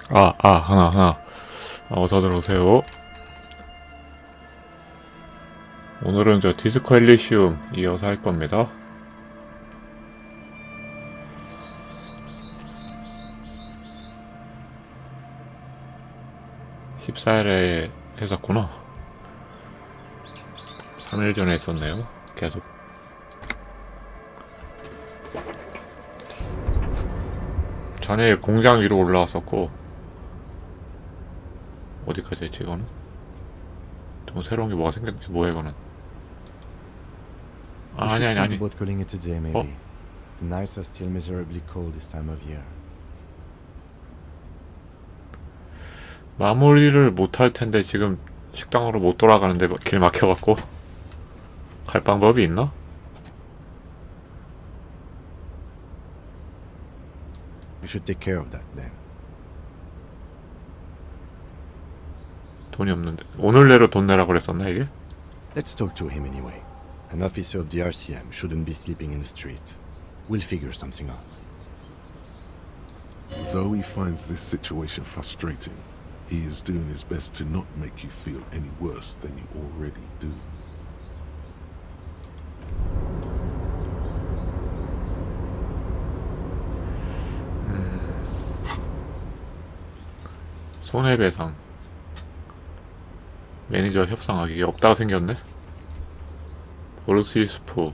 하나. 어서 들어오세요. 오늘은 저 디스코 엘리시움 이어서 할 겁니다. (14일에) 했었구나. 3일 전에 했었네요. 계속. 전에 공장 위로 올라왔었고, 어디까지 했지 이거는? 또 새로운 게 뭐가 생겼.. 뭐야 이거는? 아니. About calling it a day, maybe. 어? The nights are still miserably cold this time of year. 마무리를 못 할 텐데 지금 식당으로 못 돌아가는데 길 막혀갖고 갈 방법이 있나? We should take care of that then. 돈이 없는데 오늘 내로 돈 내라고 그랬었나 이게? Let's talk to him anyway. An officer of the RCM shouldn't be sleeping in the street. We'll figure something out. Though he finds this situation frustrating, he is doing his best to not make you feel any worse than you already do. 손해배상 매니저 협상하기 이게 없다가 생겼네. 보르시스프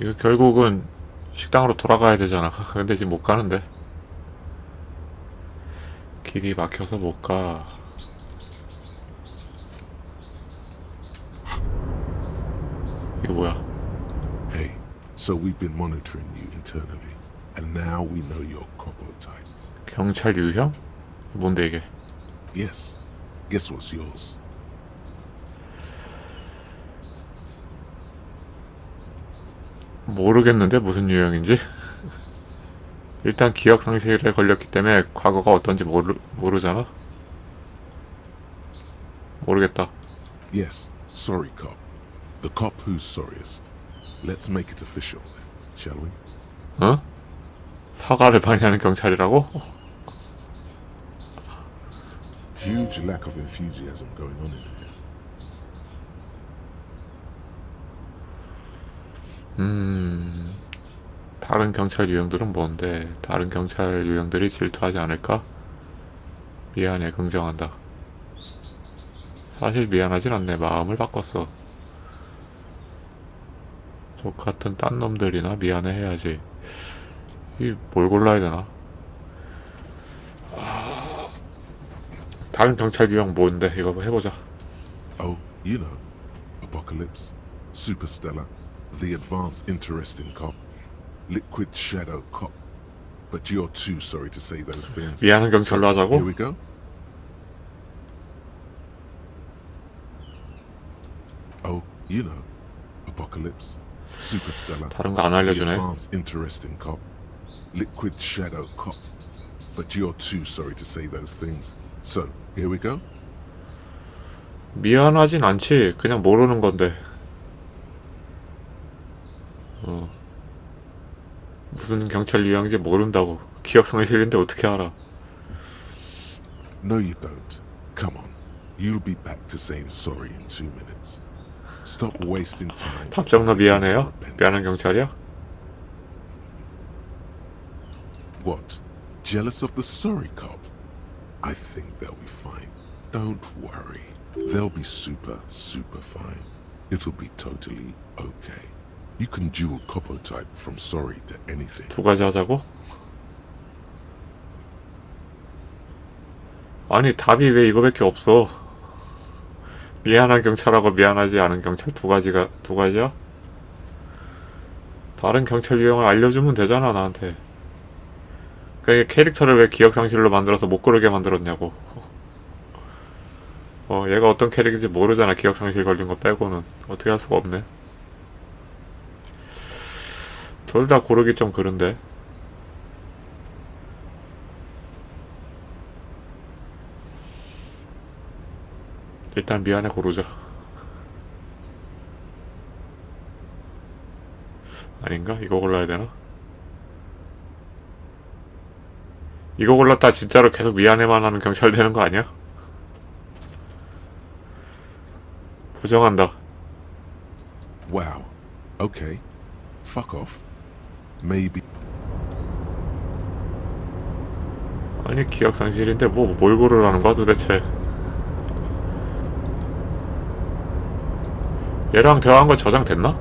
이거 결국은 식당으로 돌아가야 되잖아. 근데 지금 못 가는데 길이 막혀서 못 가. 이거 뭐야? Hey, so we've been monitoring you internally, and now we know your copper type. 경찰 유형? 뭔데 이게? Yes. Guess what's yours? 모르겠는데 무슨 유형인지. 일단 기억 상실에 걸렸기 때문에 과거가 어떤지 모르잖아. 모르겠다. Yes. Sorry, cop. The cop who's sorriest. Let's make it official then, shall we? 어? 사과를 많이 하는 경찰이라고? Huge lack of enthusiasm going on in here. 다른 경찰 유형들은 뭔데? 다른 경찰 유형들이 질투하지 않을까? 미안해, 긍정한다. 사실 미안하진 않네. 마음을 바꿨어. 족같은 딴 놈들이나 미안해 해야지. 이 뭘 골라야 되나? 다른 경찰 유형 뭔데? 이거 해보자. Oh, you know. Apocalypse, Superstellar, the advanced interesting cop, Liquid Shadow cop. But you're too sorry to say those things. 미안한 경찰로 하자고? Here we go. Oh, you know. Apocalypse, Superstellar, 다른 거 안 the 알려주네. advanced interesting cop, Liquid Shadow cop. But you're too sorry to say those things. So, here we go. 미안하진 않지. 그냥 모르는 건데. 무슨 경찰 유형인지 모른다고. 기억 상실인데 어떻게 알아? No, you don't. Come on. You'll be back to saying sorry in 2 minutes. Stop wasting time. 답정너 미안해요? 미안한 경찰이야? What? Jealous of the sorry cop? I think they'll be fine. Don't worry. They'll be super fine. It'll be totally okay. You can dual copper type from sorry to anything. 두 가지 하자고? 아니 답이 왜 이거밖에 없어? 미안한 경찰하고 미안하지 않은 경찰 두 가지야? 다른 경찰 유형을 알려주면 되잖아 나한테. 그러니까 캐릭터를 왜 기억상실로 만들어서 못 고르게 만들었냐고. 얘가 어떤 캐릭인지 모르잖아. 기억상실 걸린 거 빼고는. 어떻게 할 수가 없네. 둘 다 고르기 좀 그런데. 일단 미안해 고르자. 아닌가? 이거 골라야 되나? 이거 골랐다 진짜로 계속 미안해만 하는 경찰 되는 거 아니야? 부정한다. Wow. Okay. Fuck off. Maybe. 아니 기억상실인데 뭘 고르라는 거야 도대체. 얘랑 대화한 거 저장됐나?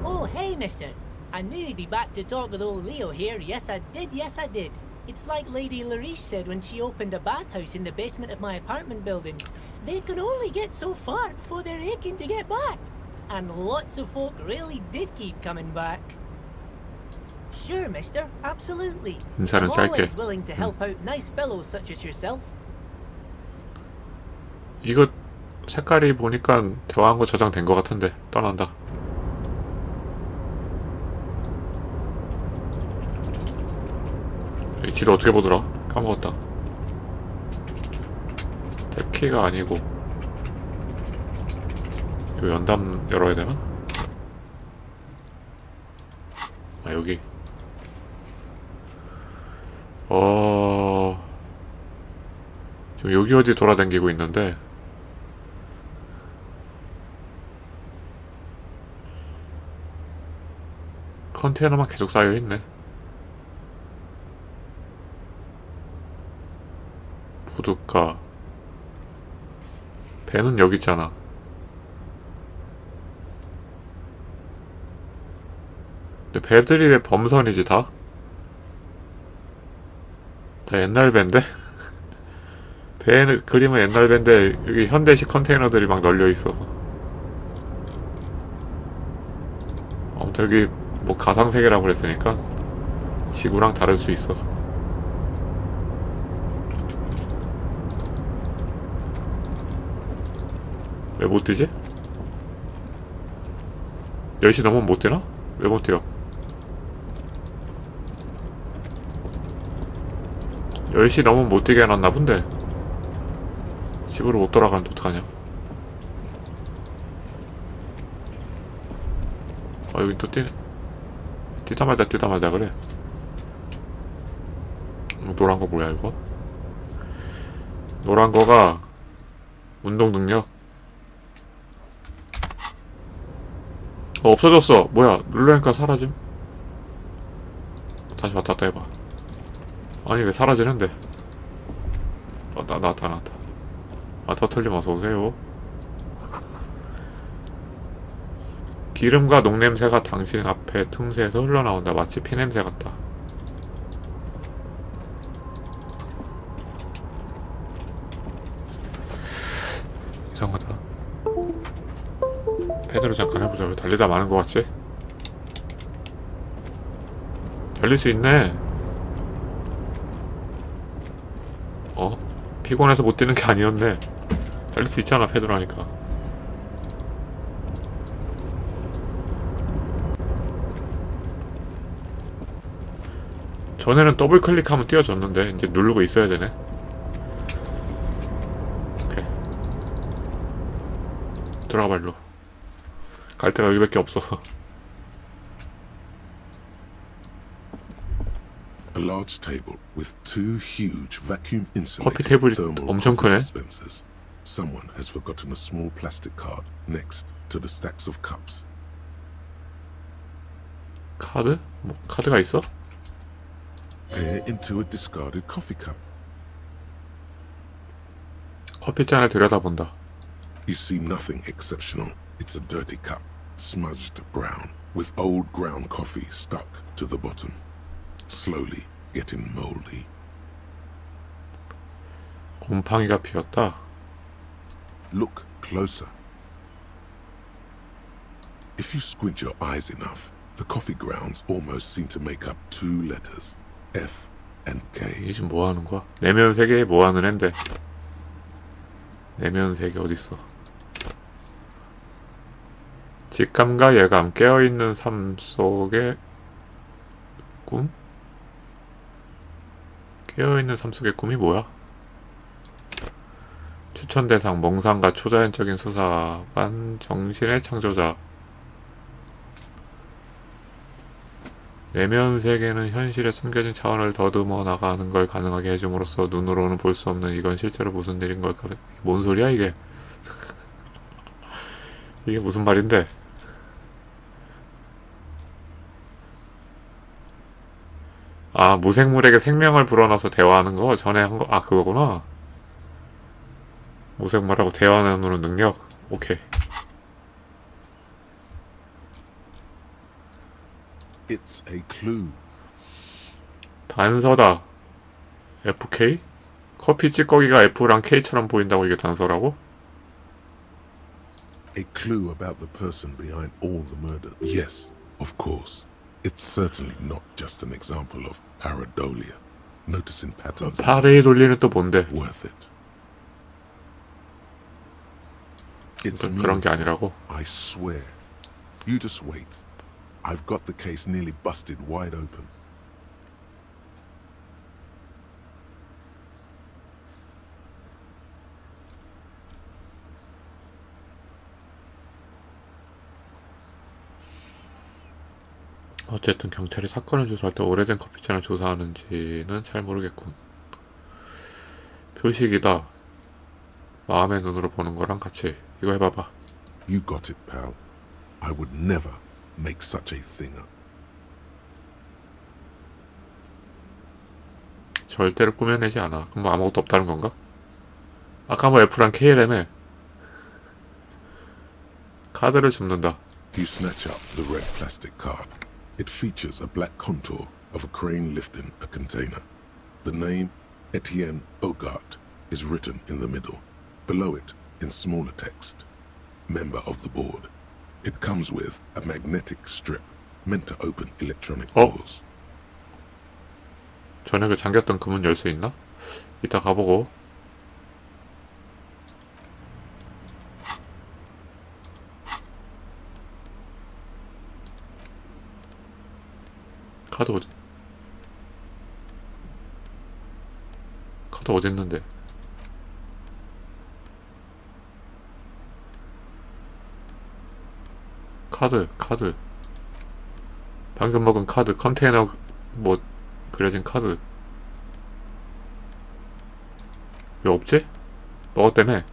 Oh, hey, mister. I knew you'd be back to talk with old Leo here. Yes, I did. Yes, I did. It's like Lady Larice said when she opened a bathhouse in the basement of my apartment building. They can only get so far before they're aching to get back. And lots of folk really did keep coming back. Sure, mister. Absolutely. 인사는 I'm 짧게. always willing to help out nice fellows such as yourself. 이거 색깔이 보니까 대화한 거 저장된 거 같은데 떠난다. 이 길을 어떻게 보더라? 까먹었다. 탭키가 아니고 이거 연담 열어야 되나? 아 여기 지금 여기 어디 돌아다니고 있는데 컨테이너만 계속 쌓여있네. 부둣가 배는 여기 있잖아. 근데 배들이 왜 범선이지 다? 다 옛날 배인데? 배는 그림은 옛날 배인데 여기 현대식 컨테이너들이 막 널려있어. 아무튼 여기 뭐 가상세계라고 그랬으니까 지구랑 다를 수 있어. 왜 못 뛰지? 10시 넘으면 못 뛰나? 왜 못 뛰어? 10시 넘으면 못 뛰게 해놨나 본데 집으로 못 돌아가는데 어떡하냐. 아 여기 또 뛰다 말다 그래. 노란 거 뭐야 이거? 노란 거가 운동 능력. 없어졌어. 뭐야 누르니까 사라짐. 다시 왔다 갔다 해봐. 아니 왜 사라지는데. 나왔다. 아 터틀님 어서오세요. 기름과 녹냄새가 당신 앞에 틈새에서 흘러나온다. 마치 피냄새 같다. 이상하다. 패드로 잠깐 해보자. 왜 달리다 마는 것 같지? 달릴 수 있네. 피곤해서 못 뛰는 게 아니었네. 달릴 수 있잖아 패드로 하니까. 전에는 더블 클릭하면 띄워졌는데 이제 누르고 있어야 되네. 오케이. 들어가봐 일로. 갈 데가 여기밖에 없어. A large table with two huge vacuum 커피 insulated 테이블이 thermal 엄청 coffee 크네. dispensers. Someone has forgotten a small plastic card next to the stacks of cups. 카드? 뭐 카드가 있어? Peer into a discarded coffee cup. 커피잔을 들여다본다. You see nothing exceptional. It's a dirty cup, smudged brown, with old ground coffee stuck to the bottom, slowly getting moldy. 곰팡이가 피었다. Look closer. If you squint your eyes enough, the coffee grounds almost seem to make up two letters, F and K. 이게 지금 뭐 하는 거야? 내면 세계에 뭐 하는 앤데? 내면 세계 어딨어? 직감과 예감, 깨어있는 삶 속의 꿈? 깨어있는 삶 속의 꿈이 뭐야? 추천 대상, 몽상가, 초자연적인 수사관, 정신의 창조자. 내면 세계는 현실에 숨겨진 차원을 더듬어 나가는 걸 가능하게 해줌으로써 눈으로는 볼 수 없는 이건 실제로 무슨 일인 걸까? 뭔 소리야 이게? 이게 무슨 말인데? 아, 무생물에게 생명을 불어넣어서 대화하는 거 전에 한 거, 아, 그거구나. 무생물하고 대화하는 능력. 오케이. It's a clue. 단서다. FK? 커피 찌꺼기가 F랑 K처럼 보인다고 이게 단서라고? A clue about the person behind all the murder. Yes, of course. It's certainly not just an example of pareidolia. Noticing patterns in 파레이 돌리는 또 뭔데? worth it. It's 그런 게 meaningful, 아니라고? I swear. You just wait. I've got the case nearly busted wide open. 어쨌든 경찰이 사건을 조사할 때 오래된 커피잔을 조사하는지는 잘 모르겠군. 표식이다. 마음의 눈으로 보는 거랑 같이. 이거 해봐봐. You got it, pal. I would never make such a thing up. 절대로 꾸며내지 않아. 그럼 뭐 아무것도 없다는 건가? 아까 뭐 F랑 K라며. 카드를 줍는다. You snatch up the red plastic card. It features a black contour of a crane lifting a container. The name, Etienne Hogarth, is written in the middle. Below it, in smaller text, member of the board. It comes with a magnetic strip meant to open electronic Oh. doors. 저녁에 잠겼던 그 문 열 수 있나? 이따 가보고. 카드 어디? 카드 어디 있는데? 카드. 방금 먹은 카드, 컨테이너 뭐 그려진 카드. 왜 없지? 먹었 때문에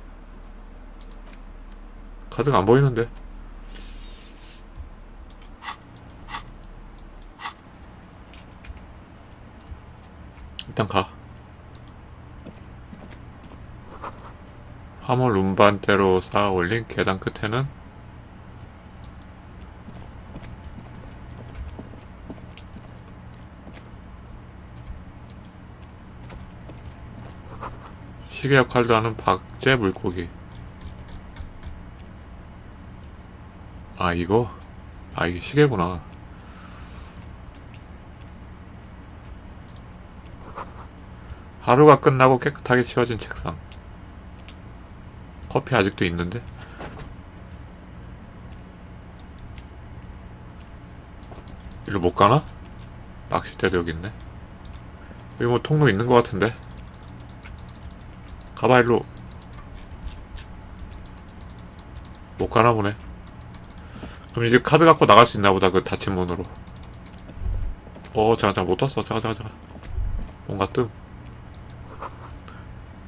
카드가 안 보이는데. 일단 가. 화물 운반대로 쌓아 올린 계단 끝에는 시계 역할도 하는 박제 물고기. 아, 이거? 아, 이게 시계구나. 하루가 끝나고 깨끗하게 치워진 책상. 커피 아직도 있는데? 이리로 못 가나? 낚싯대도 여기 있네. 여기 뭐 통로 있는 것 같은데? 가봐, 일로. 못 가나 보네. 그럼 이제 카드 갖고 나갈 수 있나 보다, 그 닫힌 문으로. 잠깐, 못 떴어. 잠깐. 뭔가 뜸.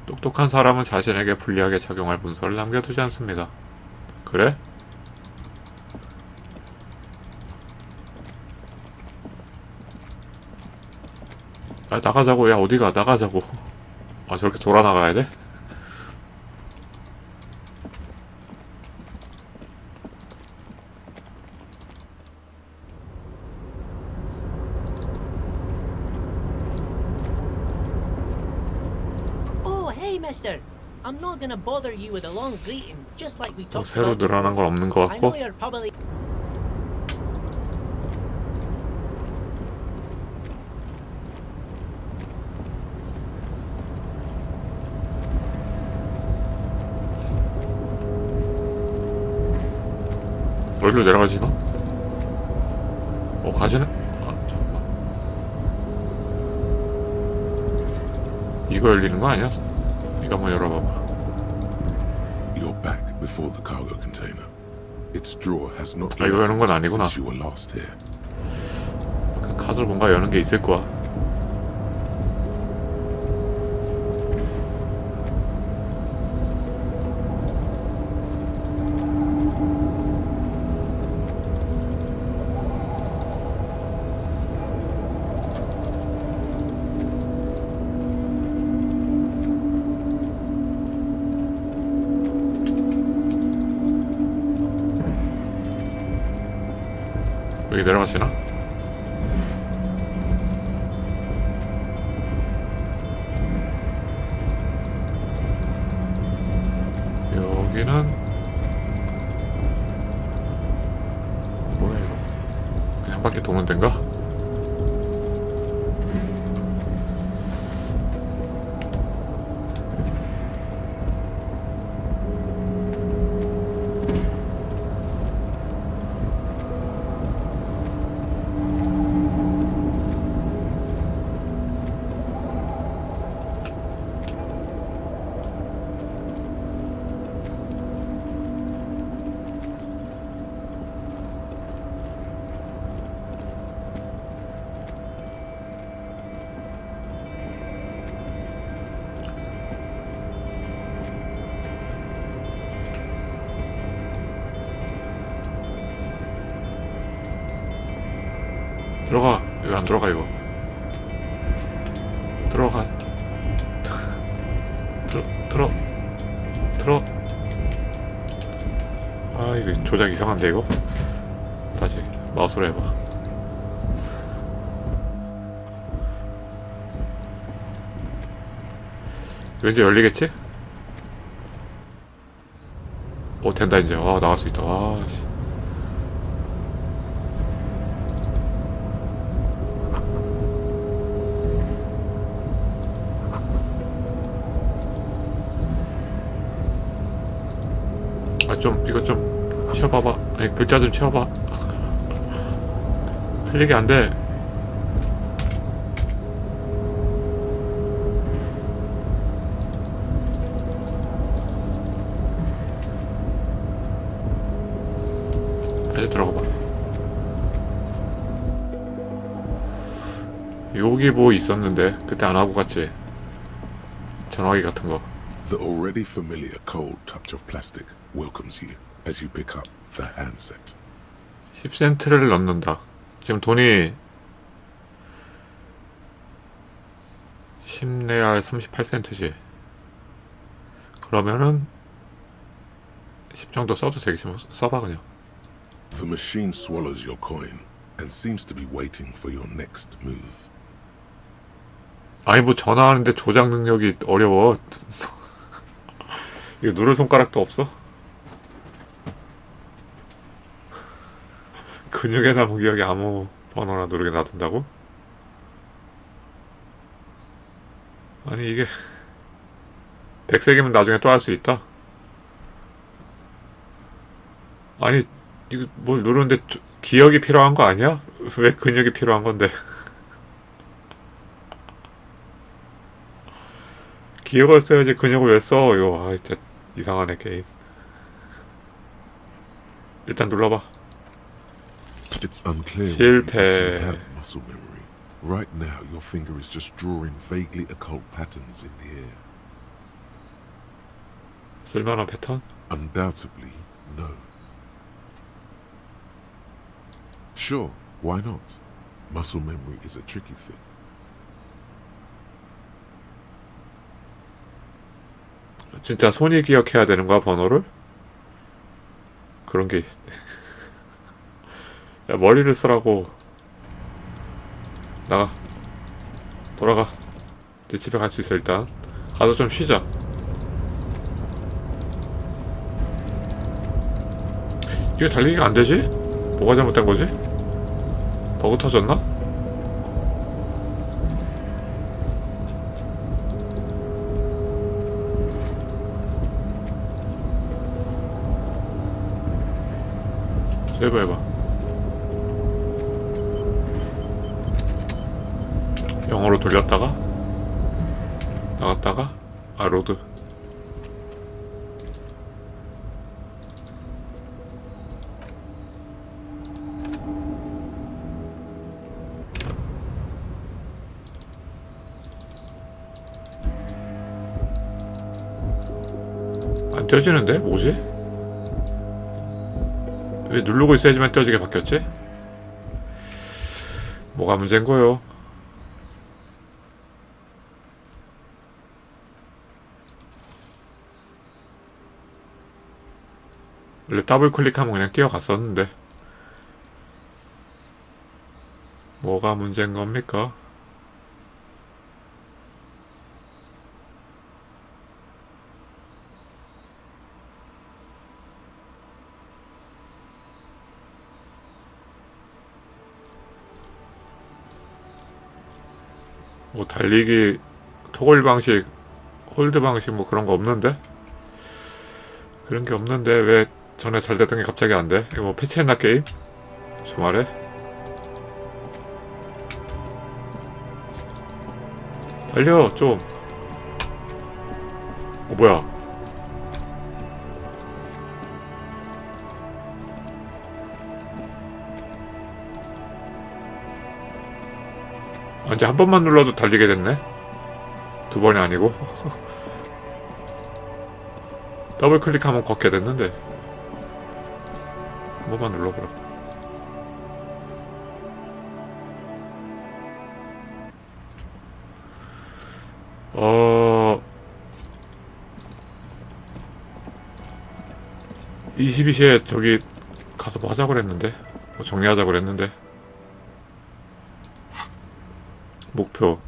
똑똑한 사람은 자신에게 불리하게 작용할 문서를 남겨두지 않습니다. 그래? 아, 나가자고. 야, 어디가? 나가자고. 아, 저렇게 돌아 나가야 돼? Oh, hey, mister. I'm not gonna bother you with a long greeting, just like we talked 새로 about 늘어난 건 before. 없는 것 I know 같고. you're probably... 어디로 내려가지, 너? 가지네? 아, 잠깐만. 이거 열리는 거 아니야? 이거 한번 열어봐봐. You're back before the cargo container. Its drawer has not 아, 이거 여는 건 listened 아니구나. since you were last here. 카드로 뭔가 여는 게 있을 거야. 여기 내려가시나? 여기는 뭐야 이거? 그냥 한 바퀴 도는 데인가? 들어가. 여기 안 들어가 이거. 들어가. 들어. 아 이거 조작 이상한데 이거. 다시 마우스로 해봐. 왠지 열리겠지? 오 된다 이제. 와 나갈 수 있다. 와 씨. 좀 이거 좀 치워봐봐. 아니 글자 좀 치워봐. 클릭이 안 돼. 이제 들어가 봐. 여기 뭐 있었는데 그때 안 하고 갔지. 전화기 같은 거. The already familiar cold touch of plastic welcomes you as you pick up the handset. 10센트를 넣는다. 지금 돈이 10레알 38센트지. 그러면은 10 정도 써도 되겠지 뭐. 써봐 그냥. The machine swallows your coin and seems to be waiting for your next move. 아니 뭐 전화하는데 조작 능력이 어려워. 이거 누를 손가락도 없어? 근육에 남은 기억에 아무 번호나 누르게 놔둔다고? 아니 이게 100세기면 나중에 또 할 수 있다? 아니 이거 뭘 누르는데 기억이 필요한 거 아니야? 왜 근육이 필요한 건데? 기억을 써야지 근육을 왜 써? 이거 아 진짜 이상하네 게임. 일단 눌러봐. It's unclear whether you actually 실패. have muscle memory. Right now, your finger is just drawing vaguely occult patterns in the air. 쓸만한 패턴? Undoubtedly, no. Sure, why not? Muscle memory is a tricky thing. 진짜 손이 기억해야 되는 거야 번호를? 그런 게 야 머리를 쓰라고. 나가. 돌아가. 이제 집에 갈 수 있어 일단. 가서 좀 쉬자. 이거 달리기가 안 되지? 뭐가 잘못된 거지? 버그 터졌나? 세이브 해봐. 영어로 돌렸다가 나갔다가 로드. 안 떼어지는데? 뭐지? 왜 누르고 있어야지만 떼어지게 바뀌었지? 뭐가 문제인 거요? 원래 더블 클릭하면 그냥 뛰어갔었는데 뭐가 문제인 겁니까? 뭐 달리기 토글 방식, 홀드 방식 뭐 그런 거 없는데? 그런 게 없는데 왜 전에 잘 됐던 게 갑자기 안 돼? 이거 뭐 패치했나 게임? 주말에? 달려 좀. 뭐야? 이제 한 번만 눌러도 달리게 됐네? 두 번이 아니고? 더블 클릭하면 걷게 됐는데 한 번만 눌러 그럼. 22시에 저기 가서 뭐 하자고 그랬는데 뭐 정리하자고 그랬는데 목표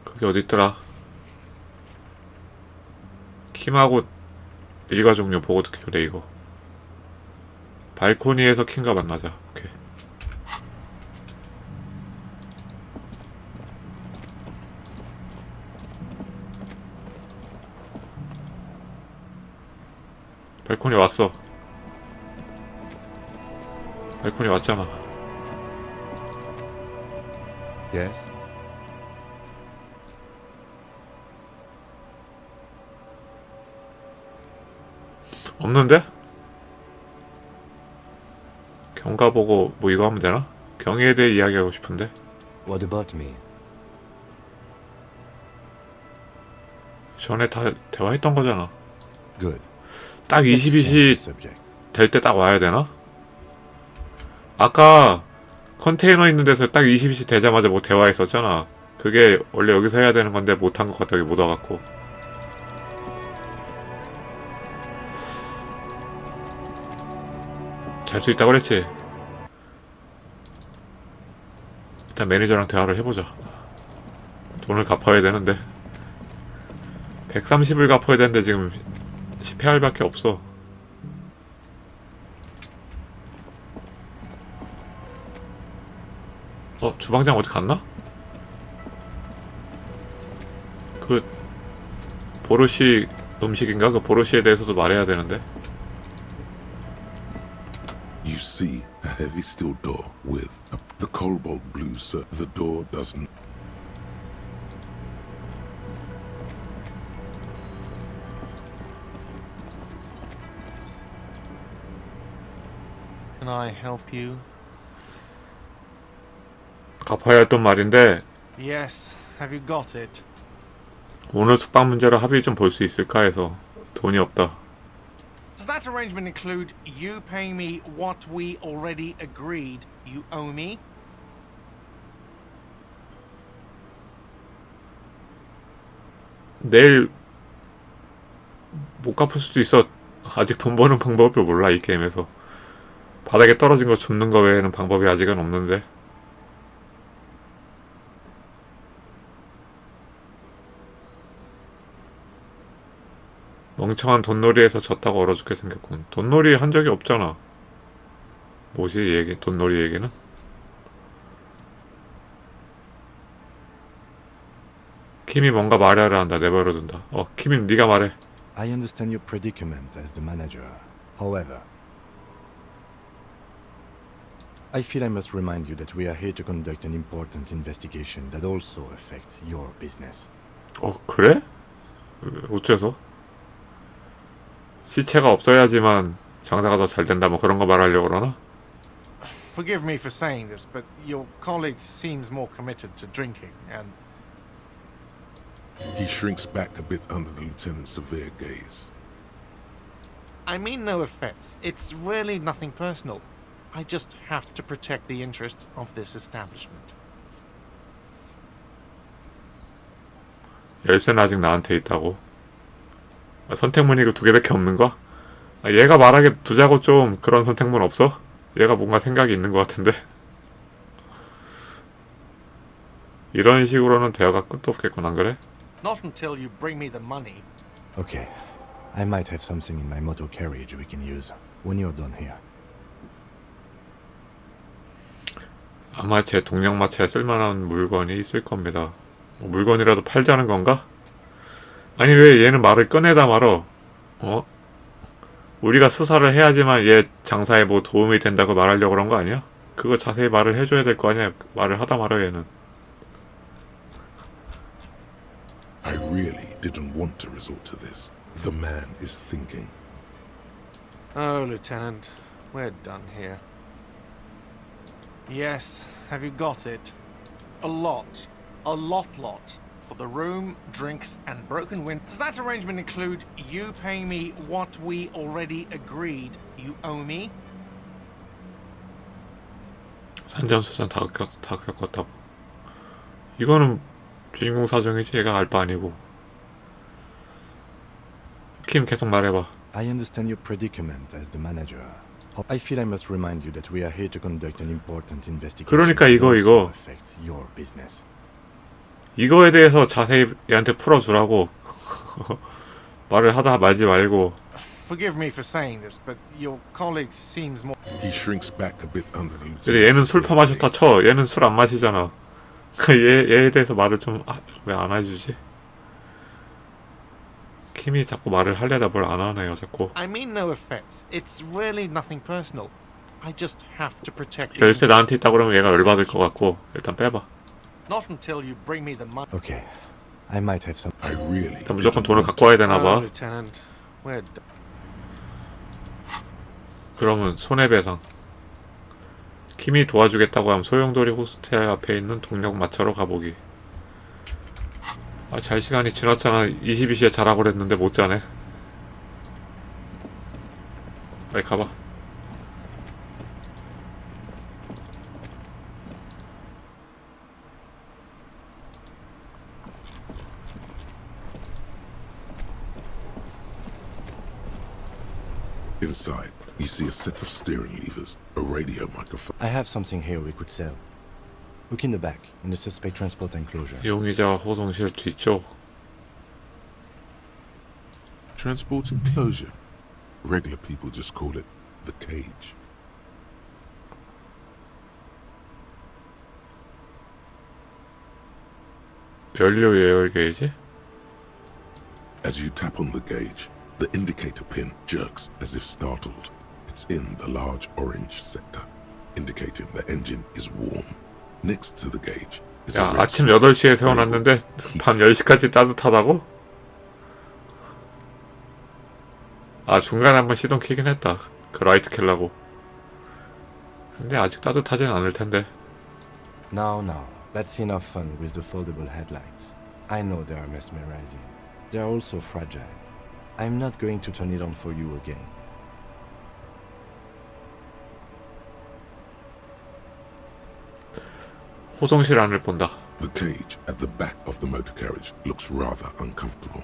그게 어딨더라. 킴하고 일과 종료 보고 듣기 그래. 이거 발코니에서 킴과 만나자. 오케이. 발코니 왔어. 발코니 왔잖아. Yes? 없는데? 경과 보고 뭐 이거 하면 되나? 경위에 대해 이야기하고 싶은데. What about me? 전에 다 대화했던 거잖아. Good. 딱 Let's change the 22시 subject. 될 때 딱 와야 되나? 아까 컨테이너 있는 데서 딱 22시 되자마자 뭐 대화했었잖아. 그게 원래 여기서 해야 되는 건데 못한 것 같아. 여기 못 와갖고. 잘 수 있다고 그랬지? 일단 매니저랑 대화를 해보자. 돈을 갚아야 되는데 130을 갚아야 되는데 지금 10회알밖에 없어. 주방장 어디 갔나? 그 보르시 음식인가? 그 보르시에 대해서도 말해야 되는데. You see a heavy steel door with the cobalt blue, so the door doesn't. Can I help you? 갚아야 했던 말인데 Yes. Have you got it? 오늘 숙박 문제로 합의 좀 볼 수 있을까 해서. 돈이 없다. Does that arrangement include you paying me what we already agreed you owe me? 내일 못 갚을 수도 있어. 아직 돈 버는 방법을 몰라. 이 게임에서 바닥에 떨어진 거 줍는 거 외에는 방법이 아직은 없는데. 멍청한 돈놀이에서 졌다고 얼어 죽게 생겼군. 돈놀이 한 적이 없잖아. 뭐지 이 얘기? 돈놀이 얘기는? 킴이 뭔가 말하려 한다. 내버려둔다. 킴이 네가 말해. I understand your predicament as the manager. However, I feel I must remind you that we are here to conduct an important investigation that also affects your business. 그래? 어째서? 시체가 없어야지만 장사가 더 잘 된다 뭐 그런 거 말하려고 그러나? Forgive me for saying this, but your colleague seems more committed to drinking, and He shrinks back a bit under the lieutenant's severe gaze. I mean no offense. It's really nothing personal. I just have to protect the interests of this establishment. 열쇠는 아직 나한테 있다고. 아, 선택문이 그 두 개밖에 없는 거야? 아, 얘가 말하게 두자고 좀 그런 선택문 없어? 얘가 뭔가 생각이 있는 것 같은데. 이런 식으로는 대화가 끝도 없겠군, 안 그래? Not until you bring me the money. Okay. I might have something in my motor carriage we can use when you're done here. 아마 제 동력마차에 쓸만한 물건이 있을 겁니다. 뭐 물건이라도 팔자는 건가? 아니 왜 얘는 말을 꺼내다 말어? 어? 우리가 수사를 해야지만 얘 장사에 뭐 도움이 된다고 말하려고 그런 거 아니야? 그거 자세히 말을 해줘야 될 거 아니야? 말을 하다 말어 얘는. I really didn't want to resort to this. The man is thinking. Oh, Lieutenant, we're done here. Yes, have you got it? A lot. A lot. For the room, drinks, and broken wind. Does that arrangement include you paying me what we already agreed you owe me? 산전수전 다 겪었다고. 이거는 주인공 사정이지 얘가 알 바 아니고. 킴 계속 말해봐. I understand your predicament as the manager. I feel I must remind you that we are here to conduct an important investigation. 그러니까 that 이거 also affects your business. 이거에 대해서 자세히 얘한테 풀어주라고. 말을 하다 말지 말고. Forgive me for saying this, but your colleague seems more... He shrinks back a bit under the lieutenant's 그래 얘는 술 severe 퍼마셨다 gaze. 쳐. 얘는 술 안 마시잖아. 얘에 대해서 말을 좀 왜 안 해주지? 킴이 자꾸 말을 하려다 뭘 안 하네요 자꾸. I mean no offense. It's really nothing personal. I just have to protect the 열쇠 나한테 있다 그러면 얘가 열받을 것 같고 일단 빼봐. Not until you bring me the money. Okay. I might have some. I really 일단 무조건 didn't 돈을 want 갖고 와야 Oh, 되나봐. Lieutenant, we're done. 그러면 손해배상. 킴이 도와주겠다고 하면 소용돌이 호스텔 앞에 있는 동력 마차로 가보기. 아, 잘 시간이 지났잖아. 22시에 자라고 그랬는데 못 자네. 빨리 가봐. Inside, you see a set of steering levers, a radio microphone. I have something here we could sell. Look in the back, in the suspect transport enclosure. 용의자 호송실 뒤쪽. Transport enclosure. Regular people just call it the cage. 연료 예열 게이지? As you tap on the gauge, the indicator pin jerks as if startled. It's in the large orange sector, indicating the engine is warm. Next to the gauge is a 야, red 아침 circle 8시에 세워놨는데 밤 10시까지 따뜻하다고? 아, 중간에 한번 시동 켜긴 했다. 그 라이트 켜려고. 근데 아직 따뜻하진 않을 텐데. Now, that's enough fun with the foldable headlights. I know they are mesmerizing. They are also fragile. I'm not going to turn it on for you again. 호송실 안을 본다. The cage at the back of the motor carriage looks rather uncomfortable.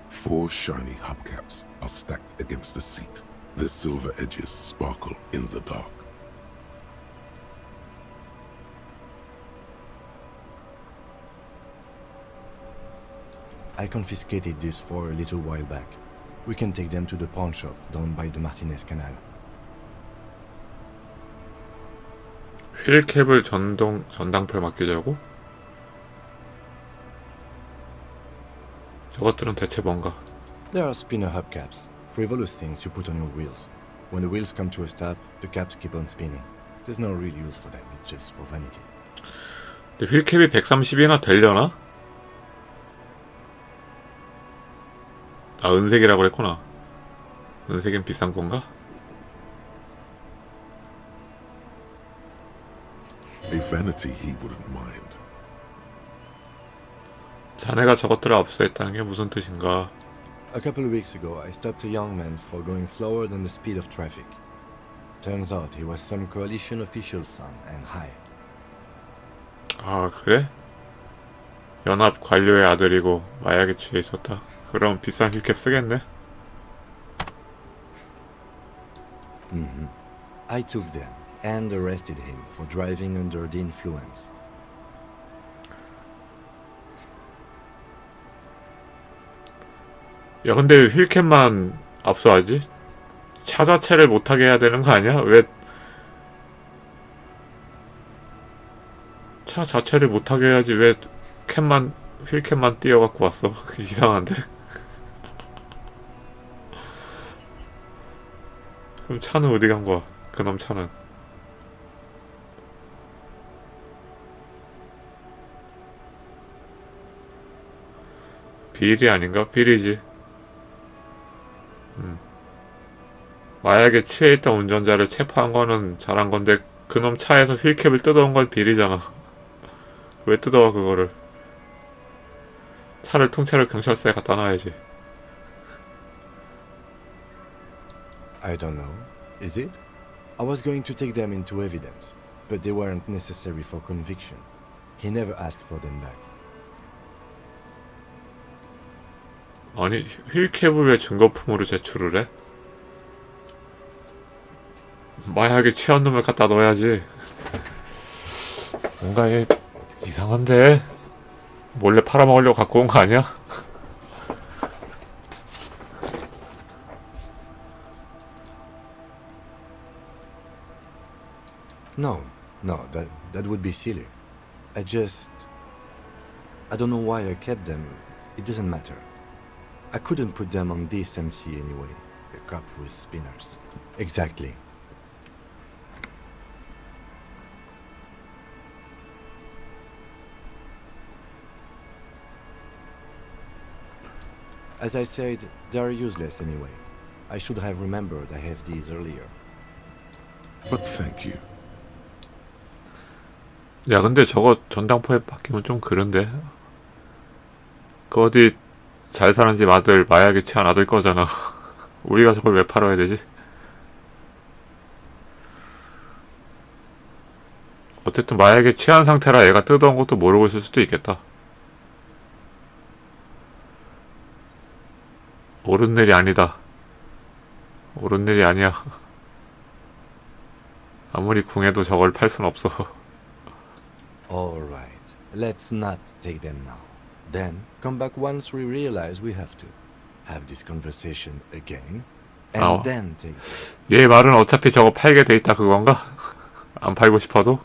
4 shiny hubcaps are stacked against the seat. Their silver edges sparkle in the dark. I confiscated these 4 a little while back. We can take them to the pawn shop down by the Martinez Canal. 휠캡을 전당포에 맡기자고? 저것들은 대체 뭔가? There are spinner hubcaps, frivolous things you put on your wheels. When the wheels come to a stop, the caps keep on spinning. There's no real use for them, it's just for vanity. 근데 휠캡이 130이나 되려나? 아, 은색이라고 그랬구나. 은색은 비싼 건가? A vanity he wouldn't mind. 자네가 저것들을 압수했다는 게 무슨 뜻인가? A couple of weeks ago, I stopped a young man for going slower than the speed of traffic. Turns out he was some coalition official's son and high. 아, 그래? 연합 관료의 아들이고 마약에 취해 있었다. 그럼 비싼 힐캡 쓰겠네? I took them and arrested him for driving under the influence. 야, 근데 왜 힐캡만 압수하지? 차 자체를 못하게 해야 되는 거 아니야? 왜 차 자체를 못하게 해야지 왜 힐캡만 띄어갖고 왔어? 이상한데? 그럼 차는 어디 간 거야? 그놈 차는. 비리 아닌가? 비리지. 마약에 취해 있던 운전자를 체포한 거는 잘한 건데 그놈 차에서 휠캡을 뜯어온 건 비리잖아. 왜 뜯어와 그거를? 차를 통째로 경찰서에 갖다 놔야지. I don't know. Is it? I was going to take them into evidence, but they weren't necessary for conviction. He never asked for them back. 아니 휠캡을 왜 증거품으로 제출을 해? 마약에 취한 놈을 갖다 넣어야지. 뭔가 얘 이상한데? 몰래 팔아먹으려고 갖고 온 거 아니야? No, that would be silly. I don't know why I kept them. It doesn't matter. I couldn't put them on this MC anyway. A cup with spinners. Exactly. As I said, they are useless anyway. I should have remembered I have these earlier. But thank you. 야 근데 저거 전당포에 바뀌면 좀 그런데. 그 어디 잘 사는 집 아들 마약에 취한 아들 거잖아. 우리가 저걸 왜 팔아야 되지? 어쨌든 마약에 취한 상태라 애가 뜯어온 것도 모르고 있을 수도 있겠다. 옳은 일이 아니다. 옳은 일이 아니야. 아무리 궁해도 저걸 팔 순 없어. All right, let's not take them now. Then come back once we realize we have to have this conversation again, and Oh. then take. 얘 말은 어차피 저거 팔게 돼 있다 그건가? 안 팔고 싶어도?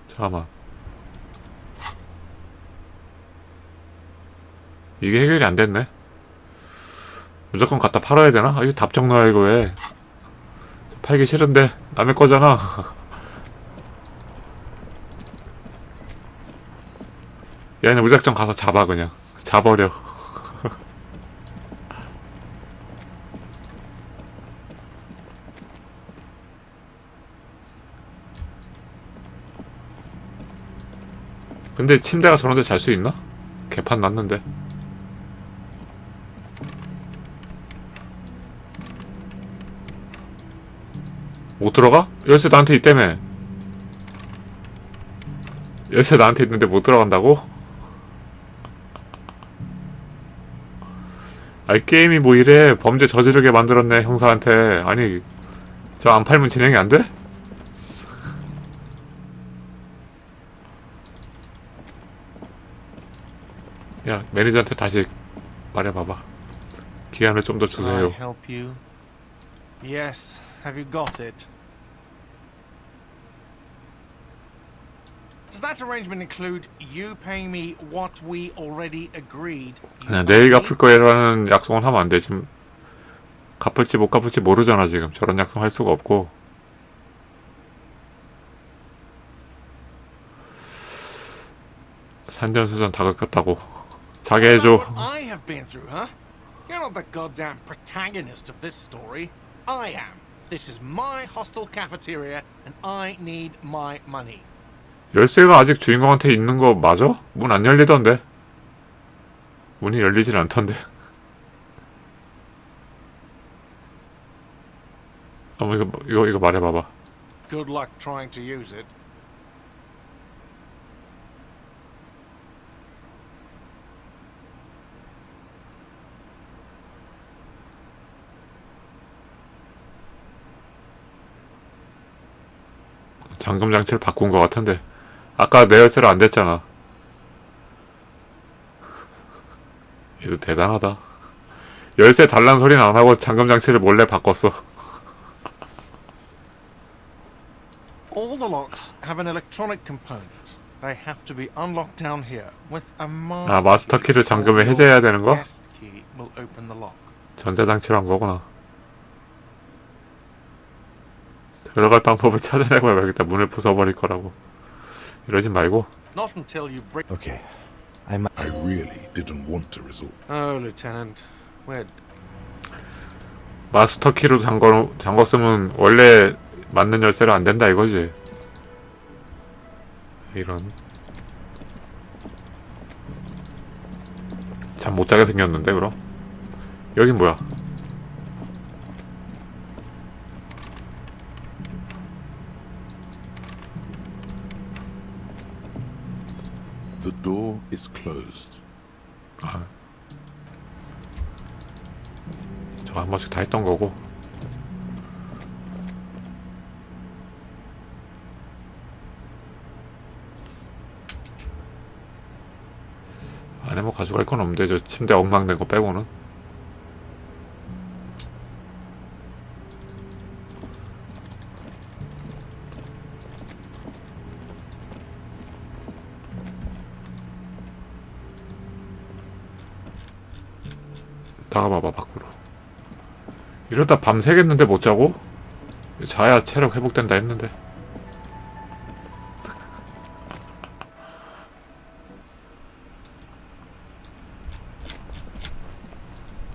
잠깐만. 이게 해결이 안 됐네. 무조건 갖다 팔아야 되나? 아, 이거 답정 넣어야 이거 왜? 팔기 싫은데 남의 거잖아. 얘는 무작정 가서 잡아 그냥. 잡아버려. 근데 침대가 저런데 잘 수 있나? 개판 났는데. 못 들어가? 열쇠 나한테 있다며. 열쇠 나한테 있는데 못 들어간다고? 아이 게임이 뭐 이래. 범죄 저지르게 만들었네 형사한테. 아니 저 안 팔면 진행이 안 돼? 야 매니저한테 다시 말해봐봐. 기한을 좀 더 Can I 주세요. help you? Yes. Have you got it? Does that arrangement include you paying me what we already agreed? You 그냥 owe 내일 me? 갚을 거라는 약속은 하면 안 돼. 지금 갚을지 못 갚을지 모르잖아. 지금 저런 약속 할 수가 없고. 산전수전 다 겪었다고. 자기 Is that 해줘. what I have been through, huh? You're not the goddamn protagonist of this story. I am. This is my hostel cafeteria, and I need my money. 열쇠가 아직 주인공한테 있는 거 맞아? 문 안 열리던데. 문이 열리진 않던데. 한번 이거 말해봐봐. Good luck trying to use it. 잠금 장치를 바꾼 것 같은데. 아까 내 열쇠로 안 됐잖아. 얘도 대단하다. 열쇠 달란 소리는 안 하고 잠금 장치를 몰래 바꿨어. All the locks have an electronic component. They have to be unlocked down here with a master. 아, 마스터 키를 잠금에 해제해야 되는 거? Guest key will open the lock. 전자장치로 한 거구나. 들어갈 방법을 찾아내고 해야겠다. 문을 부숴버릴 거라고. 이러지 말고. Not until you break. Okay. I really didn't want to resort. Oh, Lieutenant, we're 마스터 키로 잠궜으면 원래 맞는 열쇠로 안 된다 이거지. 이런. 잠 못 자게 생겼는데 그럼? 여긴 뭐야? The door is closed. 아. 저 한 번씩 다 했던 거고. 안에 뭐 가져갈 건 없는데 저 침대 엉망된 거 빼고는. 나가봐봐 밖으로. 이러다 밤 새겠는데 못 자고? 자야 체력 회복된다 했는데.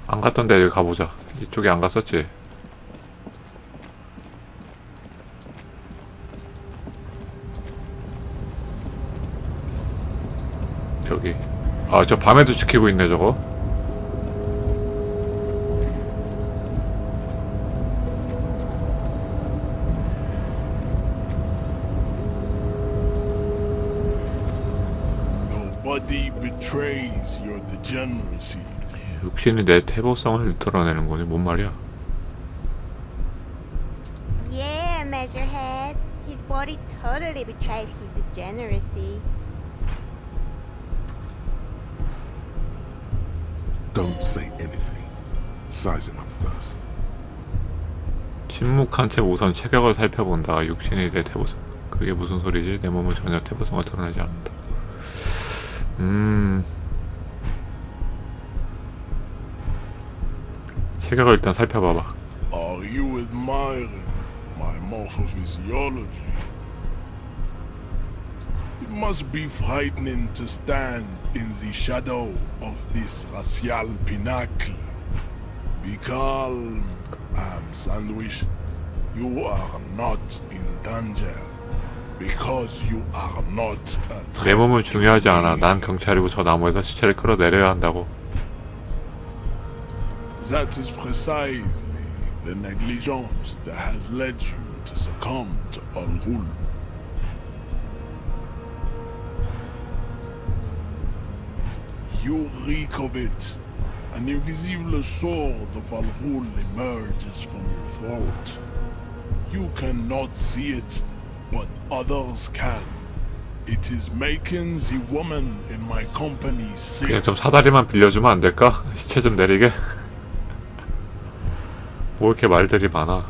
안 갔던데 여기 가보자. 이쪽에 안 갔었지? 여기. 아, 저 밤에도 지키고 있네 저거. Nobody betrays your degeneracy. 육신이 내 태보성을 드러내는 거니 뭔 말이야? Yeah, Measurehead. His body totally betrays his degeneracy. Don't say anything. Size him up first. 침묵한 채 우선 체격을 살펴본다. 육신이 내 태보성. 그게 무슨 소리지? 내 몸은 전혀 태보성을 드러내지 않는다. 체격을 일단 살펴봐봐. Are you admiring my morphophysiology? It must be frightening to stand in the shadow of this racial pinnacle. Be calm, Sandwich. You are not in danger. Because you are not a 내 몸은 중요하지 않아. 난 경찰이고 저 나무에서 시체를 끌어내려야 한다고. That is precisely the negligence that has led you to succumb to Al Ghul. You reek of it. An invisible sword of Al Ghul emerges from your throat. You cannot see it, but others can. It is making the woman in my company sick. 그냥 좀 사다리만 빌려주면 안 될까? 시체 좀 내리게. 뭐 이렇게 말들이 많아.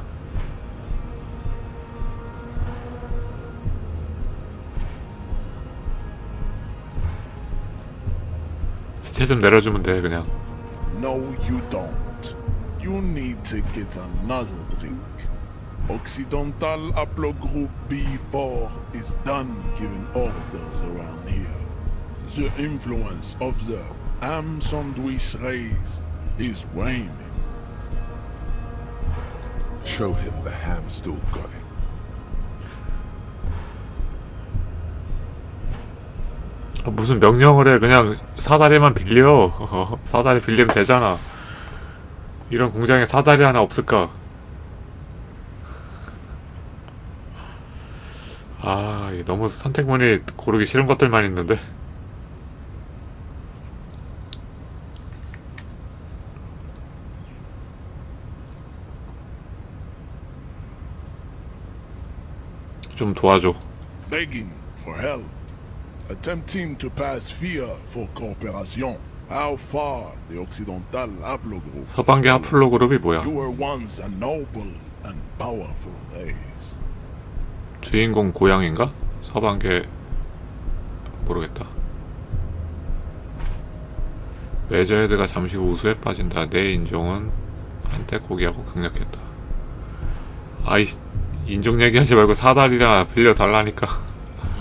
시체 좀 내려주면 돼 그냥. No, you don't. You need to get another drink. Occidental Haplogroup B4 is done giving orders around here. The influence of the ham sandwich race is waning. Show him the ham still got it. 무슨 명령을 해. 그냥 사다리만 빌려. 사다리 빌리면 되잖아. 이런 공장에 사다리 하나 없을까? 아, 너무 선택문이 고르기 싫은 것들만 있는데. 좀 도와줘. Begging for help. Attempting to pass fear for cooperation. How far the Occidental Hablo Group. 서방계 하플로 그룹이 뭐야? You were once a noble and powerful race. 주인공 고향인가? 서방계 모르겠다. 메저헤드가 잠시 후 우수에 빠진다. 내 인종은 한때 고귀하고 강력했다. 아이, 인종 얘기하지 말고 사다리나 빌려달라니까.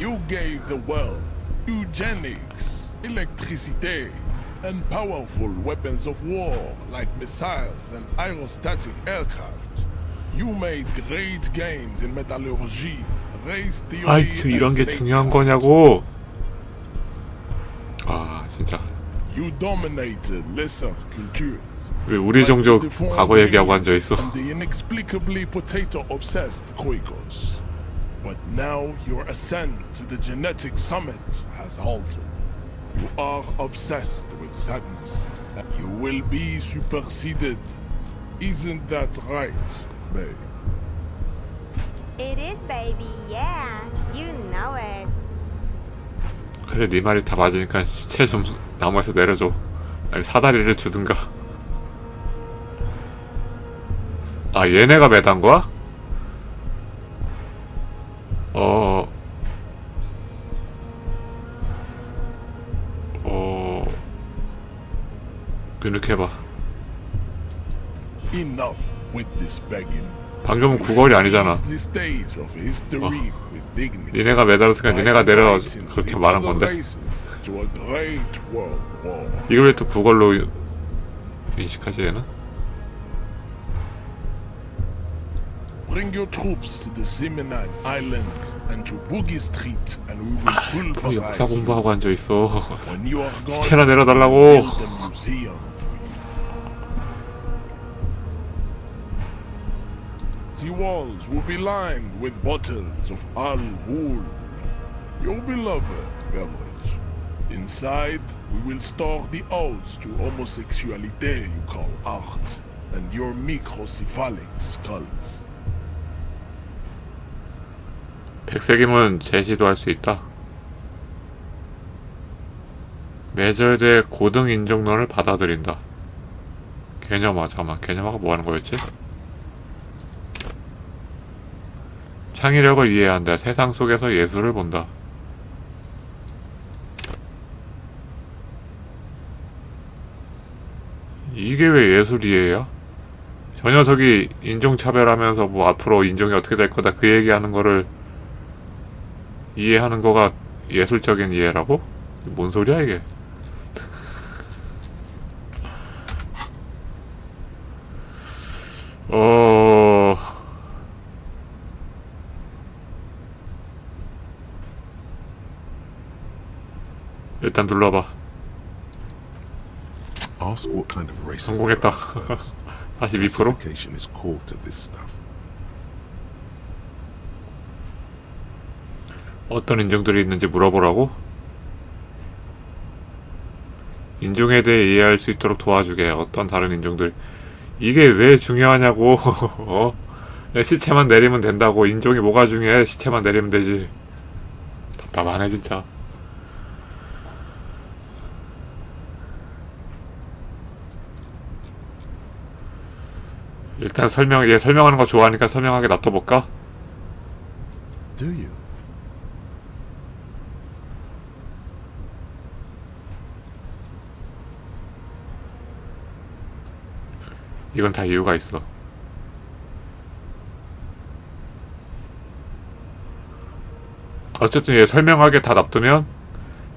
You gave the world eugenics, electricity, and powerful weapons of war like missiles and aerostatic aircraft. You made great gains in metallurgy, race theory, 아이, 이런 게 중요한 거냐고. 아, 진짜. You dominated lesser cultures. 왜 우리 종족 과거 얘기하고 앉아 있어? And the inexplicably potato-obsessed Quakers. But now your ascent to the genetic summit has halted. You are obsessed with sadness. You will be superseded. Isn't that right, babe? It is, baby. Yeah, you know it. 그래, 네 말이 다 맞으니까 시체 좀 나무에서 내려줘. 아니, 사다리를 주든가. 아, 얘네가 매단 거야? 이렇게 해봐. Enough with this begging. 방금은 구걸이 아니잖아. The stage of history with dignity. 니네가 매달았으니까 니네가 내려와. 그렇게 말한 건데. To a great world war. 이걸 왜 또 구걸로 인식하지, 얘는? Bring your troops to the Simonite Islands and to Boogie Street, and we will 또 pulverize 역사 you. 공부하고 앉아있어. When you are gone, 시체나 we'll 내려달라고. build a museum. The walls will be lined with bottles of Al Ghul, your beloved beverage. Inside, we will store the odes to homosexuality you call art, and your microcephalic skulls. 백색임은 제시도 할 수 있다. 메저드의 고등 인종론을 받아들인다. 개념화, 잠깐만, 개념화가 뭐 하는 거였지? 창의력을 이해한다. 세상 속에서 예술을 본다. 이게 왜 예술 이해야? 저 녀석이 인종차별하면서 뭐 앞으로 인종이 어떻게 될 거다 그 얘기하는 거를 이해하는 거가 예술적인 이해라고? 뭔 소리야 이게? 일단 눌러봐. Ask what kind of races 성공했다. there are first. 42%? Classification is core to this stuff. 어떤 인종들이 있는지 물어보라고? 인종에 대해 이해할 수 있도록 도와주게. 어떤 다른 인종들. 이게 왜 중요하냐고. 시체만 내리면 된다고. 인종이 뭐가 중요해. 시체만 내리면 되지. 답답하네 진짜. 일단 얘 설명하는 거 좋아하니까 설명하게 놔둬볼까? Do you? 이건 다 이유가 있어. 어쨌든 얘 설명하게 다 놔두면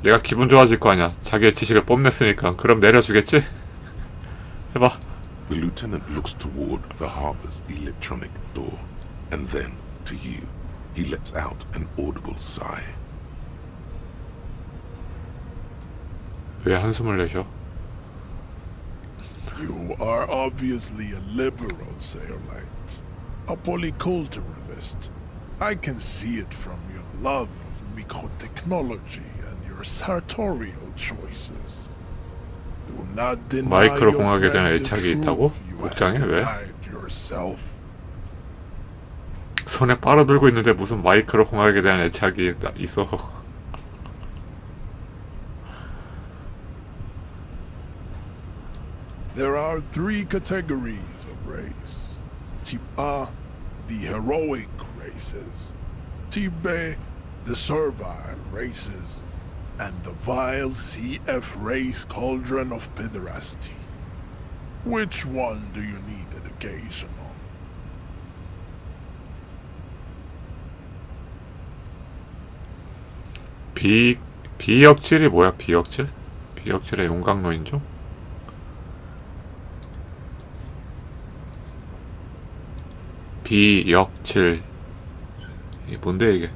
얘가 기분 좋아질 거 아니야. 자기의 지식을 뽐냈으니까. 그럼 내려주겠지? 해봐. The lieutenant looks toward the harbor's electronic door, and then, to you, he lets out an audible sigh. 왜 한숨을 내셔? You are obviously a liberal, Sailorlight. A polyculturalist. I can see it from your love of microtechnology and your sartorial choices. Do not deny 마이크로 your 공학에 대한 friend the 애착이 있다고? truth. You 국장에 have 왜? denied yourself. 손에 빨아들고 있는데 무슨 마이크로 공학에 대한 애착이 있어. There are three categories of race. Type A, the heroic races. Type B, the servile races. And the vile CF race cauldron of pederasty. Which one do you need education on? 비역질이 뭐야? 비역질? 비역질의 용광로인종? 비역질. 이게 뭔데 이게?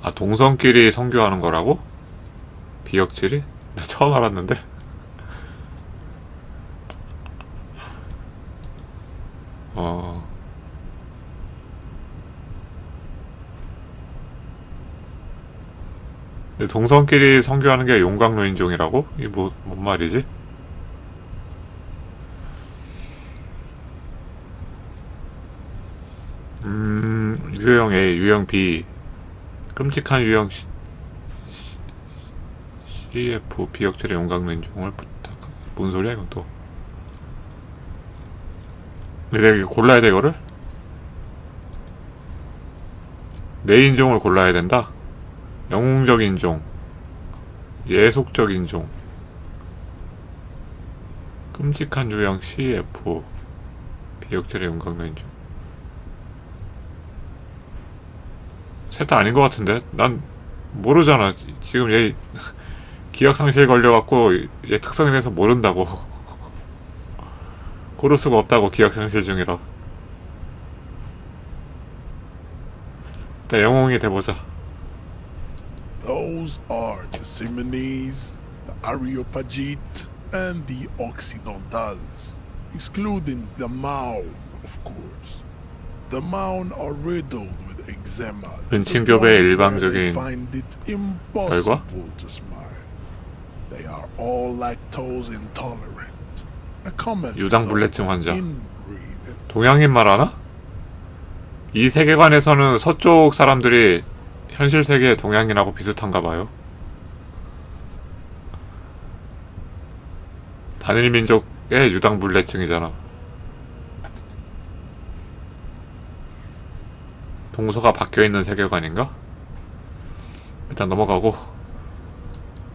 아, 동성끼리 선교하는 거라고? 비역질이? 나 처음 알았는데. 근데 동성끼리 선교하는 게 용광로인종이라고? 이게 뭔 말이지? 유형 A, 유형 B. 끔찍한 유형 CF 비역질의 용광로인종을 부탁. 뭔 소리야 이건 또? 근데 내가 골라야 돼 이거를? 내 인종을 골라야 된다? 영웅적 인종, 예속적 인종, 끔찍한 유형 CF 비역질의 용광로 인종. 셋 다 아닌 것 같은데? 난 모르잖아. 지금 얘 기억상실에 걸려갖고 얘 특성에 대해서 모른다고. 고를 수가 없다고, 기억상실 중이라. 일단 영웅이 돼보자. Those are the Simones, the Areopagite, and the Occidentals, excluding the Maun, of course. The Maun are riddled with eczema. 근친교배의 일방적인 find it 결과? impossible to smile. They are all lactose intolerant. A common 유당불내증 환자. inbreeding. 동양인 말하나? 이 세계관에서는 서쪽 사람들이 현실 세계의 동양인하고 비슷한가 봐요. 단일 민족의 유당불내증이잖아. 동서가 바뀌어있는 세계관인가? 일단 넘어가고.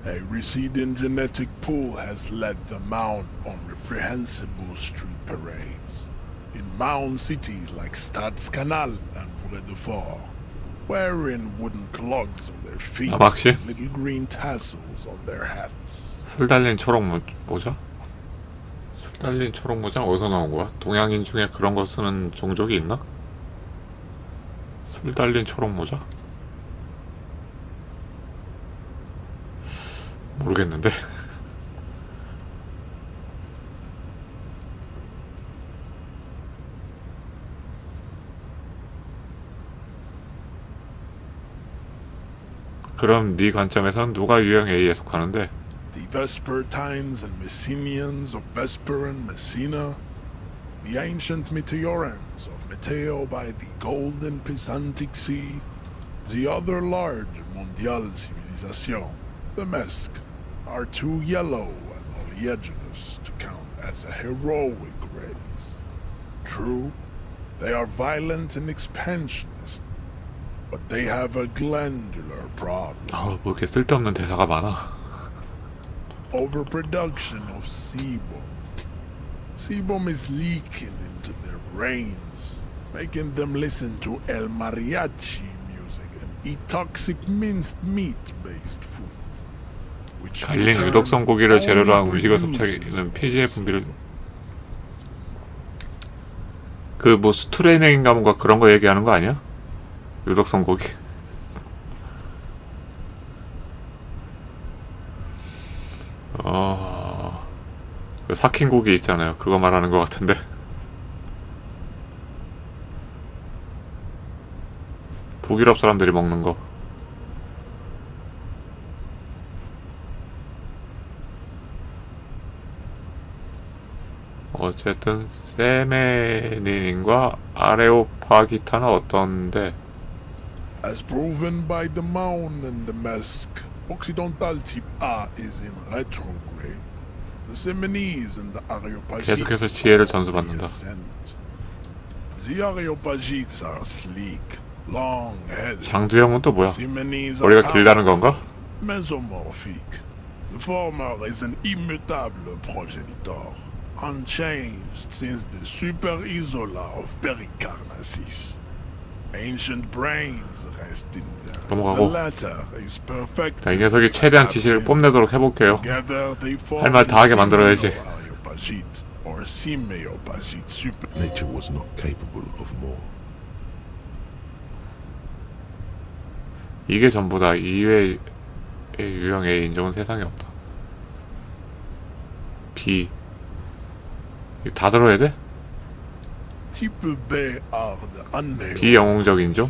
A receding genetic pool has led the Maun on reprehensible street parades. In Maun cities like Stadskanal and Vredefort, wearing wooden clogs on their feet 막시? and little green tassels on their hats. 술 달린 초록 모자? 술 달린 초록 모자 어디서 나온 거야? 동양인 중에 그런 거 쓰는 종족이 있나? 술 달린 초록 모자? 모르겠는데. 그럼 네 관점에서는 누가 유형 A에 속하는데? The Vespertines and Messenians of Vesper and Messina, the ancient Meteorans of Meteo by the Golden Pisantic Sea, the other large Mondial civilization, the Mesk, are too yellow and oleaginous to count as a heroic race. True, they are violent and expansionist, but they have a glandular problem. 뭐 이렇게 쓸데없는 대사가 많아. Overproduction of sebum. Sebum is leaking into their brains, making them listen to El Mariachi music and eat toxic minced meat-based food. which 갈린 in turn 유독성 고기를 재료로 한 only 음식을 reduces 섭취하기는 폐지의 분비를 그 뭐 스트레이닝인가 뭔가 그런 거 얘기하는 거 아니야? 유독성 고기. 그 삭힌 고기 있잖아요. 그거 말하는 것 같은데. 북유럽 사람들이 먹는 거. 어쨌든 세메닌과 아레오파기타는 어떤데? As proven by the Maun and the Mask, Occidental type A is in retrograde. The Semenese and the Areopagites 계속해서 지혜를 are 전수받는다. on the ascent. The Areopagites are sleek, long-headed. 장두형은 또 뭐야? Semenese are 머리가 길다는 건가? mesomorphic. The former is an immutable progenitor, unchanged since the Super Isola of Pericarnassus. Ancient brains rest in there. The 넘어가고. latter is perfect. 자, 이 녀석이 최대한 지식을 뽐내도록 해볼게요. 할 말 다 하게 만들어야지. Nature was not capable of more. 이게 전부다. 이외의 유형의 인종은 세상에 없다. B. 이거 다 들어야 돼? 비영웅적 인종?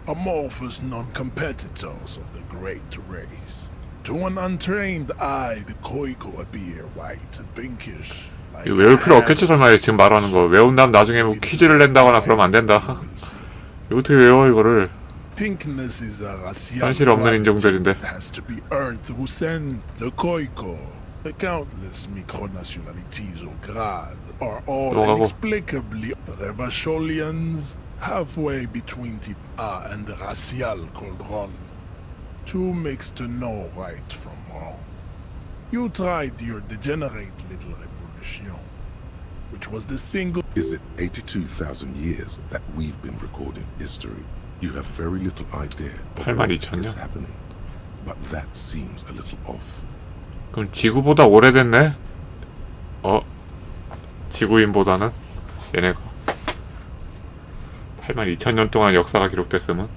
Amorphous non-competitors of the great race. To an untrained eye, the Koiko appear white and pinkish. 이거 외울 필요 없겠지 설마 지금 말하는 거. 외운 다음 나중에 뭐 퀴즈를 낸다거나 그러면 안 된다. 이거 어떻게 외워 이거를. Pinkness is a racial 현실 없는 quality 인종들인데. that has to be earned through scent. The Koiko, the countless micronationalities au grade, are all 넘어가고. inexplicably Revacholians, halfway between type A and the racial cauldron. Too mixed to know right from wrong. You tried your degenerate little revolution, which was the single. Is it 82,000 years that we've been recording history? You have very little idea of what 82,000 is 년? happening. But that seems a little off. 그럼 지구보다 오래됐네? 지구인보다는? 얘네가 82,000년 동안 역사가 기록됐으면?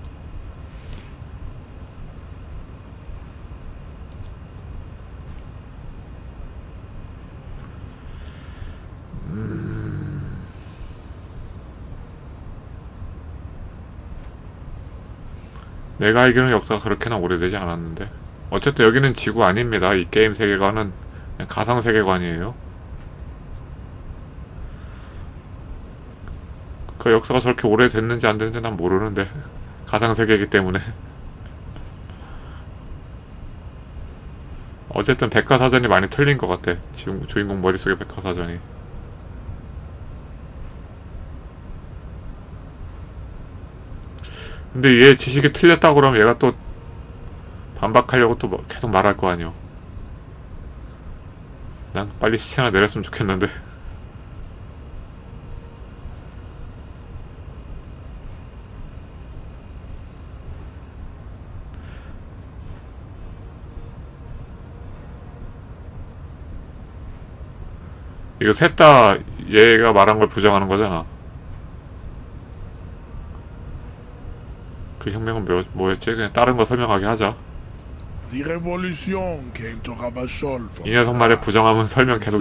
내가 알기로는 역사가 그렇게나 오래되지 않았는데. 어쨌든 여기는 지구 아닙니다. 이 게임 세계관은 그냥 가상 세계관이에요. 그 역사가 저렇게 오래됐는지 안 됐는지 난 모르는데 가상 세계이기 때문에. 어쨌든 백과사전이 많이 틀린 것 같아. 지금 주인공 머릿속에 백과사전이. 근데 얘 지식이 틀렸다 그러면 얘가 또 반박하려고 또 계속 말할 거 아니오. 난 빨리 시체나 내렸으면 좋겠는데. 이거 셋 다 얘가 말한 걸 부정하는 거잖아. 그 혁명은 뭐였지? 그냥 다른 거 설명하게 하자. The revolution came to Ravachol from 이 녀석 말에 부정하면 설명 계속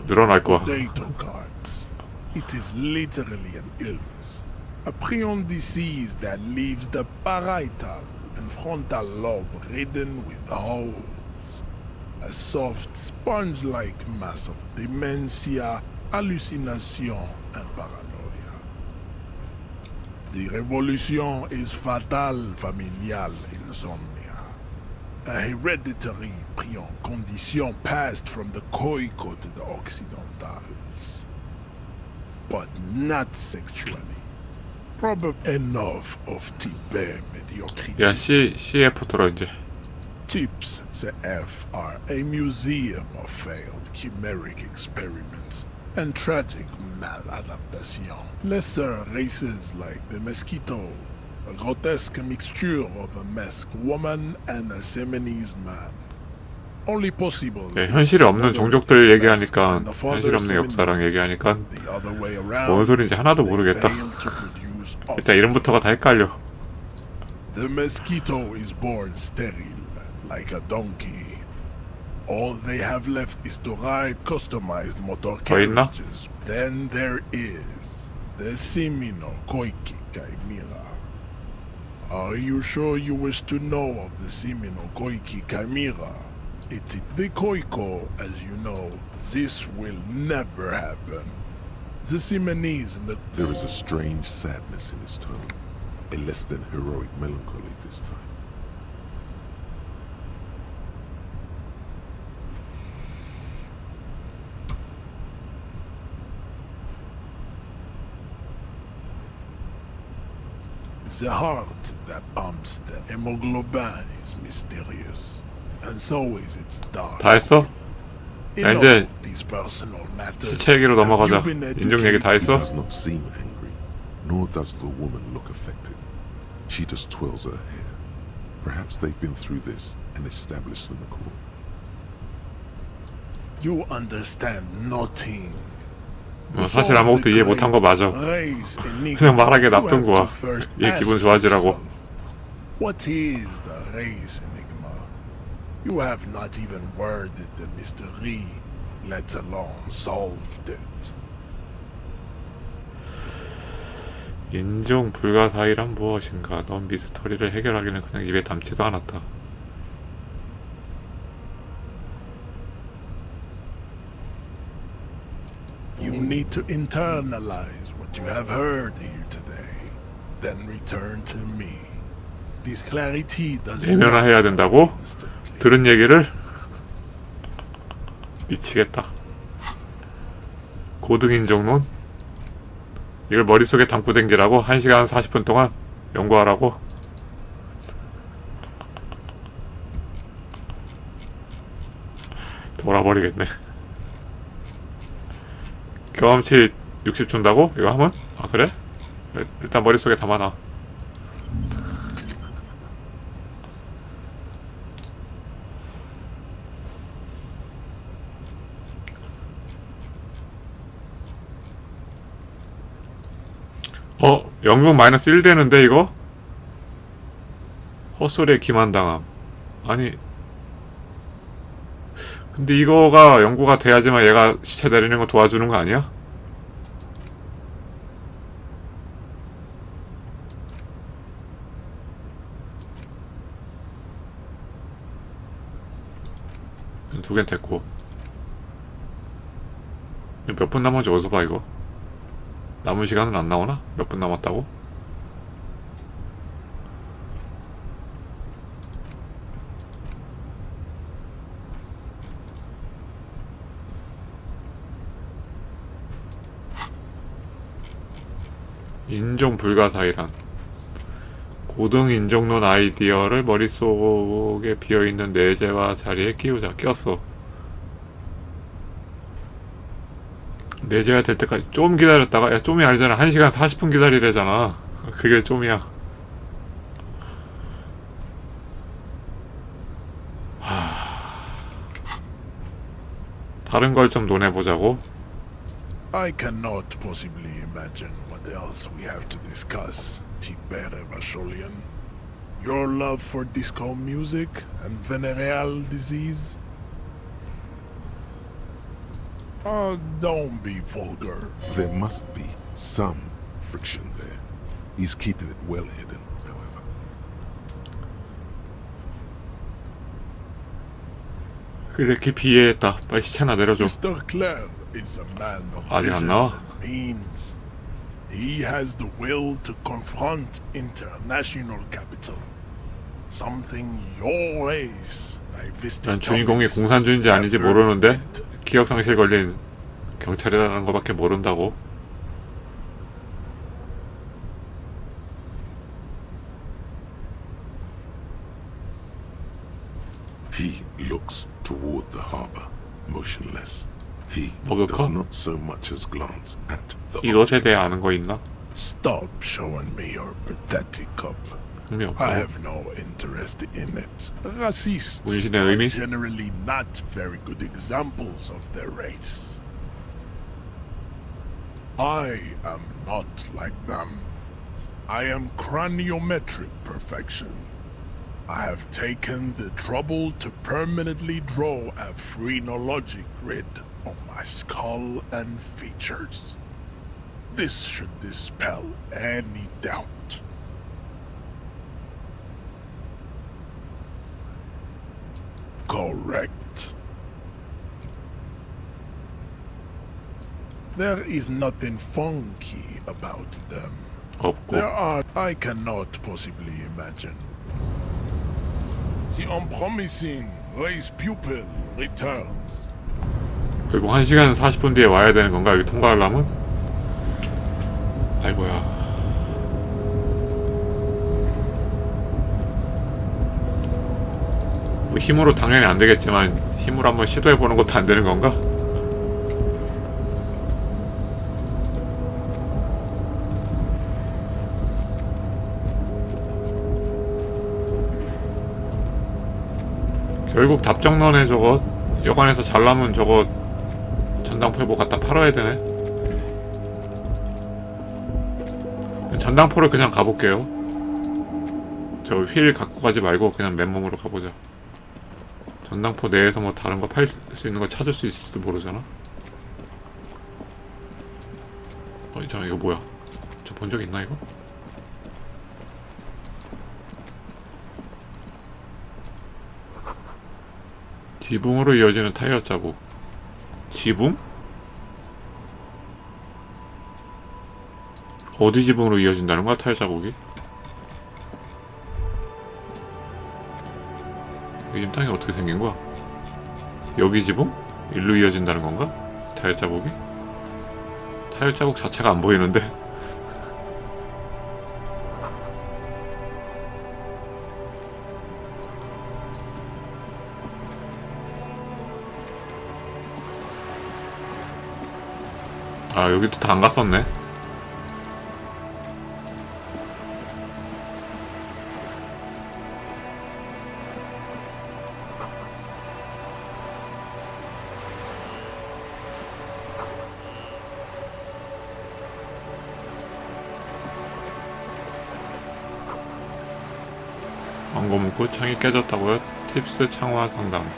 늘어날 거야. potato cards. It is literally an illness, a prion disease that leaves the parietal and frontal lobe ridden with holes, a soft sponge-like mass of dementia, hallucination, and paranoia. The revolution is fatal familial insomnia, a hereditary prion condition passed from the Koiko to the Occidentals. But not sexually. Probably enough of Tibet mediocrity. 야, CF 들어 이제. Tips CF are a museum of failed chimeric experiments and tragic maladaptation. Lesser races like the mosquito, a grotesque mixture of a masked woman and a Semenese man. only possible. 예, 현실에 없는 종족들 얘기하니까 현실 없는 역사랑 얘기하니까 The other way around. 뭔 소린지 하나도 They 모르겠다. fail to produce 일단 이름부터가 다 헷갈려. The mosquito is born sterile, like a donkey. All they have left is to ride customized motor 더 있나? carriages. Then there is the Simino Koiki Chimera. Are you sure you wish to know of the Simino Koiki Chimera? It is the Koiko, as you know. This will never happen. The Simonese and the There is a strange sadness in his tone, a less than heroic melancholy this time. The heart that pumps the hemoglobin is mysterious, and so is its dark. 다 했어? 야, Enough 이제 of these personal matters. 시체 얘기로 넘어가자. Have you been 인종 얘기 다 He 했어? does not seem angry, nor does the woman look affected. She just twirls her hair. Perhaps they've been through this and established an accord. You understand nothing. 사실 아무것도 이해 못한 거 맞아. 그냥 말하기에 놔둔 거야. 얘 기분 좋아지라고. What is the race enigma? You have not even worded the mystery, let alone solved it. 인종 불가사의란 무엇인가? 넌 미스터리를 해결하기는 그냥 입에 담지도 않았다. You need to internalize what you have heard here today, then return to me. This clarity does not 내면화해야 된다고? come instantly. 들은 얘기를? 미치겠다. 고등인종론? 이걸 머릿속에 담고 댕기라고? 1시간 40분 동안? 연구하라고? 돌아버리겠네. 경험치 60 준다고? 이거 하면? 아 그래? 일단 머릿속에 담아놔. 연금 마이너스 1 되는데 이거? 헛소리에 기만당함. 아니 근데 이거가 연구가 돼야지만 얘가 시체 내리는 거 도와주는 거 아니야? 두 개는 됐고. 몇 분 남았는지 어디서 봐 이거? 남은 시간은 안 나오나? 몇 분 남았다고? 인종 불가사의란 고등 인종론 아이디어를 머릿속에 비어있는 내재와 자리에 끼우자. 꼈어. 내재가 될 때까지 좀 기다렸다가, 야 좀이 아니잖아. 1시간 40분 기다리래잖아. 그게 좀이야. 다른 걸 좀 논해보자고. I cannot possibly imagine what else we have to discuss, Tibere Vasholian. Your love for disco music and venereal disease? Don't be vulgar. There must be some friction there. He's keeping it well hidden, however. 그렇게 비해했다. 빨리 시체나 내려줘. Mr. Clare is a man of 아직 안 vision 나와? and means. He has the will to confront international capital. Something your race, 난 주인공이 공산주의인지 아닌지 모르는데 기억상실 걸린 경찰이라는 거밖에 모른다고. He looks toward the harbor, motionless. He 먹을까? does not so much as glance at the 이것에 object. 대해 아는 거 있나? Stop showing me your pathetic cup. 흥미없다. I have no interest in it. Racists 문신의 are 의미? generally not very good examples of their race. I am not like them. I am craniometric perfection. I have taken the trouble to permanently draw a phrenologic grid on my skull and features. This should dispel any doubt. Correct. There is nothing funky about them. 없고. There are I cannot possibly imagine. The unpromising race pupil returns. 결국 1시간 40분 뒤에 와야 되는 건가? 여기 통과하려면? 아이고야. 뭐 힘으로 당연히 안 되겠지만 힘으로 한번 시도해보는 것도 안 되는 건가? 결국 답정너네 저거. 여관에서 잘 남은 저거 전당포에 뭐 갖다 팔아야 되네. 전당포를 그냥 가볼게요. 저 휠 갖고 가지 말고 그냥 맨몸으로 가보자. 전당포 내에서 뭐 다른 거 팔 수 있는 거 찾을 수 있을지도 모르잖아. 저 이거 뭐야? 저 본 적 있나 이거? 지붕으로 이어지는 타이어 자국. 지붕? 어디 지붕으로 이어진다는 거야, 타이어 자국이? 이 땅이 어떻게 생긴 거야? 여기 지붕? 일로 이어진다는 건가? 타이어 자국이? 타이어 자국 자체가 안 보이는데? 아, 여기도 다 안 갔었네. 광고 문구 창이 깨졌다고요? 팁스 창화 상담.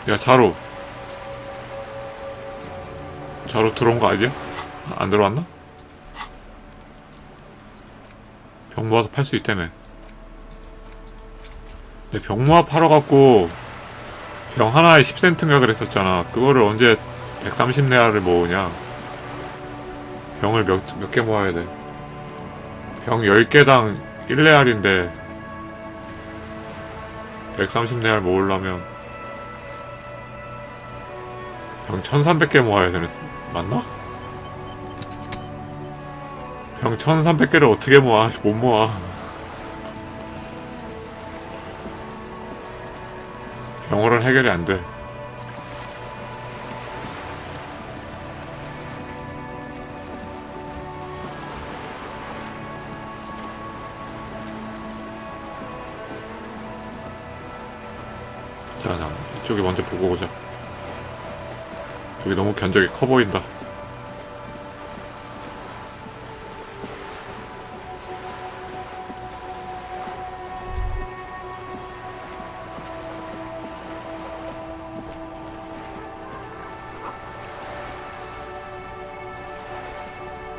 야, 자루 들어온 거 아니야? 안 들어왔나? 병 모아서 팔 수 있다며. 근데 병 모아 팔아갖고 병 하나에 10센트인가 그랬었잖아. 그거를 언제 130레알을 모으냐. 병을 몇 개 모아야 돼. 병 10개당 1레알인데 130레알 모으려면 병 1300개 모아야 되는, 맞나? 병 1300개를 어떻게 모아? 못 모아. 병어는 해결이 안 돼. 자, 이쪽에 먼저 보고 오자. 여기 너무 견적이 커 보인다.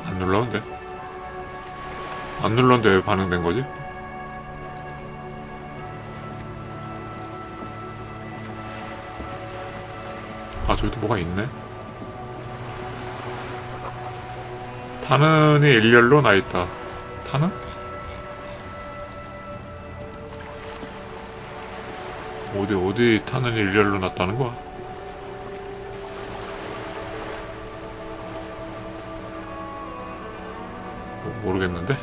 안 눌렀는데? 안 눌렀는데 왜 반응된 거지? 아, 저기도 뭐가 있네. 타는이 일렬로 나있다. 타는? 어디 타는 일렬로 놨다는 거야? 모르겠는데?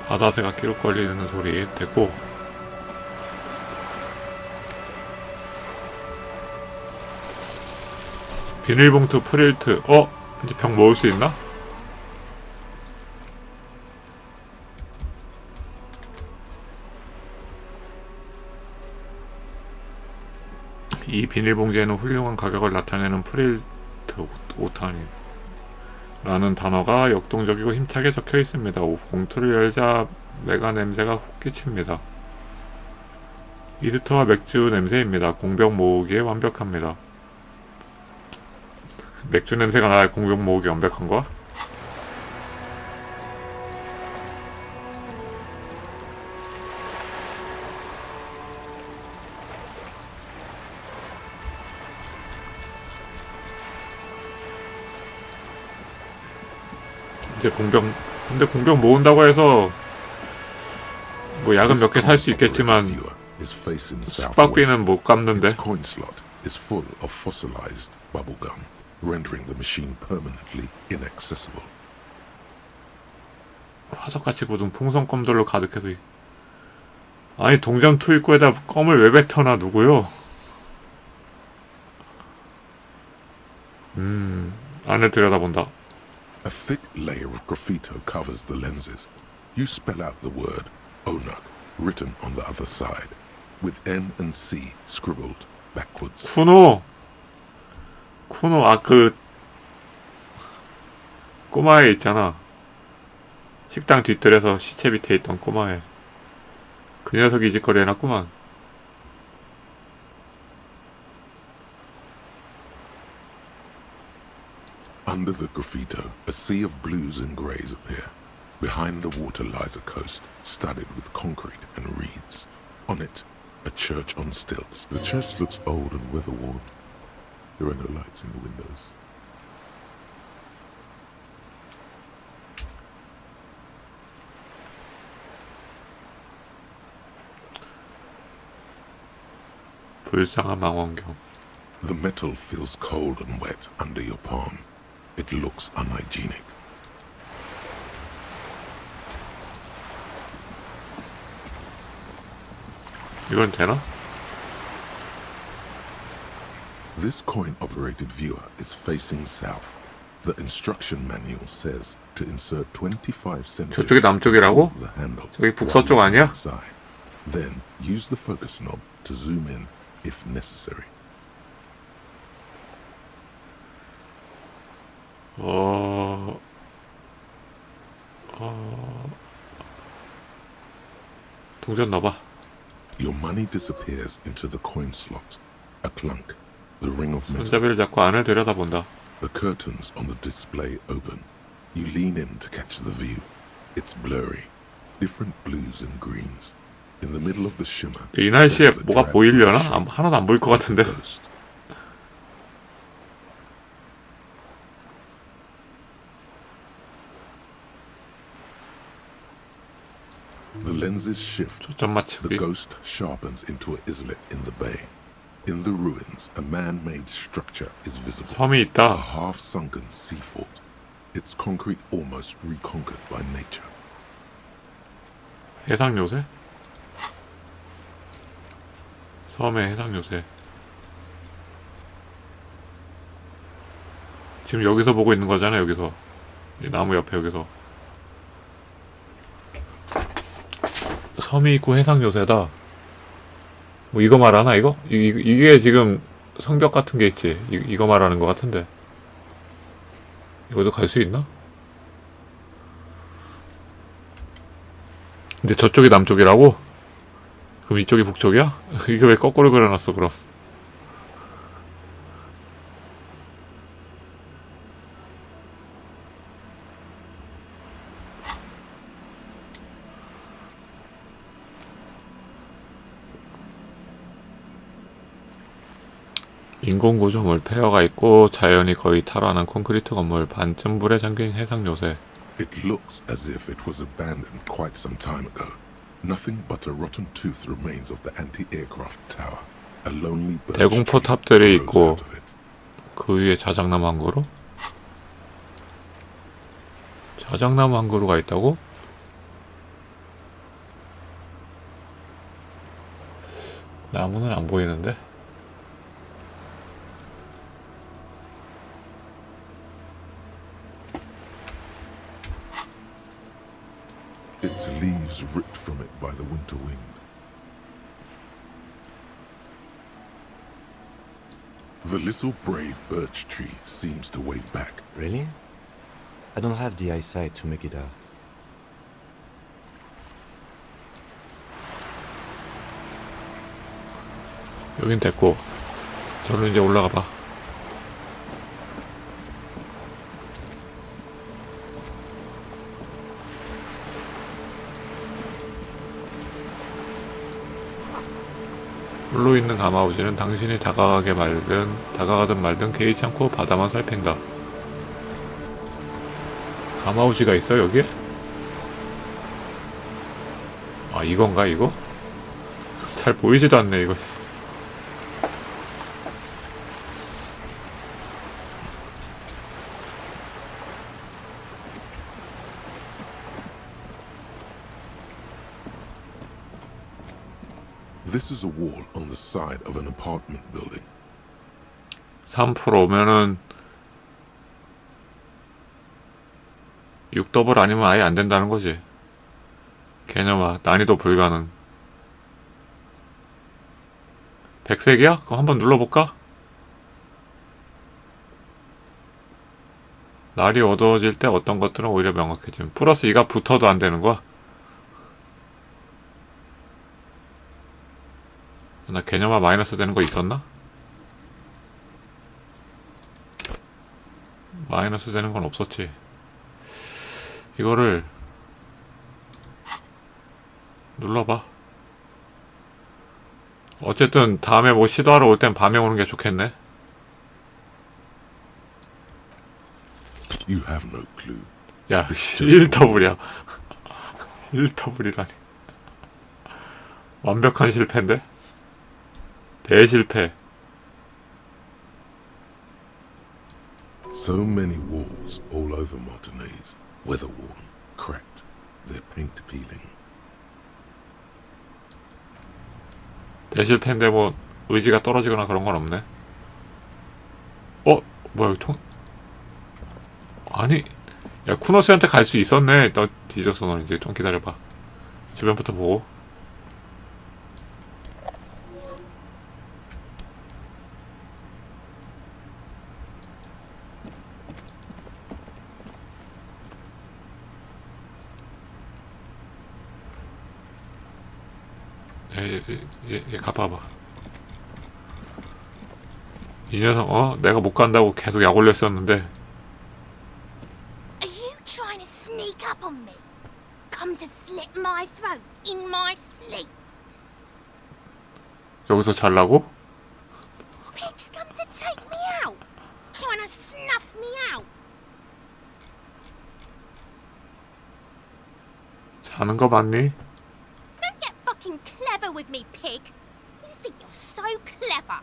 바다새가 끼룩 걸리는 소리 됐고, 비닐봉투 프릴트. 이제 병 먹을 수 있나? 이 비닐봉지에는 훌륭한 가격을 나타내는 프릴트 5탄이 라는 단어가 역동적이고 힘차게 적혀 있습니다. 봉투를 열자 메가 냄새가 훅 끼칩니다. 이스터와 맥주 냄새입니다. 공병 모으기에 완벽합니다. 맥주 냄새가 나야 공병 모으기 완벽한 거야? 이제 근데 공병 모은다고 해서 뭐 약은 몇 개 살 수 있겠지만 숙박비는 못 갚는데. Its coin slot is full of fossilized bubblegum, rendering the machine permanently inaccessible. 화석같이 굳은 풍선껌들로 가득해서. 아니 동전2 입구에다 껌을 왜 뱉어놔 누구요? 안을 들여다본다. A thick layer of graffito covers the lenses. You spell out the word Onuk written on the other side, with N and C scribbled backwards. 쿠노 그 꼬마애 있잖아. 식당 뒷뜰에서 시체 밑에 있던 꼬마애. 그 녀석이 이 짓거리 해놨구만. Under the graffito, a sea of blues and greys appear. Behind the water lies a coast, studded with concrete and reeds. On it, a church on stilts. The church looks old and weather-worn. There are no lights in the windows. 불쌍한 망원경. The metal feels cold and wet under your palm. It looks unhygienic. 이건 되나? This coin-operated viewer is facing south. The instruction manual says to insert 25 centimeters 저쪽이 남쪽이라고? the handle. 저기 북서쪽 아니야? Side. Then use the focus knob to zoom in if necessary. 동전 넣어봐. Your money disappears into the coin slot. A clunk. The ring of metal. 손잡이를 잡고 안을 들여다본다. The curtains on the display open. You lean in to catch the view. It's blurry. Different blues and greens. In the middle of the shimmer. 이 날씨에 stands a 뭐가 drab 보이려나? shape 하나도 안 보일 것 같은데. ghost. The lenses shift. 초점 The 맞추기. ghost sharpens into an islet in the bay. In the ruins, a man-made structure is visible. 섬이 A 있다. half-sunken sea fort. Its concrete almost reconquered by nature. 해상 요새? 섬의 해상 요새. 지금 여기서 보고 있는 거잖아. 여기서 이 나무 옆에 여기서 섬이 있고 해상 요새다. 뭐 이거 말하나 이거? 이게 지금 성벽 같은 게 있지. 이거 말하는 거 같은데. 이것도 갈 수 있나? 근데 저쪽이 남쪽이라고? 그럼 이쪽이 북쪽이야? 이게 왜 거꾸로 그려놨어 그럼? 인공구조물 폐허가 있고 자연이 거의 탈환한 콘크리트 건물, 반쯤 물에 잠긴 해상 요새. It looks as if it was abandoned quite some time ago. Nothing but a rotten tooth remains of the anti-aircraft tower. A lonely birch 대공포 tree 탑들이 grows 있고 out of it. 그 위에 자작나무 한 그루? 자작나무 한 그루가 있다고? 나무는 안 보이는데? Its leaves ripped from it by the winter wind. The little brave birch tree seems to wave back. Really? I don't have the eyesight to make it out. 여긴 됐고 저로 이제 올라가 봐. 물로 있는 가마우지는 당신이 다가가든 말든 개의치 않고 바다만 살핀다. 가마우지가 있어 여기에? 아 이건가 이거? 잘 보이지도 않네 이거. This is a wall on the side of an apartment building. 3%면은 6더블 아니면 아예 안 된다는 거지. 개념아, 난이도 불가능. 백색이야? 그럼 한번 눌러볼까? 날이 어두워질 때 어떤 것들은 오히려 명확해짐. 플러스 2가 붙어도 안 되는 거야? 나 개념아 마이너스 되는 거 있었나? 마이너스 되는 건 없었지. 이거를 눌러봐. 어쨌든 다음에 뭐 시도하러 올 땐 밤에 오는 게 좋겠네. You have no clue. 야, 1더블이야. 1더블이라니. 완벽한 실패인데? 대실패. So many walls all over Martinez, weather-worn, cracked, their paint peeling. 대실패인데 뭐 의지가 떨어지거나 그런 건 없네. 어? 뭐야 여기 아니 야 쿠노스한테 갈 수 있었네. 너 뒤졌어. 너 이제 좀 기다려봐. 주변부터 보고. 얘 가봐봐. 이 녀석 내가 못 간다고 계속 약 올렸었는데. Are you trying to sneak up on me? Come to slit my throat in my sleep? 여기서 잘라고? Pigs come to take me out? Trying to snuff me out? 자는 거 맞니? Don't get fucking clever with me, pig. You think you're so clever.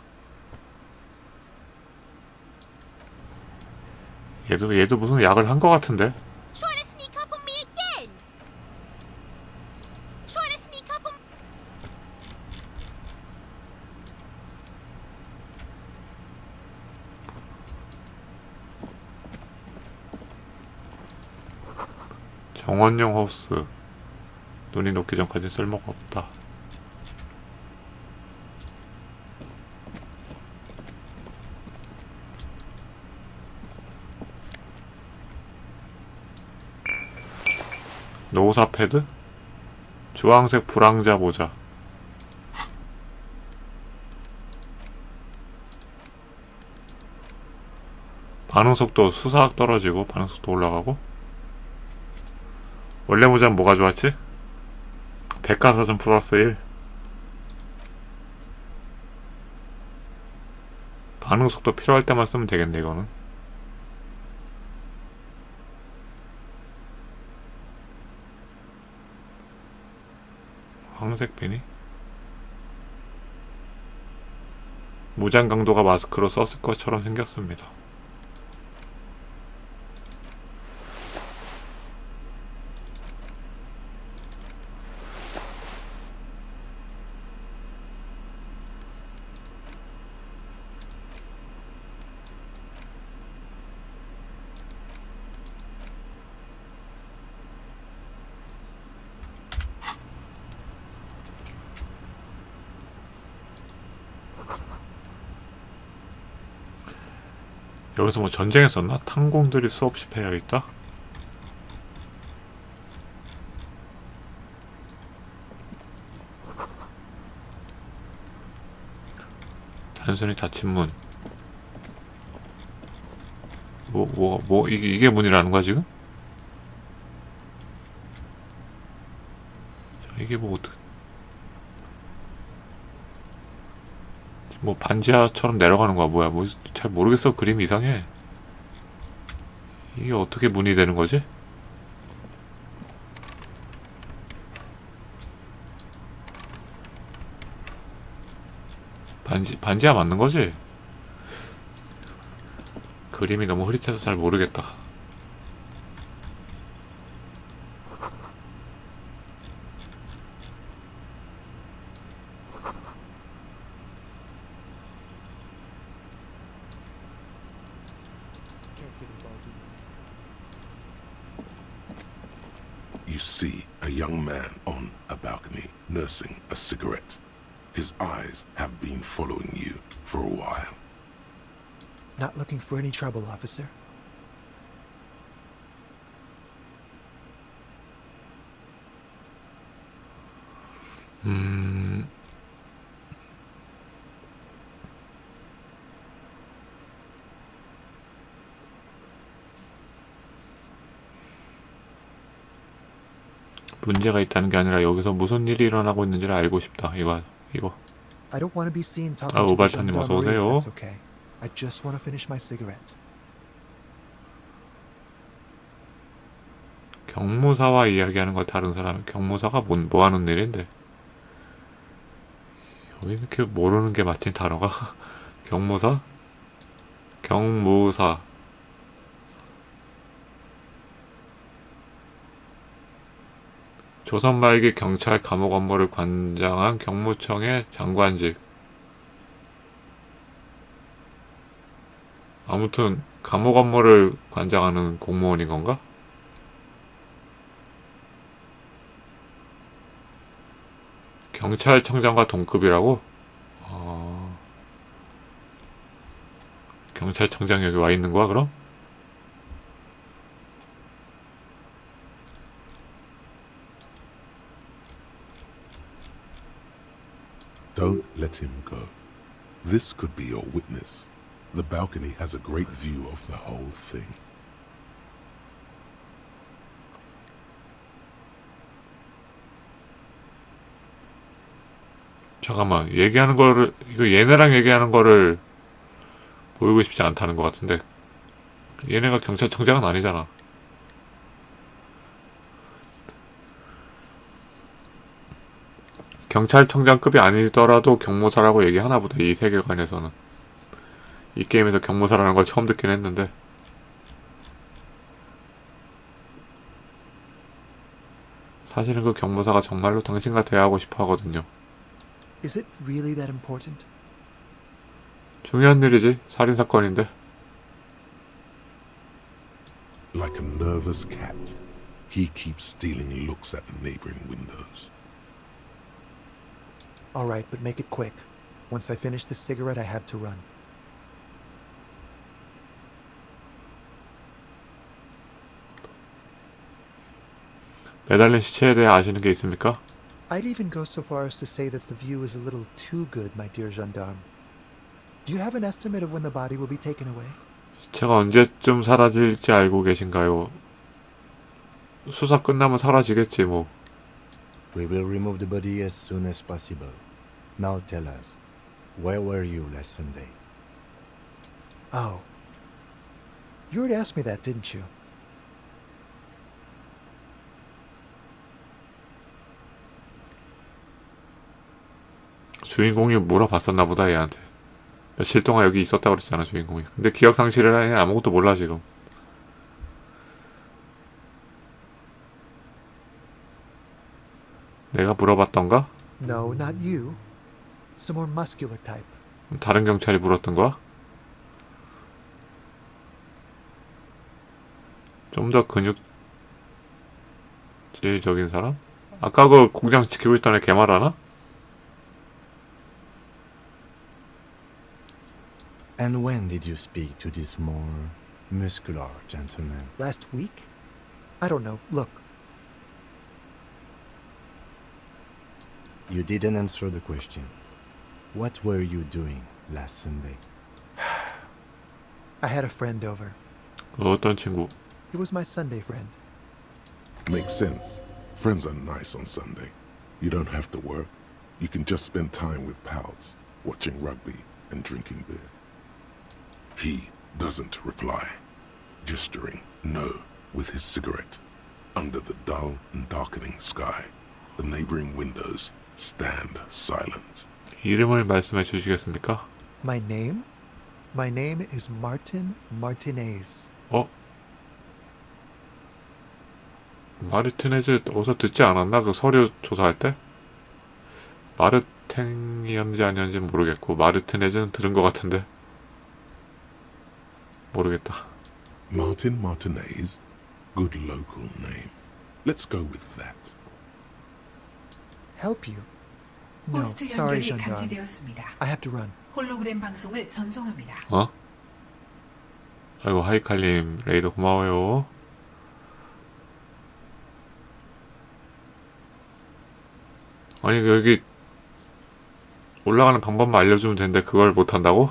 얘도 무슨 약을 한 거 같은데? Trying to sneak up on me again? Trying to sneak up on... 정원용 하우스. 눈이 녹기 전까지 쓸모가 없다. 노사 패드? 주황색 불황자 모자. 반응속도 수사학 떨어지고 반응속도 올라가고. 원래 모자는 뭐가 좋았지? 백과사전 플러스 1. 반응속도 필요할 때만 쓰면 되겠네 이거는. 황색 비니? 무장 강도가 마스크로 썼을 것처럼 생겼습니다. 여기서 뭐 전쟁했었나? 탄공들이 수없이 패여 있다? 단순히 닫힌 문. 이게 문이라는 거야, 지금? 자, 이게 뭐, 어떻게. 뭐, 반지하처럼 내려가는 거야, 뭐야. 뭐, 잘 모르겠어. 그림 이상해. 이게 어떻게 문이 되는 거지? 반지하 맞는 거지? 그림이 너무 흐릿해서 잘 모르겠다. You see a young man on a balcony nursing a cigarette. His eyes have been following you for a while. Not looking for any trouble, officer. 문제가 있다는 게 아니라 여기서 무슨 일이 일어나고 있는지를 알고 싶다. 이거. I don't want to be seen talking 아, to the 오발타님 어서 gendarmerie, 오세요. if that's okay. I just want to finish my cigarette. 경무사와 이야기하는 거 다른 사람. 경무사가 뭐 하는 일인데? 여기 이렇게 모르는 게 맞지, 단어가? 경무사? 경무사. 조선 말기 경찰 감옥 업무를 관장한 경무청의 장관직. 아무튼 감옥 업무를 관장하는 공무원인 건가? 경찰청장과 동급이라고? 경찰청장 여기 와 있는 거야, 그럼? Don't let him go. This could be your witness. The balcony has a great view of the whole thing. 잠깐만, 얘기하는 거를, 이거 얘네랑 얘기하는 거를 보이고 싶지 않다는 것 같은데. 얘네가 경찰청장은 아니잖아. 경찰청장급이 아니더라도 경무사라고 얘기하나 보다, 이 세계관에서는. 이 게임에서 경무사라는 걸 처음 듣긴 했는데. 사실은 그 경무사가 정말로 당신과 대화하고 싶어 하거든요. Is it really that important? 중요한 일이지. 살인사건인데. Like a nervous cat, he keeps stealing looks at the neighboring windows. All right, but make it quick. Once I finish this cigarette, I have to run. 매달린 시체에 대해 아시는 게 있습니까? I'd even go so far as to say that the view is a little too good, my dear gendarme. Do you have an estimate of when the body will be taken away? 시체가 언제쯤 사라질지 알고 계신가요? 수사 끝나면 사라지겠지 뭐. We will remove the body as soon as possible. Now tell us, where were you last Sunday? Oh. You already asked me that, didn't you? 주인공이 물어봤었나 보다 얘한테. 며칠 동안 여기 있었다 그랬잖아 주인공이. 근데 기억 상실을 하니 아무것도 몰라 지금. 내가 물어봤던가? No, not you. Some more muscular type. 다른 경찰이 물었던 거야? 좀 더 근육질적인 사람? 아까 그 공장 지키고 있던 애 걔 말하나? And when did you speak to this more muscular gentleman? Last week? I don't know. Look, You didn't answer the question. What were you doing last Sunday? I had a friend over. 어떤 친구? He was my Sunday friend. Makes sense. Friends are nice on Sunday. You don't have to work. You can just spend time with pals, watching rugby and drinking beer. He doesn't reply, gesturing no with his cigarette. Under the dull and darkening sky, the neighboring windows stand silent. 이름을 말씀해 주시겠습니까? My name? My name is Martin Martinez. 어? 마르티네즈 어디서 듣지 않았나? 그 서류 조사할 때? 마르탱이었는지 아니었는지 모르겠고 마르티네즈는 들은 것 같은데 모르겠다. Martin Martinez? Good local name. Let's go with that. Help you? No, 호스트 sorry, 연결이 gendarme. 감지되었습니다. I have to run. 홀로그램 방송을 전송합니다. 어? 아이고 하이칼님 레이더 고마워요. 아니 여기 올라가는 방법만 알려주면 되는데 그걸 못한다고?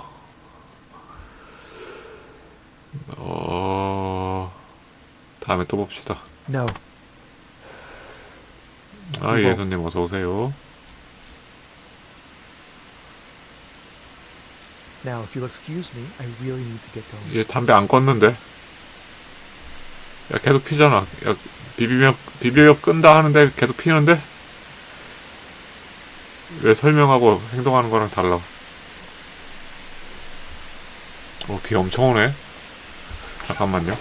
다음에 또 봅시다. No. 아 예선님 어서 오세요. Now, if you'll excuse me, I really need to get going. 얘 담배 안 껐는데? 야 계속 피잖아. 야 비비며 끈다 하는데 계속 피는데? 왜 설명하고 행동하는 거랑 달라? 비 엄청 오네. 잠깐만요.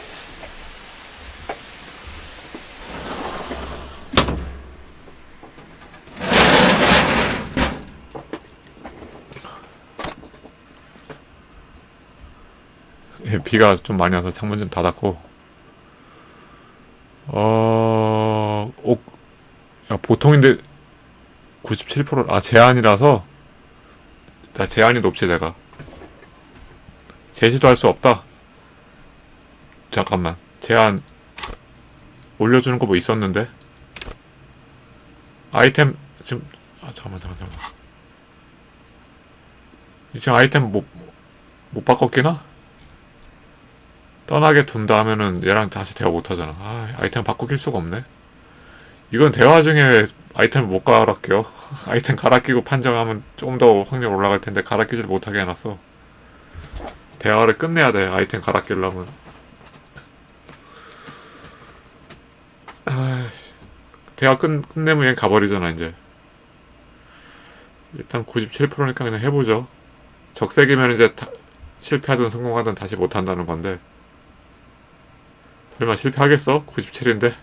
예, 비가 좀 많이 와서 창문 좀 닫았고. 야, 보통인데 97%, 제한이라서 나 제한이 높지 내가. 제시도 할 수 없다. 잠깐만. 제한 올려주는 거 뭐 있었는데? 아이템 지금 잠깐만. 지금 아이템 못 바꿨기나? 떠나게 둔다 하면은 얘랑 다시 대화 못 하잖아. 아이템 바꾸길 수가 없네. 이건 대화 중에 아이템을 못 갈아 껴. 아이템 갈아 끼고 판정하면 조금 더 확률 올라갈 텐데 갈아 끼질 못하게 해놨어. 대화를 끝내야 돼. 아이템 갈아 끼려면. 대화 끝내면 얘는 가버리잖아 이제. 일단 97%니까 그냥 해보죠. 적색이면 이제 실패하든 성공하든 다시 못한다는 건데 설마 실패하겠어? 97인데.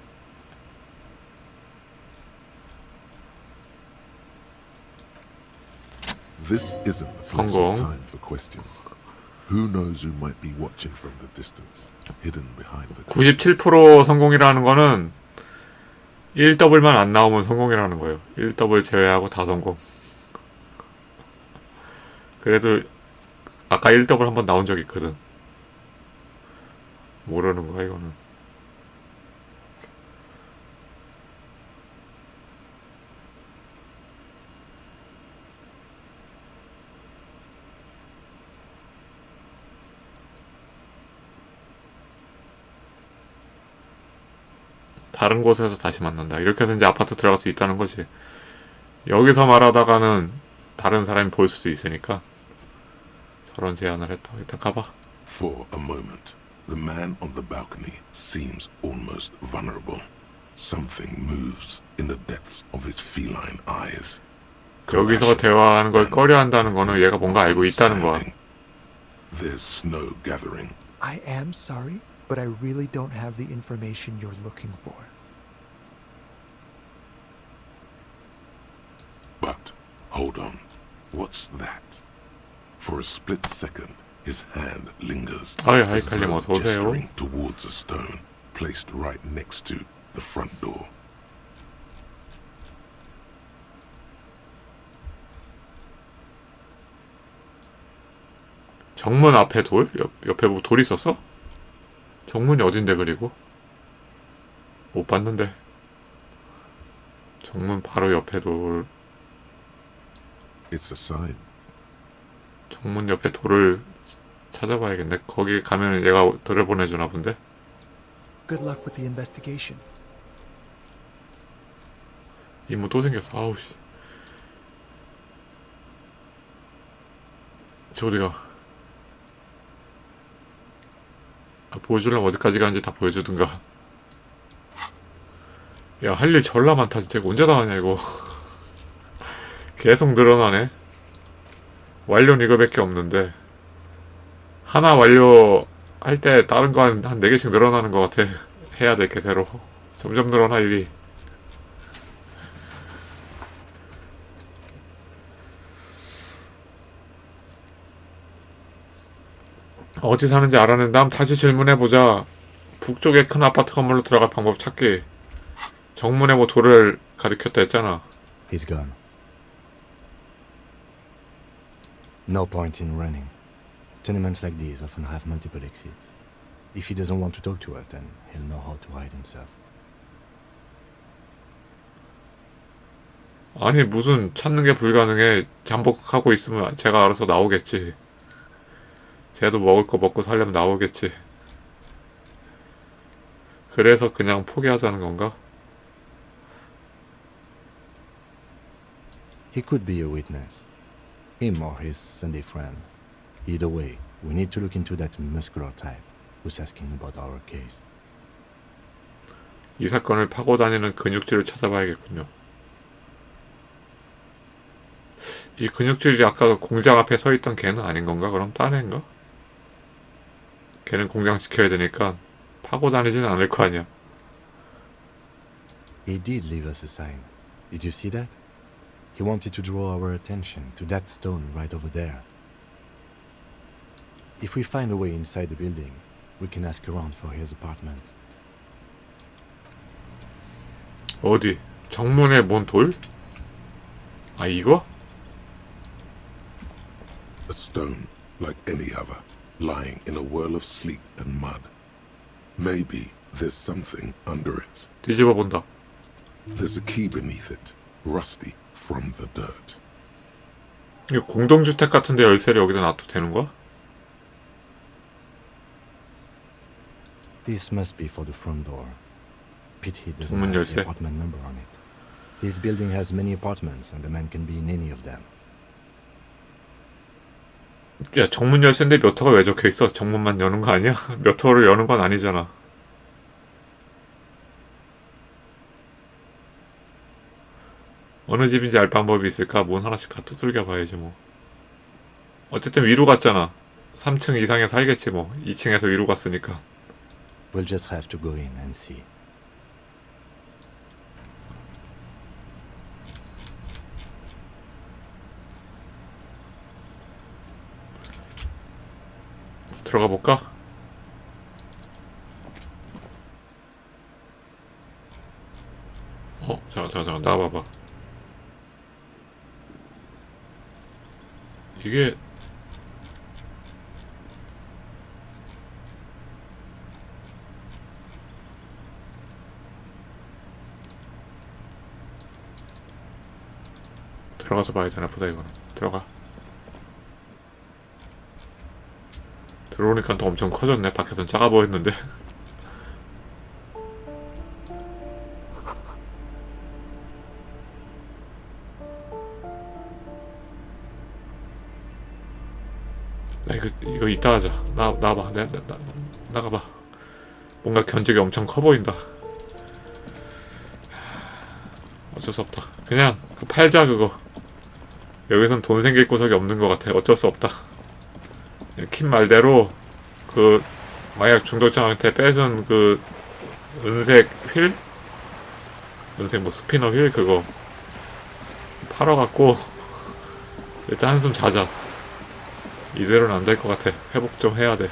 This isn't the place or time for questions. Who knows who might be watching from the distance, hidden behind the 97% 성공이라는 거는 1더블만 안 나오면 성공이라는 거예요. 1더블 제외하고 다 성공. 그래도 아까 1더블 한번 나온 적이 있거든. 모르는 거야 이거는. 다른 곳에서 다시 만난다. 이렇게 해서 이제 아파트 들어갈 수 있다는 거지. 여기서 말하다가는 다른 사람이 볼 수도 있으니까 저런 제안을 했다. 일단 가봐. For a moment, the man on the balcony seems almost vulnerable. Something moves in the depths of his feline eyes. 여기서 대화하는 걸 꺼려한다는 거는 얘가 뭔가 알고 있다는 거야. There's snow gathering. I am sorry, but I really don't have the information you're looking for. But, hold on. What's that? For a split second, his hand lingers, as 하이칼님 though 어서 오세요. gesturing towards a stone placed right next to the front door. 정문 앞에 돌? 옆에 뭐 돌 있었어? 정문이 어딘데 그리고? 못 봤는데. 정문 바로 옆에 돌. It's a sign. 정문 옆에 돌을 찾아봐야겠네. 거기 가면 얘가 돌을 보내주나 본데. Good luck with the investigation. 이모 또 생겼어. 아우 씨. 저 어디가? 아, 보여주려면 어디까지 가는지 다 보여주든가. 야, 할 일 졸라 많다. 진짜 이거 언제 다 하냐 이거. 계속 늘어나네. 완료는 이거밖에 없는데 하나 완료할 때 다른 거 한 4개씩 늘어나는 것 같아. 해야 될 게 새로. 점점 늘어나 일이. 어디 사는지 알았는데 다음 다시 질문해보자. 북쪽에 큰 아파트 건물로 들어갈 방법 찾기. 정문에 뭐 돌을 가리켰다 했잖아. He's gone. No point in running. Tenements like these often have multiple exits. If he doesn't want to talk to us, then he'll know how to hide himself. 아니 무슨 찾는 게 불가능해. 잠복하고 있으면 제가 알아서 나오겠지. 쟤도 먹을 거 먹고 살려면 나오겠지. 그래서 그냥 포기하자는 건가? He could be a witness. Him or his Sunday friend. Either way, we need to look into that muscular type who's asking about our case. 이 사건을 파고 다니는 근육질을 찾아봐야겠군요. 이 근육질이 아까 공장 앞에 서 있던 걔는 아닌 건가? 그럼 딴 애인가? 걔는 공장 지켜야 되니까 파고 다니지는 않을 거 아니야. He did leave us a sign. Did you see that? He wanted to draw our attention to that stone right over there. If we find a way inside the building, we can ask around for his apartment. 어디? 정문에 뭔 돌? 아 이거? A stone, like any other, lying in a whirl of sleet and mud. Maybe there's something under it. 뒤집어 본다. There's a key beneath it, rusty from the dirt. 이거 공동주택 같은데 열쇠를 여기다 놔도 되는 거야? This must be for the front door. Pity he doesn't 정문 have 열쇠. the apartment number on it. This building has many apartments and the man can be in any of them. 야 정문 열쇠인데 몇 호가 왜 적혀있어? 정문만 여는 거 아니야? 몇 호를 여는 건 아니잖아. 어느 집인지 알 방법이 있을까? 문 하나씩 다 두들겨 봐야지 뭐. 어쨌든 위로 갔잖아. 3층 이상에 살겠지 뭐. 2층에서 위로 갔으니까. We'll just have to go in and see. 들어가 볼까? 잠깐 나와봐봐. 이게 들어가서 봐야 되나 보다 이거는. 들어가. 들어오니까 또 엄청 커졌네. 밖에선 작아 보였는데. 나 이거 이따 하자. 나와봐. 나가봐. 뭔가 견적이 엄청 커 보인다. 어쩔 수 없다. 그냥 팔자 그거. 여기선 돈 생길 구석이 없는 것 같아. 어쩔 수 없다. 킨 말대로 그 마약 중독자한테 뺏은 그 은색 휠? 은색 뭐 스피너 휠 그거 팔아갖고 일단 한숨 자자. 이대로는 안 될 것 같아. 회복 좀 해야 돼.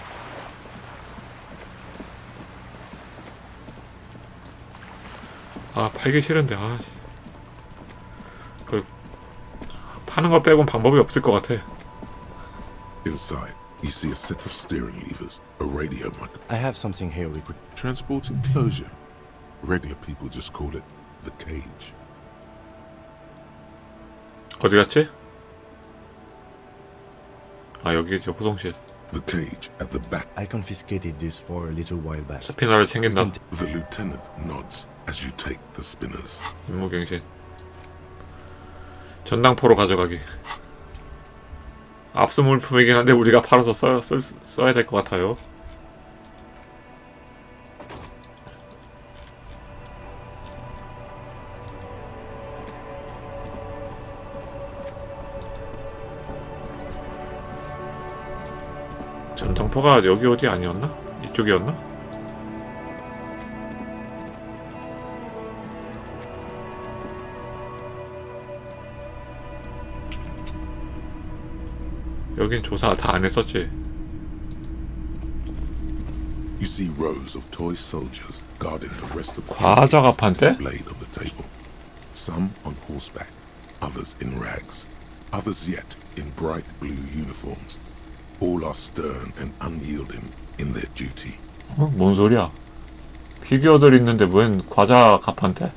아 팔기 싫은데 그 파는 거 빼곤 방법이 없을 것 같아. Inside, You see a set of steering levers, a radio mic, I have something here we could... transport enclosure. Regular people just call it the cage. 어디 갔지? 아 여기 이제 호송실. The cage at the back. I confiscated this for a little while back. 스피너를 챙긴다. The lieutenant nods as you take the spinners. 임무경신. 전당포로 가져가기. 압수 물품이긴 한데 우리가 팔아서 써야 될 것 같아요. 전당포가 여기 어디 아니었나? 이쪽이었나? 여긴 조사 다 안 했었지. You see rows of toy soldiers guarding the rest of the 과자 trophies 가판대? displayed on the table. Some on horseback, others in rags, others yet in bright blue uniforms. All are stern and unyielding in their duty. 뭔 소리야? 피규어들 있는데 웬 과자 가판대?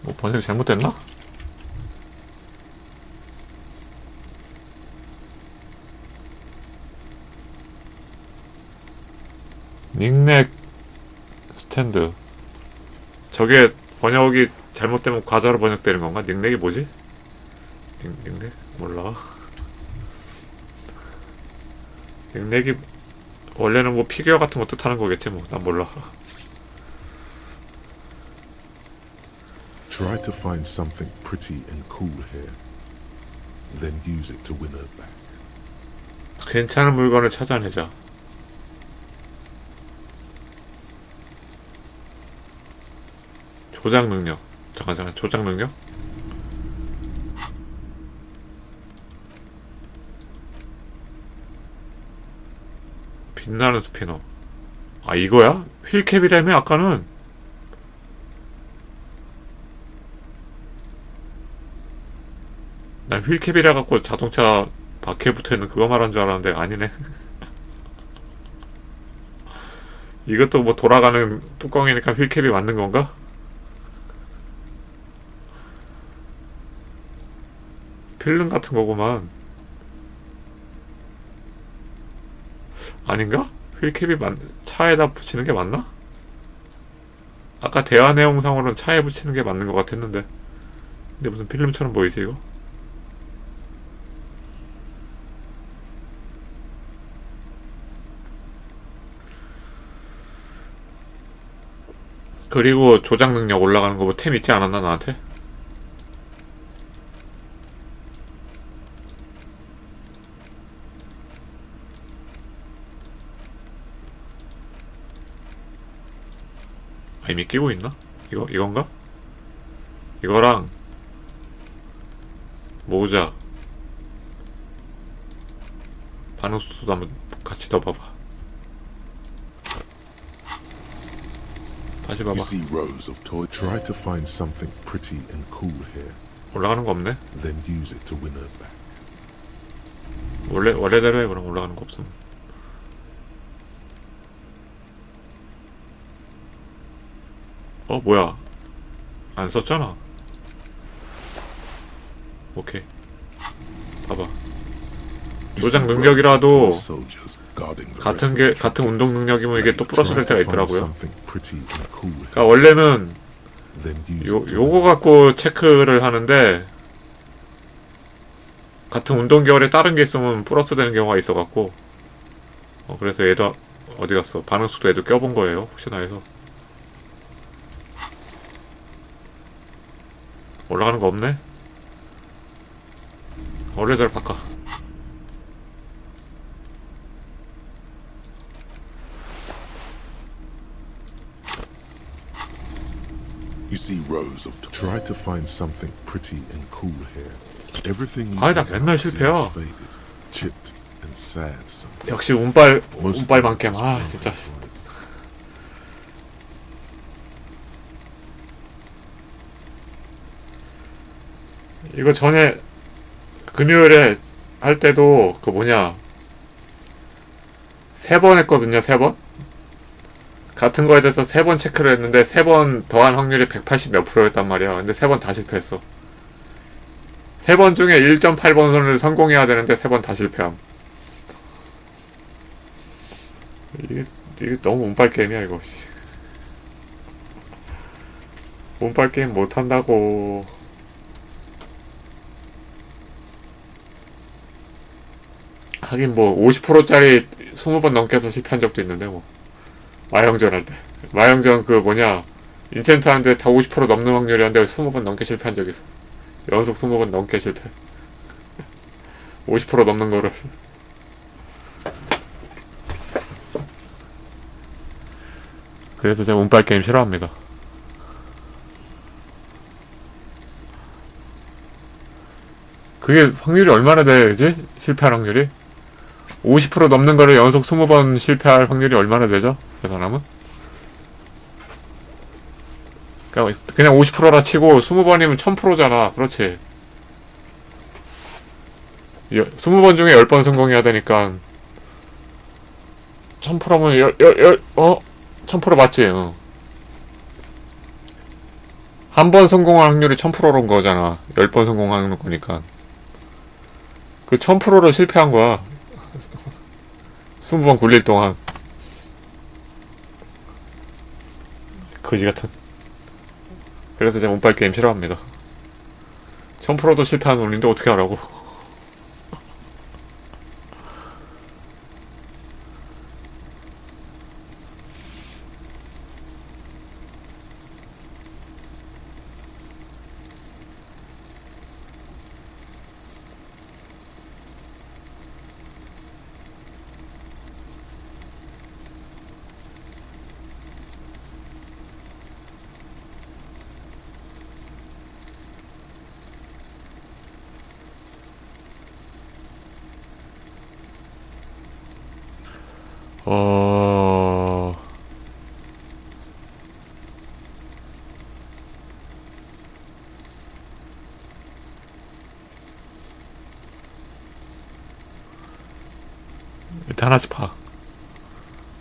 뭐 번역 잘못됐나? 닉넥 스탠드. 저게 번역이 잘못되면 과자로 번역되는 건가? 닉넥이 뭐지? 닉넥? 몰라. 닉넥이 원래는 뭐 피규어 같은 거 뜻하는 거겠지 뭐. 난 몰라. Try to find something pretty and cool here. Then use it to win her back. 괜찮은 물건을 찾아내자. 조작 능력. 잠깐 조작 능력? 빛나는 스피너. 아 이거야? 휠캡이라며 아까는? 난 휠캡이라 갖고 자동차 바퀴에 붙어있는 그거 말한 줄 알았는데 아니네. 이것도 뭐 돌아가는 뚜껑이니까 휠캡이 맞는 건가? 필름 같은 거구만. 아닌가? 휠캡이 차에다 붙이는 게 맞나? 아까 대화 내용상으로는 차에 붙이는 게 맞는 것 같았는데. 근데 무슨 필름처럼 보이지 이거? 그리고 조작 능력 올라가는 거 뭐 템 있지 않았나 나한테? 아, 이미 끼고 있나? 이건가? 이거랑 모자 반응수도 한번 같이 넣어봐봐. 다시 봐봐. You see rows of toy. Try to find something pretty and cool here. 올라가는 거 없네? Then use it to win her back. 원래대로 해. 그럼 올라가는 거 없으면. 뭐야? 안 썼잖아. 오케이. 봐봐. 조작 능력이라도 같은 운동 능력이면 이게 또 플러스 될 때가 있더라고요. 그러니까 원래는 요거 갖고 체크를 하는데 같은 운동 계열에 다른 게 있으면 플러스 되는 경우가 있어갖고 그래서 얘도 어디 갔어? 반응수도 얘도 껴본 거예요. 혹시나 해서. 올라가는 거 없네? 원래대로 바꿔. You see rows of. Try to find something pretty and cool here. Everything. 나 맨날 실패야. Chipped and sad. 역시 운빨 만겜. 아 진짜. 이거 전에 금요일에 할 때도 그 뭐냐 3번 했거든요. 3번 같은 거에 대해서 3번 체크를 했는데 3번 더한 확률이 180 몇 프로였단 말이야. 근데 3번 다 실패했어. 3번 중에 1.8번을 성공해야 되는데 3번 다 실패함. 이게 너무 운빨 게임이야 이거. 운빨 게임 못한다고. 하긴 뭐 50%짜리 20번 넘게 해서 실패한 적도 있는데 뭐 마영전 할 때 마영전 그 뭐냐 인챈트 하는데 다 50% 넘는 확률이었는데 20번 넘게 실패한 적 있어. 연속 20번 넘게 실패. 50% 넘는 거를. 그래서 제가 운빨 게임 싫어합니다. 그게 확률이 얼마나 되지? 실패할 확률이? 50% 넘는 거를 연속 20번 실패할 확률이 얼마나 되죠? 계산하면? 그러니까 그냥 50%라 치고 20번이면 1000%잖아. 그렇지. 20번 중에 10번 성공해야 되니까 1000%면 1000% 맞지? 어. 한 번 성공할 확률이 1000%인 거잖아. 10번 성공하는 거니까. 그 1000%를 실패한 거야. 20번 굴릴 동안. 거지 같은. 그래서 제가 운빨 게임 싫어합니다. 1000%도 실패한 놈인데 어떻게 하라고. 일단 하나씩 봐.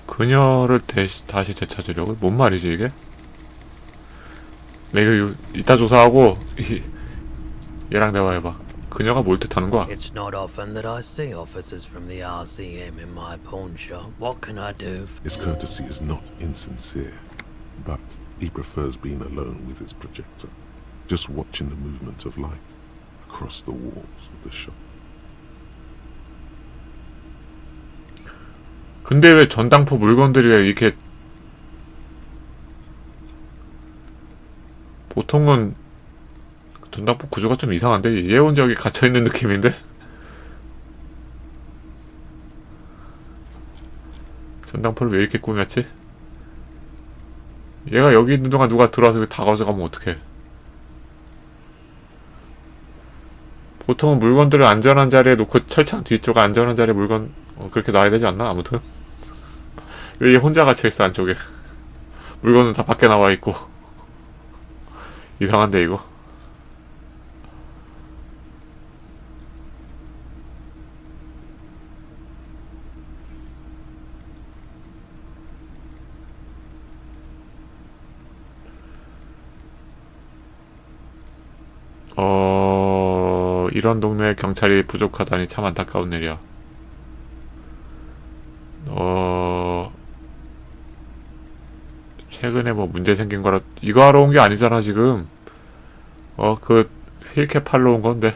그녀를 다시 되찾으려고? 뭔 말이지 이게? 내가 이따 조사하고 얘랑 대화해봐. 그녀가 뭘 뜻하는 거야? It's not often that I see officers from the RCM in my pawn shop. What can I do? His courtesy is not insincere, but he prefers being alone with his projector, just watching the movement of light across the walls of the shop. 근데 왜 전당포 물건들이 왜 이렇게 보통은 전당포 구조가 좀 이상한데 얘 혼자 여기 갇혀있는 느낌인데? 전당포를 왜 이렇게 꾸몄지? 얘가 여기 있는 동안 누가 들어와서 다 가져가면 어떡해. 보통은 물건들을 안전한 자리에 놓고 철창 뒤쪽 안전한 자리에 물건 그렇게 놔야 되지 않나? 아무튼 왜 얘 혼자 갇혀있어 안쪽에. 물건은 다 밖에 나와있고. 이상한데 이거. 이런 동네에 경찰이 부족하다니 참 안타까운 일이야. 최근에 뭐 문제 생긴 거라 이거 하러 온 게 아니잖아 지금. 그 휠캡 팔러 온 건데.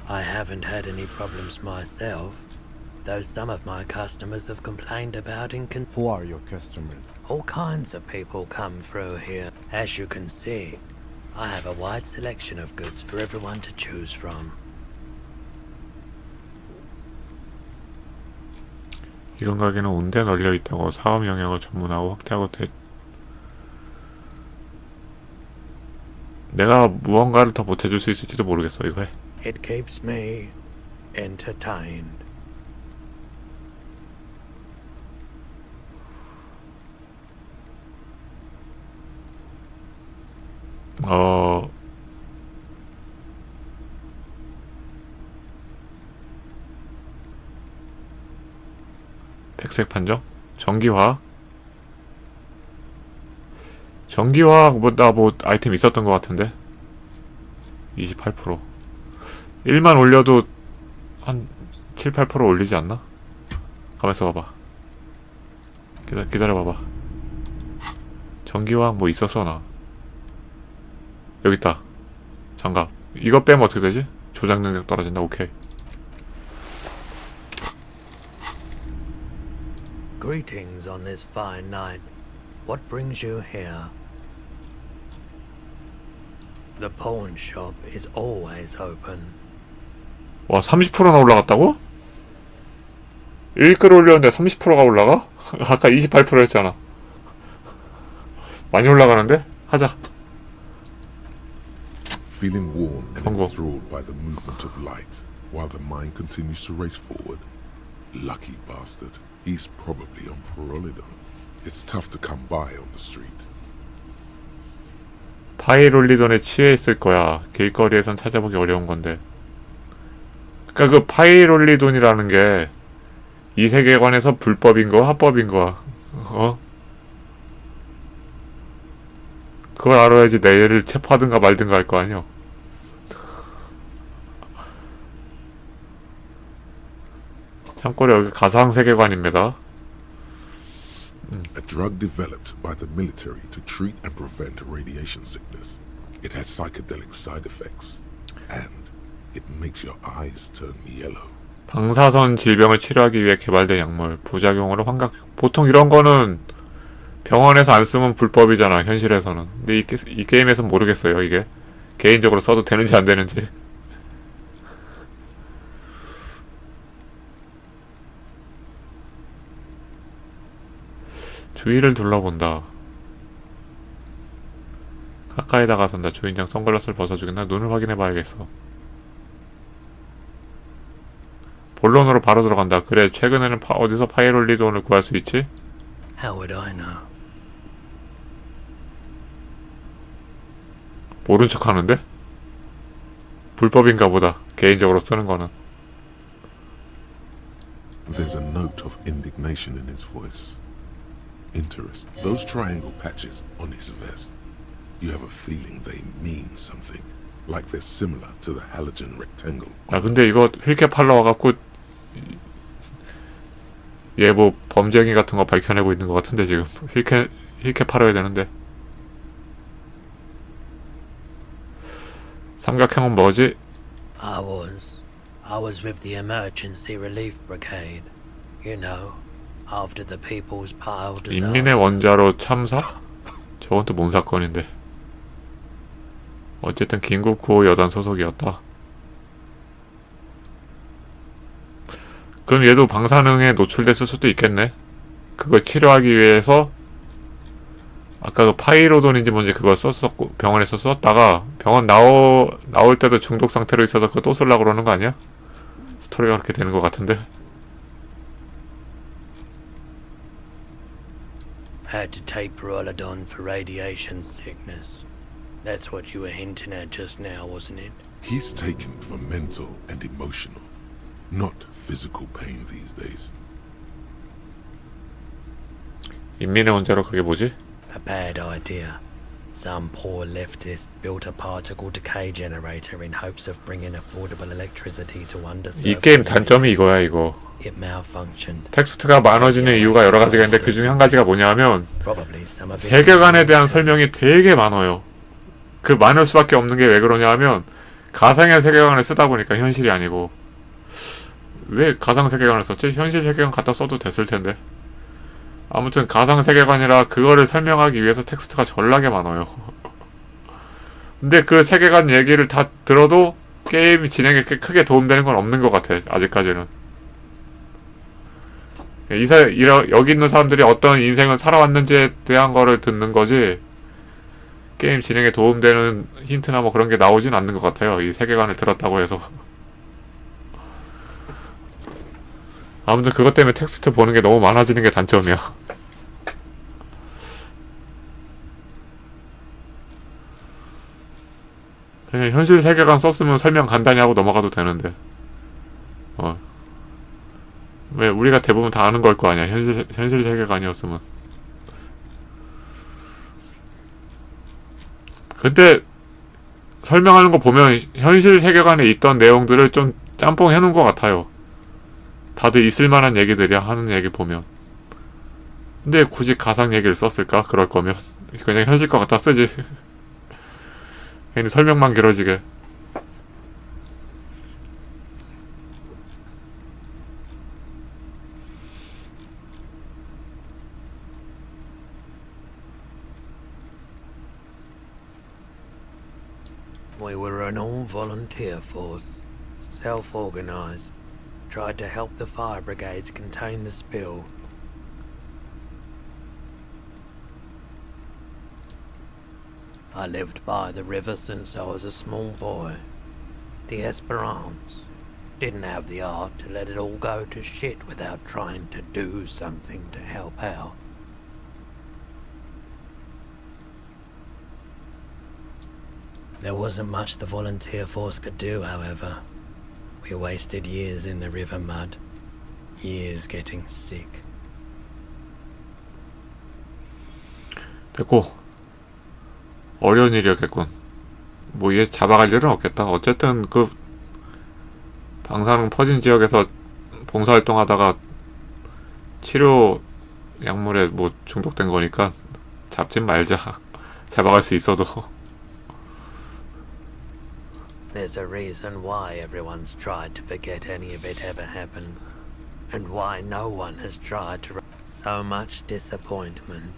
I haven't had any problems myself, though some of my customers have complained about Who are your customers? all kinds of people come through here. As you can see, I have a wide selection of goods for everyone to choose from. 이런 가게는 온데 널려 있다고 사업 영역을 전문하고 확대하고 내가 무언가를 더 보태줄 수 있을지도 모르겠어. 이거 해. It keeps me entertained. 녹색 판정? 전기화? 전기화 나 아이템 있었던 것 같은데. 28%. 1만 올려도 한 7, 8% 올리지 않나? 가만있어 봐봐. 기다려봐봐. 전기화 뭐 있었어 나. 여깄다. 장갑. 이거 빼면 어떻게 되지? 조작 능력 떨어진다. 오케이. Greetings on this fine night. What brings you here? The pawn shop is always open. 와 30%나 올라갔다고? 1글 올렸는데 30%가 올라가? 아까 28%였잖아. 많이 올라가는데? 하자. Feeling warm and 성공. enthralled by the movement of light, while the mind continues to race forward. Lucky bastard. He's probably on Parolidon. It's tough to come by on the street. 파이롤리돈에 취해 있을 거야. 길거리에선 찾아보기 어려운 건데. 그러니까 그 파이롤리돈이라는 게 이 세계관에서 불법인 거야, 합법인 거야. 어? 그걸 알아야지 내일을 체포하든가 말든가 할 거 아니야. 참고로 여기 가상 세계관입니다. A drug developed by the military to treat and prevent radiation sickness. It has psychedelic side effects, and it makes your eyes turn yellow. 방사선 질병을 치료하기 위해 개발된 약물, 부작용으로 환각. 보통 이런 거는 병원에서 안 쓰면 불법이잖아, 현실에서는. 근데 이 게임에서는 모르겠어요, 이게. 개인적으로 써도 되는지 안 되는지. 주위를 둘러본다. 가까이 다가선다. 주인장 선글라스를 벗어주겠나? 눈을 확인해봐야겠어. 본론으로 바로 들어간다. 그래, 최근에는 어디서 파이롤리돈을 구할 수 있지? How would I know? 모른 척 하는데? 불법인가 보다. 개인적으로 쓰는 거는. There's a note of indignation in his voice. Interest. Those triangle patches on his vest. You have a feeling they mean something. Like they're similar to the halogen rectangle. 야, 근데 이거 휠캡 팔러 와갖고 얘 뭐 범죄행위 같은 거 밝혀내고 있는 것 같은데 지금 휠캡 팔아야 되는데. 삼각형은 뭐지? I was with the emergency relief brigade. You know, after the people's pile disaster. 인민의 원자로 참사? 저건 또 뭔 사건인데. 어쨌든 긴급 구호 여단 소속이었다. 그럼 얘도 방사능에 노출됐을 수도 있겠네. 그걸 치료하기 위해서 아까 그 파이로돈인지 뭔지 그걸 썼었고 병원에서 썼다가 병원 나올 때도 중독 상태로 있어서 그거 또 쓰려고 그러는 거 아니야? 스토리가 그렇게 되는 것 같은데. Had to take Parolidon for radiation sickness. That's what you were hinting at just now, wasn't it? He's taken for mental and emotional, not physical pain these days. 인민의 원자로 그게 뭐지? A bad idea. Some poor leftist built a particle decay generator in hopes of bringing affordable electricity to underserved 이 게임 단점이 이거야 이거. It malfunctioned. 텍스트가 많아지는 이유가 여러 가지가 있는데 그 중에 한 가지가 뭐냐면 Probably some of it. 세계관에 대한 설명이 되게 많아요. 그 많을 수밖에 없는 게 왜 그러냐 하면 가상의 세계관을 쓰다 보니까 현실이 아니고. 왜 가상 세계관을 썼지? 현실 세계관 갖다 써도 됐을 텐데. 아무튼 가상 세계관이라 그거를 설명하기 위해서 텍스트가 전락에 많아요. 근데 그 세계관 얘기를 다 들어도 게임 진행에 크게 도움되는 건 없는 것 같아. 아직까지는. 여기 있는 사람들이 어떤 인생을 살아왔는지에 대한 거를 듣는 거지 게임 진행에 도움되는 힌트나 뭐 그런 게 나오진 않는 것 같아요. 이 세계관을 들었다고 해서. 아무튼 그것 때문에 텍스트 보는 게 너무 많아지는 게 단점이야. 그냥 현실 세계관 썼으면 설명 간단히 하고 넘어가도 되는데. 왜 우리가 대부분 다 아는 걸 거 아니야. 현실 세계가 아니었으면. 근데 설명하는 거 보면 현실 세계관에 있던 내용들을 좀 짬뽕 해놓은 것 같아요. 다들 있을만한 얘기들이야, 하는 얘기 보면. 근데 굳이 가상 얘기를 썼을까? 그럴 거면 그냥 현실 것 갖다 쓰지. 괜히 설명만 길어지게. We were an all-volunteer force, self-organized, tried to help the fire brigades contain the spill. I lived by the river since I was a small boy. The Esperance didn't have the art to let it all go to shit without trying to do something to help out. There wasn't much the volunteer force could do, however. We wasted years in the river mud, years getting sick. 됐고, 어려운 일이었겠군. 뭐 얘 잡아갈 일은 없겠다. 어쨌든 그 방사능 퍼진 지역에서 봉사활동하다가 치료 약물에 뭐 중독된 거니까 잡진 말자. 잡아갈 수 있어도. There's a reason why everyone's tried to forget any of it ever happened, and why no one has tried to. So much disappointment,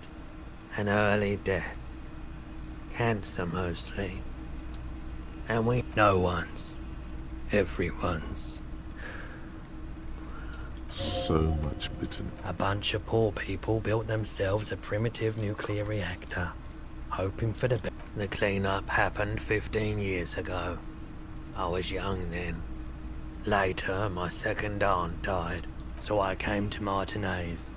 an early death, cancer mostly, and we. No one's, everyone's. So much bitterness. A bunch of poor people built themselves a primitive nuclear reactor, hoping for the best. The cleanup happened 15 years ago. I was young then. Later, my second aunt died, so I came to Martinez.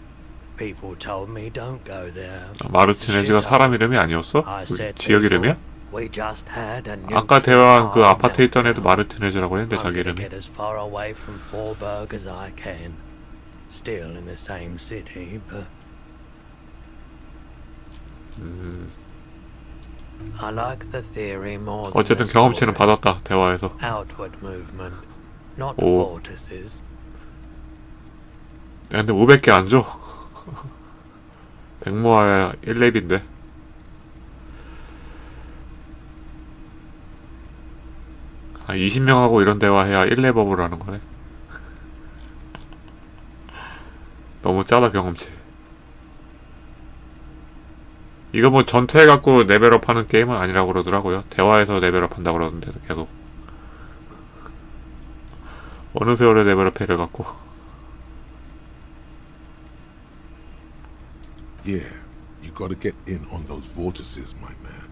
People told me don't go there. 마르티네즈가 사람 이름이 아니었어? I said, 지역 이름이야? We just had a 아까 nuclear 대화한 그 power 아파트에 있던 애도 meltdown. 마르티네즈라고 했는데 I'm 자기 gonna 이름이. get as far away from Fallberg as I can. Still in the same city, but I like the theory more than 어쨌든 the 경험치는 story. 받았다 대화에서. Outward movement, not 오. vortices. 야, 근데 500개 안 줘. 100 모아야 1렙인데. 아, 20명하고 이런 대화해야 1렙업을 하는 거네. 너무 짜다 경험치. 이거 뭐 전투해갖고 레벨업 하는 게임은 아니라고 그러더라고요. 대화에서 레벨업 한다고 그러던데 계속. 어느 세월에 레벨업 해려갖고. Yeah, you gotta get in on those vortices, my man.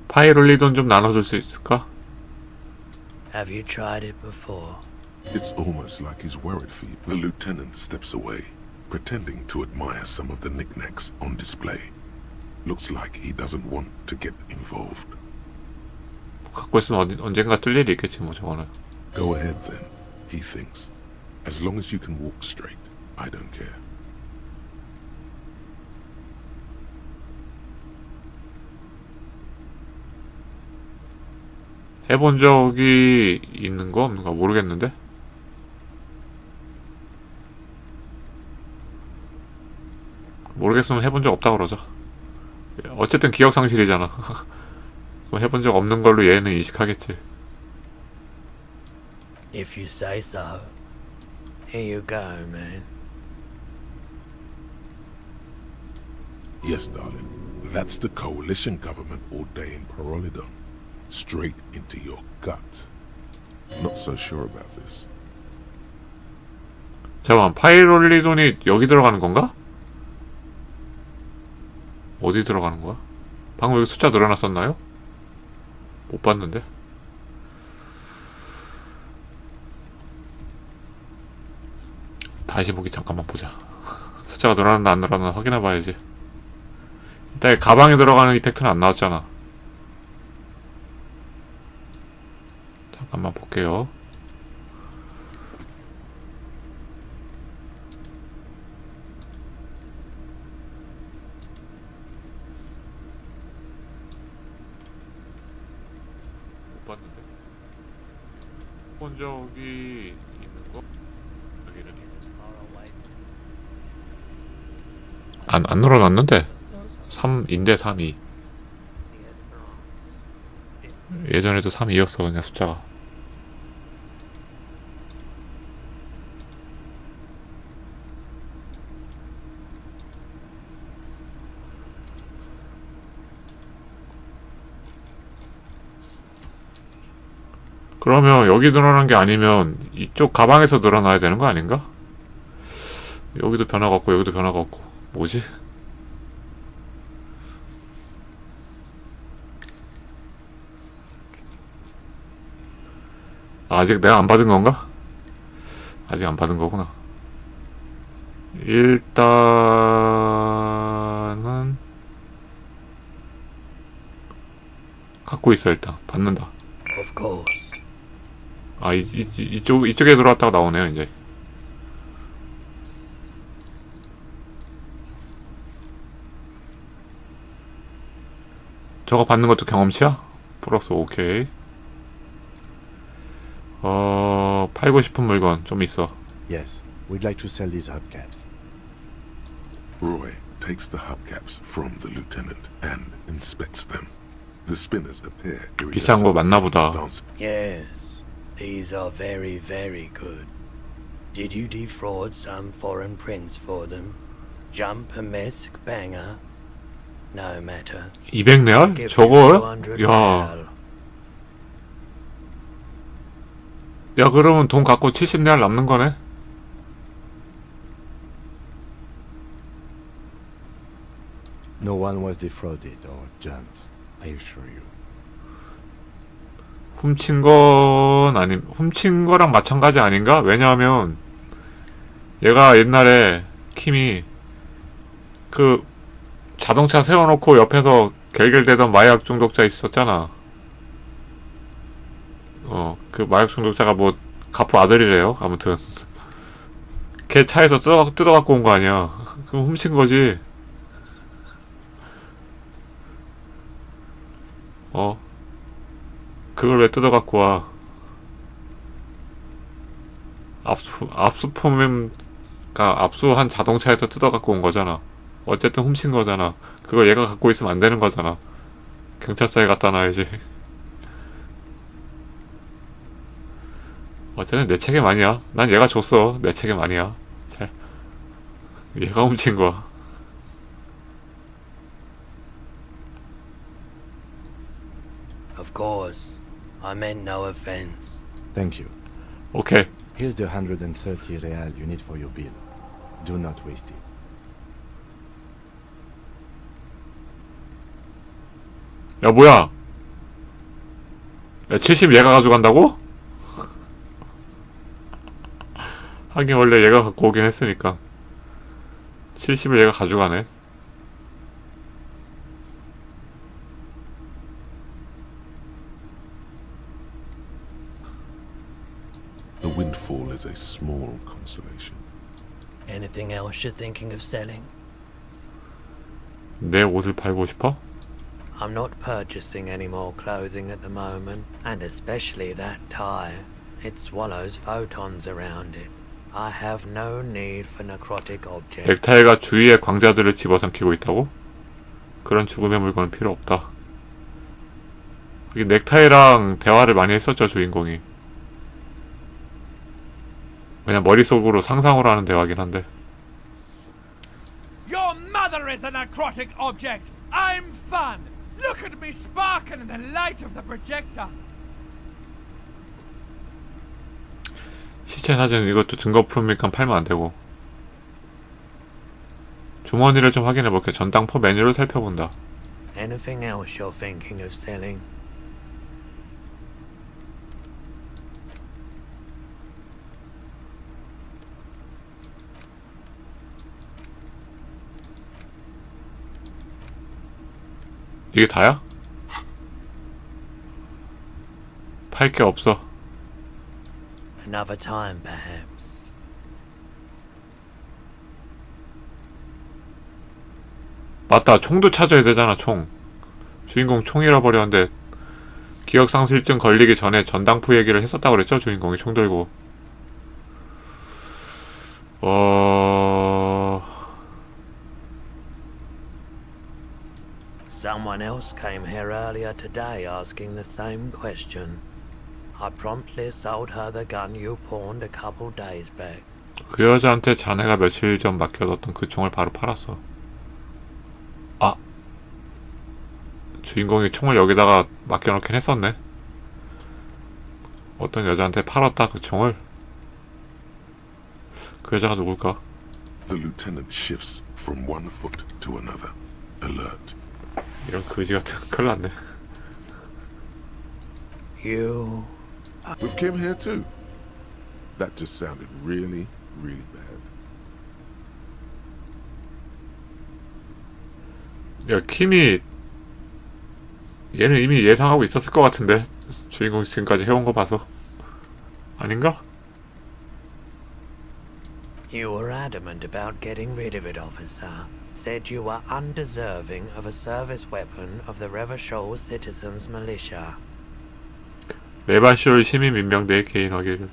파이롤리돈 좀 나눠줄 수 있을까? Have you tried it before? It's almost like he's worried for you. The lieutenant steps away, pretending to admire some of the knickknacks on display. Looks like he doesn't want to get involved. 갖고 있으면 언젠가 뜰 일이 있겠지 뭐 저거는. Go ahead then, he thinks. As long as you can walk straight, I don't care. 해본 적이 있는 거 없는 거 모르겠는데? 모르겠으면 해본 적 없다 그러자. 어쨌든 기억상실이잖아. 해본 적 없는 걸로 얘는 인식하겠지. If you say so. Here you go, man. Yes, darling. That's the coalition government ordained Parolidon. Straight into your gut. Not so sure about this. 잠깐만, 파이롤리돈이 여기 들어가는 건가? 어디 들어가는 거야? 방금 여기 숫자 늘어났었나요? 못 봤는데. 다시 보기 잠깐만 보자. 숫자가 늘어났나 안 늘어났나 확인해 봐야지. 일단 가방에 들어가는 이펙트는 안 나왔잖아. 잠깐만 볼게요. 봤는데. 본 적이 있는 거? 여기는 안 늘어났는데 3인데 3이 예전에도 3이었어 그냥 숫자가. 그러면 여기 늘어난 게 아니면 이쪽 가방에서 늘어나야 되는 거 아닌가? 여기도 변화가 없고 여기도 변화가 없고 뭐지? 아직 내가 안 받은 건가? 아직 안 받은 거구나. 일단은 갖고 있어. 일단 받는다. Of course. 아, 이쪽에 들어왔다가 나오네요, 이제. 저거 받는 것도 경험치야? 플러스, 오케이. 팔고 싶은 물건 좀 있어. Yes, we'd like to sell these hubcaps. Roy takes the hubcaps from the lieutenant and inspects them. The spinners appear 비싼 거 맞나 보다. Yes, these are very, very good. Did you defraud some foreign prince for them? Jump a mesk banger? No matter. 200레알? Give you 저거요? 200 야, real. 야 그러면 돈 갖고 70레알 남는 거네? No one was defrauded or jumped, I assure you. 훔친 건 훔친 거랑 마찬가지 아닌가? 왜냐하면 얘가 옛날에 킴이 그 자동차 세워놓고 옆에서 갤갤대던 마약 중독자 있었잖아. 그 마약 중독자가 뭐 가프 아들이래요. 아무튼 걔 차에서 뜯어갖고 온 거 아니야. 그럼 훔친 거지. 그걸 왜 뜯어갖고 와? 압수한 자동차에서 뜯어갖고 온 거잖아. 어쨌든 훔친 거잖아. 그걸 얘가 갖고 있으면 안 되는 거잖아. 경찰서에 갖다 놔야지. 어쨌든 내 책임 아니야. 난 얘가 줬어. 내 책임 아니야. 얘가 훔친 거야. Of course, I meant no offense. Thank you. 오케이. Here's the 130 real you need for your bill. Do not waste it. 야 뭐야? 야 70 얘가 가져간다고? 하긴 원래 얘가 갖고 오긴 했으니까 70을 얘가 가져가네. The windfall is a small consolation. Anything else you're thinking of selling? 내 옷을 팔고 싶어? I'm not purchasing any more clothing at the moment, and especially that tie. It swallows photons around it. I have no need for necrotic objects. 넥타이가 주위의 광자들을 집어삼키고 있다고? 그런 죽음의 물건은 필요 없다. 하긴 넥타이랑 대화를 많이 했었죠, 주인공이. 그냥 머릿속으로 상상으로 하는 대화긴 한데. Your mother is a necrotic object. I'm fun. Look at me sparkle in the light of the projector. 시체 사진 이것도 증거품이니까 팔면 안 되고. 주머니를 좀 확인해 볼게. 전당포 메뉴를 살펴본다. Anything else you're thinking of selling? 이게 다야? 팔 게 없어. Another time, perhaps. 맞다. 총도 찾아야 되잖아. 총. 주인공 총 잃어버렸는데 기억상실증 걸리기 전에 전당포 얘기를 했었다고 그랬죠? 주인공이 총 들고. Someone else came here earlier today asking the same question. I promptly sold her the gun you pawned a couple days back. 그 여자한테 자네가 며칠 전 맡겨뒀던 그 총을 바로 팔았어. 아, 주인공이 총을 여기다가 맡겨놓긴 했었네. 어떤 여자한테 팔았다 그 총을. 그 여자가 누굴까? The lieutenant shifts from one foot to another. Alert. 이런 거지 같은 큰일 났네. You... With Kim here too. That just sounded really, really bad. 야, 킴이 얘는 이미 예상하고 있었을 것 같은데 주인공이 지금까지 해온 거 봐서. 아닌가? You were adamant about getting rid of it, officer. Said you were undeserving of a service weapon of the Revachol Citizens Militia. 레바쇼 시민 민병대의 개인 확인을.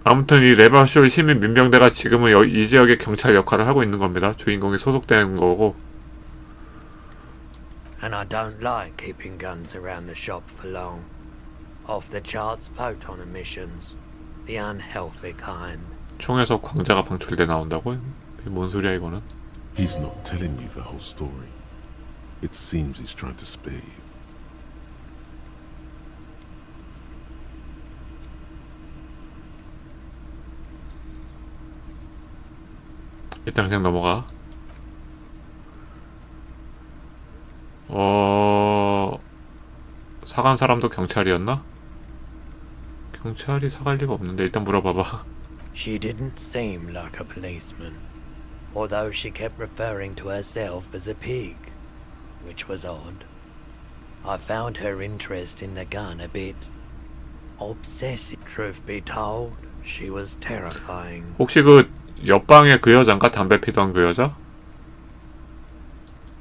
아무튼 이 레바쇼 시민 민병대가 지금은 이 지역의 경찰 역할을 하고 있는 겁니다. 주인공이 소속된 거고. And I don't like keeping guns around the shop for long. Off the charts photon emissions. The unhealthy kind. 총에서 광자가 방출돼 나온다고? 뭔 소리야 이거는? He's not telling you the whole story. It seems he's trying to spare you. 일단 그냥 넘어가. 사간 사람도 경찰이었나? 경찰이 사갈 리가 없는데 일단 물어봐봐. She didn't seem like a policeman, although she kept referring to herself as a pig, which was odd. I found her interest in the gun a bit obsessive. Truth be told, she was terrifying. 혹시 그 옆방에 그 여잔가? 담배 피던 그 여자?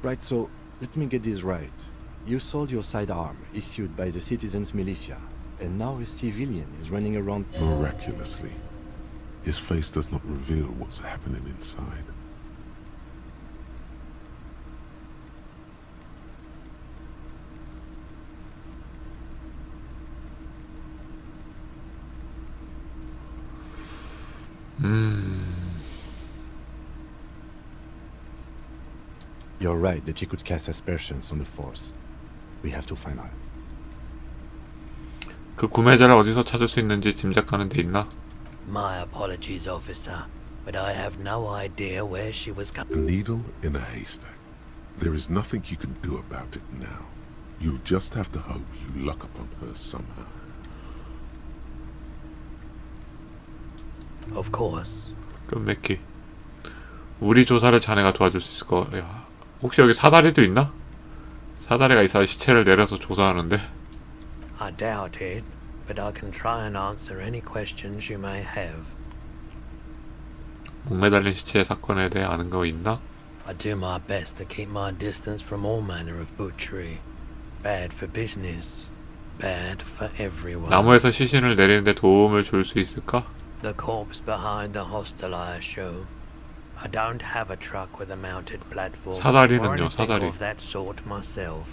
Right, so let me get this right. You sold your sidearm, issued by the Citizens Militia, and now a civilian is running around. Miraculously, his face does not reveal what's happening inside. You're right that she could cast aspersions on the force. We have to find out. 그 구매자를 어디서 찾을 수 있는지 짐작하는 데 있나? My apologies, officer, but I have no idea where she was A coming. needle in a haystack. There is nothing you can do about it now. You'll just have to hope you luck upon her somehow. Of course. 끝맺기. 우리 조사를 자네가 도와줄 수 있을 거야. 혹시 여기 사다리도 있나? 사다리가 있어야 시체를 내려서 조사하는데. I doubt it, but I can try and answer any questions you may have. 목매달린 시체의 사건에 대해 아는 거 있나? I do my best to keep my distance from all manner of butchery. Bad for business. Bad for everyone. 나무에서 시신을 내리는데 도움을 줄 수 있을까? The corpse behind the hostel, I assume. I don't have a truck with a mounted platform or 사다리는요, anything 사다리. of that sort myself.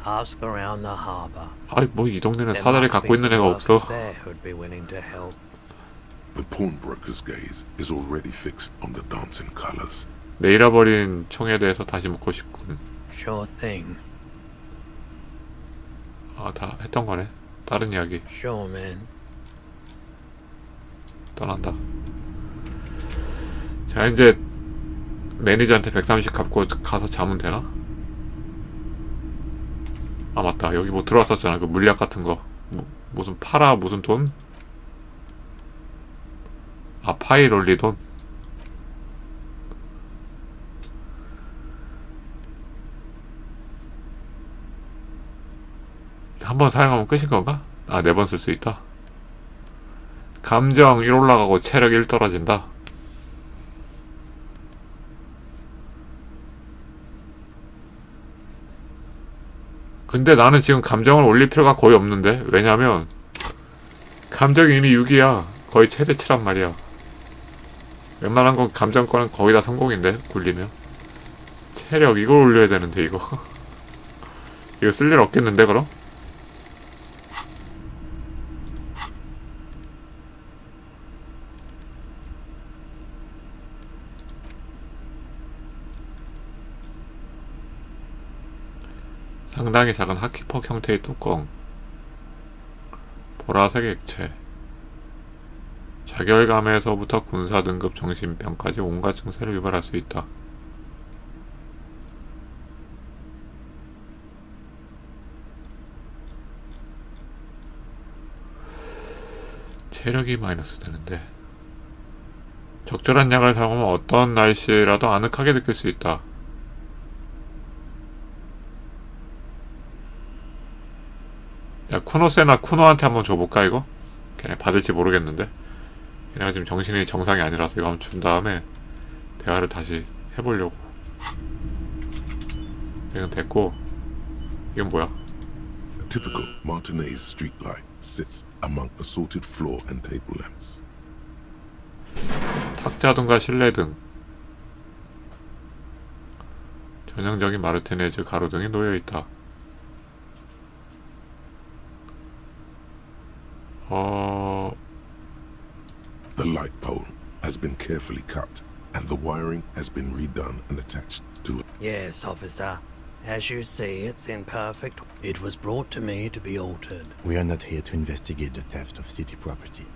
Ask around the harbor. 아이 뭐 이 동네는 There 사다리 must 갖고 be 있는 some 애가 없어. workers there who'd be willing to help. The pawnbroker's gaze is already fixed on the dancing colors. 내 잃어버린 총에 대해서 다시 묻고 싶군. Sure thing. 아, 다 했던 거네. 다른 이야기. Sure, man. 떠난다. 자, 이제 매니저한테 130 갚고 가서 자면 되나? 아, 맞다. 여기 뭐 들어왔었잖아. 그 물약 같은 거. 무슨 파라 무슨 돈? 아, 파이롤리 돈? 한 번 사용하면 끝인 건가? 아, 4번 쓸 수 있다. 감정 1 올라가고 체력 1 떨어진다. 근데 나는 지금 감정을 올릴 필요가 거의 없는데? 왜냐면 감정이 이미 6이야. 거의 최대치란 말이야. 웬만한 건 감정 거는 거의 다 성공인데 굴리면. 체력 이걸 올려야 되는데 이거 이거 쓸 일 없겠는데 그럼? 상당히 작은 하키퍽 형태의 뚜껑, 보라색 액체, 자결감에서부터 군사 등급 정신병까지 온갖 증세를 유발할 수 있다. 체력이 마이너스 되는데 적절한 약을 사용하면 어떤 날씨라도 아늑하게 느낄 수 있다. 야, 쿠노세나 쿠노한테 한번 줘볼까 이거? 걔네 받을지 모르겠는데 걔네가 지금 정신이 정상이 아니라서 이거 한번 준 다음에 대화를 다시 해보려고. 이건 됐고 이건 뭐야? A typical Martinez streetlight sits among assorted floor and table lamps. 탁자등과 실내등, 전형적인 마르티네즈 가로등이 놓여있다. The light pole has been carefully cut, and the wiring has been redone and attached to it. Yes, officer. As you see, it's in perfect. It was brought to me to be altered. We are not here to investigate the theft of city property.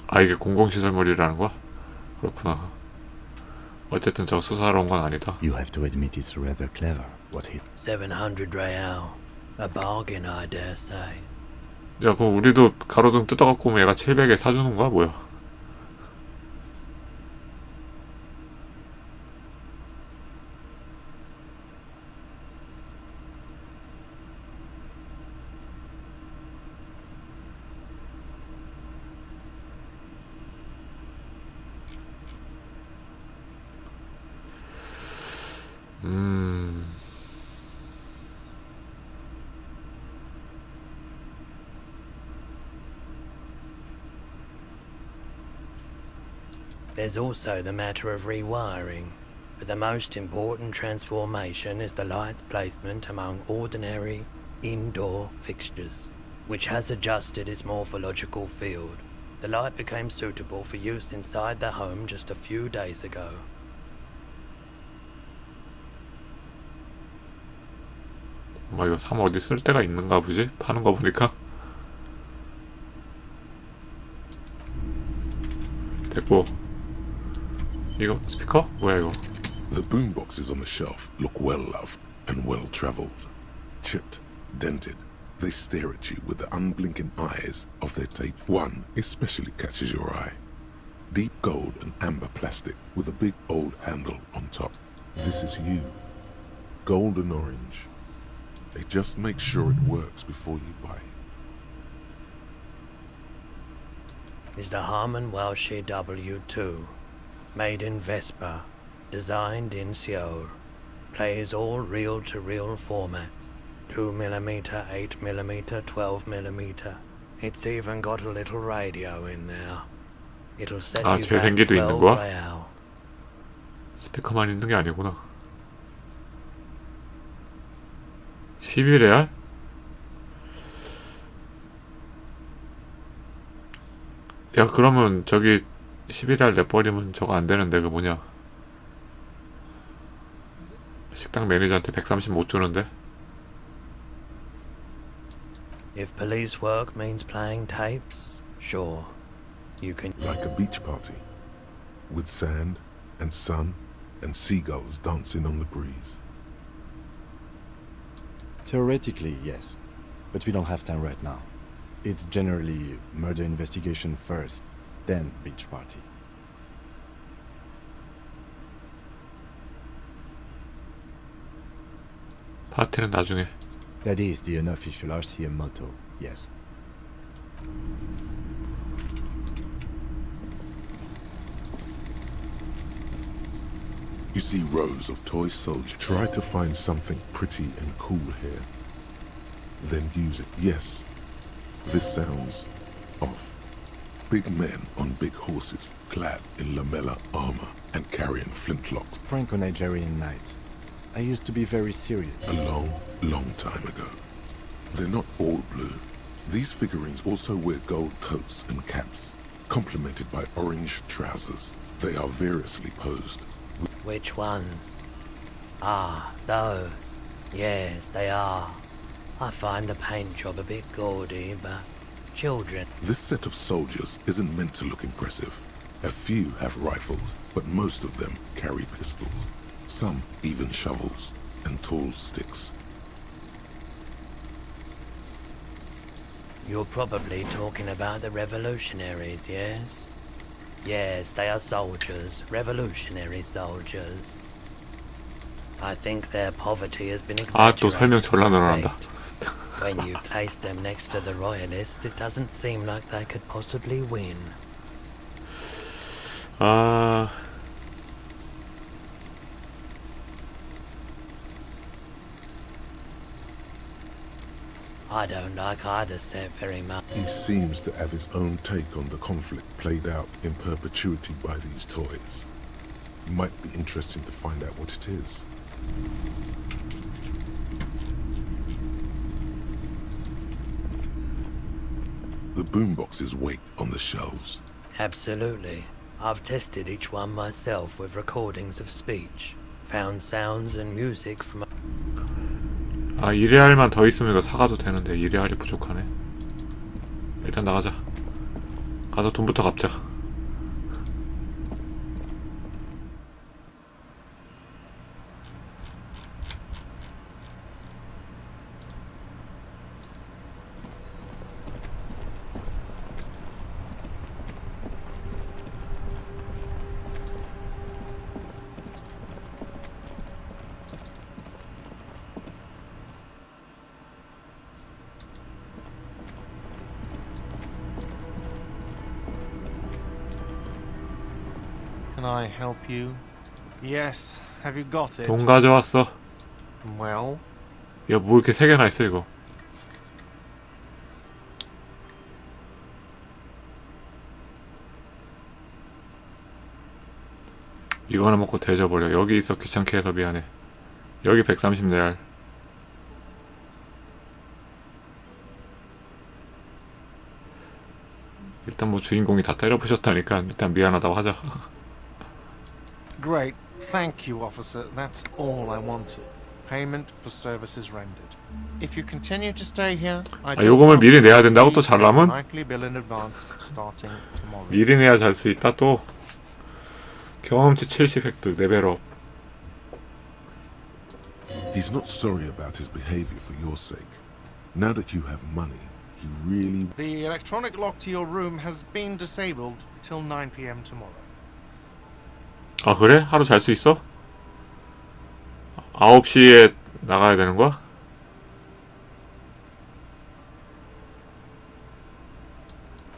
아, 이게 공공시설물이라는 거야? 그렇구나. 어쨌든 저 수사하러 온 건 아니다. You have to admit it's rather clever what he... 700 real. A bargain, I dare say. 야, 그럼 우리도 가로등 뜯어갖고 오면 얘가 700에 사주는 거야? 뭐야? There's also the matter of rewiring, but the most important transformation is the light's placement among ordinary indoor fixtures, which has adjusted its morphological field. The light became suitable for use inside the home just a few days ago. 이거 사면 어디 쓸 데가 있는가 보지? 파는 거 보니까. 됐고. 이거 스피커? 뭐야 이거? The boomboxes on the shelf look well loved and well traveled. Chipped, dented, they stare at you with the unblinking eyes of their tape. One especially catches your eye. Deep gold and amber plastic with a big old handle on top. This is you. Gold and orange. They just make sure it works before you buy it. Is the Harman Welsh W2, made in Vespa, designed in Seoul, plays all reel-to-reel format, 2mm, 8mm, 12mm. It's even got a little radio in there. It'll set you back 재생기도 있는 12 거야? real. 스피커만 있는 게 아니구나. 11레알? 야, 그러면 저기 11레알 내버리면 저거 안 되는데, 그 뭐냐. 식당 매니저한테 130 못 주는데? If police work means playing tapes, sure, you can. Like a beach party. With sand and sun and seagulls dancing on the breeze. Theoretically, yes. But we don't have time right now. It's generally murder investigation first, then beach party. 파티는 나중에. That is the unofficial RCM motto, yes. You see rows of toy soldiers. Try to find something pretty and cool here. Then use it. Yes, this sounds off. Big men on big horses, clad in lamella armor and carrying flintlocks. Franco-Nigerian knights. I used to be very serious. A long, long time ago. They're not all blue. These figurines also wear gold coats and caps, complemented by orange trousers. They are variously posed. Which ones? Ah, those. Yes, they are. I find the paint job a bit gaudy, but children. This set of soldiers isn't meant to look impressive. A few have rifles, but most of them carry pistols. Some even shovels and tall sticks. You're probably talking about the revolutionaries, yes? Yes, they are soldiers, revolutionary soldiers. I think their poverty has been 아, 또 설명 졸라 늘어난다. When you place them next to the royalists, it doesn't seem like they could possibly win. 아, I don't like either set very much. He seems to have his own take on the conflict played out in perpetuity by these toys. It might be interesting to find out what it is. The boomboxes wait on the shelves. Absolutely. I've tested each one myself with recordings of speech. Found sounds and music from... 아, 1레알만 더 있으면 이거 사가도 되는데 1레알이 부족하네. 일단 나가자. 가서 돈부터 갚자. Can I help you? Yes. Have you got it? 돈 가져왔어. Well, 야, 뭐 이렇게 3개나 있어 이거. 이거 하나 먹고 대져버려. 여기 있어. 귀찮게 해서 미안해. 여기 130레알. 일단 뭐 주인공이 다 때려부셨다니까 일단 미안하다고 하자. great. Thank you, officer. That's all I wanted. Payment for services rendered. If you continue to stay here, I 아, 요금을 미리 내야 된다고 또 잘라면? likely bill in advance starting tomorrow. 미리 내야 잘 수 있다 또. 경험치 70 획득 레벨업. He's not sorry about his behavior for your sake. Now that you have money, he really... The electronic lock to your room has been disabled till 9 p.m. tomorrow. 아, 그래? 하루 잘 수 있어? 9시에 나가야 되는 거야?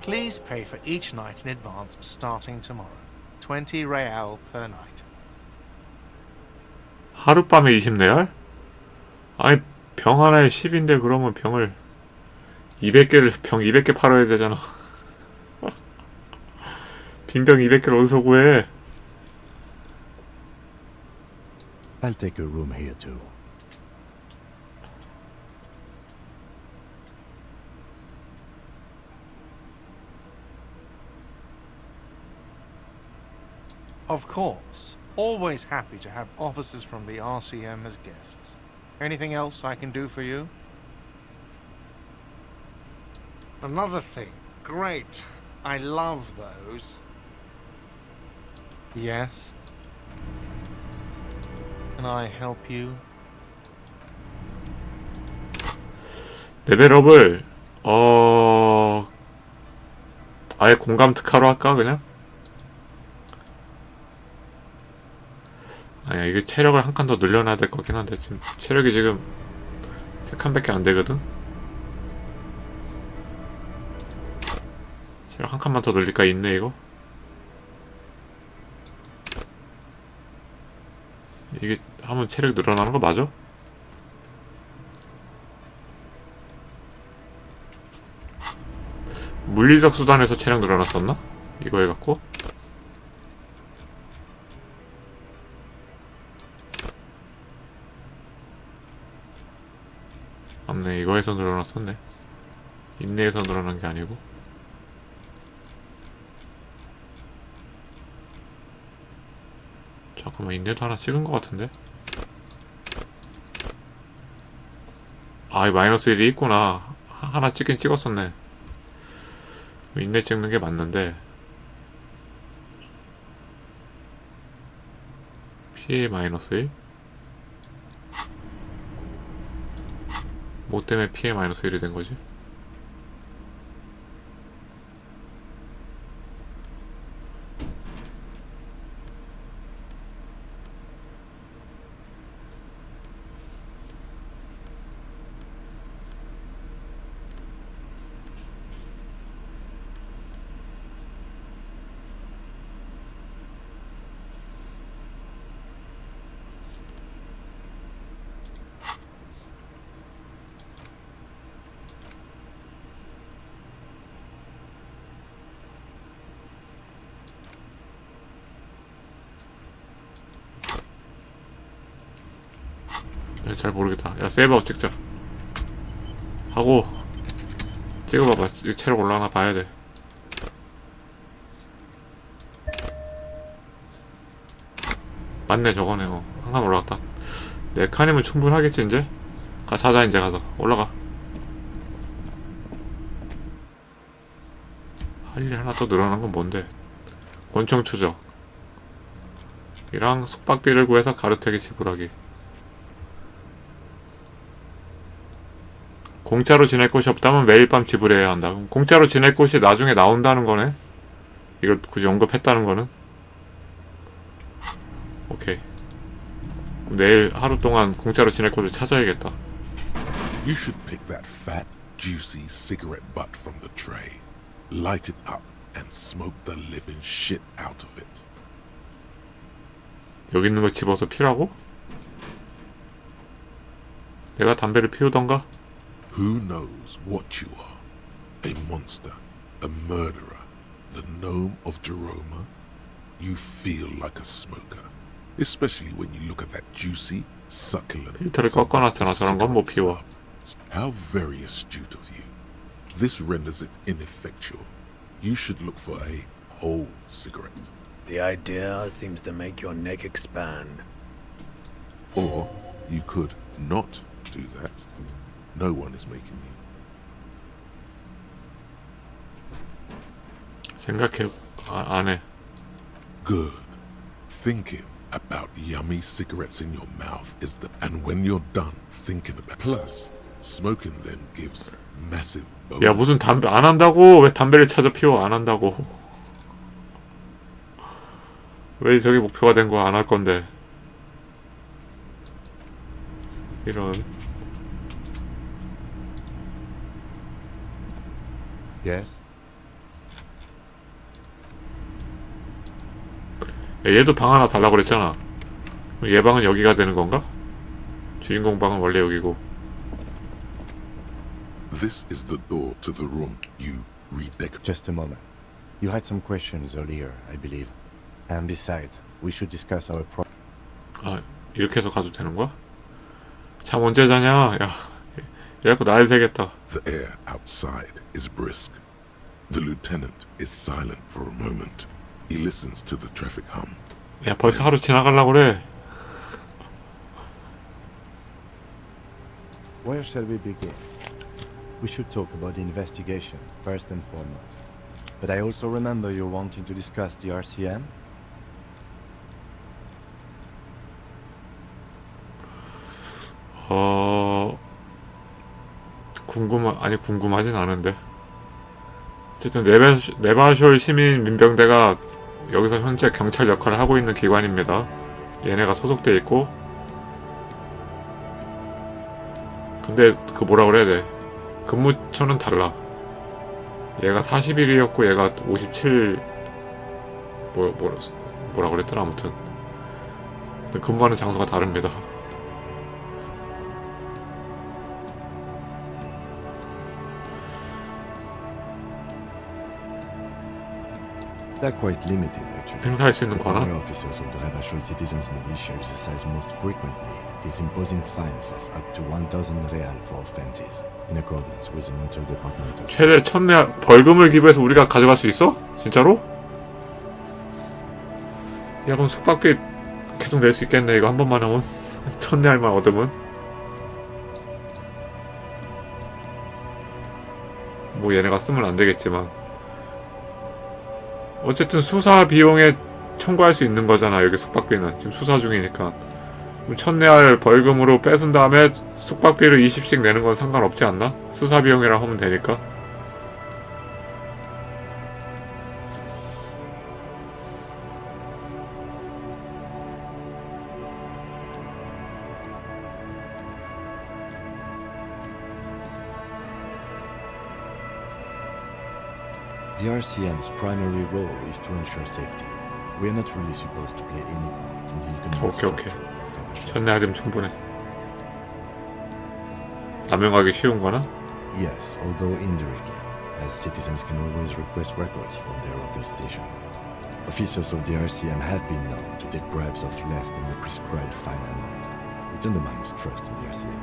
Please pay for each night in advance starting tomorrow. 20 real per night. 하룻밤에 20레알? 아니, 병 하나에 10인데 그러면 병을 200개를 병 200개 팔아야 되잖아. 빈병 200개를 어디서 구해? I'll take a room here too. Of course. Always happy to have officers from the RCM as guests. Anything else I can do for you? Another thing. Great. I love those. Yes. Can I help you? 레벨업을 아예 공감 특화로 할까 그냥? 아니야, 이게 체력을 한 칸 더 늘려놔야 될 것 같긴 한데 지금 체력이 지금 3칸밖에 안 되거든? 체력 한 칸만 더 늘릴까? 있네 이거? 이게 하면 체력 늘어나는 거 맞아? 물리적 수단에서 체력 늘어났었나? 이거 해갖고? 맞네, 이거에서 늘어났었네. 인내에서 늘어난 게 아니고. 잠깐만, 인내도 하나 찍은 것 같은데? 아, 이 마이너스 1이 있구나. 하나 찍긴 찍었었네. 인내 찍는 게 맞는데. 피해 마이너스 1? 뭐 때문에 피해 마이너스 1이 된 거지? 잘 모르겠다. 야, 세이브아웃 찍자. 하고 찍어봐봐. 체력 올라가나 봐야돼. 맞네, 저거네. 한 칸 올라갔다. 네 칸이면 충분하겠지 이제? 자자, 이제 가서 올라가. 할 일 하나 더 늘어난 건 뭔데? 권총 추적 이랑 숙박비를 구해서 가르텍에 지불하기. 공짜로 지낼 곳이 없다면 매일 밤 지불해야 한다. 그럼 공짜로 지낼 곳이 나중에 나온다는 거네? 이걸 굳이 언급했다는 거는? 오케이. 그럼 내일 하루 동안 공짜로 지낼 곳을 찾아야겠다. You should pick that fat, juicy cigarette butt from the tray, light it up, and smoke the living shit out of it. 여기 있는 거 집어서 피라고? 내가 담배를 피우던가? Who knows what you are? A monster, a murderer, the gnome of Jeroma? You feel like a smoker, especially when you look at that juicy, succulent. 필터를 꺾어놨잖아. 저런 건 못 피워. How very astute of you. This renders it ineffectual. You should look for a whole cigarette. The idea seems to make your neck expand. Or you could not do that. No one is making you. 생각해. 안 해. Good. Thinking about yummy cigarettes in your mouth is the... And when you're done thinking about... Plus, smoking them gives massive bonus. 야, 무슨 담배 안 한다고? 왜 담배를 찾아 피워? 안 한다고. 왜 저게 목표가 된 거 안 할 건데. 이런. Yes? 야, 얘도 방 하나 달라고 그랬잖아. 그럼 얘 방은 여기가 되는 건가? 주인공 방은 원래 여기고. This is the door to the room you redecorate. Just a moment. You had some questions earlier, I believe. And besides, we should discuss our pro... 아, 이렇게 해서 가도 되는 거야? 잠 언제 자냐? 야, 이래갖고 날 새겠다. The air outside is brisk. The lieutenant is silent for a moment. He listens to the traffic hum. 야, 벌써 하루 지나가려고 그래. Where shall we begin? We should talk about the investigation, first and foremost. But I also remember you're wanting to discuss the RCM? 궁금하진 않은데. 어쨌든 네바쇼 시민 민병대가 여기서 현재 경찰 역할을 하고 있는 기관입니다. 얘네가 소속돼 있고. 근데 그 뭐라 그래야 돼? 근무처는 달라. 얘가 41이었고 얘가 57 뭐라 그랬더라. 아무튼 근무하는 장소가 다릅니다. They're quite limited, actually. 행사할 수 있는 The power 권한? officers of the Rebashol Citizens Militia exercise most frequently is imposing fines of up to 1,000 real for offenses, in accordance with an interdepartmental... 최대 1,000 벌금을 기부해서 우리가 가져갈 수 있어? 진짜로? 야, 그럼 숙박비 계속 낼 수 있겠네. 이거 한 번만 하면 1,000레알만 얻으면. 뭐 얘네가 쓰면 안 되겠지만 어쨌든 수사 비용에 청구할 수 있는 거잖아. 여기 숙박비는 지금 수사 중이니까. 1,000레알 벌금으로 뺏은 다음에 숙박비를 20씩 내는 건 상관없지 않나? 수사 비용이라 하면 되니까. The RCM's primary role is to ensure safety. We are not really supposed to play any part in the economic 오케이. structure of Rebashol. 1,000레알이면 충분해. 남용하기 쉬운 거나? Yes, although indirectly, as citizens can always request records from their local station. Officers of the RCM have been known to take bribes of less than the prescribed fine amount. It undermines trust in the RCM.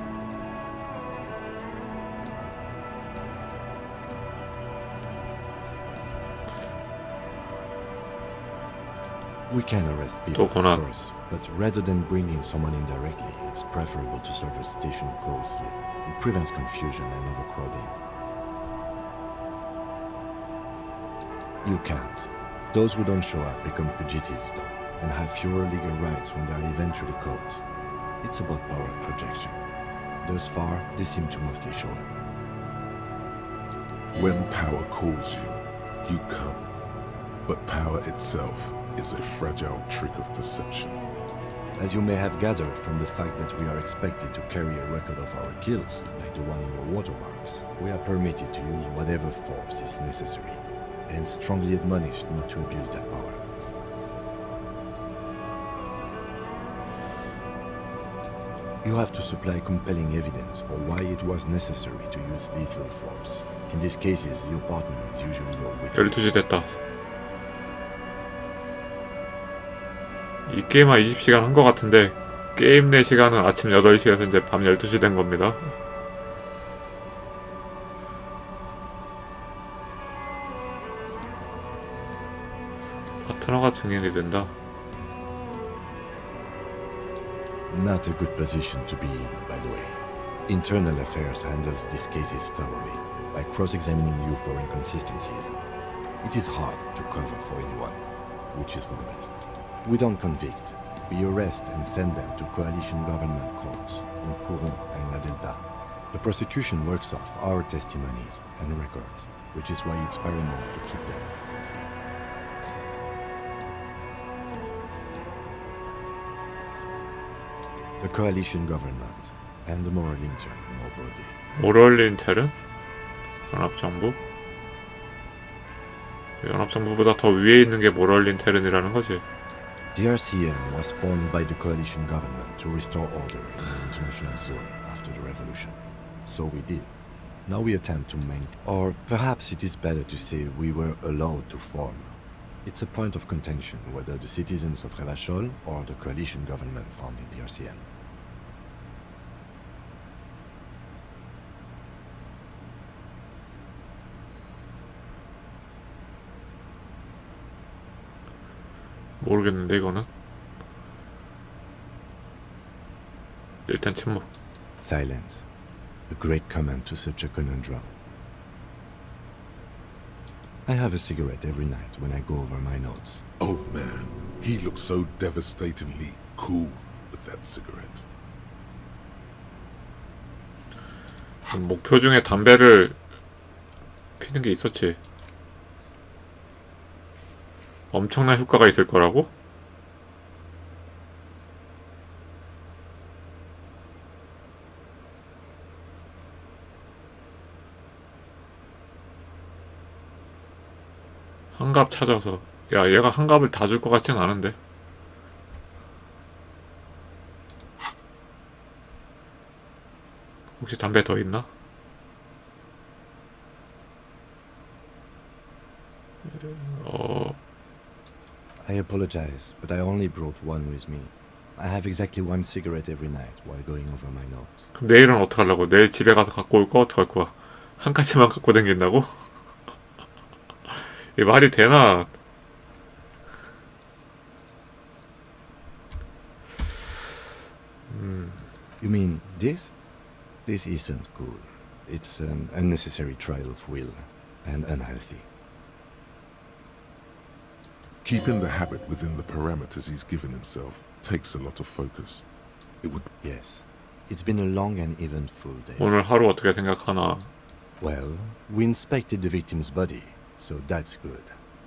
We can arrest people, of 권한. course, but rather than bringing someone in directly, it's preferable to serve as station calls here. It prevents confusion and overcrowding. You can't. Those who don't show up become fugitives, though, and have fewer legal rights when they are eventually caught. It's about power projection. Thus far, they seem to mostly show up. When power calls you, you come. But power itself is a fragile trick of perception. As you may have gathered from the fact that we are expected to carry a record of our kills, like the one in your watermarks, we are permitted to use whatever force is necessary, and strongly admonished not to abuse that power. You have to supply compelling evidence for why it was necessary to use lethal force. In these cases, your partner is usually your witness. 12시 됐다. 이 게임 한 20시간 한 것 같은데 게임 내 시간은 아침 8시에서 이제 밤 12시 된 겁니다. 파트너가 증인이 된다. Not a good position to be in, by the way. Internal Affairs handles these cases thoroughly, by cross-examining you for inconsistencies. It is hard to cover for anyone, which is for the best. We don't convict. We arrest and send them to coalition government courts in Courant and La Delta. The prosecution works off our testimonies and records, which is why it's paramount to keep them. The coalition government and the moral intern more broadly. 모럴 인텔은? 연합정부? 연합정부보다 더 위에 있는 게 모럴 인텔은이라는 거지. The RCM was formed by the coalition government to restore order in the international zone after the revolution. So we did. Now we attempt to maintain, or perhaps it is better to say we were allowed to form. It's a point of contention whether the citizens of Rebashol or the coalition government founded the RCM. 모르겠는데 이거는. 일단 침묵. Silence. A great command to such a conundrum. I have a cigarette every night when I go over my notes. Oh man, he looks so devastatingly cool with that cigarette. 목표 중에 담배를 피는 게 있었지. 엄청난 효과가 있을 거라고? 한갑 찾아서. 야, 얘가 한갑을 다 줄 것 같진 않은데. 혹시 담배 더 있나? I apologize, but I only brought one with me. I have exactly one cigarette every night while going over my notes. 그럼 내일은 어떡하려고? 내일 집에 가서 갖고 올 거 어떡할 거야? 한 가지만 갖고 다닌다고? 이 말이 되나? You mean this? This isn't cool. It's an unnecessary trial of will and unhealthy. Keeping the habit within the parameters he's given himself takes a lot of focus. It would... Yes. It's been a long and eventful day. 오늘 하루 어떻게 생각하나? Well, we inspected the victim's body, so that's good.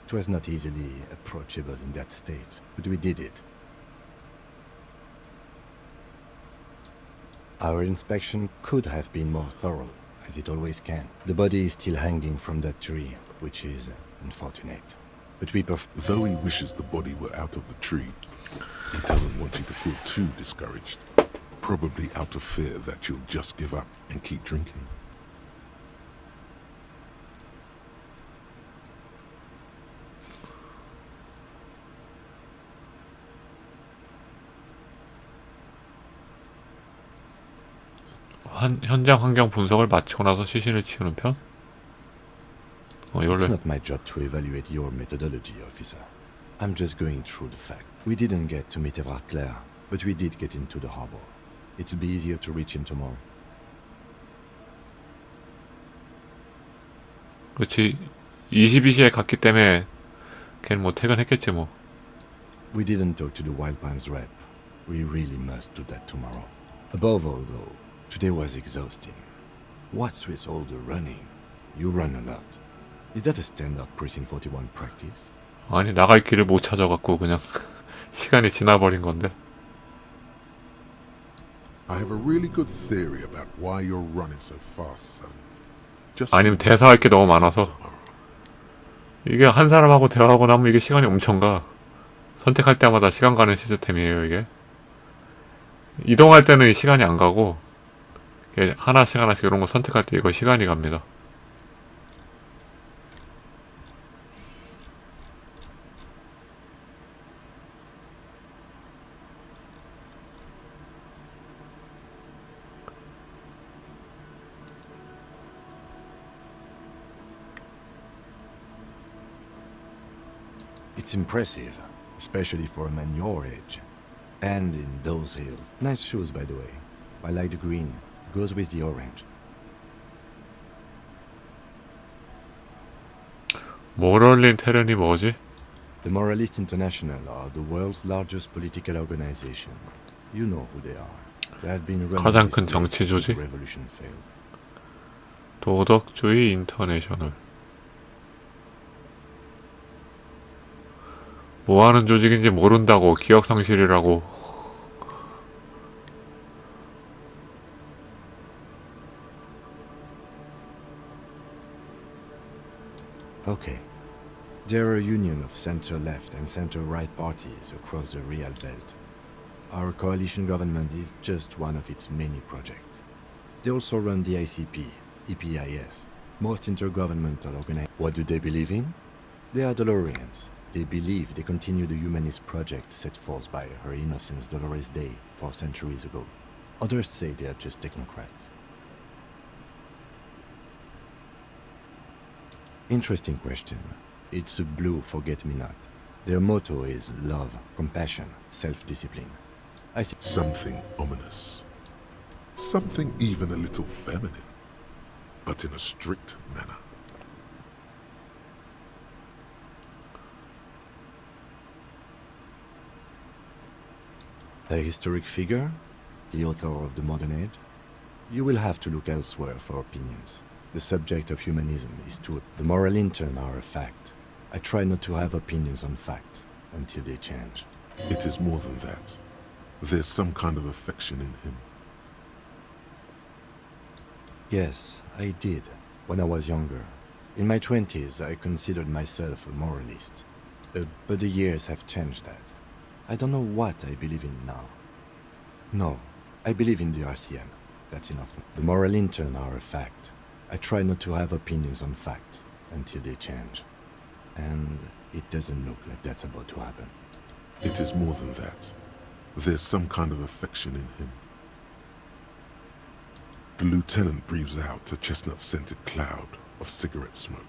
It was not easily approachable in that state, but we did it. Our inspection could have been more thorough, as it always can. The body is still hanging from that tree, which is unfortunate. But we Though he wishes the body were out of the tree, he doesn't want you to feel too discouraged. Probably out of fear that you'll just give up and keep drinking. 현장 환경 분석을 마치고 나서 시신을 치우는 편? It's not my job to evaluate your methodology, officer. I'm just going through the facts. We didn't get to meet Everclair, but we did get into the harbor. It'll be easier to reach him tomorrow. 그렇지. 22시에 갔기 때문에 걔는 뭐 퇴근했겠지 뭐. We didn't talk to the Wild Pines rep. We really must do that tomorrow. Above all, though, today was exhausting. What's with all the running? You run a lot. Is that a standard Precinct 41 practice? 아니 나갈 길을 못 찾아갖고 그냥 시간이 지나버린 건데. I have a really good theory about why you're running so fast, son. 아니면 대사할 게 너무 많아서. 이게 한 사람하고 대화하고 나면 이게 시간이 엄청 가. 선택할 때마다 시간 가는 시스템이에요 이게. 이동할 때는 시간이 안 가고 하나씩 하나씩 이런 거 선택할 때 이거 시간이 갑니다. It's impressive, especially for a man your age. And in those heels. Nice shoes, by the way. I like the green. Goes with the orange. 모럴린 테른이 뭐지? The Moralist International are the world's largest political organization. You know who they are. They have been running 가장 this 큰 place 정치 since the 조직? revolution failed. 도덕주의 인터내셔널. 뭐하는 조직인지 모른다고. 기억상실이라고. Okay. They're a union of center-left and center-right parties across the Real Belt. Our coalition government is just one of its many projects. They also run the ICP, EPIS, most intergovernmental organizations. What do they believe in? They are Dolorians. They believe they continue the humanist project set forth by Her Innocence Dolores Day 4 centuries ago. Others say they are just technocrats. Interesting question. It's a blue forget-me-not. Their motto is love, compassion, self-discipline. I see Something ominous. Something even a little feminine. But in a strict manner. a historic figure, the author of the modern age. You will have to look elsewhere for opinions. The subject of humanism is too... The moral intern are a fact. I try not to have opinions on facts until they change. It is more than that. There's some kind of affection in him. Yes, I did, when I was younger. In my 20s, I considered myself a moralist. But the years have changed that. I don't know what I believe in now. No, I believe in the RCM. That's enough. The moral intern are a fact. I try not to have opinions on facts until they change. And it doesn't look like that's about to happen. It is more than that. There's some kind of affection in him. The lieutenant breathes out a chestnut-scented cloud of cigarette smoke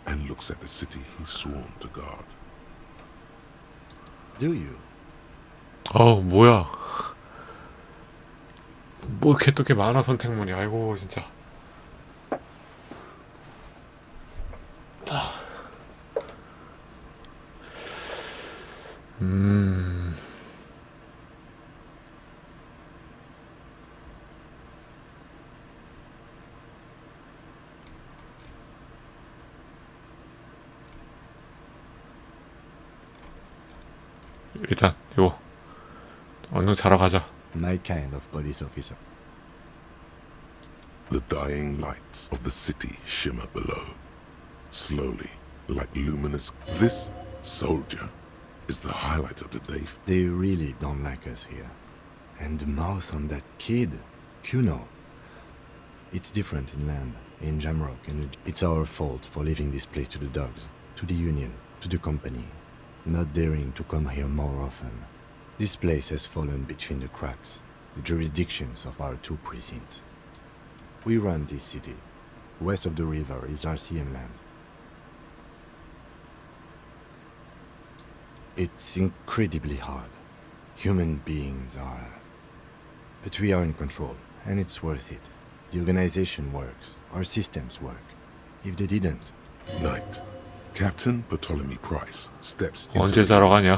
and looks at the city he's sworn to guard. Do you? 뭐야. 뭐 이렇게 또 이렇게 많아 선택문이. 아이고 진짜. 일단 이거 얼른 자러 가자. My kind of police officer. The dying lights of the city shimmer below, slowly, like luminous. This soldier is the highlight of the day. They really don't like us here. And the mouth on that kid, Kuno. It's different inland, in Jamrock, and it's our fault for leaving this place to the dogs, to the Union, to the company, not daring to come here more often. This place has fallen between the cracks, the jurisdictions of our two precincts. We run this city. West of the river is RCM land. It's incredibly hard. Human beings are... But we are in control, and it's worth it. The organization works. Our systems work. If they didn't... Night. Captain Ptolemy Price steps into 언제 자러 가냐?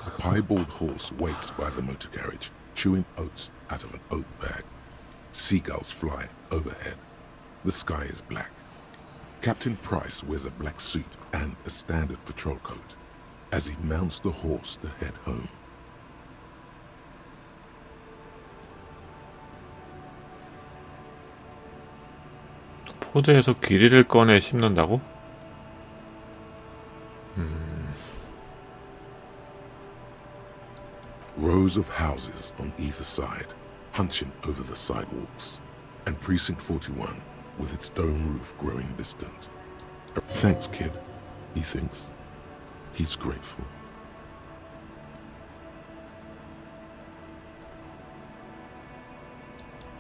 A piebald horse waits by the motor carriage, chewing oats out of an oat bag. Seagulls fly overhead. The sky is black. Captain Price wears a black suit and a standard patrol coat as he mounts the horse to head home. 포대에서 귀리를 꺼내 씹는다고? Rows of houses on either side, hunching over the sidewalks, and Precinct 41 with its dome roof growing distant. Thanks, kid, he thinks. He's grateful.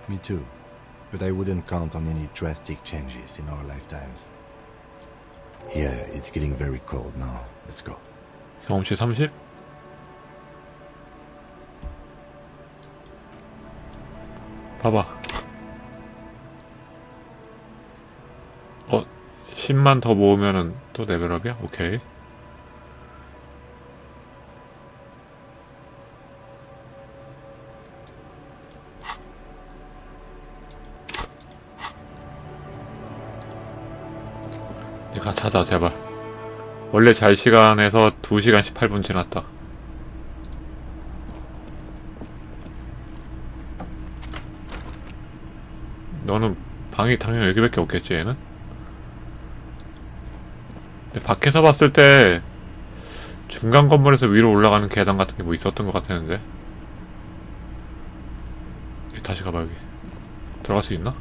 Me too. But I wouldn't count on any drastic changes in our lifetimes. Yeah, it's getting very cold now. Let's go. 경험치 30? 봐봐. 10만 더 모으면은 또 레벨업이야? 오케이. 내가 찾아 제발. 원래 잘 시간에서 2시간 18분 지났다. 너는 방이 당연히 여기밖에 없겠지 얘는? 근데 밖에서 봤을 때 중간 건물에서 위로 올라가는 계단 같은 게 뭐 있었던 것 같았는데. 다시 가봐 여기. 들어갈 수 있나?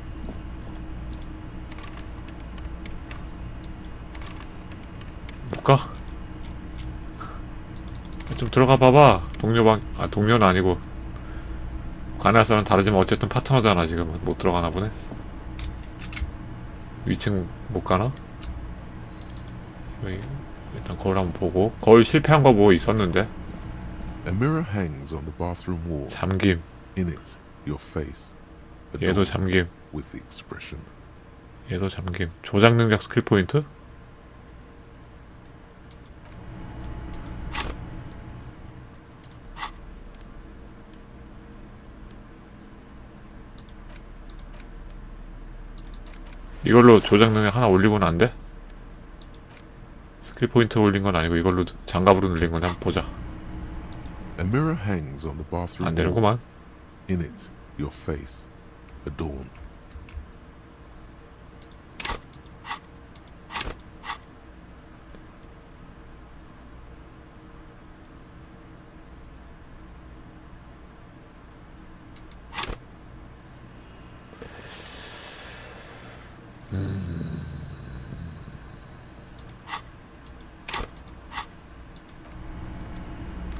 못 가? 좀 들어가 봐봐. 동료는 아니고 관할사는 다르지만 어쨌든 파트너잖아. 지금 못 들어가나 보네. 위층 못 가나? 일단 거울 한번 보고. 거울 실패한 거 뭐 있었는데. A mirror hangs on the bathroom wall. 잠김. In it, your face. 얘도 잠김. With the expression. 얘도 잠김. 조작 능력 스킬 포인트? 이걸로 조작 능력 하나 올리고는 안 돼? 스킬 포인트 올린 건 아니고 이걸로 장갑으로 늘린 건데 한번 보자. A mirror hangs on the bathroom 안 되는구만. In it, your face, adorned.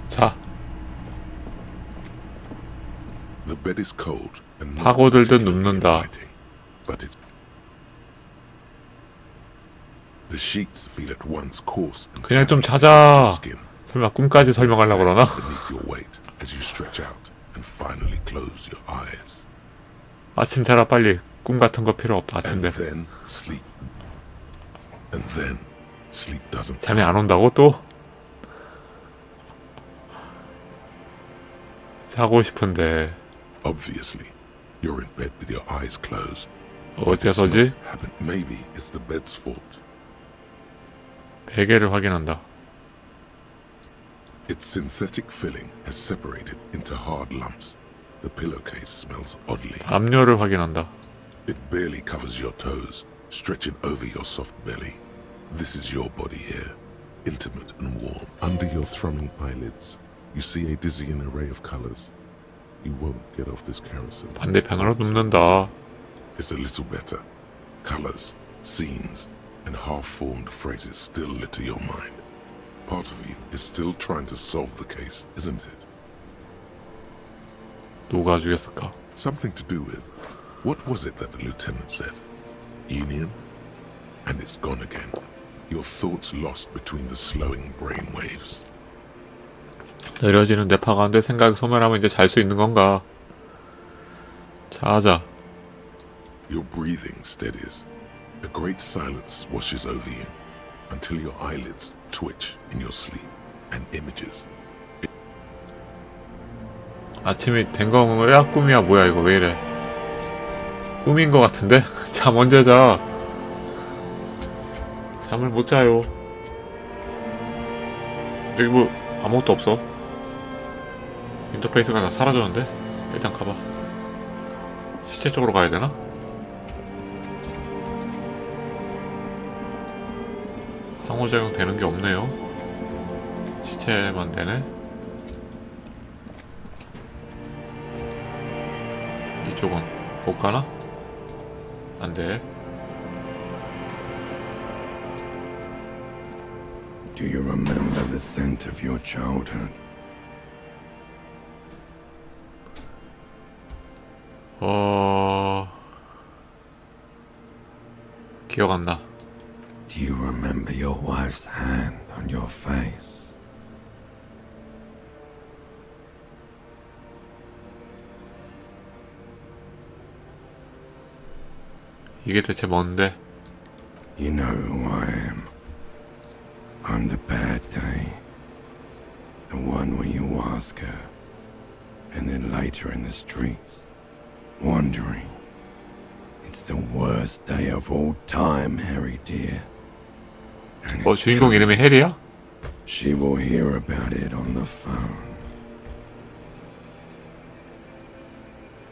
자, The bed is cold and not 파고들듯 particularly 눕는다. inviting, but it's the sheets feel at once coarse and 그냥 좀 clammy 자자. against your skin. 설마 꿈까지 설명하려고 그러나? Beneath your weight as you stretch out and finally close your eyes. 아침 자라 빨리. 꿈 같은 거 필요 없다. And 아침인데. then sleep. And then sleep doesn't 잠이 안 온다고 또? 자고 싶은데 obviously. You're in bed with your eyes closed. 어째서지? Maybe it's the bed's fault. 베개를 확인한다. Its synthetic filling has separated into hard lumps. The pillowcase smells oddly. 담요를 확인한다. It barely covers your toes, stretching over your soft belly. This is your body here, intimate and warm. Under your thrumming eyelids, you see a dizzying array of colors. You won't get off this carousel. 반대편으로 눕는다. It's a little better. Colors, scenes, and half-formed phrases still litter your mind. Part of you is still trying to solve the case, isn't it? 누가 죽였을까? Something to do with, what was it that the lieutenant said? Union? And it's gone again. Your thoughts lost between the slowing brain waves. 느려지는 뇌파 가운데 생각이 소멸하면 이제 잘 수 있는 건가? 자자. Your breathing steadies. A great silence washes over you until your eyelids twitch in your sleep and images. 아침이 된 거야? 꿈이야? 뭐야 이거 왜 이래? 꿈인 거 같은데? 잠 언제 자? 잠을 못 자요. 여기 뭐 아무것도 없어. 인터페이스가 다 사라졌는데? 일단 가봐. 시체 쪽으로 가야 되나? 상호작용 되는 게 없네요. 시체만 되네. 이쪽은 못 가나? 안 돼. Do you remember the scent of your childhood? 기억 안 나. Do you remember your wife's hand on your face? 이게 대체 뭔데? You know who I am. I'm the bad day. The one where you ask her, and then later in the streets, wandering. It's the worst day of all time, Harry dear. And it's 주인공 이름이 헬이야? She will hear about it on the phone.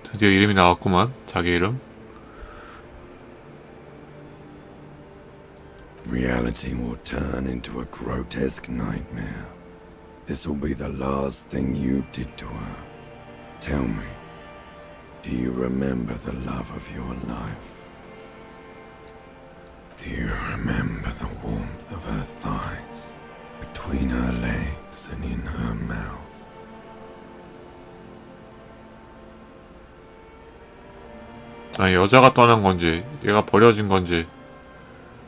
드디어 이름이 나왔구만. 자기 이름. Reality will turn into a grotesque nightmare. This will be the last thing you did to her. Tell me, do you remember the love of your life? Do you remember the warmth of her thighs, between her legs and in her mouth? 아니 여자가 떠난 건지 얘가 버려진 건지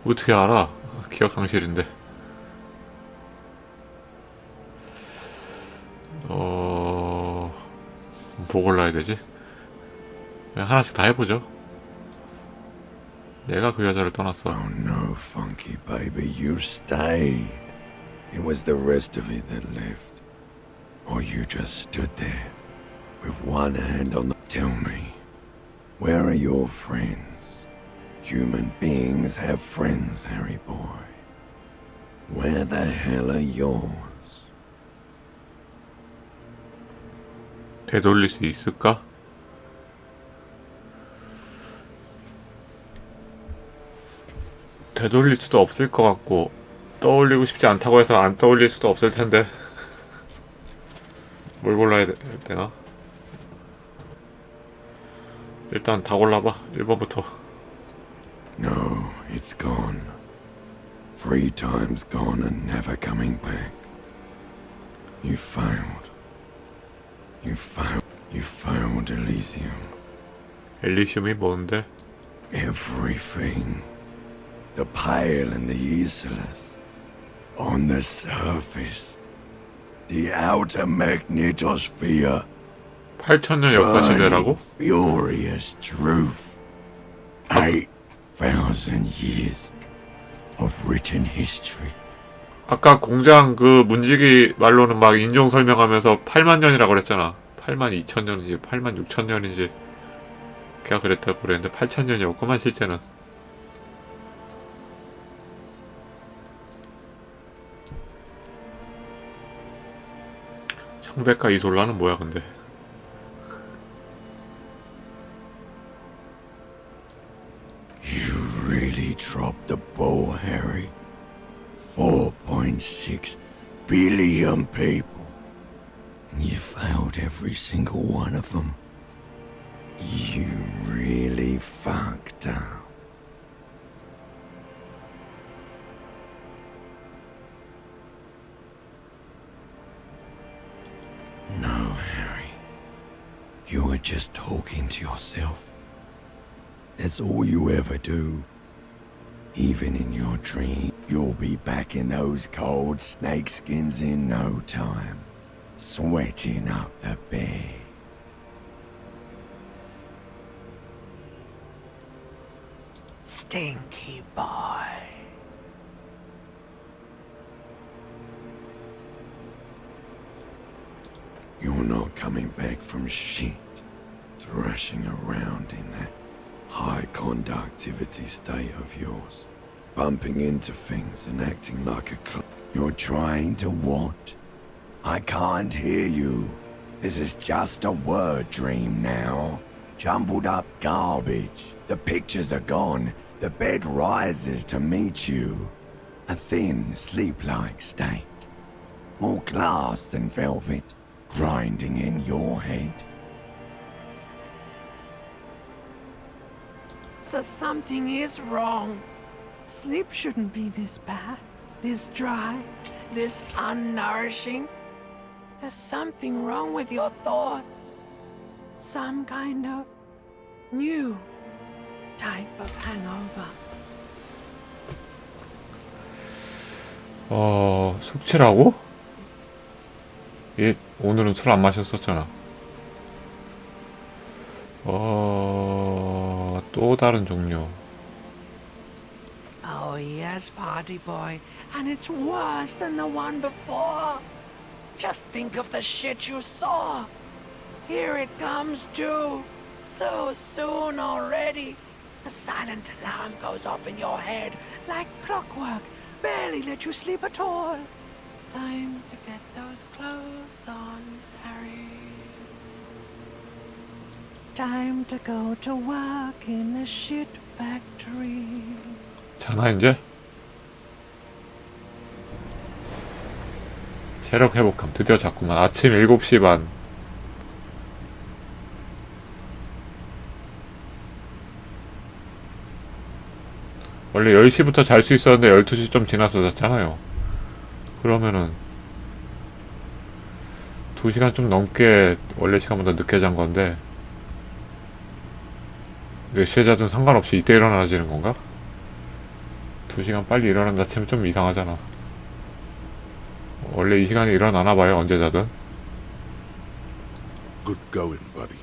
어떻게 알아? 기억 상실인데. 뭐 골라야 되지? 그냥 하나씩 다 해보죠. 내가 그 여자를 떠났어. Oh no, funky baby, you stayed. It was the rest of it that left. Or you just stood there, with one hand on the... Tell me, where are your friends? Human beings have friends, Harry boy. Where the hell are yours? 되돌릴 수 있을까? 되돌릴 수도 없을 것 같고 떠올리고 싶지 않다고 해서 안 떠올릴 수도 없을 텐데 뭘 골라야 되나? 일단 다 골라봐. 1번부터 No, it's gone. 3 times gone and never coming back. You failed. You failed, Elysium. 엘리시움이 뭔데? Everything. The pale and the useless. On the surface. The outer magnetosphere. 8,000년 역사 시대라고? Furious truth. 8,000 years of written history. 아까 공장 그 문지기 말로는 막 인종 설명하면서 8만 년이라고 그랬잖아. 8만 2천 년인지 8만 6천 년인지 걔가 그랬다고 그랬는데 8천 년이었구만 실제는. 청백과 이솔라는 뭐야 근데. You really dropped the ball, Harry. 4.6 billion people. And you failed every single one of them. You really fucked up. No, Harry. You were just talking to yourself. That's all you ever do. Even in your dream, you'll be back in those cold snakeskins in no time, sweating up the bed. Stinky boy. You're not coming back from shit, thrashing around in that high conductivity state of yours, bumping into things and acting like a You're trying to what? I can't hear you. This is just a word dream now. Jumbled up garbage. The pictures are gone. The bed rises to meet you. A thin, sleep-like state. More glass than velvet, grinding in your head. So something is wrong. Sleep shouldn't be this bad, this dry, this unnourishing. There's something wrong with your thoughts. Some kind of new type of hangover. 숙취라고? 얘 오늘은 술 안 마셨었잖아. 또 다른 종류. Oh yes, party boy, and it's worse than the one before. Just think of the shit you saw. Here it comes too. So soon already. A silent alarm goes off in your head like clockwork. Barely let you sleep at all. Time to get those clothes on, Harry. Time to go to work in the shit factory. 자나 이제? 체력 회복함 드디어 잤구만. 아침 7시 반. 원래 10시부터 잘 수 있었는데 12시 좀 지나서 잤잖아요. 그러면은 2시간 좀 넘게 원래 시간보다 늦게 잔 건데 몇 시에 자든 상관없이 이때 일어나지는 건가? 2시간 빨리 일어난다 치면 좀 이상하잖아. 원래 이 시간에 일어나나 봐요, 언제 자든. Good going, buddy.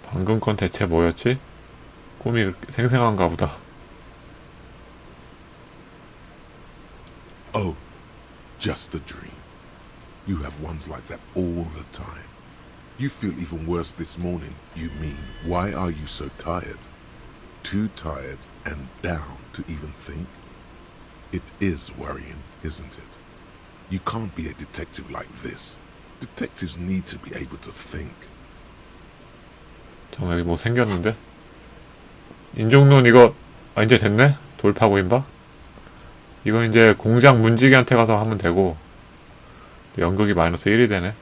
방금 건 대체 뭐였지? 꿈이 이렇게 생생한가 보다. Oh, just a dream. You have ones like that all the time. You feel even worse this morning. You mean, why are you so tired? Too tired and down to even think? It is worrying, isn't it? You can't be a detective like this. Detectives need to be able to think. 잠깐 여기 뭐 생겼는데? 인종론 이거 이제 됐네? 돌파구인바? 이거 이제 공장 문지기한테 가서 하면 되고 연극이 마이너스 1이 되네.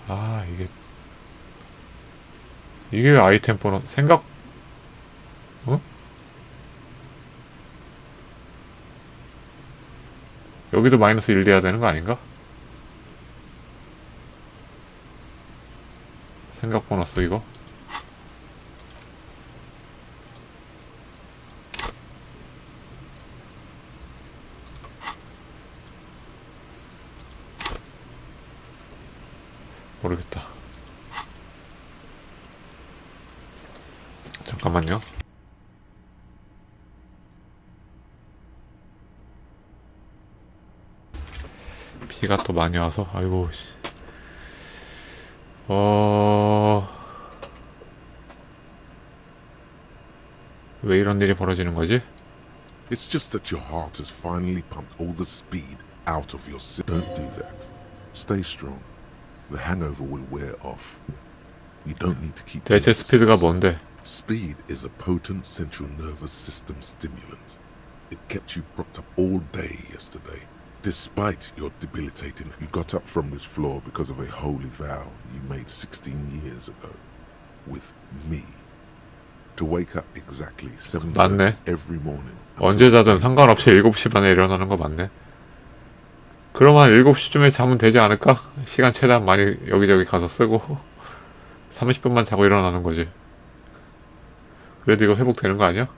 아, 이게 왜 아이템 보너 생각 어? 여기도 마이너스 1 돼야 되는 거 아닌가? 생각 보너스 이거 모르겠다. 잠깐만요. 비가 또 많이 와서 아이고 씨. 왜 이런 일이 벌어지는 거지? It's just that your heart has finally pumped all the speed out of your system. Don't do that. Stay strong. The hangover will wear off. You don't need to keep 대체 스피드가 뭔데? Speed is a potent central nervous system stimulant. It kept you propped up all day yesterday. Despite your debilitating, you got up from this floor because of a holy vow you made 16 years ago. With me. To wake up exactly 7:30 every morning. 언제 자든 상관없이 7시 반에 일어나는 거 맞네. 그러면 7시쯤에 자면 되지 않을까? 시간 최대한 많이 여기저기 가서 쓰고 30분만 자고 일어나는 거지. 그래도 이거 회복되는 거 아니야?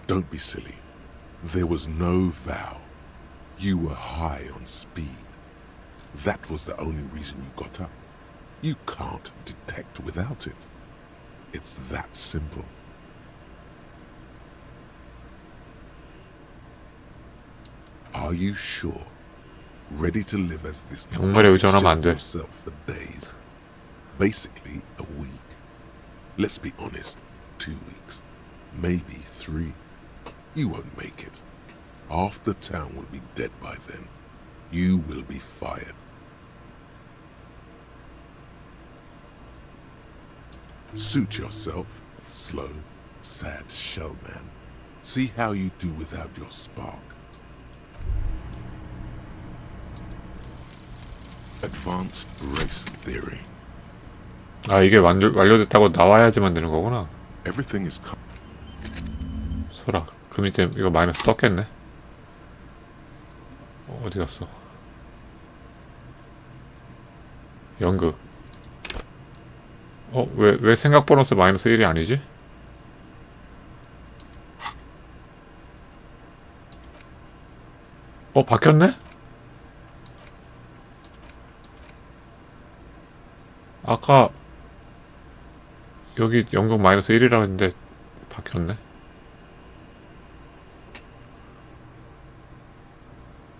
Don't be silly. There was no vow. You were high on speed. That was the only reason you got up. You can't detect without it. It's that simple. Are you sure? Ready to live as this 정말에 의존하면 안 돼. yourself for days? Basically a week. Let's be honest. 2 weeks. Maybe 3. You won't make it. Half the town will be dead by then. You will be fired. Suit yourself, slow, sad shellman. See how you do without your spark. Advanced race theory. 아, 이게 완료됐다고 나와야지만 되는 거구나. Everything is 소라, 그 밑에 이거 마이너스 떴겠네. 어디 갔어? 연극. 왜 생각 보너스 마이너스 1이 아니지? 바뀌었네? 아까 여기 연극 마이너스 1이라고 했는데 바뀌었네.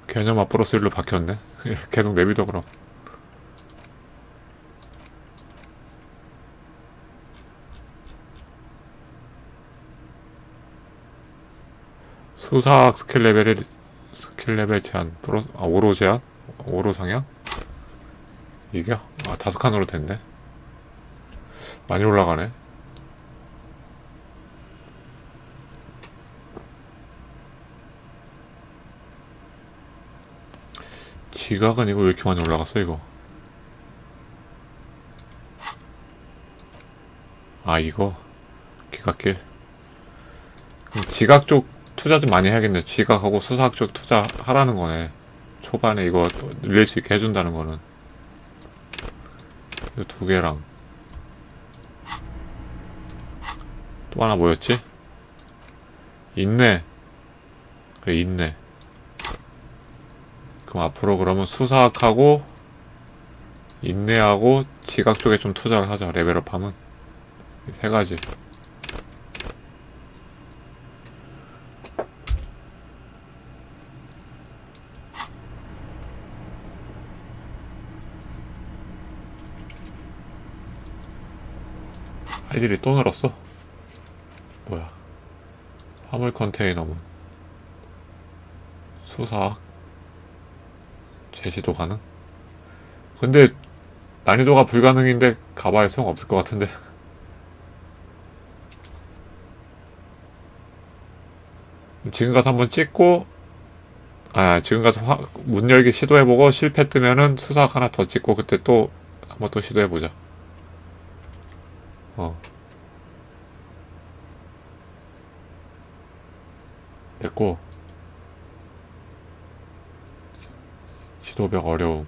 개념 앞 플러스 1로 바뀌었네. 계속 내비둬 그럼. 수사학 스킬 레벨 제한 플러스 5로 제한? 5로 상향? 이게 5칸으로 됐네. 많이 올라가네. 지각은 이거 왜 이렇게 많이 올라갔어 이거? 이거 기각길. 그럼 지각 쪽 투자 좀 많이 해야겠네. 지각하고 수사학 쪽 투자 하라는 거네. 초반에 이거 늘릴 수 있게 해준다는 거는. 이 2개랑 또 하나 뭐였지? 인내. 그래, 인내. 그럼 앞으로 그러면 수사학하고 인내하고 지각 쪽에 좀 투자를 하자. 레벨업하면 이 3가지. 할 일이 또 늘었어. 뭐야? 화물 컨테이너문. 수사학 제시도 가능? 근데 난이도가 불가능인데 가봐야 소용없을 것 같은데. 지금 가서 한번 찍고 아, 지금까지 문 열기 시도해보고 실패 뜨면은 수삭 하나 더 찍고 그때 또 한번 또 시도해보자. 됐고. 시도벽 어려움.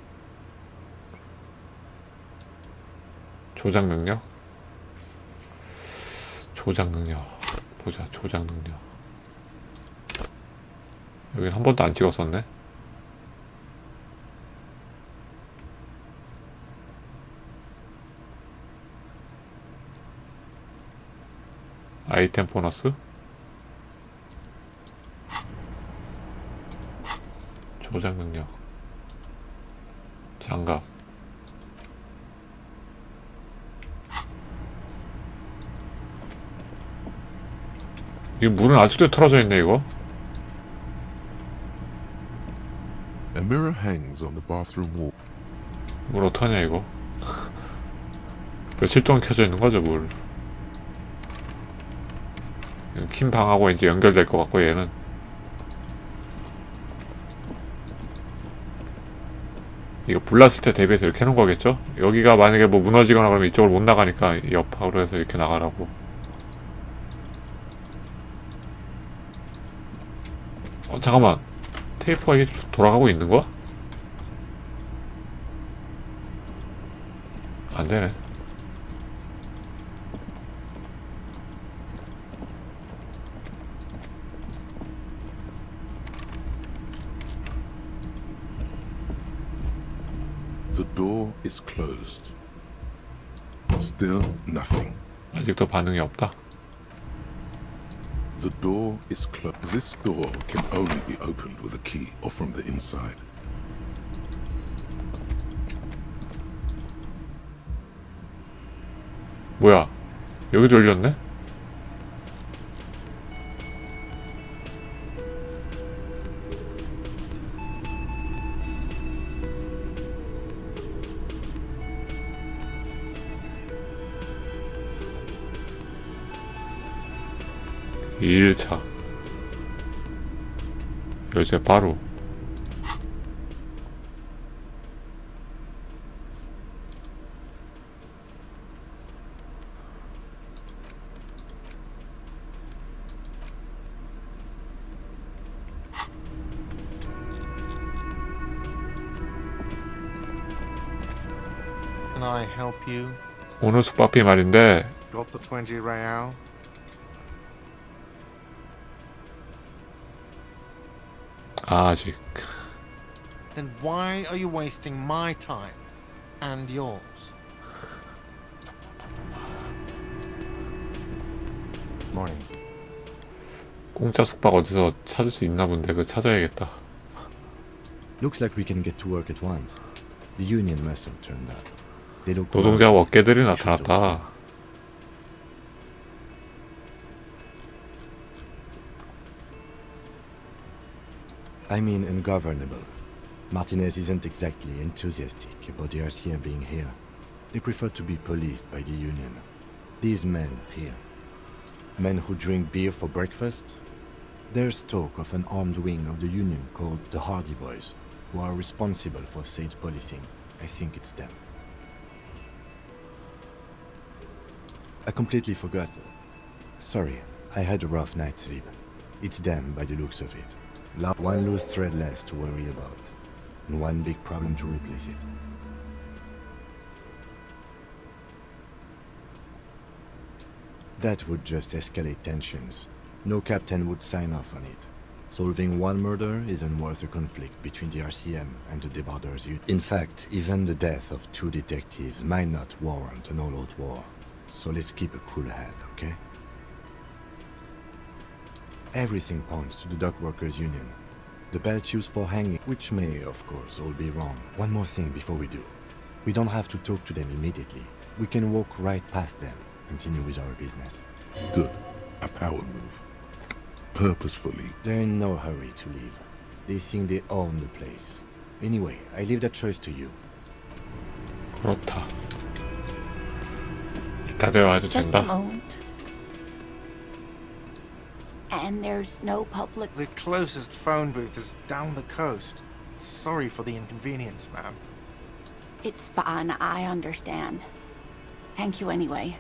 조작 능력? 조작 능력. 보자, 조작 능력. 여긴 한 번도 안 찍었었네. 아이템 보너스? 조작 능력. 장갑. 이 물은 아직도 틀어져 있네, 이거. A mirror hangs on the bathroom wall. 물 어떡하냐, 이거. 며칠 동안 켜져 있는 거죠, 물. 킨 방하고 이제 연결될 것 같고, 얘는. 이거 불났을 때 대비해서 이렇게 해놓은 거겠죠? 여기가 만약에 뭐 무너지거나 그러면 이쪽을 못 나가니까 옆으로 해서 이렇게 나가라고. 잠깐만. 테이프가 이게 돌아가고 있는 거야? 안 되네. The door is closed. Still nothing. 아직도 반응이 없다. The door is closed. This door can only be opened with a key or from the inside. 뭐야? 여기도 열렸네? 이 1차 열쇠 바로. Can I help you? 오늘 숙박비 말인데 Got the 20 real? 아직. Then why are you wasting my time and yours? Morning. 공짜 숙박 어디서 찾을 수 있나 본데 그거 찾아야겠다. Looks like we can get to work at once. The union must have turned up. They look 노동자 어깨들이 나타났다. I mean ungovernable. Martinez isn't exactly enthusiastic about the RCM being here. They prefer to be policed by the union. These men here, men who drink beer for breakfast, there's talk of an armed wing of the union called the Hardy Boys, who are responsible for said policing. I think it's them. I completely forgot. Sorry, I had a rough night's sleep. It's them by the looks of it. One loose thread less to worry about, and one big problem to replace it. That would just escalate tensions. No captain would sign off on it. Solving one murder isn't worth a conflict between the RCM and the Debarders. In fact, even the death of 2 detectives might not warrant an all-out war. So let's keep a cool head, okay? Everything points to the dock workers union. The belt used for hanging, which may, of course, all be wrong. One more thing before we do. We don't have to talk to them immediately. We can walk right past them, continue with our business. Good. A power move. Purposefully. They're in no hurry to leave. They think they own the place. Anyway, I leave that choice to you. 그렇다. 이따 대화해도 Just 된다. a moment. And there's no public... The closest phone booth is down the coast. Sorry for the inconvenience, ma'am. It's fine, I understand. Thank you anyway.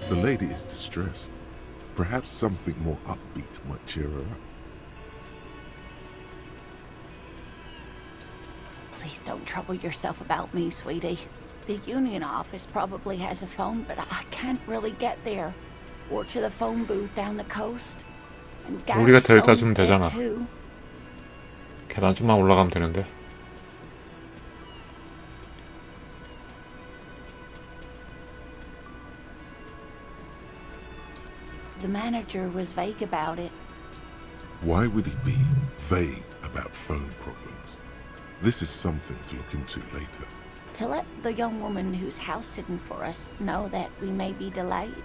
The lady is distressed. Perhaps something more upbeat might cheer her up. Please don't trouble yourself about me, sweetie. The union office probably has a phone, but I can't really get there. Or to the phone booth down the coast. And 우리가 Gary's 데려다 phone's 주면 dead 되잖아. too. 계단 좀만 올라가면 되는데. The manager was vague about it. Why would he be vague about phone problems? This is something to look into later. To let the young woman who's house sitting for us know that we may be delayed.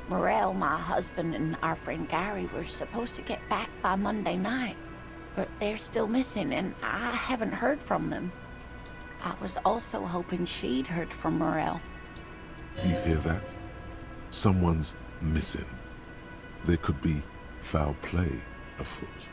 Morel, my husband, and our friend Gary were supposed to get back by Monday night, but they're still missing, and I haven't heard from them. I was also hoping she'd heard from Morel. You hear that? Someone's missing. There could be foul play afoot.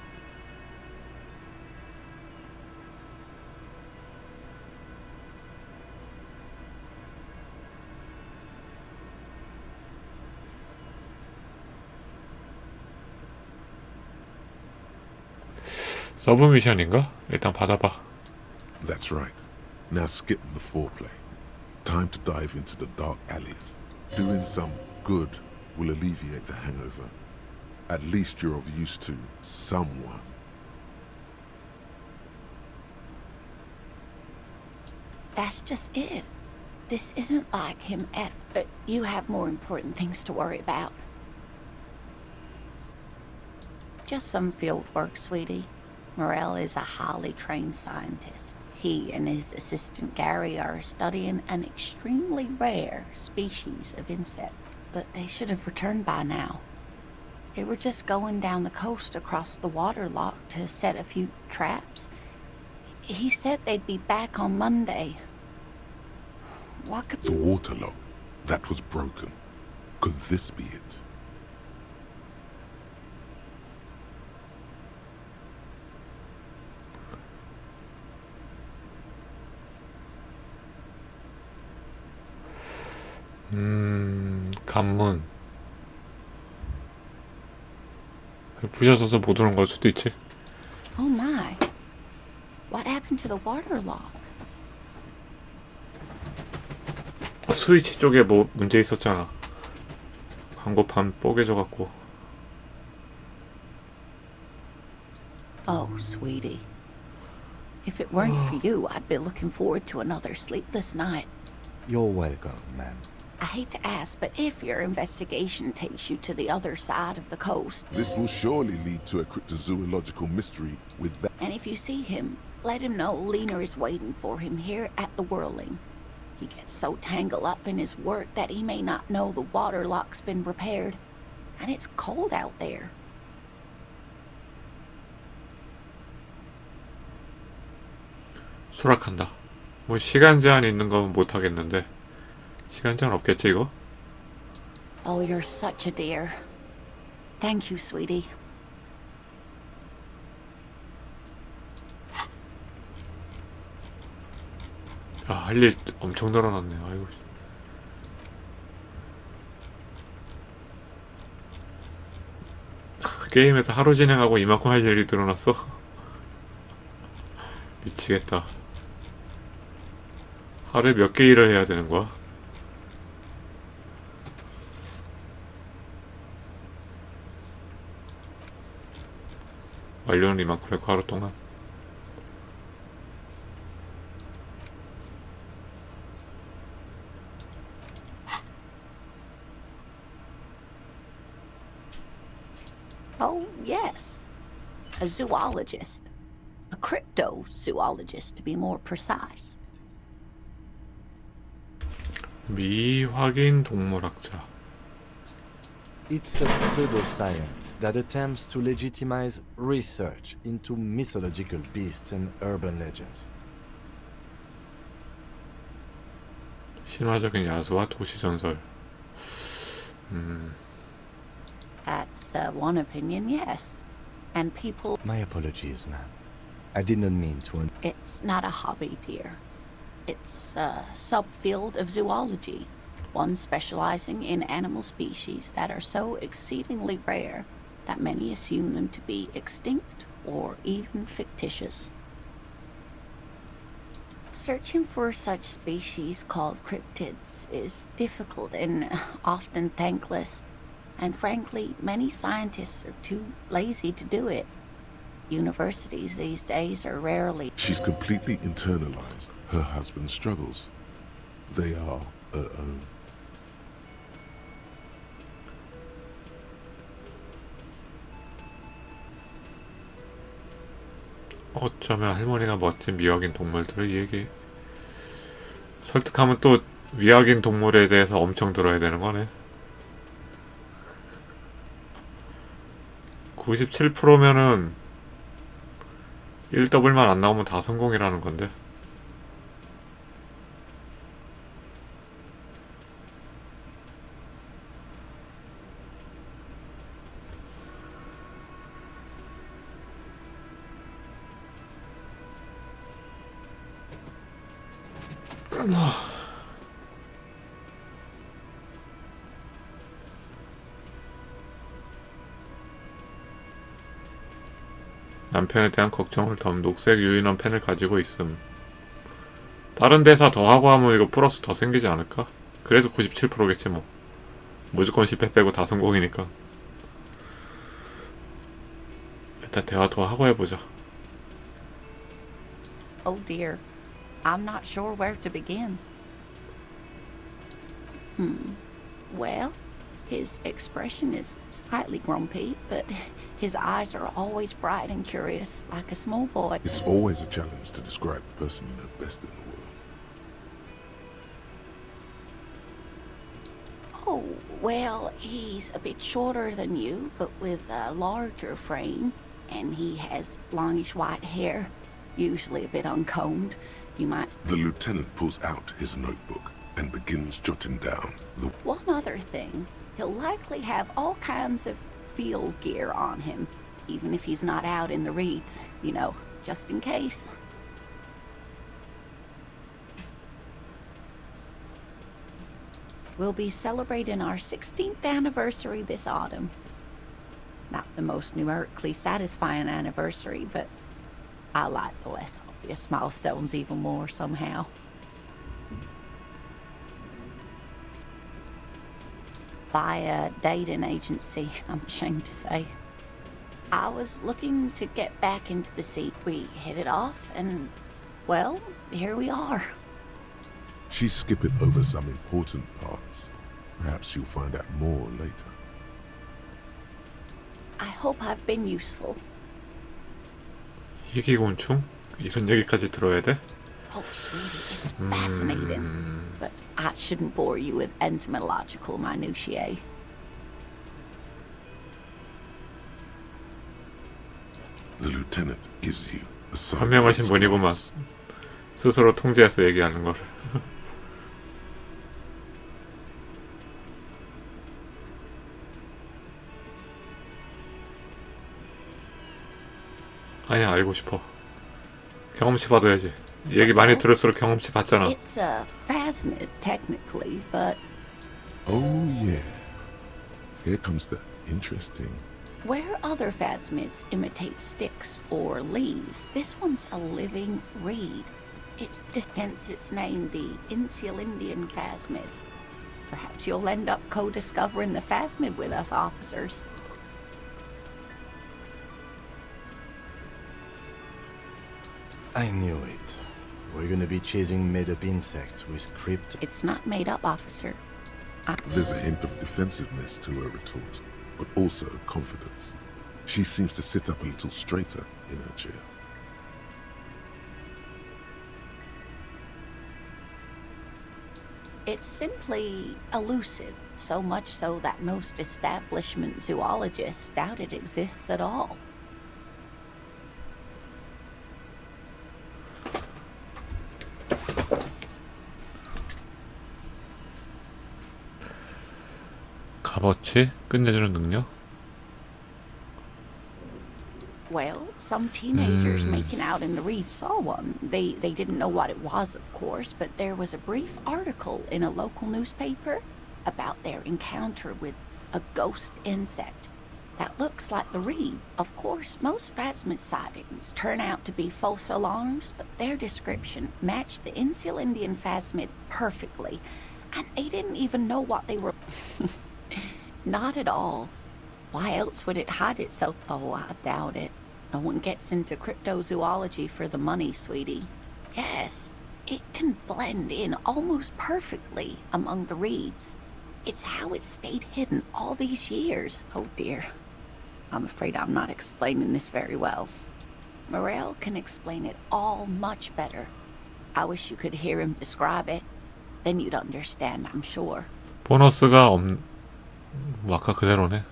서브미션인가? 일단 받아봐. That's right. Now skip the foreplay. Time to dive into the dark alleys. Doing some good will alleviate the hangover. At least you're of use to someone. That's just it. This isn't like him but you have more important things to worry about. Just some field work, sweetie. Morel is a highly trained scientist. He and his assistant Gary are studying an extremely rare species of insect, but they should have returned by now. They were just going down the coast across the water lock to set a few traps. He said they'd be back on Monday. What could... The water lock. That was broken. Could this be it? 관문. 부셔져서 못 오는 걸 수도 있지. Oh my. What happened to the water lock? 스위치 쪽에 뭐 문제 있었잖아. 광고판 뽀개져갖고. Oh, sweetie. If it weren't for you, I'd be looking forward to another sleepless night. You're welcome, ma'am. I hate to ask, but if your investigation takes you to the other side of the coast, This will surely lead to a cryptozoological mystery with that. and if you see him, let him know Lena is waiting for him here at the Whirling. He gets so tangled up in his work that he may not know the water lock's been repaired, and it's cold out there. 수락한다. 뭐 시간 제한 있는 건 못 하겠는데. 시간 제한 없겠지 이거? Oh, you're such a dear. Thank you, sweetie. 야, 할 일 엄청 늘어났네. 아이고. 게임에서 하루 진행하고 이만큼 할 일이 늘어났어? 미치겠다. 하루에 몇 개 일을 해야 되는 거야? 완료는 이만큼 했고 하루 동안. Oh, yes. A zoologist. A cryptozoologist, to be more precise. 미확인 동물학자. It's a pseudoscience that attempts to legitimize research into mythological beasts and urban legends. 신화적인 야수와 도시 전설. That's one opinion, yes. And people... My apologies, ma'am. I did not mean to... It's not a hobby, dear. It's a subfield of zoology, one specializing in animal species that are so exceedingly rare that many assume them to be extinct or even fictitious. Searching for such species called cryptids is difficult and often thankless, and frankly, many scientists are too lazy to do it. Universities these days are rarely... She's completely internalized her husband's struggles. They are her own. 어쩌면 할머니가 멋진 미확인 동물들을 얘기 설득하면 또 미확인 동물에 대해서 엄청 들어야 되는 거네. 97%면은 1더블만 안 나오면 다 성공이라는 건데. 남편에 대한 걱정을 덤 녹색 유인원 펜을 가지고 있음. 다른 대사 더 하고 하면 이거 플러스 더 생기지 않을까? 그래도 97%겠지 뭐. 무조건 실패 빼고 다 성공이니까. 일단 대화 더 하고 해보자. Oh dear. I'm not sure where to begin. Well, his expression is slightly grumpy, but his eyes are always bright and curious, like a small boy. It's always a challenge to describe the person you know best in the world. Oh, well, he's a bit shorter than you, but with a larger frame, and he has longish white hair, usually a bit uncombed. You might... The lieutenant pulls out his notebook and begins jotting down the... One other thing, he'll likely have all kinds of field gear on him, even if he's not out in the reeds, you know, just in case. We'll be celebrating our 16th anniversary this autumn. Not the most numerically satisfying anniversary, but I like the less obvious milestones even more somehow. By a dating agency, I'm ashamed to say. I was looking to get back into the sea. We hit it off, and, well, here we are. She's skipping over some important parts. Perhaps you'll find out more later. I hope I've been useful. 희귀곤충? 이런 얘기까지 들어야 돼? Oh, sweetie, it's fascinating. But I shouldn't bore you with entomological minutiae. The lieutenant gives you a side 현명하신 분이구만. 스스로 통제해서 얘기하는 거를. 아니야, 알고 싶어. 경험치 받아야지. 얘기 많이 들을수록 경험치 받잖아. It's a phasmid, technically, but... Oh, yeah. Here comes the interesting. Where other phasmids imitate sticks or leaves, this one's a living reed. It hence its name, the Insulindian phasmid. Perhaps you'll end up co-discovering the phasmid with us officers. I knew it. We're gonna be chasing made-up insects with crypt... It's not made up, officer. There's a hint of defensiveness to her retort, but also confidence. She seems to sit up a little straighter in her chair. It's simply elusive, so much so that most establishment zoologists doubt it exists at all. 값어치? 끝내주는 능력? some teenagers making out in the reed saw one. They didn't know what it was, of course, but there was a brief article in a local newspaper about their encounter with a ghost insect that looks like the reed. Of course, most phasmid sightings turn out to be false alarms, but their description matched the Insular Indian phasmid perfectly, and they didn't even know what they were. Not at all. Why else would it hide itself? Oh, I doubt it. No one gets into cryptozoology for the money, sweetie. Yes, it can blend in almost perfectly among the reeds. It's how it stayed hidden all these years. Oh dear. I'm afraid I'm not explaining this very well. Morel can explain it all much better. I wish you could hear him describe it. Then you'd understand, I'm sure. 보너스가 아까 그대로네.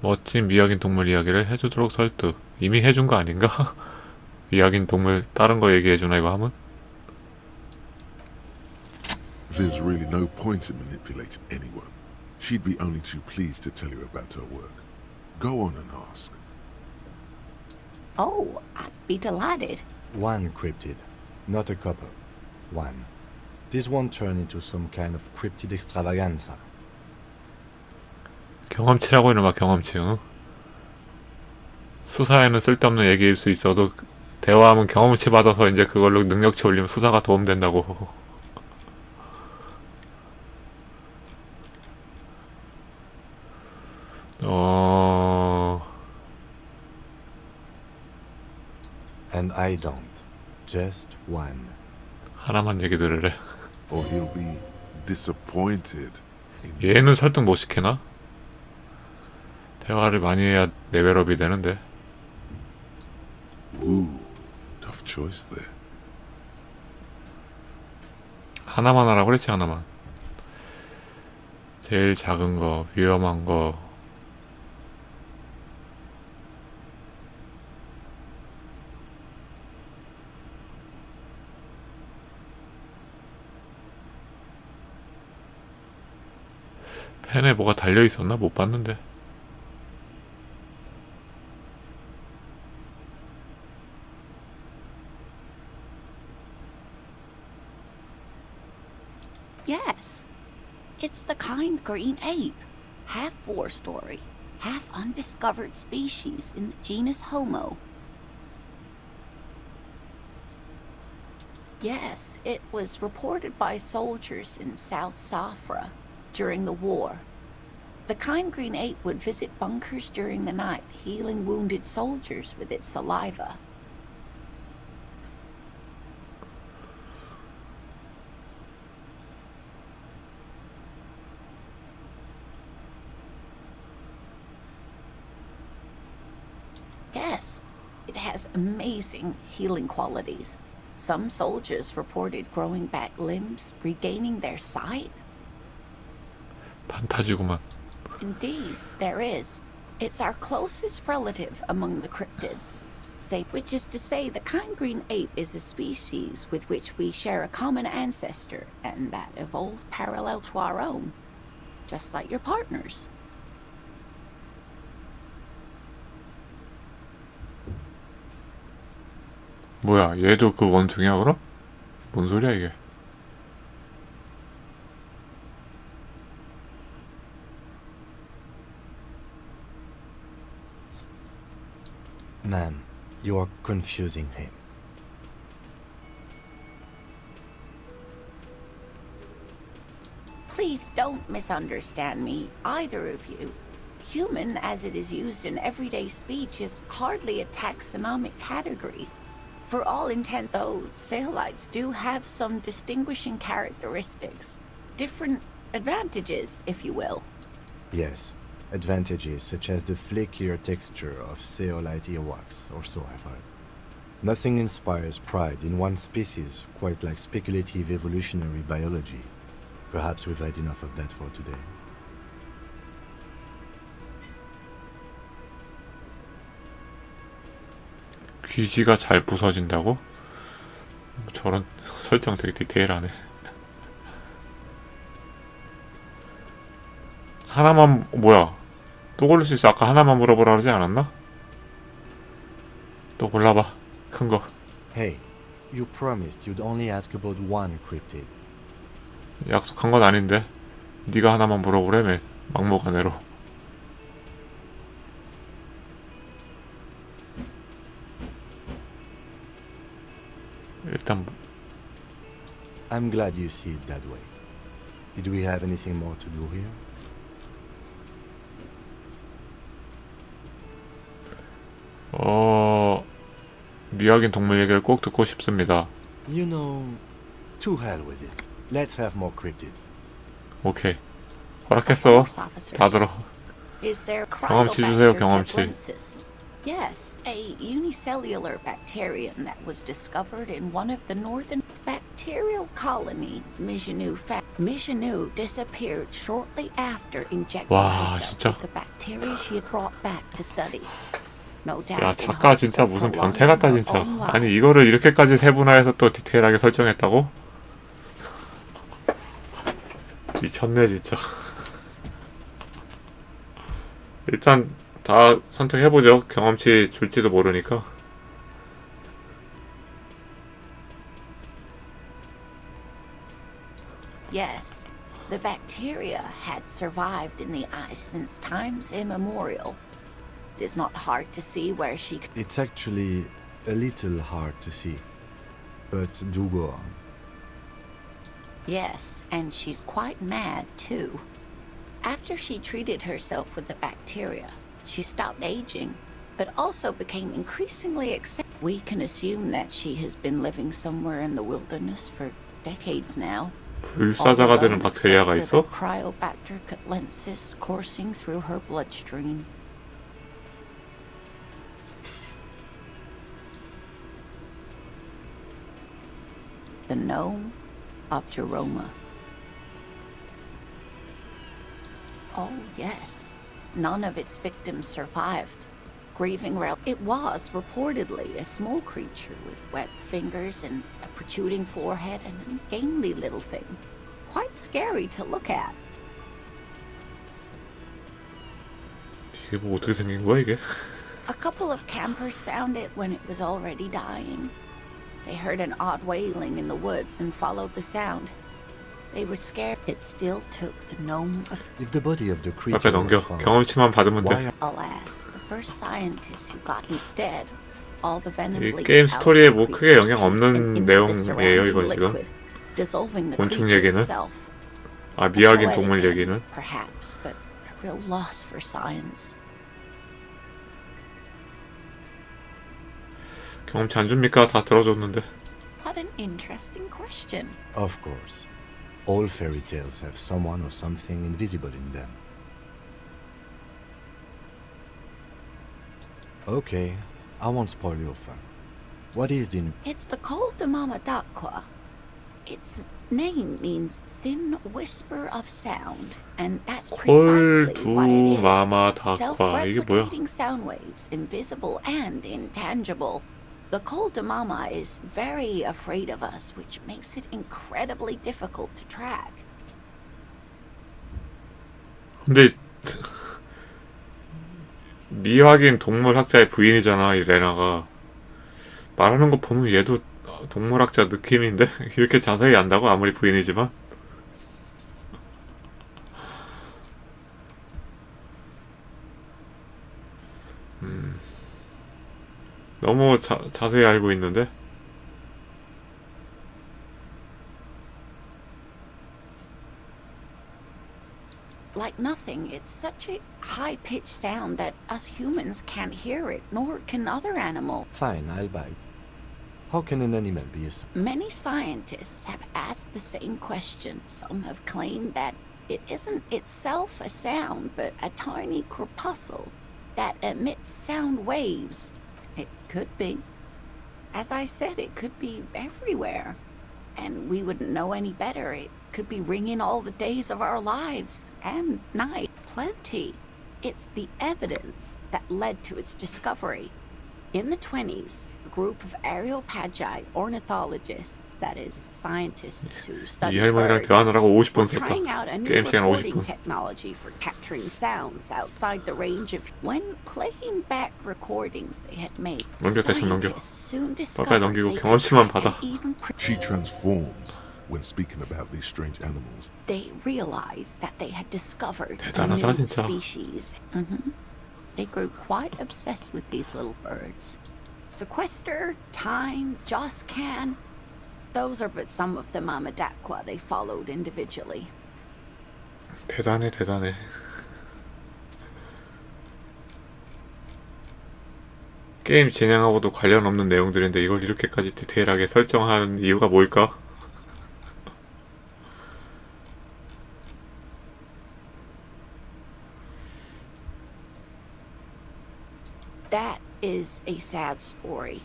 멋진 미확인 동물 이야기를 해주도록 설득. 이미 해준 거 아닌가? 미확인 동물 다른 거 얘기해주나 이거 하면? There's really no point in manipulating anyone. She'd be only too pleased to tell you about her work. Go on and ask. Oh, I'd be delighted. One cryptid, not a couple. One. This won't turn into some kind of cryptid extravaganza. 경험치라고 이놈아 경험치. 응? 수사에는 쓸데없는 얘기일 수 있어도 대화하면 경험치 받아서 이제 그걸로 능력치 올리면 수사가 도움된다고. And I don't. Just one. 하나만 얘기 들으래. Or he'll be disappointed. 얘는 설득 못 시키나? 대화를 많이 해야 레벨업이 되는데. Ooh, tough choice there. 하나만 하라고 그랬지 하나만. 제일 작은 거, 위험한 거. 펜에 뭐가 달려있었나? 못 봤는데. Yes. It's the kind green ape. Half war story, half undiscovered species in the genus Homo. Yes, it was reported by soldiers in South Safra during the war. The kind green ape would visit bunkers during the night, healing wounded soldiers with its saliva. Yes, it has amazing healing qualities. Some soldiers reported growing back limbs, regaining their sight. 판타지구만. Indeed, there is. It's our closest relative among the cryptids. Which is to say, the kind green ape is a species with which we share a common ancestor, and that evolved parallel to our own. Just like your partners. 뭐야, 얘도 그 원숭이야 그럼? 뭔 소리야 이게? Ma'am, you are confusing him. Please don't misunderstand me, either of you. Human, as it is used in everyday speech, is hardly a taxonomic category. For all intent, though, Saelites do have some distinguishing characteristics. Different advantages, if you will. Yes, advantages such as the flakier texture of Saelite earwax, or so I've heard. Nothing inspires pride in one species quite like speculative evolutionary biology. Perhaps we've had enough of that for today. 귀지가 잘 부서진다고? 저런 설정 되게 디테일하네. 하나만 뭐야? 또 고를 수 있어. 아까 하나만 물어보라 그러지 않았나? 또 골라봐. 큰 거. Hey, you promised you'd only ask about one cryptid. 약속한 건 아닌데. 네가 하나만 물어보래매. 막무가내로. 일단 I'm glad you see it that way. Did we have anything more to do here? 미확인 동물 얘기를 꼭 듣고 싶습니다. You know, to hell with it. Let's have more cryptids. 오케이. 허락했어. 다 들어. Is there 경험치 주세요, 경험치. Cryptobacter? Yes, a unicellular bacterium that was discovered in one of the northern bacterial colony, Migenou. Migenou disappeared shortly after injecting 와, herself 진짜. with the bacteria she had brought back to study. No doubt 야, in 작가 hopes 진짜 of 무슨 prolonging 변태 같다 her 진짜. own life. 아니 이거를 이렇게까지 세분화해서 또 디테일하게 설정했다고? 미쳤네 진짜. 일단 다 선택해보죠. 경험치 줄지도 모르니까. Yes, the bacteria had survived in the ice since times immemorial. It is not hard to see where she could. It's actually a little hard to see. But do go on. Yes, and she's quite mad too. After she treated herself with the bacteria, she stopped aging, but also became increasingly accepted. We can assume that she has been living somewhere in the wilderness for decades now. 불사자가 되는 박테리아가 있어? Cryobacter catlensis coursing through her bloodstream. The gnome of Jeroma. Oh, yes. None of its victims survived. Grieving it was reportedly a small creature with webbed fingers and a protruding forehead and an ungainly little thing. Quite scary to look at. 이게 뭐 어떻게 생긴 거야 이게? A couple of campers found it when it was already dying. They heard an odd wailing in the woods and followed the sound. They were scared. It still took the gnome of... If the body of the 앞에 creature 넘겨. was found, 경험치만 받으면 why 돼. Alas, the first scientists who got instead all the venom 이 leaked 게임 out 스토리에 of the 뭐 크게 creature's 영향 teeth 없는 and into the 내용이에요 surrounding 이건 지금. liquid, dissolving the 곤충 creature 얘기는? itself. 아 A 미확인 poetic 동물 end, 얘기는? perhaps, but a real loss for science. 경험치 안 줍니까? 다 들어줬는데. What an interesting question. Of course. All fairy tales have someone or something invisible in them. Okay, I won't spoil your fun. What is the... It's the Col de Mama d'Aqua. Its name means thin whisper of sound, and that's precisely what it is. 마마 다과. 이게 뭐야? Self-replicating sound waves, invisible and intangible. The Col de Mama is very afraid of us, which makes it incredibly difficult to track. 근데 미확인 동물학자의 부인이잖아 이 레나가. 말하는 거 보면 얘도 동물학자 느낌인데 이렇게 자세히 안다고 아무리 부인이지만. 너무 자세히 알고 있는데. Like nothing, it's such a high-pitched sound that us humans can't hear it, nor can other animals. Fine, I'll bite. How can an animal be a... Many scientists have asked the same question. Some have claimed that it isn't itself a sound, but a tiny corpuscle that emits sound waves. It could be. As I said, it could be everywhere. And we wouldn't know any better. It could be ringing all the days of our lives and night. Plenty. It's the evidence that led to its discovery. In the 20s, a group of Areopagi ornithologists, that is, scientists who study 이 할머니랑 birds, 대화하느라고 50분 were 썼다. trying out a new 게임 시간 recording 50분. technology for capturing sounds outside the range of. When playing back recordings they had made, 넘겨, 대충 넘겨. scientists soon 빨리 discovered 넘기고 they 경험치만 could 받아. even She transforms when speaking about these strange animals. they realized that they had discovered a 대단하다, new 진짜. species. They grew quite obsessed with these little birds. Sequester, Time, Joscan, those are but some of the Mamadakwa they followed individually. 대단해, 대단해. 게임 진행하고도 관련 없는 내용들인데 이걸 이렇게까지 디테일하게 설정한 이유가 뭘까? That is a sad story.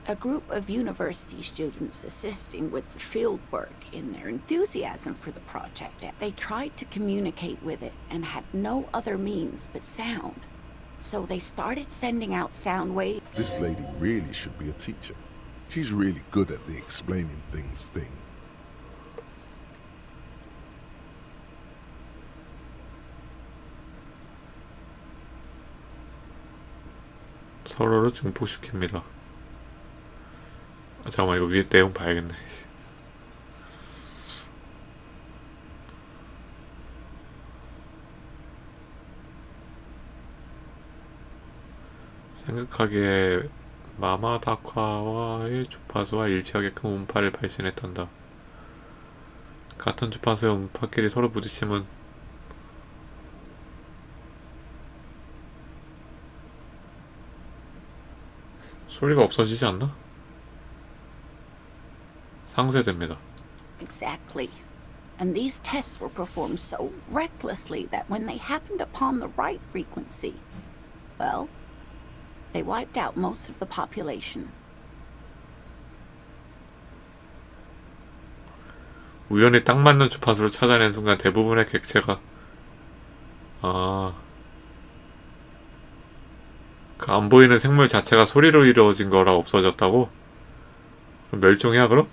A group of university students assisting with the field work in their enthusiasm for the project. They tried to communicate with it and had no other means but sound. So they started sending out sound waves. This lady really should be a teacher. She's really good at the explaining things thing. 서로를 증폭시킵니다. 아, 잠깐만, 이거 위에 내용 봐야겠네. 생각하기에 마마다카와의 주파수와 일치하게끔 음파를 발신했단다. 같은 주파수의 음파끼리 서로 부딪히면 소리가 없어지지 않나? 상쇄됩니다. Exactly. And these tests were performed so recklessly that when they happened upon the right frequency, well, they wiped out most of the population. 우연히 딱 맞는 주파수를 찾아낸 순간 대부분의 객체가 그 안 보이는 생물 자체가 소리로 이루어진 거라 없어졌다고? 그럼 멸종이야 그럼?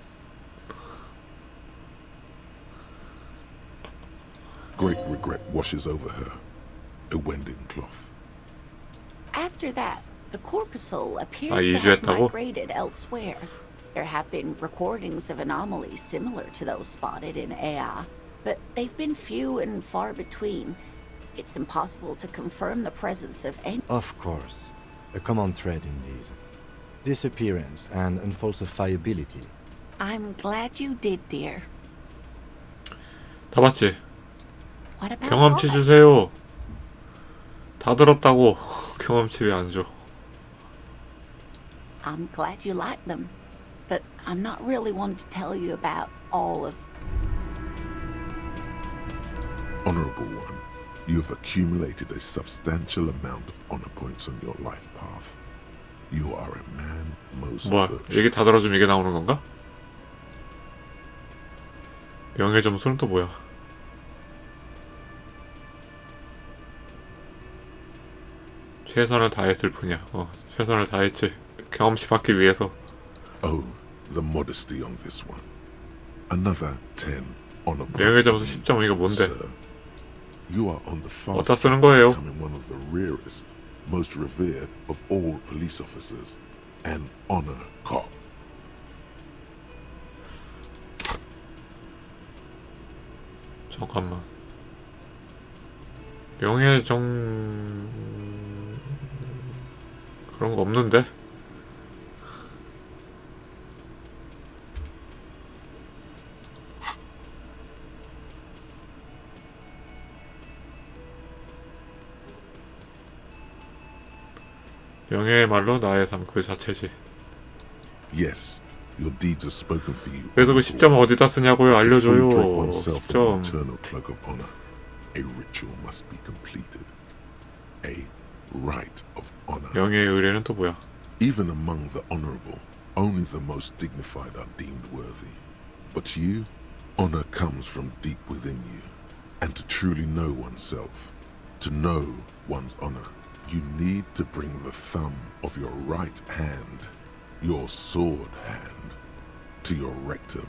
Great regret washes over her. A wending cloth. After that, the corpuscle appears 아, to have 이주했다고? migrated elsewhere. There have been recordings of anomalies similar to those spotted in Ea, but they've been few and far between. It's impossible to confirm the presence of any. Of course. A common thread in these. Disappearance and unfalsifiability. I'm glad you did, dear. 다 봤지? What about 경험치 all that? 주세요. 다 들었다고. 경험치 왜 안 줘? I'm glad you like them, but I'm not really one to tell you about all of. Honorable one, you have accumulated a substantial amount of honor points on your life path. You are a man most 뭐야? virtuous. 얘기 다 들어주면 이게 나오는 건가? 명예 점수는 또 뭐야? 최선을 다했을 뿐이야. 최선을 다했지. 경험치 받기 위해서. Oh, the modesty on this one. Another 10 honor points. 명예 점수 for you, 10점 이거 뭔데? sir. You are on the fast 어디다 쓰는 track to 거예요? becoming one of the rarest, most revered of all police officers, an honor cop. 잠깐만. 명예정 그런 거 없는데? 명예의 말로 나의 삶 그 자체지. Yes, your deeds are spoken for you. 그래서 그 10점 어디다 쓰냐고요? To fully 알려줘요. drink oneself in an 10점. eternal cloak of honor, a ritual must be completed. A rite of honor. 명예의 의뢰는 또 뭐야? Even among the honorable, only the most dignified are deemed worthy. But you, honor comes from deep within you. And to truly know oneself, to know one's honor, You need to bring the thumb of your right hand, your sword hand, to your rectum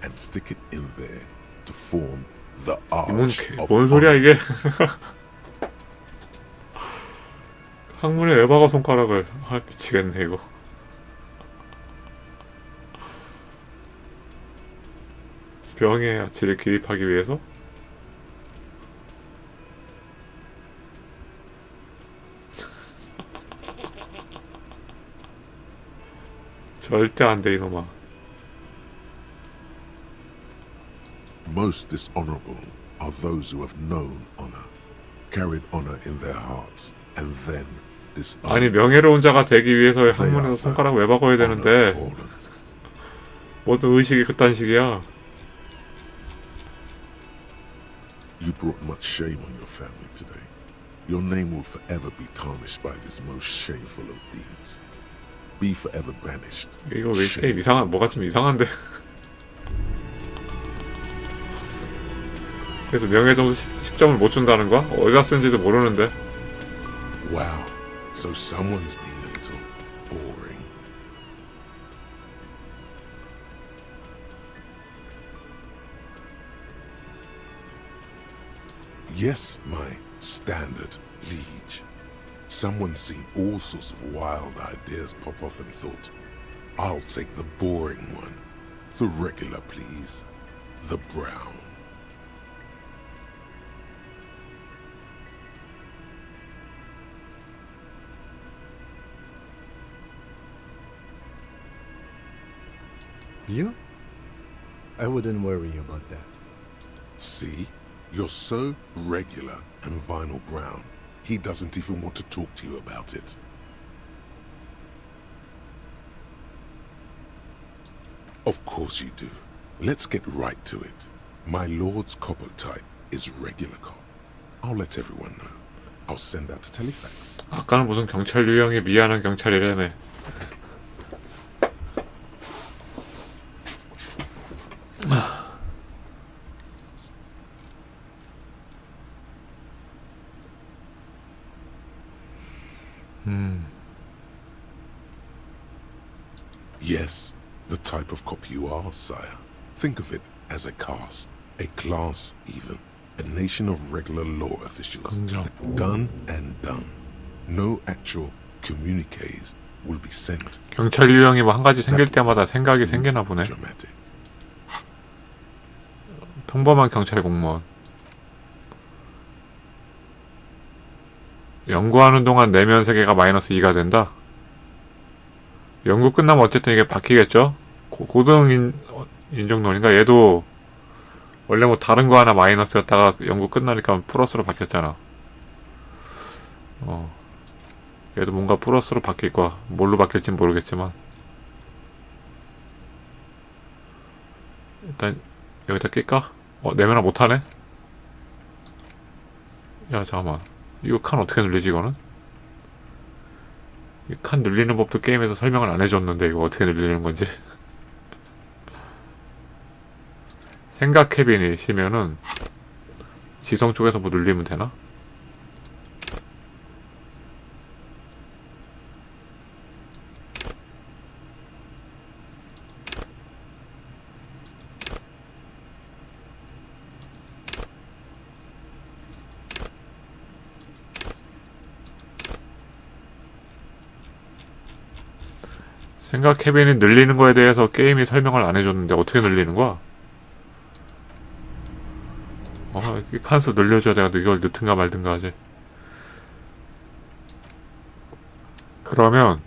and stick it in there to form the arch of 뭔 소리야 이게? 항문에 왜 박아 손가락을? 아 미치겠네 이거. 병의 아치를 기립하기 위해서? 절대 안 돼 이놈아. Most dishonorable are those who have known honor, carried honor in their hearts, and then dishonored. 아니 명예로운 자가 되기 위해서 They 항문에서 are 손가락 왜 박아야 honor 되는데? fallen. 모든 의식이 그딴 식이야. You brought much shame on your family today. Your name will forever be tarnished by this most shameful of deeds. Be forever banished. 이거 왜 게임 이상한 뭐가 좀 이상한데? 그래서 명예 점수 10점을 못 준다는 거야? 어디다 쓴지도 모르는데. Wow. So someone's been a little boring. Yes, my standard liege. Someone's seen all sorts of wild ideas pop off and thought, I'll take the boring one. The regular, please. The brown. You? I wouldn't worry about that. See? You're so regular and vinyl brown. He doesn't even want to talk to you about it. Of course you do. Let's get right to it. My lord's copper type is regular cop. I'll let everyone know. I'll send out a telefax. 아까는 무슨 경찰 유형이 미안한 경찰이라며. Yes, the type of cop you are, sire. Think of it as a caste, a class even, a nation of regular law officials. Done and done. No actual communiques will be sent. 경찰 유형이 뭐 한 가지 생길 때마다 생각이 생기나 보네. Dramatic. 평범한 경찰 공무원. 연구하는 동안 내면 세계가 마이너스 2가 된다. 연구 끝나면 어쨌든 이게 바뀌겠죠? 고등 인정론인가? 얘도 원래 뭐 다른 거 하나 마이너스였다가 연구 끝나니까 플러스로 바뀌었잖아. 얘도 뭔가 플러스로 바뀔 거야. 뭘로 바뀔진 모르겠지만. 일단 여기다 낄까? 내면화 못하네? 야 잠깐만, 이거 칸 어떻게 눌리지 이거는? 이 칸 눌리는 법도 게임에서 설명을 안 해줬는데 이거 어떻게 눌리는 건지. 생각 캐빈이시면은 지성 쪽에서 뭐 눌리면 되나? 생각 캐빈이 늘리는 거에 대해서 게임이 설명을 안 해줬는데 어떻게 늘리는 거야? 이 칸수 늘려줘야 내가 이걸 넣든가 말든가 하지. 그러면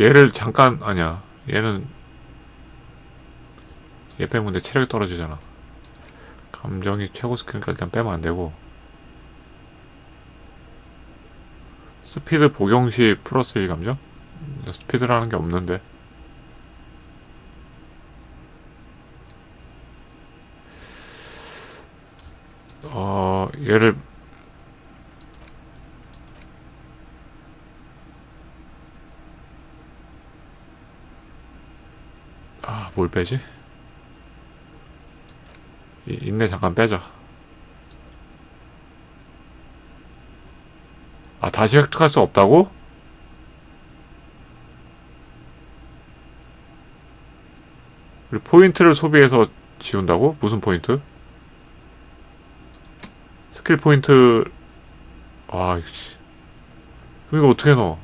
얘를 잠깐, 아니야, 얘는 얘 빼면 내 체력이 떨어지잖아. 감정이 최고 스킬이니까 일단 빼면 안 되고, 스피드 복용 시 플러스 1 감정? 스피드라는 게 없는데. 얘를 아, 뭘 빼지? 인내 잠깐 빼자. 아, 다시 획득할 수 없다고? 우리 포인트를 소비해서 지운다고? 무슨 포인트? 스킬 포인트. 아, 이거 어떻게 넣어?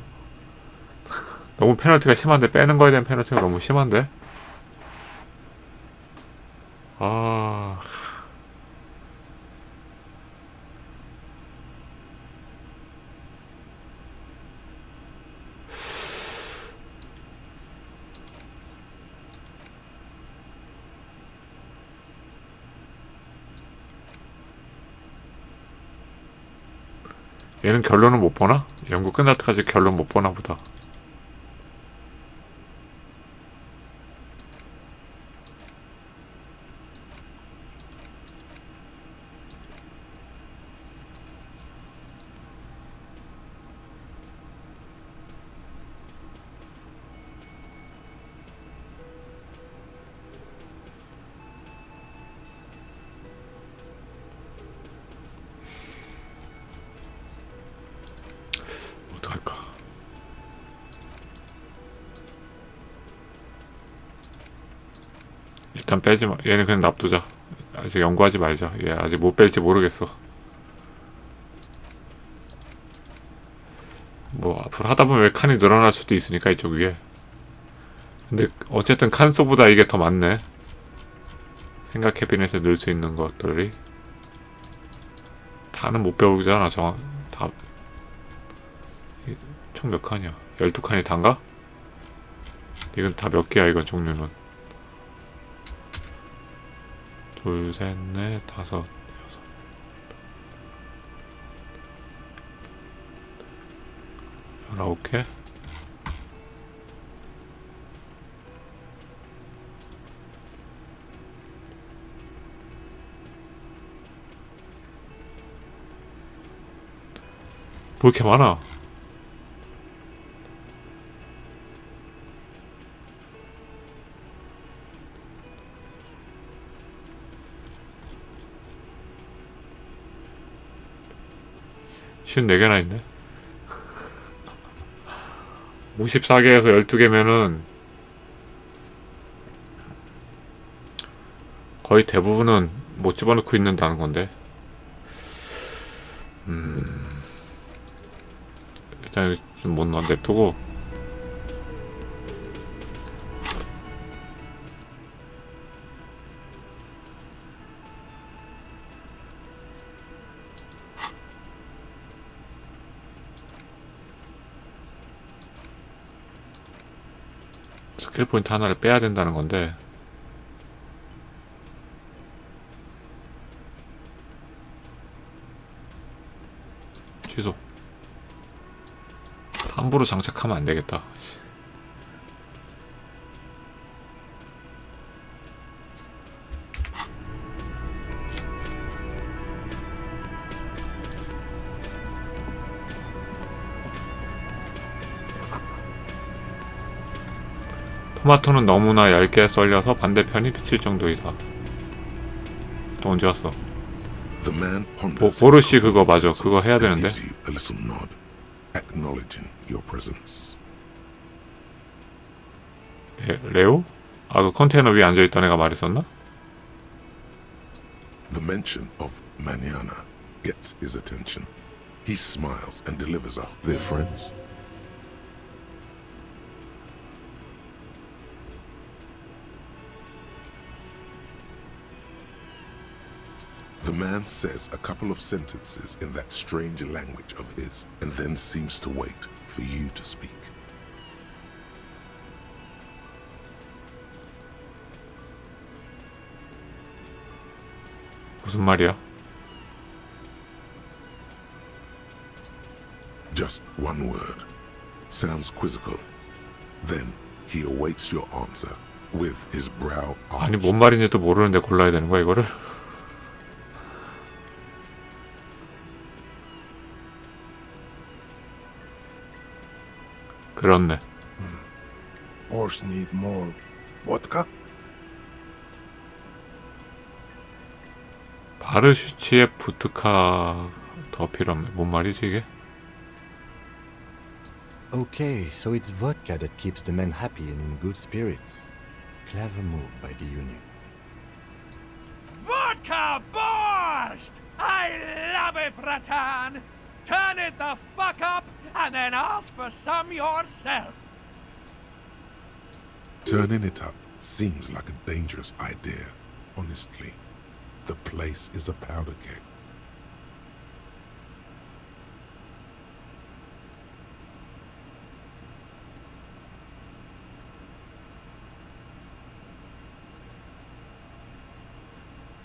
너무 페널티가 심한데, 빼는 거에 대한 페널티가 너무 심한데? 아, 얘는 결론은 못 보나? 연구 끝날 때까지 결론 못 보나 보다. 어떡할까? 일단 빼지 마. 얘는 그냥 놔두자. 아직 연구하지 말자. 얘 아직 못 뺄지 모르겠어. 뭐 앞으로 하다 보면 왜 칸이 늘어날 수도 있으니까 이쪽 위에. 근데 어쨌든 칸수보다 이게 더 많네. 생각 캐비넷에 넣을 수 있는 것들이. 다는 못 배우잖아. 다 총 몇 칸이야? 12칸이 단가? 이건 다 몇 개야 이건 종류는. 둘, 셋, 넷, 다섯, 여섯. 열아홉 개? 뭐 이렇게 많아? 쉰 4개나 있네. 54개에서 12개면은 거의 대부분은 못 집어넣고 있는다는 건데. 일단 좀 못 넣어 냅두고. 스킬 포인트 하나를 빼야 된다는 건데. 취소. 함부로 장착하면 안 되겠다. 토마토는 너무나 얇게 썰려서 반대편이 비칠 정도이다. 또 언제 왔어? The man ponders 보르시 his 그거 맞아. consequences 그거 해야 and 되는데. gives you a little nod, acknowledging your presence. 레오? 아, 그 컨테이너 위에 앉아있던 애가 말했었나? The mention of mañana gets his attention. He smiles and delivers a "They're friends." The man says a couple of sentences in that strange language of his, and then seems to wait for you to speak. 무슨 말이야? Just one word. Sounds quizzical. Then he awaits your answer with his brow 아니 arched. 뭔 말인지도 모르는데 골라야 되는 거야 이거를? 그렇네. Horse need more Vodka? 바르슈치에 보드카 더 필요합니다. 뭔 말이지 이게? Okay, so it's vodka that keeps the men happy and in good spirits. Clever move by the Union. Vodka borscht! I love it, Bratan! Turn it the fuck up and then ask for some yourself! Turning it up seems like a dangerous idea, honestly. The place is a powder keg.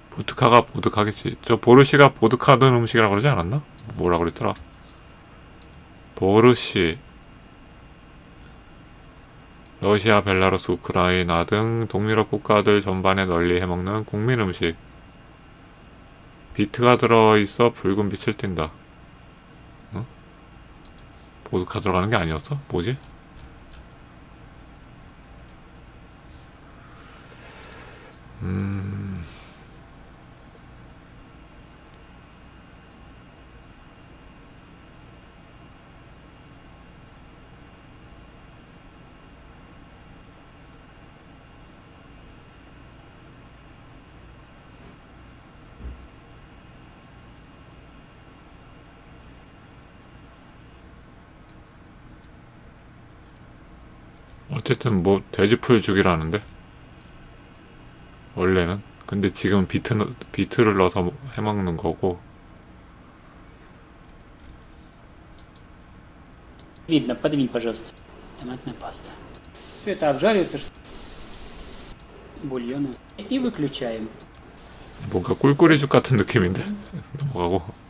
보드카가 보드카겠지. 저 보르시가 보드카 넣은 음식이라고 그러지 않았나? 뭐라 그랬더라? 보르시, 러시아, 벨라루스, 우크라이나 등 동유럽 국가들 전반에 널리 해먹는 국민 음식. 비트가 들어있어 붉은 빛을 띈다. 어? 보드카 들어가는 게 아니었어? 뭐지? 어쨌든 뭐 돼지풀 죽이라는데 원래는. 근데 지금 비트를 넣어서 해먹는 거고. Видно, подвинь, пожалуйста. Томатная паста. Все это обжаривается. бульона. И выключаем. 뭔가 꿀꿀이죽 같은 느낌인데. 넘어가고.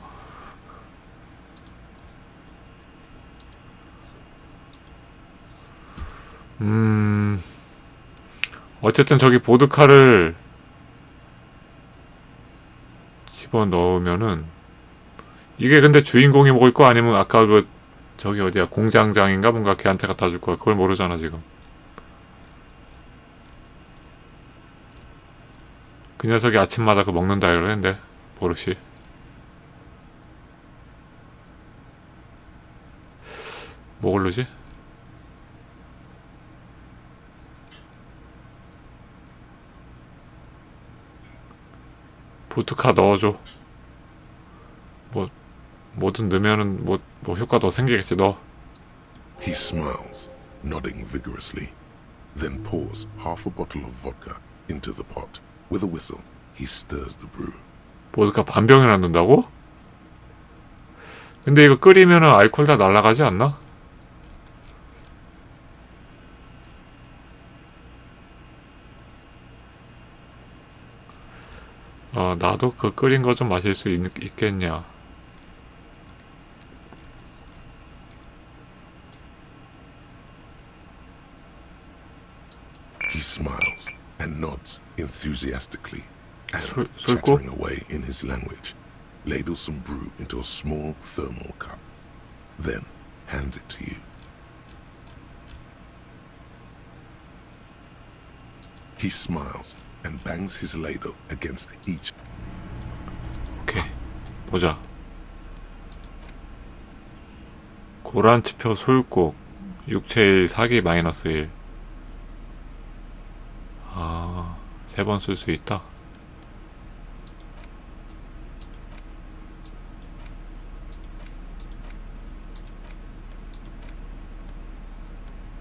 어쨌든 저기 보드카를 집어넣으면은 이게 근데 주인공이 먹을 거 아니면 아까 그 저기 어디야 공장장인가 뭔가 걔한테 갖다 줄 거야. 그걸 모르잖아 지금. 그 녀석이 아침마다 그 먹는다 이러는데 버릇이. 뭐 고르지? 보드카 넣어줘. 뭐든 넣으면은 뭐 효과 더 생기겠지. 넣어. He smiles, nodding vigorously, then pours half a bottle of vodka into the pot. With a whistle, he stirs the brew. 보드카 반 병이나 넣는다고? 근데 이거 끓이면은 알코올 다 날아가지 않나? 나도 그 끓인 거 좀 마실 수 있겠냐? He smiles and nods enthusiastically and, 술고? chattering away in his language, ladles some brew into a small thermal cup, then hands it to you. He smiles and bangs his ladle against each. 오케이. 보자. 고란치표 술국 6체1 사기 마이너스 1. 아, 3번 쓸 수 있다.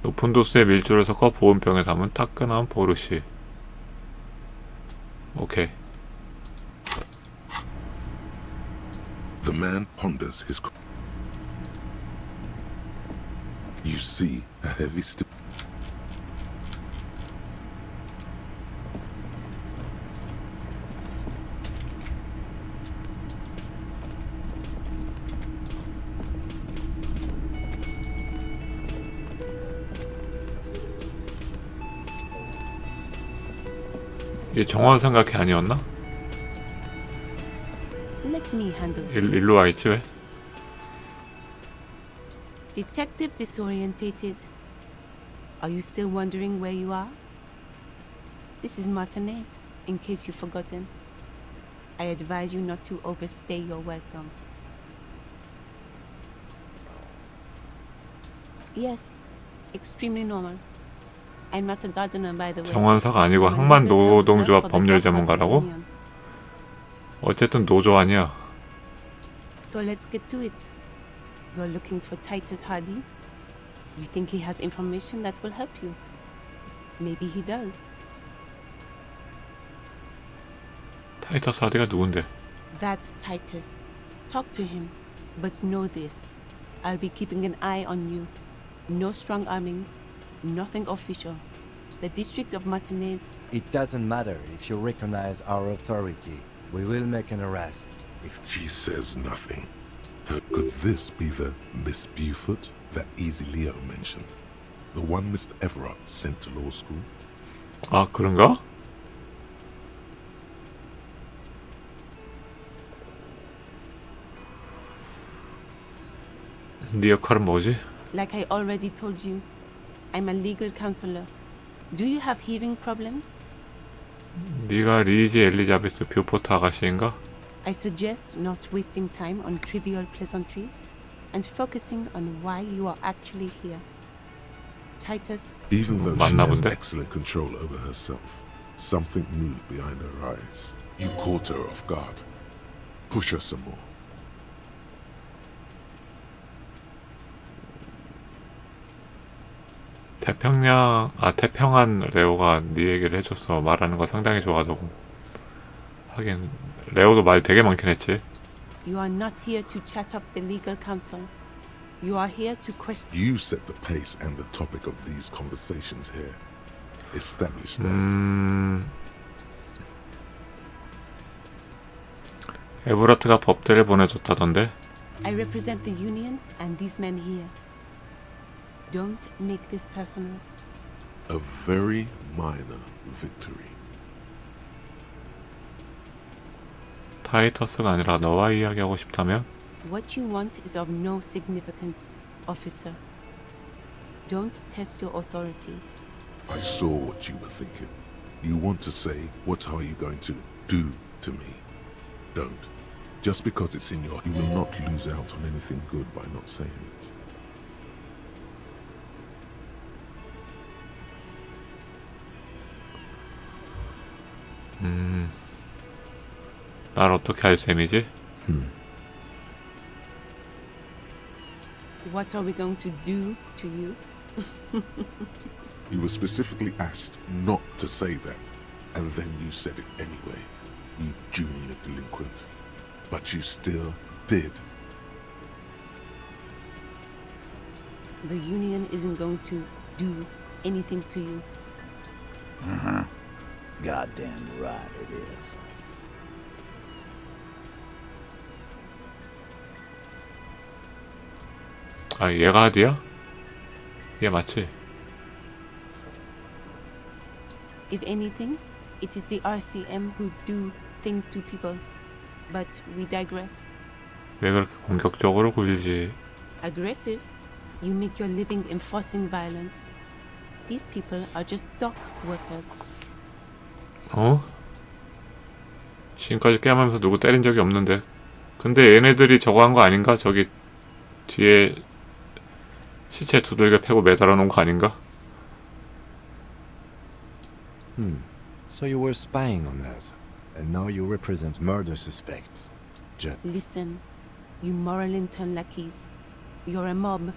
높은 도수의 밀주를 섞어 보온병에 담은 따끈한 보르시. 오케이. The man ponders his. You see a heavy stip. 이게 정원삼각회 아니었나? Let me handle this. 일로 와 있지 왜? Detective disorientated. Are you still wondering where you are? This is Martinez, in case you've forgotten. I advise you not to overstay your welcome. Yes, extremely normal. I'm not a gardener, by the way. 정원사가 아니고 항만 노동조합 법률 전문가라고? 어쨌든 노조 아니야. So let's get to it. You're looking for Titus Hardy? You think he has information that will help you? Maybe he does. 타이터스 하디가 누군데? That's Titus. Talk to him. But know this. I'll be keeping an eye on you. No strong arming. Nothing official. The District of Martinez. It doesn't matter if you recognize our authority. We will make an arrest. If She says nothing. Could this be the Miss Beaufort that Easy Leo mentioned? The one Mr. Everett sent to law school? 아, 그런가? 네 역할은 뭐지? Like I already told you, I'm a legal counselor. Do you have hearing problems? 네가 리지 엘리자베스 뷰포트 아가씨인가? I suggest not wasting time on trivial pleasantries and focusing on why you are actually here. Titus, Even though she 맞나 has 본데? excellent control over herself, something moved behind her eyes. You caught her off guard. Push her some more. 태평한 레오가 네 얘기를 해줬어. 말하는 거 상당히 좋아하더고. 하긴 레오도 말 되게 많긴 했지. you are not here to chat up the legal counsel. You are here to question. You set the pace and the topic of these conversations here. Establish that. 에브러트가 법대를 보내줬다던데. I represent the union and these men here. Don't make this personal. A very minor victory. 타이터스가 아니라 너와 이야기하고 싶다면? What you want is of no significance, officer. Don't test your authority. I saw what you were thinking. You want to say, what are you going to do to me? Don't. Just because it's in your... You will not lose out on anything good by not saying it. 날 어떻게 할 셈이지? What are we going to do to you? You were specifically asked not to say that, and then you said it anyway, you junior delinquent. But you still did. The union isn't going to do anything to you. Goddamn right it is. 아, 얘가 하디야? 얘 맞지? If anything, it is the RCM who do things to people. But we digress. 왜 그렇게 공격적으로 굴지? Aggressive? You make your living enforcing violence. These people are just dock workers. 어? 지금까지 게임하면서 누구 때린 적이 없는데. 근데 얘네들이 저거 한 거 아닌가? 저기 뒤에 시체 두들겨 패고 매달아 놓은 거 아닌가? So you were spying on us, and now you represent murder suspects. Listen, you moral intern lackeys. You're a mob,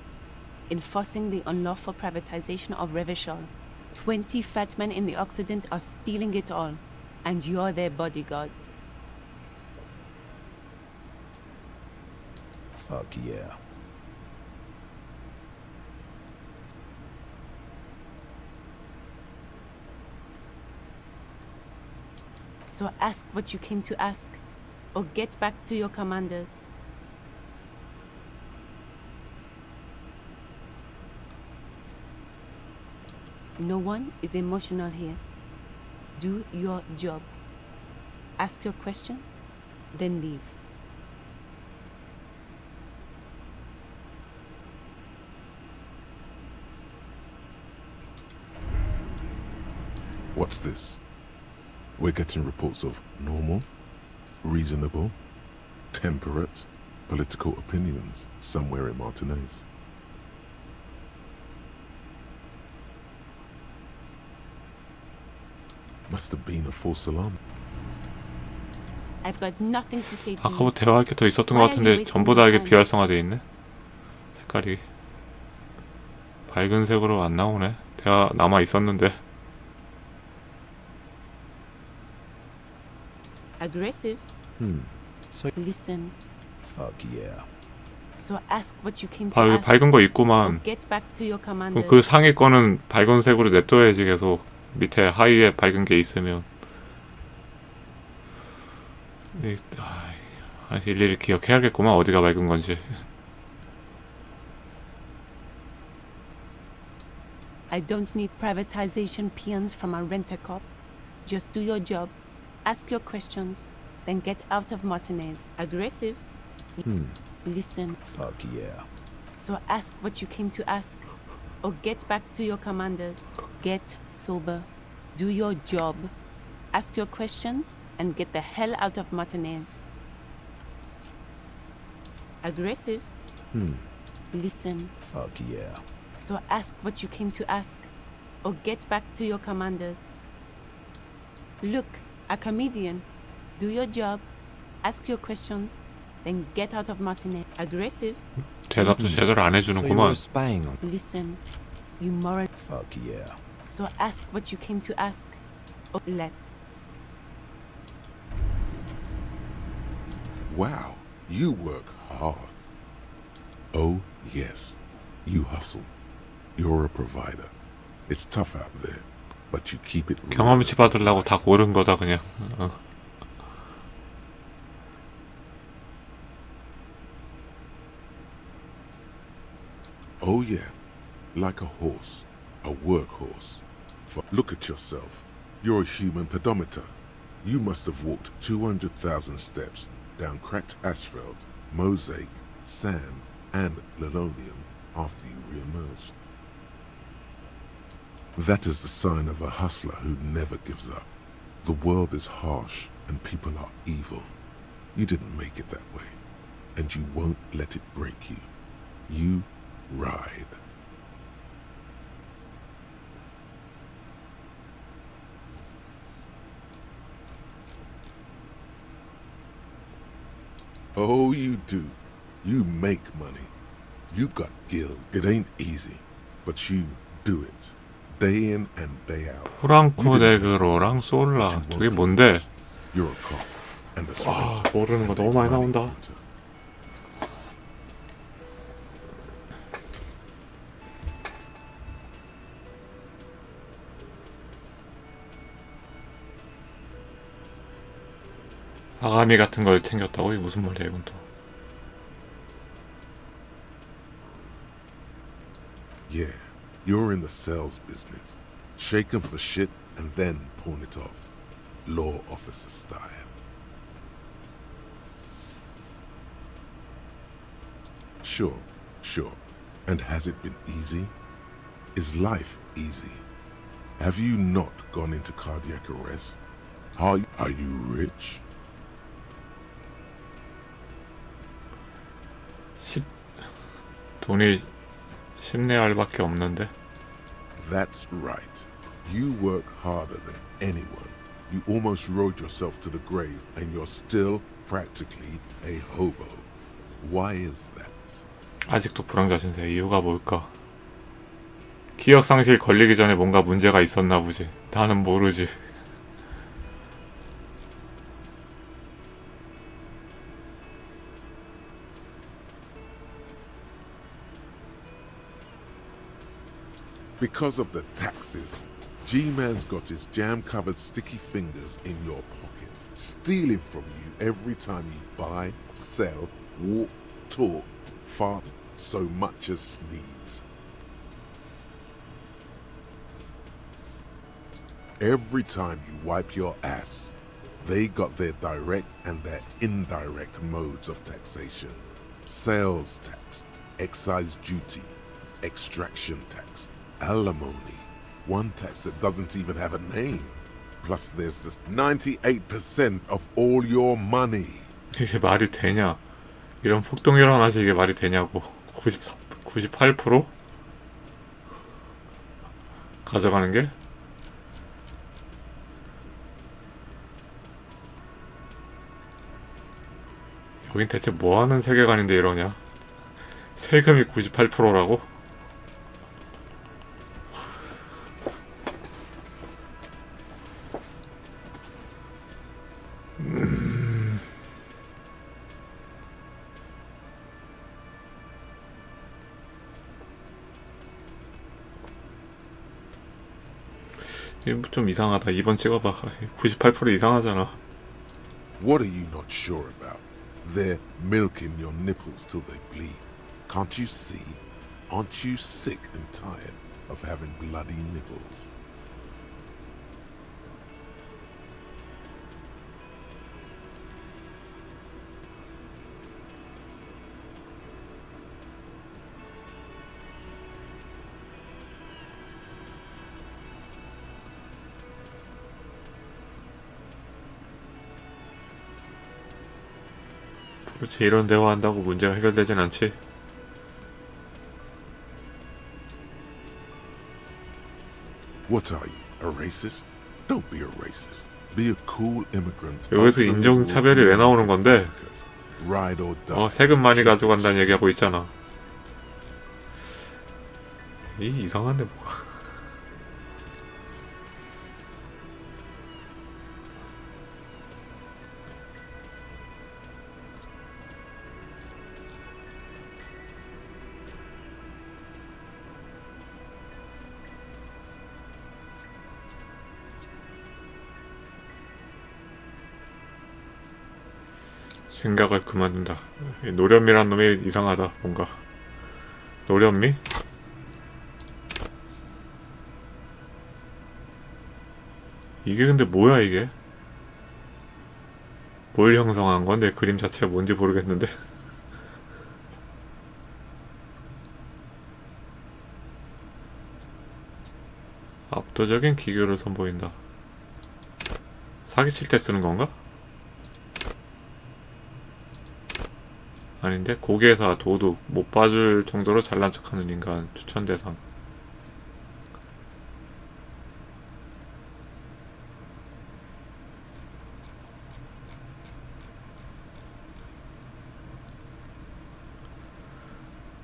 enforcing the unlawful privatization of Revachol. 20 fat men in the Occident are stealing it all, and you're their bodyguards. Fuck yeah. So ask what you came to ask, or get back to your commanders. No one is emotional here. Do your job. Ask your questions, then leave. What's this? We're getting reports of normal, reasonable, temperate, political opinions somewhere in Martinez. Must have been a false alarm. I've got nothing to say to you. 아까부터 대화할 게 더 있었던 것 같은데 전부 다 이게 비활성화돼 있네. 색깔이 밝은 색으로 안 나오네. 대화 남아 있었는데. Aggressive? So Listen. Fuck yeah. So ask what you came to 아, 여기 ask. 밝은 거 Or 있구만. get back to your 그럼 commanders. 그 상위 거는 밝은 색으로 냅둬야지 계속. 밑에 하위에 밝은 게 있으면. 일일이 기억해야겠구만 어디가 밝은 건지. I don't need privatization peons from a rent-a-cop. Just do your job, ask your questions, then get out of Martinez. Aggressive? Listen. Fuck yeah. So ask what you came to ask. Or get back to your commanders. Get sober. Do your job. Ask your questions and get the hell out of Martinez. Aggressive? Listen. Fuck yeah. So ask what you came to ask. Or get back to your commanders. Look, a comedian. Do your job. Ask your questions. Then get out of Martinez. Aggressive? 대답도 제대로 안 you 해주는구만. were spying on. Listen. You moral. Fuck yeah. So ask what you came to ask. Or let's. Wow, you work hard. Oh, yes, you hustle. You're a provider. It's tough out there, but you keep it real. 경험치 받으려고 다 고른 거다 그냥. Oh yeah, like a horse, a workhorse. Look at yourself. You're a human pedometer. You must have walked 200,000 steps down cracked asphalt, mosaic, sand, and linoleum after you re-emerged. That is the sign of a hustler who never gives up. The world is harsh and people are evil. You didn't make it that way, and you won't let it break you. You ride. Oh, you do. You make money. You got gil. It ain't easy, but you do it. Day in and day out. 프랑코 네그로랑 솔라. 저게 뭔데? You're a cop and a 아, sprinter. 모르는 거 너무 많이 나온다. 아가미 같은 걸 챙겼다고? 이게 무슨 말이야 이건 또. Yeah, you're in the sales business. Shake 'em for shit and then pawn it off. Law officer style. Sure. And has it been easy? Is life easy? Have you not gone into cardiac arrest? Are you rich? 돈이 10레알밖에 없는데. That's right. You work harder than anyone. You almost rode yourself to the grave and you're still practically a hobo. Why is that? 아직도 불황자신세. 이유가 뭘까? 기억상실 걸리기 전에 뭔가 문제가 있었나 보지. 나는 모르지. Because of the taxes, G-Man's got his jam-covered sticky fingers in your pocket, stealing from you every time you buy, sell, walk, talk, fart, so much as sneeze. Every time you wipe your ass, they got their direct and their indirect modes of taxation. Sales tax, excise duty, extraction tax, alimony, one tax that doesn't even have a name. Plus there's this 98% of all your money. 이게 말이 되냐? 이런 폭동이 일어나지 이게 말이 되냐고. 98% 가져가는 게? 여긴 대체 뭐하는 세계관인데 이러냐? 세금이 98%라고? 좀 이상하다. 2번 찍어봐. 98% 이상하잖아. What are you not sure about? They're milking your nipples till they bleed. Can't you see? Aren't you sick and tired of having bloody nipples? 그렇지, 이런 대화한다고 문제가 해결되진 않지. What are you, a racist? Don't be a racist. Be a cool immigrant. 여기서 인종차별이 왜 나오는 건데? Ride or die. 세금 많이 가져간다는 얘기하고 있잖아. 이상한데 뭐가. 생각을 그만둔다. 노련미란 놈이 이상하다. 뭔가 노련미? 이게 근데 뭐야 이게? 뭘 형성한 건데 그림 자체가 뭔지 모르겠는데. 압도적인 기교를 선보인다. 사기칠 때 쓰는 건가? 아닌데? 고개사, 도둑, 못 봐줄 정도로 잘난 척하는 인간, 추천 대상.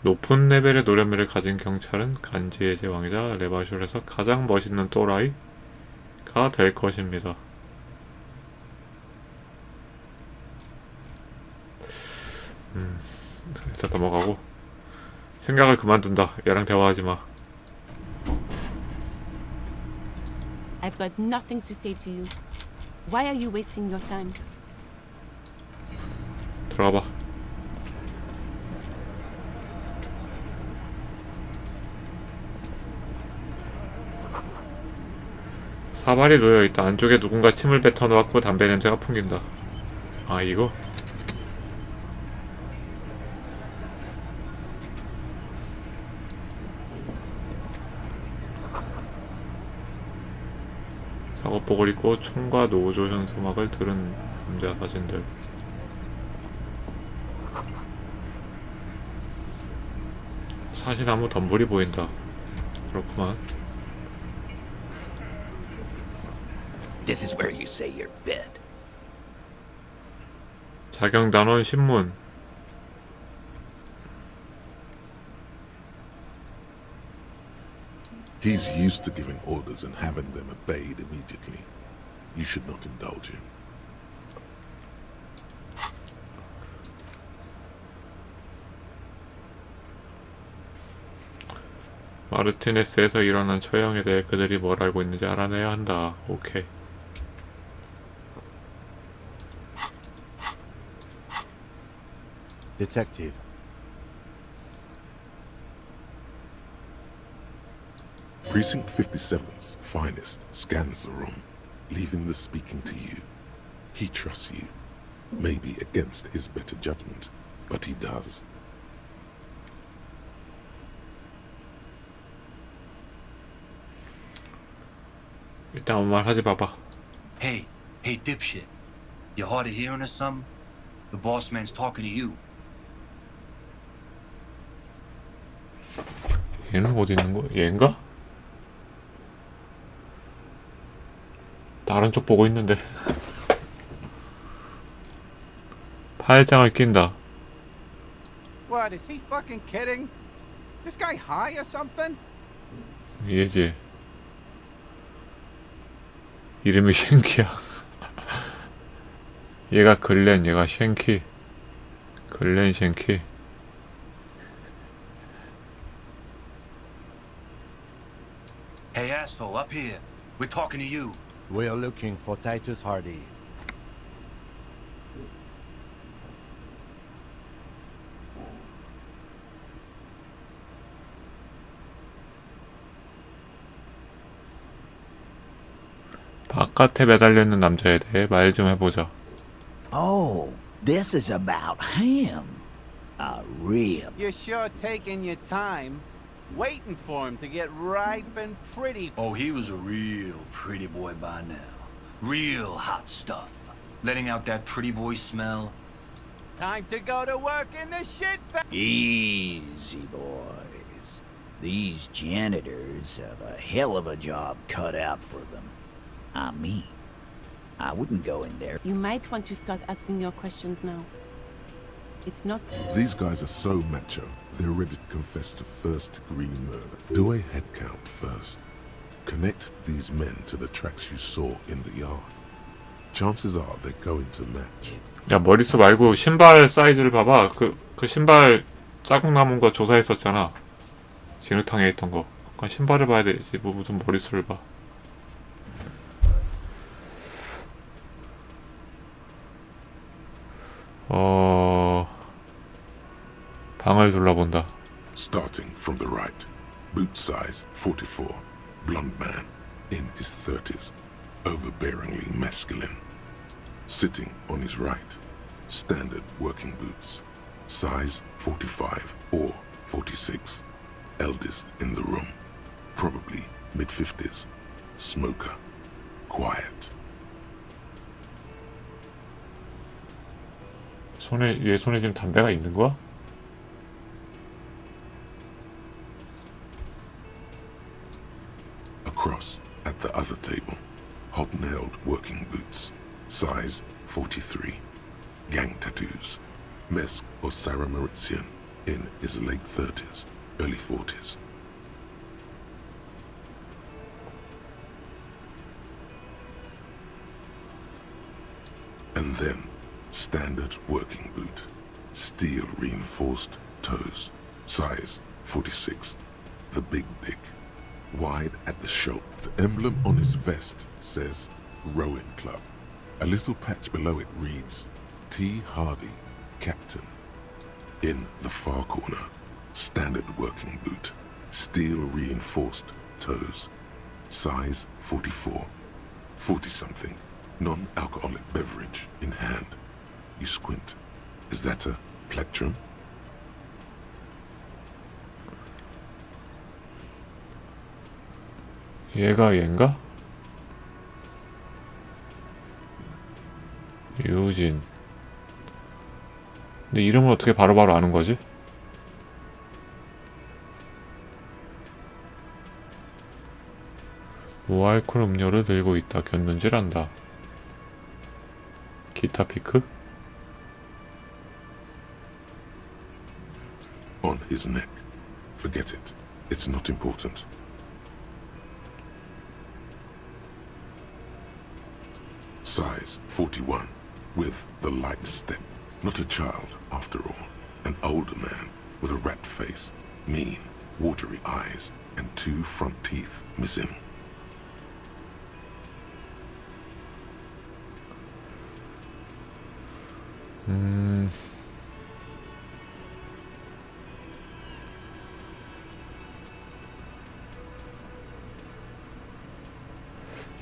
높은 레벨의 노련미를 가진 경찰은 간지의 제왕이자 레바쇼에서 가장 멋있는 또라이가 될 것입니다. 일단 넘어가고 생각을 그만둔다. 얘랑 대화하지 마. I've got nothing to say to you. Why are you wasting your time? 들어가 봐. 사발이 놓여있다. 안쪽에 누군가 침을 뱉어놓았고 담배 냄새가 풍긴다. 아, 이거? 작업복을 입고 총과 노조 현수막을 들은 남자 사진들. 사시나무 덤불이 보인다. 그렇구만. This is where you say your bed. 자경단원 신문. He's used to giving orders and having them obeyed immediately. You should not indulge him. 마르티네스에서 일어난 처형에 대해 그들이 뭘 알고 있는지 알아내야 한다. 오케이. Detective. Precinct 57's finest scans the room, leaving the speaking to you. He trusts you, maybe against his better judgment, but he does. 일단 아무 말 하지 마봐. Hey, dipshit. You hard of hearing or something? The boss man's talking to you. 얘는 어디 있는 거야? 얘인가? 다른 쪽 보고 있는데. 팔짱을 낀다. What, is he fucking kidding? This guy high or something? 얘지. 이름이 쉔키야. 얘가 글렌, 얘가 쉔키. 글렌 쉔키. Hey, asshole, up here. We're talking to you. We're looking for Titus Hardy. 바깥에 매달려 있는 남자에 대해 말 좀 해보자. Oh, this is about him. A real. You're sure taking your time, waiting for him to get ripe and pretty. Oh, he was a real pretty boy by now. Real hot stuff. Letting out that pretty boy smell. Time to go to work in the shit factory. Easy, boys. These janitors have a hell of a job cut out for them. I mean, I wouldn't go in there. You might want to start asking your questions now. It's not... These guys are so macho, they're ready to confess to first-degree murder. Do a head count first. Connect these men to the tracks you saw in the yard. Chances are they're going to match. 야, 머리수 말고 신발 사이즈를 봐봐. 그 신발 자국 남은 거 조사했었잖아. 진흙탕에 있던 거. 그건 신발을 봐야 되지. 뭐 무슨 머리수를 봐. 방을 둘러본다. Starting from the right. Boot size 44. Blonde man in his 30s. Overbearingly masculine. Sitting on his right. Standard working boots. Size 45 or 46. Eldest in the room. Probably mid-50s. Smoker. Quiet. 얘 손에 지금 담배가 있는 거야? Across at the other table. Hobnailed working boots. Size 43. Gang tattoos. Mesk or Sarah Mauritian in his late 30s, early 40s. And then, standard working boot. Steel reinforced toes. Size 46. The big dick. Wide at the shoulder. The emblem on his vest says Rowing Club. A little patch below it reads T. Hardy, Captain. In the far corner, standard working boot. Steel reinforced toes. Size 44. 40-something. Non-alcoholic beverage in hand. You squint. Is that a plectrum? 얘인가? 유진. 근데 이름을 어떻게 바로바로 아는 거지? 무알콜 음료를 들고 있다. 견눈질한다. 기타 피크? On his neck. Forget it. It's not important. Size 41, with the light step. Not a child, after all. An older man with a rat face, mean, watery eyes, and 2 front teeth missing.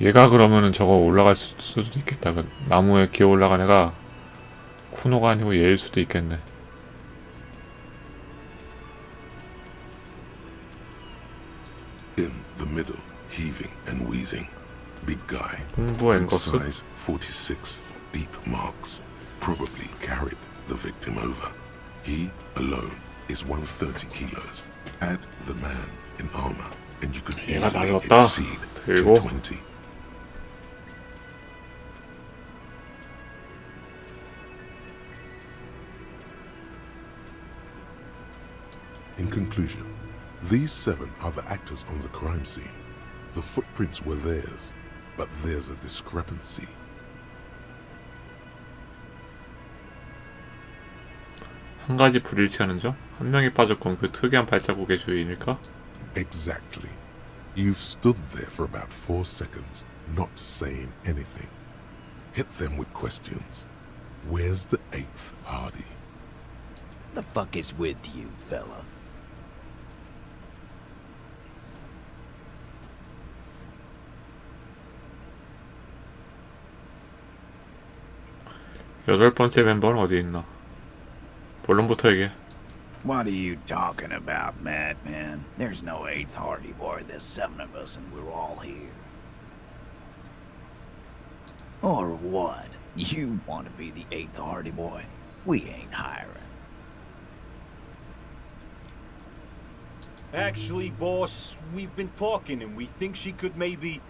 얘가 그러면은 저거 올라갈 수도 있겠다. 그 나무에 기어 올라간 애가 쿠노가 아니고 얘일 수도 있겠네. In the middle, heaving and wheezing. Big guy. 공부 Boot 앵거스? size 46. Deep marks. Probably carried the victim over. He alone is 130 kilos. Add the man in armor, and you could 얘가 easily 날렸다. exceed 들고 220. In conclusion, these 7 are the actors on the crime scene. The footprints were theirs, but there's a discrepancy. 한 가지 불일치하는 점? 한 명이 빠졌건 그 특이한 발자국의 주인일까? Exactly. You've stood there for about 4 seconds, not saying anything. Hit them with questions. Where's the 8th Hardy? The fuck is with you, fella? 여덟 번째 멤버는 어디 있나? 본론부터 얘기해. What are you talking about, madman? There's no 8th Hardy Boy. There's 7 of us and we're all here. Or what? You want to be the 8th Hardy Boy? We ain't hiring. Actually, boss, we've been talking and we think she could maybe...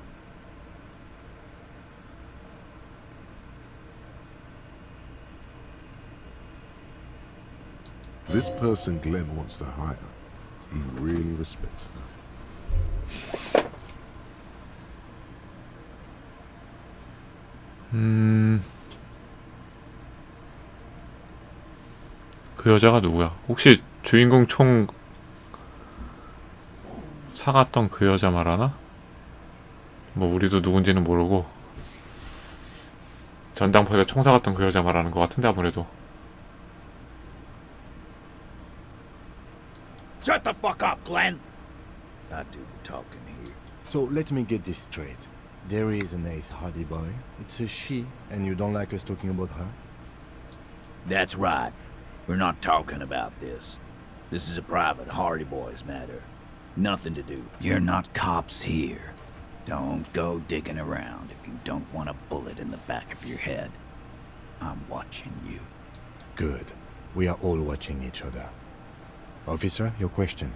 This person Glenn wants to hire, he really respects her. 그 여자가 누구야? 혹시 주인공 총 사갔던 그 여자 말하나? 뭐 우리도 누군지는 모르고 전당포에서 총 사갔던 그 여자 말하는 것 같은데 아무래도. Shut the fuck up, Glenn! I do the talking here. So let me get this straight. There is an 8th Hardy Boy. It's a she, and you don't like us talking about her? That's right. We're not talking about this. This is a private Hardy Boys matter. Nothing to do. You're not cops here. Don't go digging around if you don't want a bullet in the back of your head. I'm watching you. Good. We are all watching each other. Officer, your question.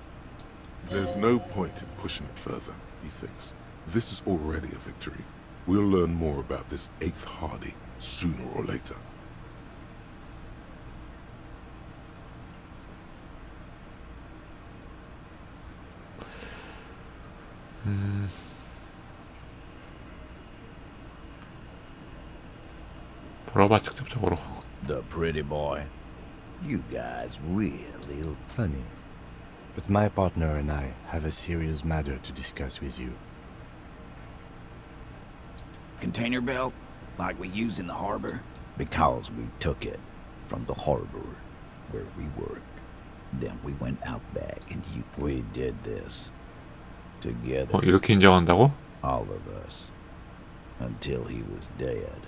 There's no point in pushing it further, he thinks. This is already a victory. We'll learn more about this 8th Hardy sooner or later. 물어봐 직접적으로. The pretty boy. You guys really funny. But my partner and I have a serious matter to discuss with you. Container belt, like we use in the harbor? Because we took it from the harbor where we work. Then we went out back and we did this together. 이렇게 인정한다고? All of us. Until he was dead.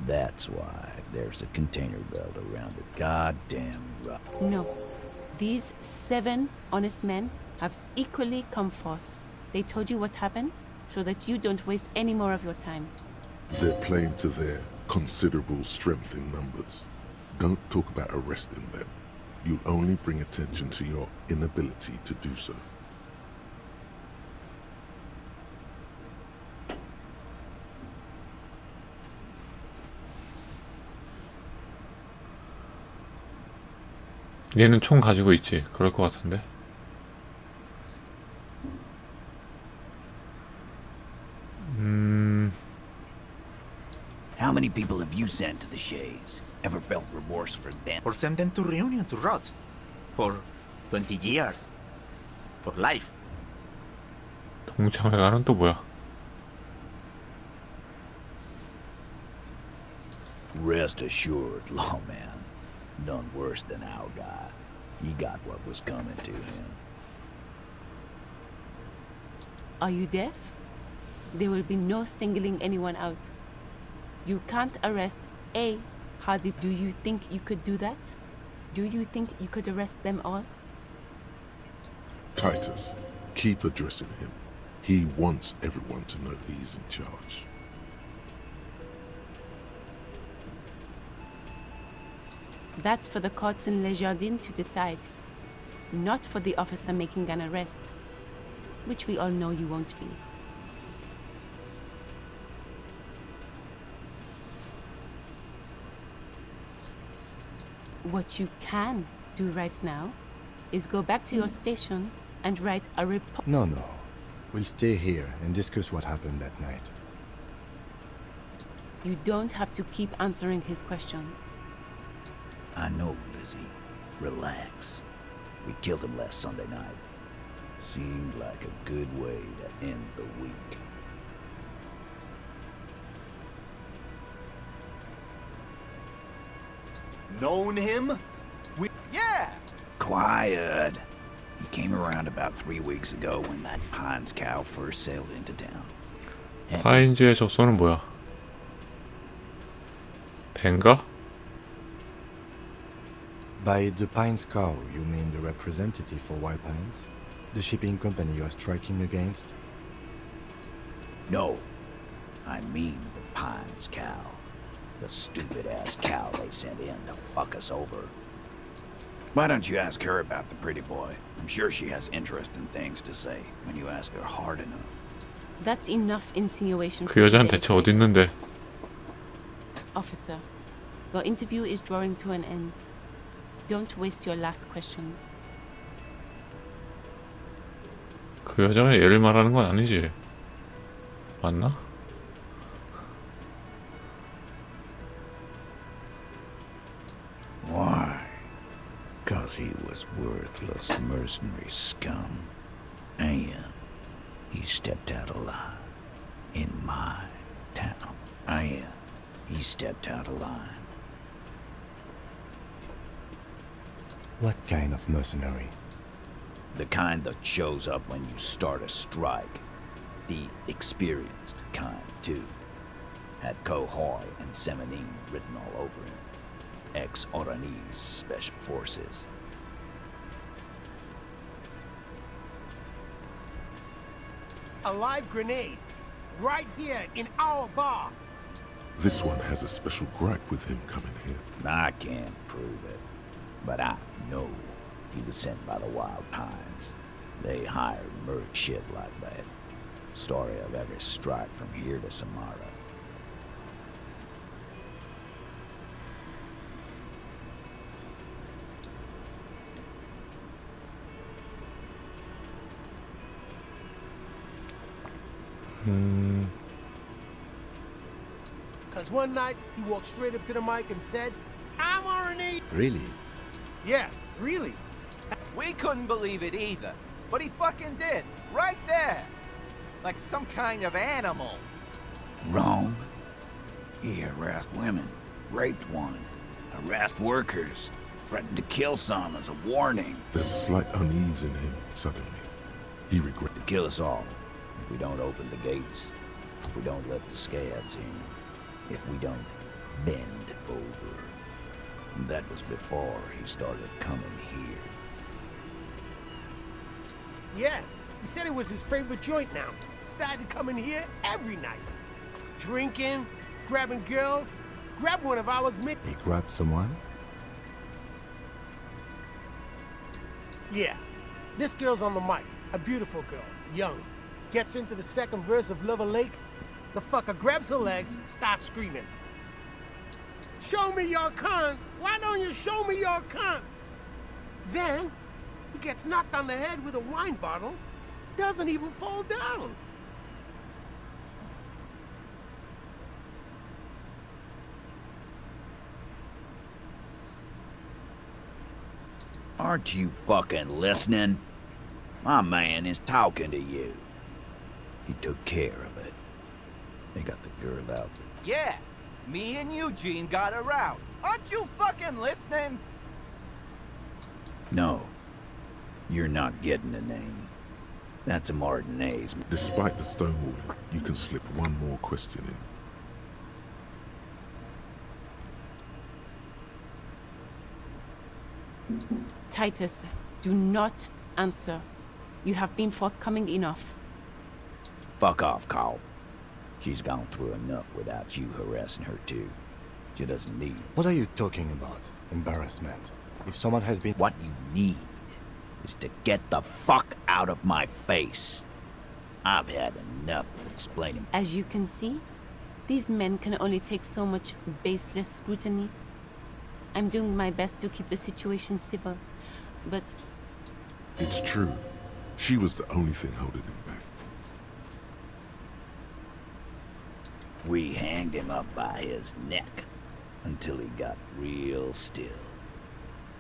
That's why there's a container belt around the goddamn rock. No. These 7 honest men have equally come forth. They told you what happened so that you don't waste any more of your time. They're playing to their considerable strength in numbers. Don't talk about arresting them. You'll only bring attention to your inability to do so. 얘는 총 가지고 있지. 그럴 것 같은데. How many people have you sent to the Shays? Ever felt remorse for them? Or send them to Reunion to rot. For 20 years. For life. 동참회가는 또 뭐야? Rest assured, lawman. None worse than our guy. He got what was coming to him. Are you deaf? There will be no singling anyone out. You can't arrest a Hardy. Do you think you could do that? Do you think you could arrest them all? Titus, keep addressing him. He wants everyone to know he's in charge. That's for the courts in Les Jardins to decide, not for the officer making an arrest, which we all know you won't be. What you can do right now is go back to your station and write a report. No. We'll stay here and discuss what happened that night. You don't have to keep answering his questions. I know, Lizzie. Relax. We killed him last Sunday night. Seemed like a good way to end the week. Known him? Yeah! Quiet. He came around about 3 weeks ago when that Pines cow first sailed into town. 파인즈의 적소는 뭐야? 벤가? By the Pines cow, you mean the representative for Wild Pines? The shipping company you are striking against? No. I mean the Pines cow. The stupid-ass cow they sent in to fuck us over. Why don't you ask her about the pretty boy? I'm sure she has interesting things to say when you ask her hard enough. That's enough insinuation. 그 여자는 대체 어디 있는데? Officer, your interview is drawing to an end. Don't waste your last questions. 그 여자가 얘를 말하는 건 아니지? 맞나? Why? 'Cause he was worthless mercenary scum. And he stepped out of line in my town. And he stepped out of line. What kind of mercenary? The kind that shows up when you start a strike. The experienced kind, too. Had Cohoy and Semenine written all over him. Ex-Oranese Special Forces. A live grenade. Right here in our bar. This one has a special gripe with him coming here. I can't prove it, but I know he was sent by the Wild Pines. They hired merc shit like that. Story of every strike from here to Samara. Cause one night he walked straight up to the mic and said, "I'm RNA." Really? Yeah, really. We couldn't believe it either, but he fucking did, right there. Like some kind of animal. Wrong. He harassed women, raped one, harassed workers, threatened to kill some as a warning. There's slight unease in him suddenly. He regretted To kill us all if we don't open the gates, if we don't let the scabs in, if we don't bend over. And that was before he started coming here. Yeah, he said it was his favorite joint now. Started coming here every night. Drinking, grabbing girls. Grabbed one of ours mid. He grabbed someone? Yeah, this girl's on the mic. A beautiful girl, young. Gets into the second verse of Lover Lake. The fucker grabs her legs, starts screaming. Show me your cunt! Why don't you show me your cunt? Then, he gets knocked on the head with a wine bottle. Doesn't even fall down. Aren't you fucking listening? My man is talking to you. He took care of it. They got the girl out. Yeah, me and Eugene got her out. Aren't you fucking listening? No, you're not getting the name. That's a Martinez. Despite the stonewalling, you can slip one more question in. Titus, do not answer. You have been forthcoming enough. Fuck off, Carl. She's gone through enough without you harassing her too. She doesn't need... What are you talking about? Embarrassment. If someone has been... What you need is to get the fuck out of my face. I've had enough of explaining. As you can see, these men can only take so much baseless scrutiny. I'm doing my best to keep the situation civil, but... It's true. She was the only thing holding him back. We hanged him up by his neck until he got real still.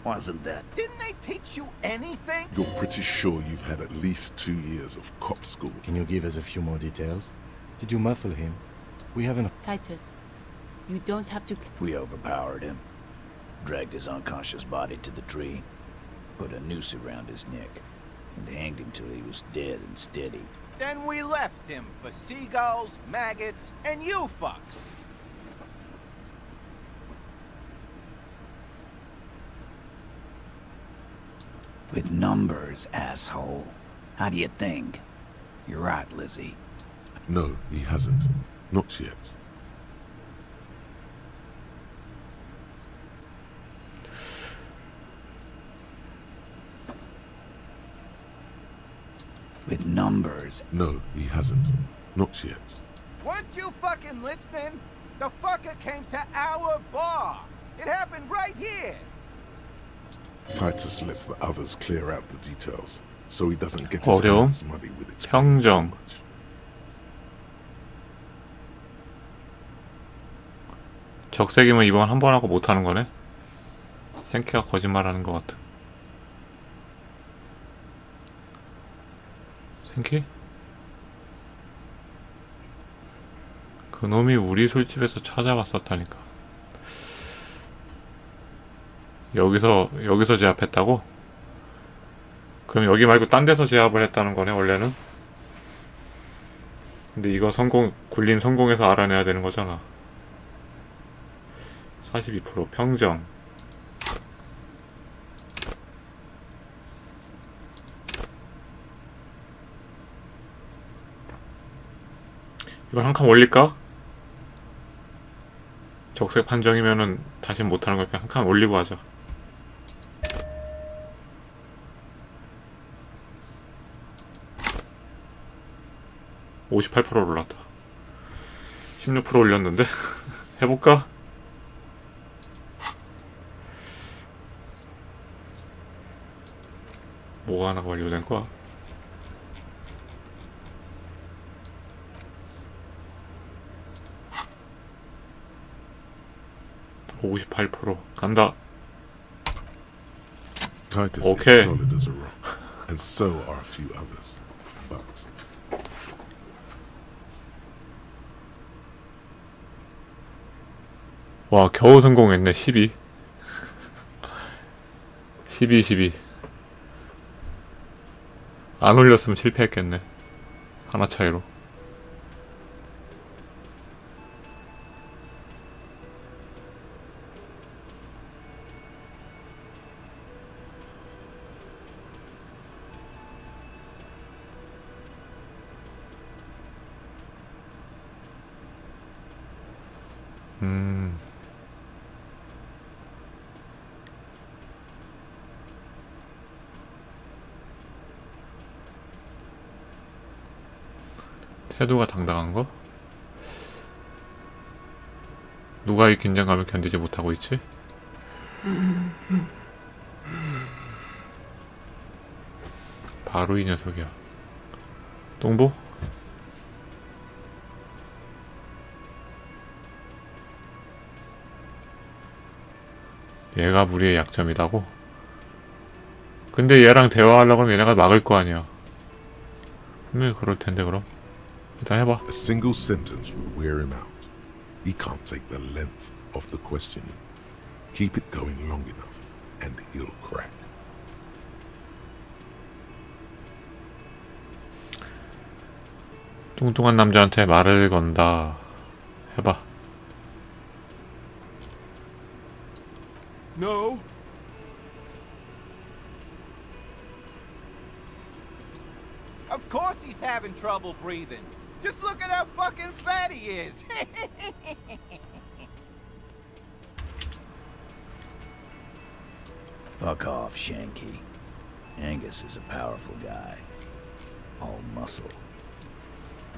Wasn't that? Didn't they teach you anything? You're pretty sure you've had at least 2 years of cop school. Can you give us a few more details? Did you muffle him? We haven't... Titus, you don't have to... We overpowered him, dragged his unconscious body to the tree, put a noose around his neck, and hanged him till he was dead and steady. Then we left him for seagulls, maggots, and you fucks. With numbers, asshole. How do you think? You're right, Lizzie. No, he hasn't. Not yet. With numbers. No, he hasn't. Not yet. Weren't you fucking listening? The fucker came to our bar. It happened right here. Titus lets the others clear out the details, so he doesn't get his 어려움, hands muddy with explaining too 평정. much. 적색이면 이번 한 번 하고 못 하는 거네. 생캐가 거짓말하는 것 같아. 생캐? 그 놈이 우리 술집에서 찾아왔었다니까. 여기서 제압했다고? 그럼 여기 말고 딴 데서 제압을 했다는 거네 원래는? 근데 이거 굴림 성공해서 알아내야 되는 거잖아. 42% 평정. 이걸 한 칸 올릴까? 적색 판정이면은 다시 못하는 걸 그냥 한 칸 올리고 하자. 58% 올랐다. 16% 올렸는데? 해볼까? 뭐가 하나 완료된 거야? (58%) 간다. Titus Okay. is solid as a rock, and so are a few others. But 와, 겨우 성공했네. 12 안 올렸으면 실패했겠네. 하나 차이로. 태도가 당당한 거? 누가 이 긴장감을 견디지 못하고 있지? 바로 이 녀석이야. 똥보? 얘가 무리의 약점이라고? 근데 얘랑 대화하려고 하면 얘네가 막을 거 아니야. 분명히 그럴 텐데 그럼. 일단 해봐. a single sentence would wear him out. He can't take the length of the questioning. Keep it going long enough, and he'll crack. 뚱뚱한 남자한테 말을 건다. 해봐. No. Of course he's having trouble breathing. Just look at how fucking fat he is. Fuck off, Shanky. Angus is a powerful guy. All muscle.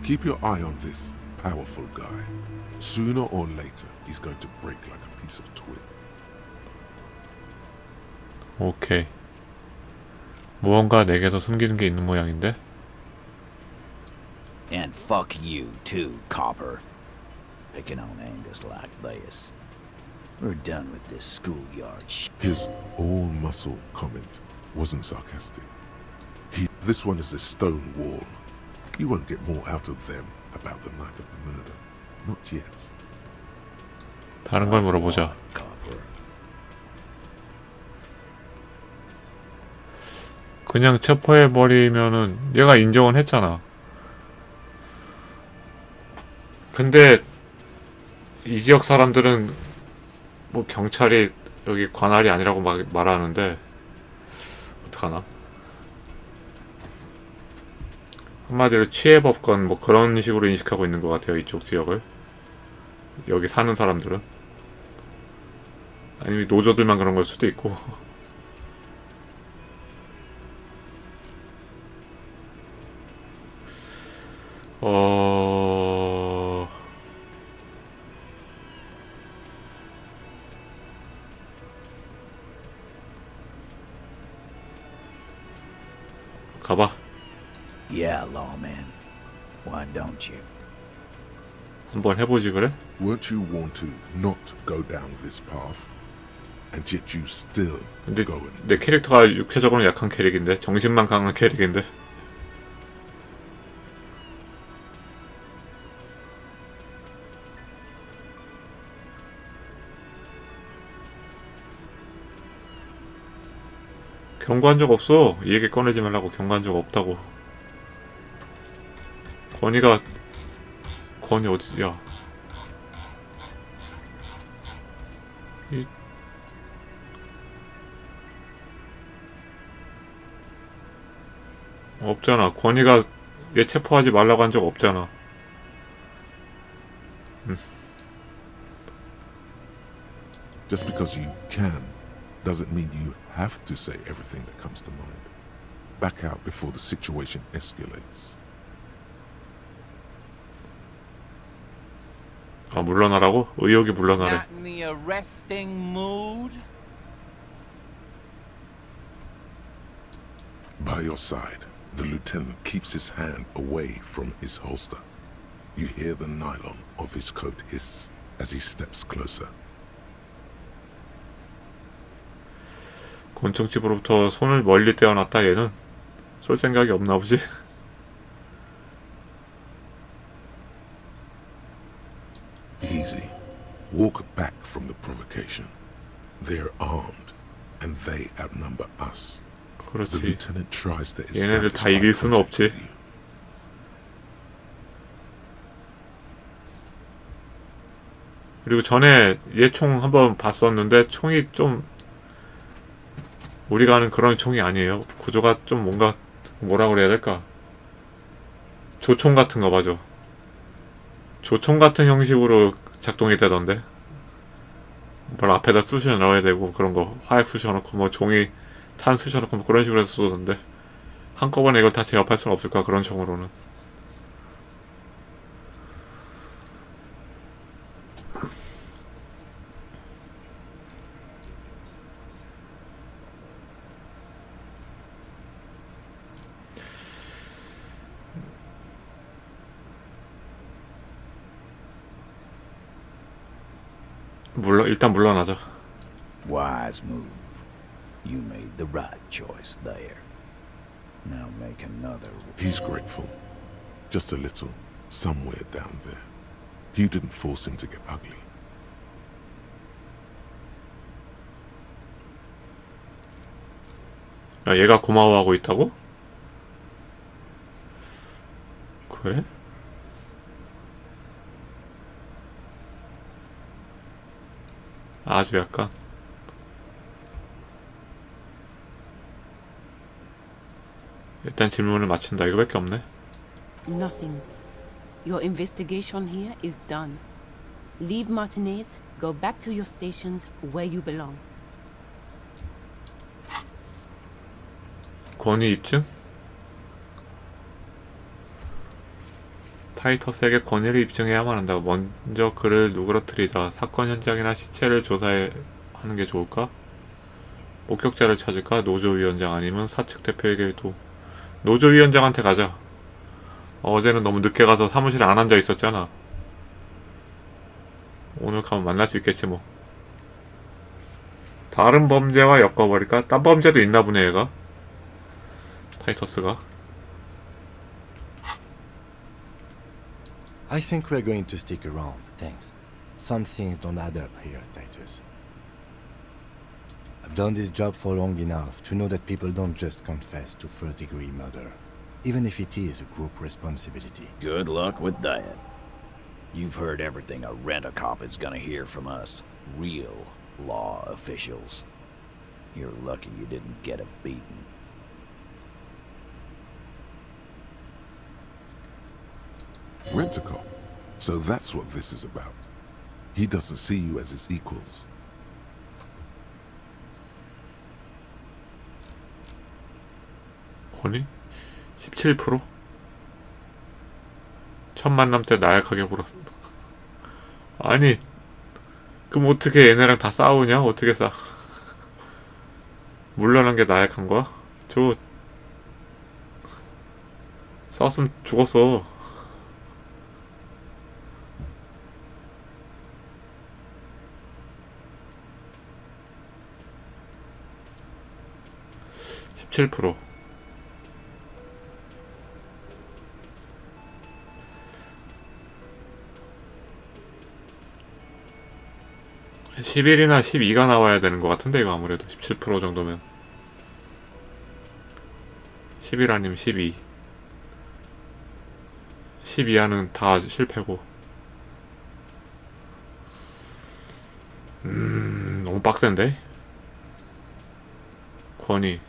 Keep your eye on this powerful guy. Sooner or later, he's going to break like a piece of twig. 오케이. 무언가 내게서 숨기는 게 있는 모양인데? And fuck you too, copper. Picking on Angus like this. We're done with this schoolyard shit. His all-muscle comment wasn't sarcastic. This one is a stone wall. You won't get more out of them about the night of the murder. Not yet. 다른 걸 물어보자. 그냥 체포해버리면은 얘가 인정은 했잖아. 근데 이 지역 사람들은 뭐 경찰이 여기 관할이 아니라고 말하는데 어떡하나? 한마디로 취해법권 뭐 그런 식으로 인식하고 있는 것 같아요. 이쪽 지역을. 여기 사는 사람들은. 아니면 노조들만 그런 걸 수도 있고. 가봐. Yeah, lawman. Why don't you? 한번 해보지 그래? Weren't you warned to not go down this path? And yet you still 근데 go and... 내 캐릭터가 육체적으로는 약한 캐릭인데 정신만 강한 캐릭인데 경고한 적 없어. 이 얘기 꺼내지 말라고 경고한 적 없다고. 권이 어디야? 없잖아. 권이가 얘 체포하지 말라고 한 적 없잖아. Just because you can doesn't mean you have to say everything that comes to mind. Back out before the situation escalates. 아, 물러나라고? 의욕이 물러나래. Not in the arresting mood? By your side, the lieutenant keeps his hand away from his holster. You hear the nylon of his coat hiss as he steps closer. 곤충집으로부터 손을 멀리 떼어놨다 얘는. 쏠 생각이 없나 보지? Easy. Walk back from the provocation. They're armed, and they outnumber us. The 그렇지. lieutenant tries to 얘네들 establish 다 이길 eye 수는 contact 없지. with you. 그리고 전에 얘 총 한번 봤었는데 총이 좀 우리가 아는 그런 총이 아니에요. 구조가 좀 뭔가 뭐라 그래야 될까? 조총 같은 거 맞아. 조총 같은 형식으로 작동이 되던데. 뭘 앞에다 쑤셔 넣어야 되고 그런 거 화약 쑤셔 넣고 뭐 종이 탄 쑤셔 넣고 뭐 그런 식으로 해서 쏘던데. 한꺼번에 이걸 다 제압할 수는 없을 거야 그런 총으로는. 일단 물러나자. Wise move. You made the right choice there. Now make another. He's grateful. Just a little, somewhere down there. You didn't force him to get ugly. 야, 얘가 고마워하고 있다고? 그래? 아주 약간 일단 질문을 마친다. 이거밖에 없네. Nothing. Your investigation here is done. Leave Martinez, go back to your stations where you belong. 권위 입증? 타이터스에게 권위를 입증해야만 한다. 먼저 그를 누그러뜨리자. 사건 현장이나 시체를 조사하는 게 좋을까? 목격자를 찾을까? 노조위원장 아니면 사측 대표에게 노조위원장한테 가자. 어제는 너무 늦게 가서 사무실에 안 앉아 있었잖아. 오늘 가면 만날 수 있겠지 뭐. 다른 범죄와 엮어버릴까? 딴 범죄도 있나 보네 얘가. 타이터스가. I think we're going to stick around, thanks. Some things don't add up here, Titus. I've done this job for long enough to know that people don't just confess to first-degree murder, even if it is a group responsibility. Good luck with that. You've heard everything a rent-a-cop is gonna hear from us, real law officials. You're lucky you didn't get a beating. Rent-a-cop. So that's what this is about. He doesn't see you as his equals. 권위? 17%? 첫 만남 때 나약하게 굴었어. 아니, 그럼 어떻게 얘네랑 다 싸우냐? 어떻게 싸? 물러난 게 나약한 거야? 저 싸웠으면 죽었어. (17%) 11이나 12가 나와야 되는 것 같은데 이거 아무래도 17% 정도면 11 아니면 12 12하는 다 실패고 너무 빡센데? 권위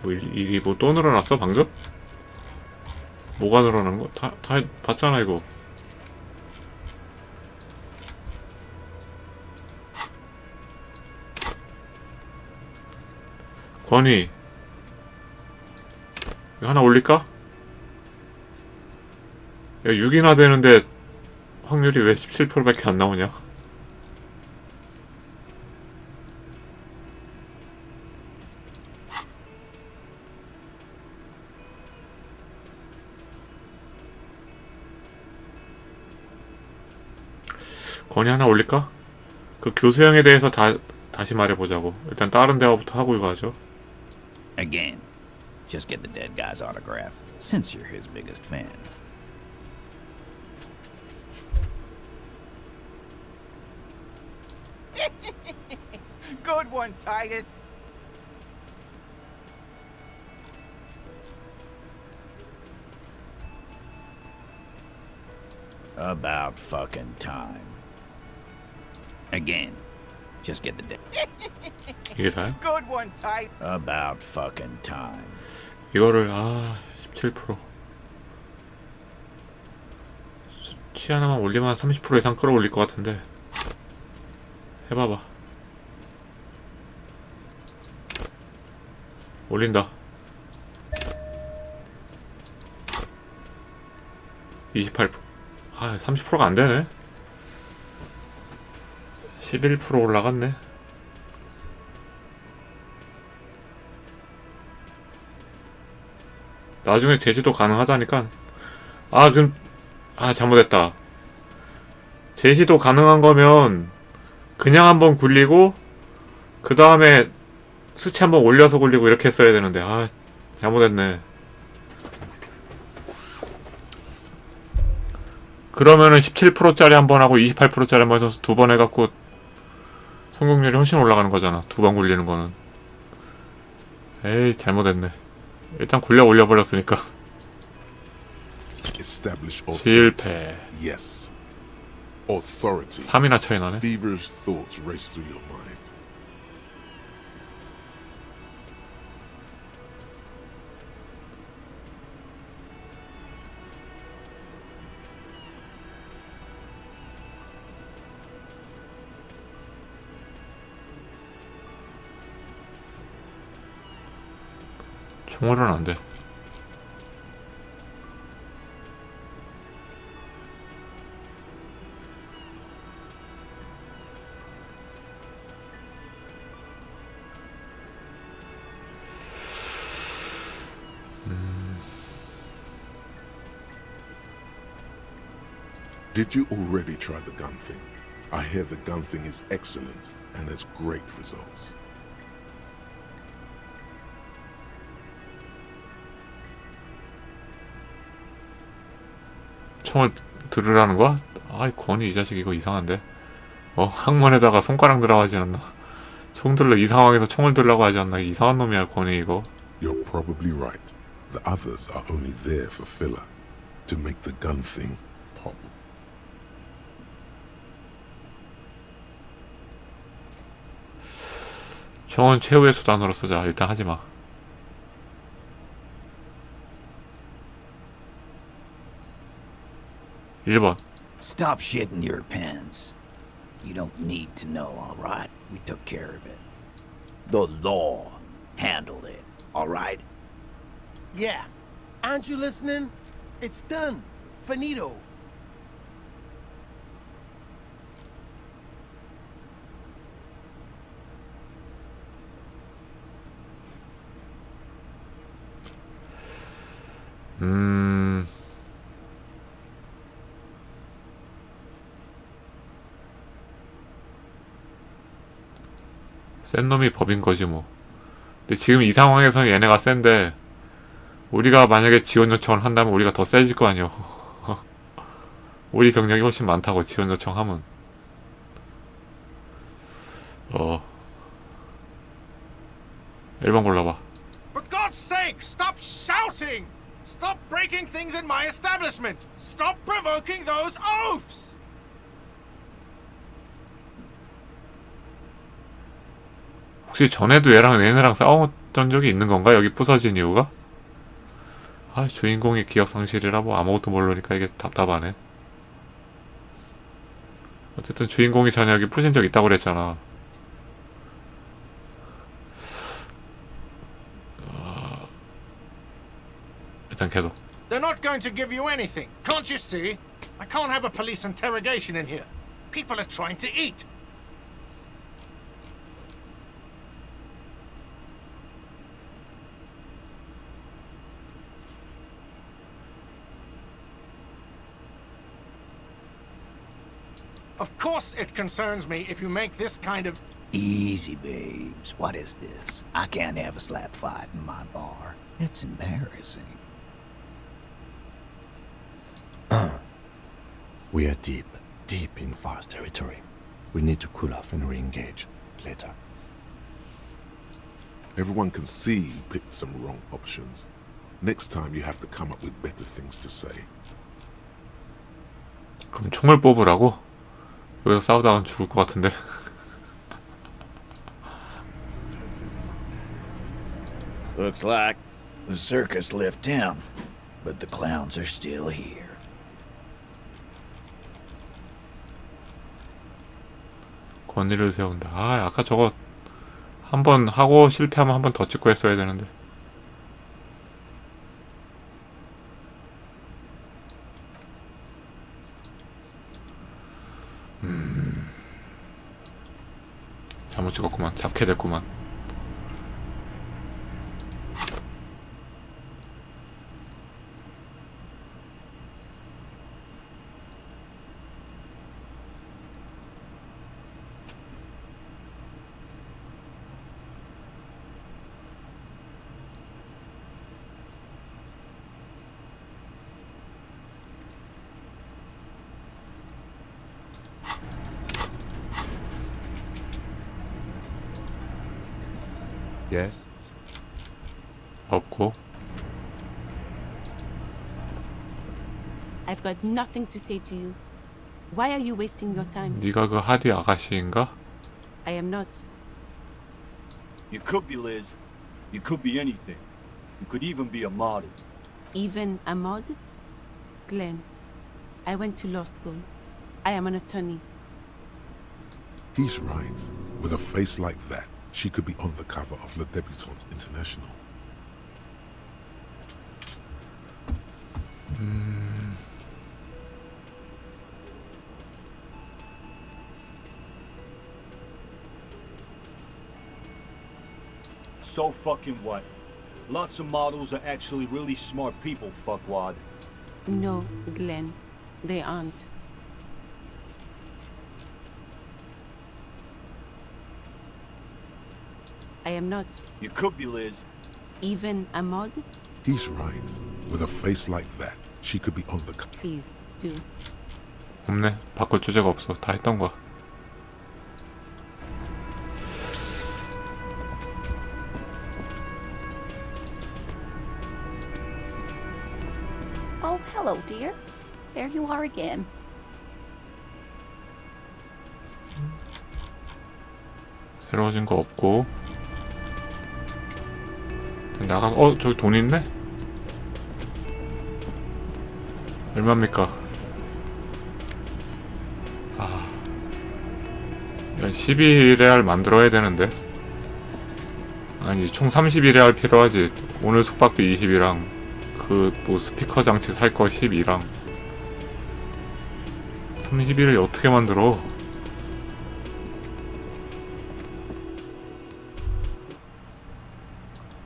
뭐 일이 뭐 또 늘어났어 방금? 뭐가 늘어난 거? 다 봤잖아 이거. 권위 이거 하나 올릴까? 야 6이나 되는데 확률이 왜 17%밖에 안 나오냐? 권위 하나 올릴까? 그 교수형에 대해서 다시 말해보자고. 일단 다른 대화부터 하고 이거 하죠. Again, just get the dead guy's autograph, since you're his biggest fan. Good one, Titus. About fucking time. Again, just get the dead. 이게 다야? Good one, Titus. About fucking time. 이거를 17% 수치 하나만 올리면 한 30% 이상 끌어올릴 것 같은데 해봐봐. 올린다. 28%. 30%가 안 되네. 11% 올라갔네. 나중에 제시도 가능하다니까. 잘못했다. 제시도 가능한 거면 그냥 한번 굴리고 그 다음에 수치 한번 올려서 굴리고 이렇게 했어야 되는데 잘못했네. 그러면은 17%짜리 한 번 하고 28%짜리 한 번 해서 두 번 해갖고 성공률이 훨씬 올라가는 거잖아. 두 번 굴리는 거는. 에이 잘못했네. 일단 굴려 올려버렸으니까. 실패. Yes. Authority. 3이나 차이 나네. Feverish thoughts race through your mind. 총알은 안 돼. Did you already try the gun thing? I hear the gun thing is excellent and has great results. 총을 들으라는 거야? 아이 권이 이 자식 이거 이상한데. 항문에다가 손가락 들어가지 않나? 총 들러 이 상황에서 총을 들라고 하지 않나? 이상한 놈이야 권이 이거. You're probably right. The others are only there for filler, to make the gun thing pop. 총은 최후의 수단으로 쓰자. 일단 하지 마. (1번) Stop shitting your pants. You don't need to know, all right? We took care of it. The law handled it, all right? Yeah. Aren't you listening? It's done. Finito. 센 놈이 법인 거지 뭐. 근데 지금 이 상황에서는 얘네가 센데 우리가 만약에 지원 요청을 한다면 우리가 더 세질 거 아니오. 우리 병력이 훨씬 많다고 지원 요청하면. 1번 골라봐. For God's sake, stop shouting! Stop breaking things in my establishment! Stop provoking those oafs! 혹시 전에도 얘네랑 싸웠던 적이 있는 건가? 여기 부서진 이유가? 아, 주인공이 기억 상실이라 뭐 아무것도 모르니까 이게 답답하네. 어쨌든 주인공이 전에 여기 부신 적 있다고 그랬잖아. 일단 계속. They're not going to give you anything. Can't you see? I can't have a police interrogation in here. People are trying to eat. Of course it concerns me if you make this kind of... Easy, babes. What is this? I can't have a slap fight in my bar. It's embarrassing. We are deep, deep in Far's territory. We need to cool off and re-engage later. Everyone can see you picked some wrong options. Next time you have to come up with better things to say. 그럼 총을 뽑으라고? 여기서 싸우다가 죽을 것 같은데. Looks like the circus left town, but the clowns are still here. 권위를 세운다. 아, 아까 저거 한 번 하고 실패하면 한 번 더 찍고 했어야 되는데. 잘못 찍었구만. 잡게 됐구만. Yes? 없고. I've got nothing to say to you. Why are you wasting your time? 네가 그 하디 아가씨인가? I am not. You could be Liz. You could be anything. You could even be a model. Even a mod? Glenn, I went to law school. I am an attorney. He's right. With a face like that, she could be on the cover of Le Debutante International. so fucking what? Lots of models are actually really smart people, fuckwad. No, Glenn, they aren't. I am not. You could be, Liz. Even a mod? He's right. With a face like that, she could be on the... Please, do. 없네. 바꿀 주제가 없어. 다 했던 거야. Oh, hello, dear. There you are again. 새로워진 거 없고. 나가. 저기 돈 있네. 얼마입니까? 아, 야, 12레알 만들어야 되는데. 아니, 총 32레알 필요하지. 오늘 숙박비 20이랑 그 뭐 스피커 장치 살 거 12랑 31을 어떻게 만들어?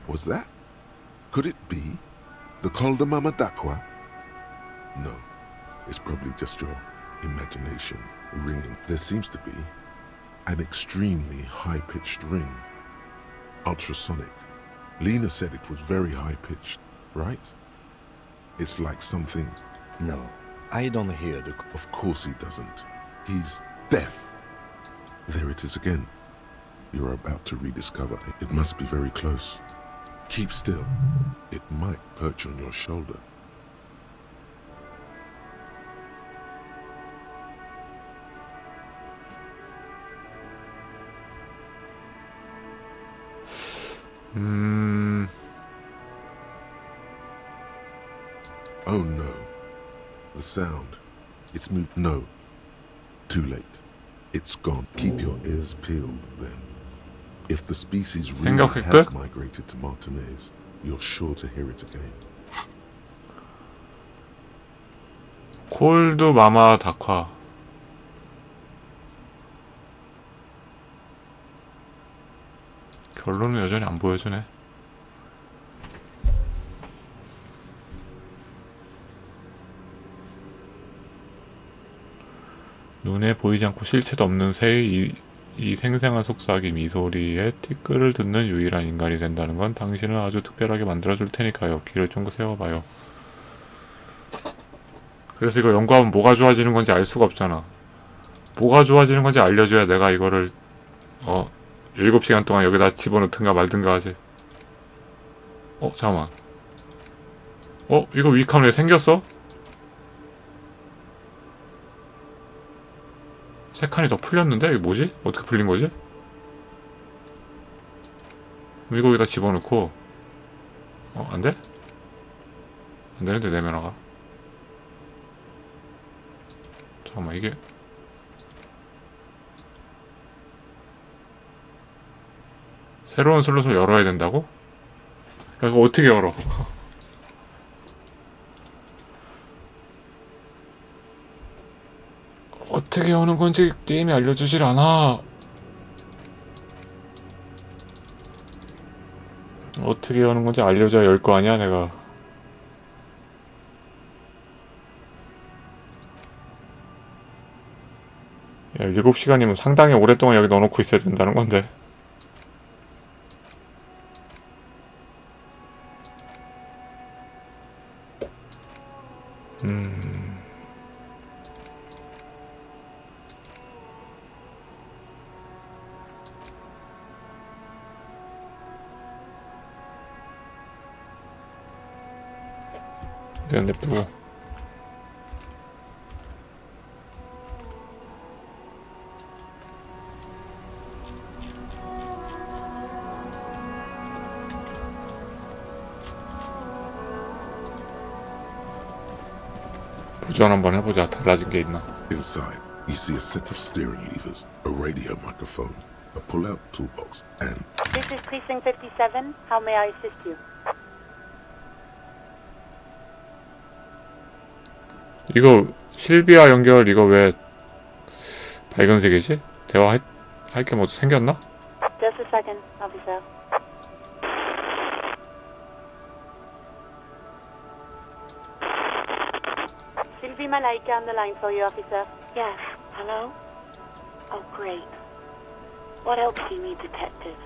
Was that? Could it be? The Calder Mama Dakwa? No. It's probably just your imagination ringing. There seems to be an extremely high-pitched ring. Ultrasonic. Lena said it was very high-pitched, right? It's like something... No, I don't hear the... Of course he doesn't. He's deaf. There it is again. You're about to rediscover it. It must be very close. Keep still. It might perch on your shoulder. Oh no. The sound. It's moved. No. Too late. It's gone. Keep your ears peeled then. If the species really has migrated to Martinez, you're sure to hear it again. 콜드 마마 다콰. 결론은 여전히 안 보여주네. 눈에 보이지 않고 실체도 없는 새의 이 생생한 속삭임, 이 소리에 티끌을 듣는 유일한 인간이 된다는 건 당신을 아주 특별하게 만들어줄 테니까요. 귀를 쫑긋 세워봐요. 그래서 이거 연구하면 뭐가 좋아지는 건지 알 수가 없잖아. 뭐가 좋아지는 건지 알려줘야 내가 이거를 7시간 동안 여기다 집어넣든가 말든가 하지. 잠깐만. 이거 위칸 왜 생겼어? 세 칸이 더 풀렸는데? 이게 뭐지? 어떻게 풀린 거지? 이거 여기다 집어넣고 안 돼? 안 되는데 내면화가. 잠깐만 이게 새로운 슬롯을 열어야 된다고? 이거 어떻게 열어? 어떻게 여는 건지 게임이 알려주질 않아. 어떻게 여는 건지 알려줘야 열 거 아니야 내가. 야, 7시간이면 상당히 오랫동안 여기 넣어놓고 있어야 된다는 건데. 그냥 냅두고. 부전 한번 해보자. 달라진 게 있나? Inside, you see a set of steering levers, a radio microphone, a pull-out toolbox, and... This is Precinct 57. How may I assist you? 이거 실비아 연결 이거 왜 밝은색이지? 대화할 게 뭐 생겼나? Just a second, officer. be Malaika on the line for you, officer. Yes. Hello? Oh, great. What else do you need, detective?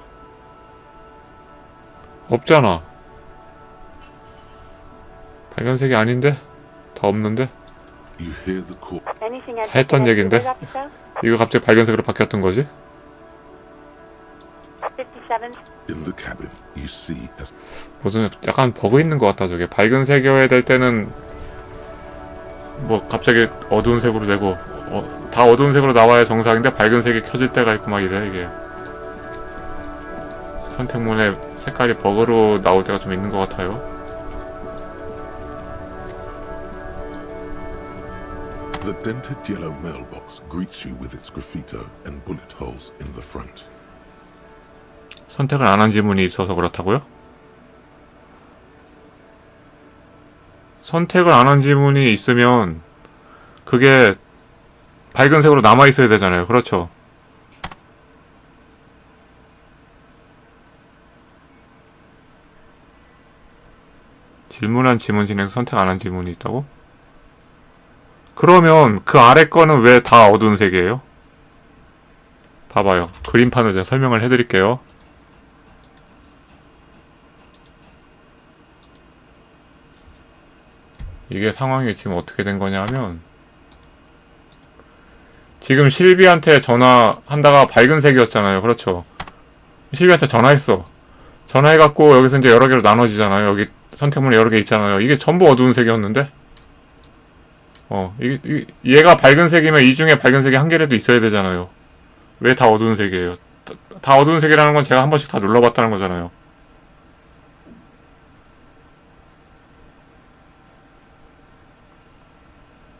없잖아. 발견색이 아닌데? 다 없는데? You hear the call. Anything else? 했던 얘긴데? officer? 이거 갑자기 발견색으로 바뀌었던 거지? 57. In the cabin, you see as 무슨 약간 버그 있는 것 같다 저게. 밝은색이어야 될 때는 뭐 갑자기 어두운 색으로 되고 다 어두운 색으로 나와야 정상인데 밝은색이 켜질 때가 있고 막 이래 이게. 선택문에 색깔이 버그로 나올 때가 좀 있는 것 같아요. the dented yellow mailbox greets you with its graffito and bullet holes in the front. 선택을 안 한 지문이 있어서 그렇다고요? 선택을 안 한 지문이 있으면 그게 밝은색으로 남아있어야 되잖아요. 그렇죠? 질문한 지문 진행 선택 안 한 지문이 있다고? 그러면 그 아래 거는 왜 다 어두운 색이에요? 봐봐요. 그림판으로 제가 설명을 해드릴게요. 이게 상황이 지금 어떻게 된 거냐 하면 지금 실비한테 전화한다가 밝은색이었잖아요. 그렇죠? 실비한테 전화했어. 전화해갖고 여기서 이제 여러 개로 나눠지잖아요. 여기 선택문에 여러 개 있잖아요. 이게 전부 어두운 색이었는데? 얘가 밝은색이면 이 중에 밝은색이 한 개라도 있어야 되잖아요. 왜 다 어두운 색이에요? 다 어두운 색이라는 건 제가 한 번씩 다 눌러봤다는 거잖아요.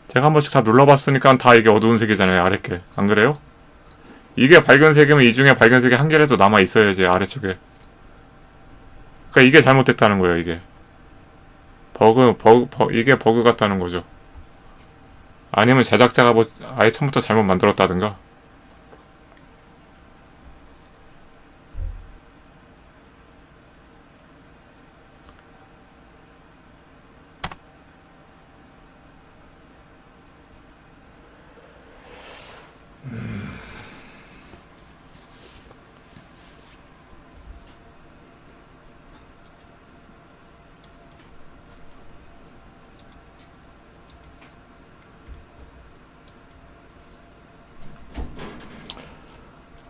제가 한 번씩 다 눌러봤으니까 다 이게 어두운 색이잖아요. 아랫게. 안 그래요? 이게 밝은색이면 이 중에 밝은색이 한 개라도 남아 있어야지. 아래쪽에. 그러니까 이게 잘못됐다는 거예요. 이게. 이게 버그 같다는 거죠. 아니면 제작자가 뭐 아예 처음부터 잘못 만들었다든가.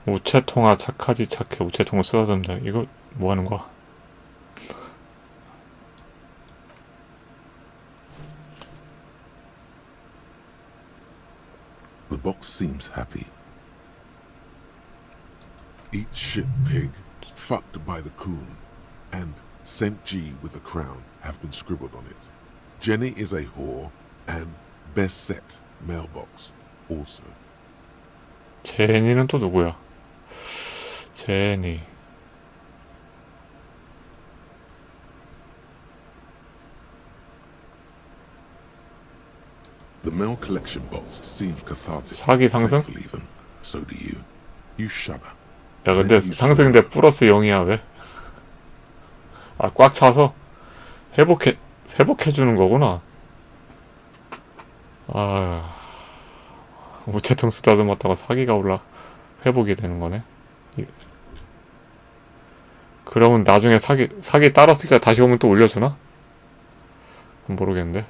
우체통화 착하지 착해. 우체통을 쓰다듬다. 이거 뭐 하는 거야? The box seems happy. Eat shit, pig. Fucked by the coon. And St. G with a crown have been scribbled on it. Jenny is a whore. And best set mailbox also. 제니는 또 누구야? 제니. The mail collection box seems cathartic. 사기 상승? Even. So do you. You shudder. 야 근데 상승인데 플러스 0이야 왜? 아 꽉 차서 회복해주는 거구나. 아 우체통 쓰다듬었다가 사기가 회복이 되는 거네. 그러면 나중에 사기 따랐을 때 다시 오면 또 올려주나? 모르겠는데.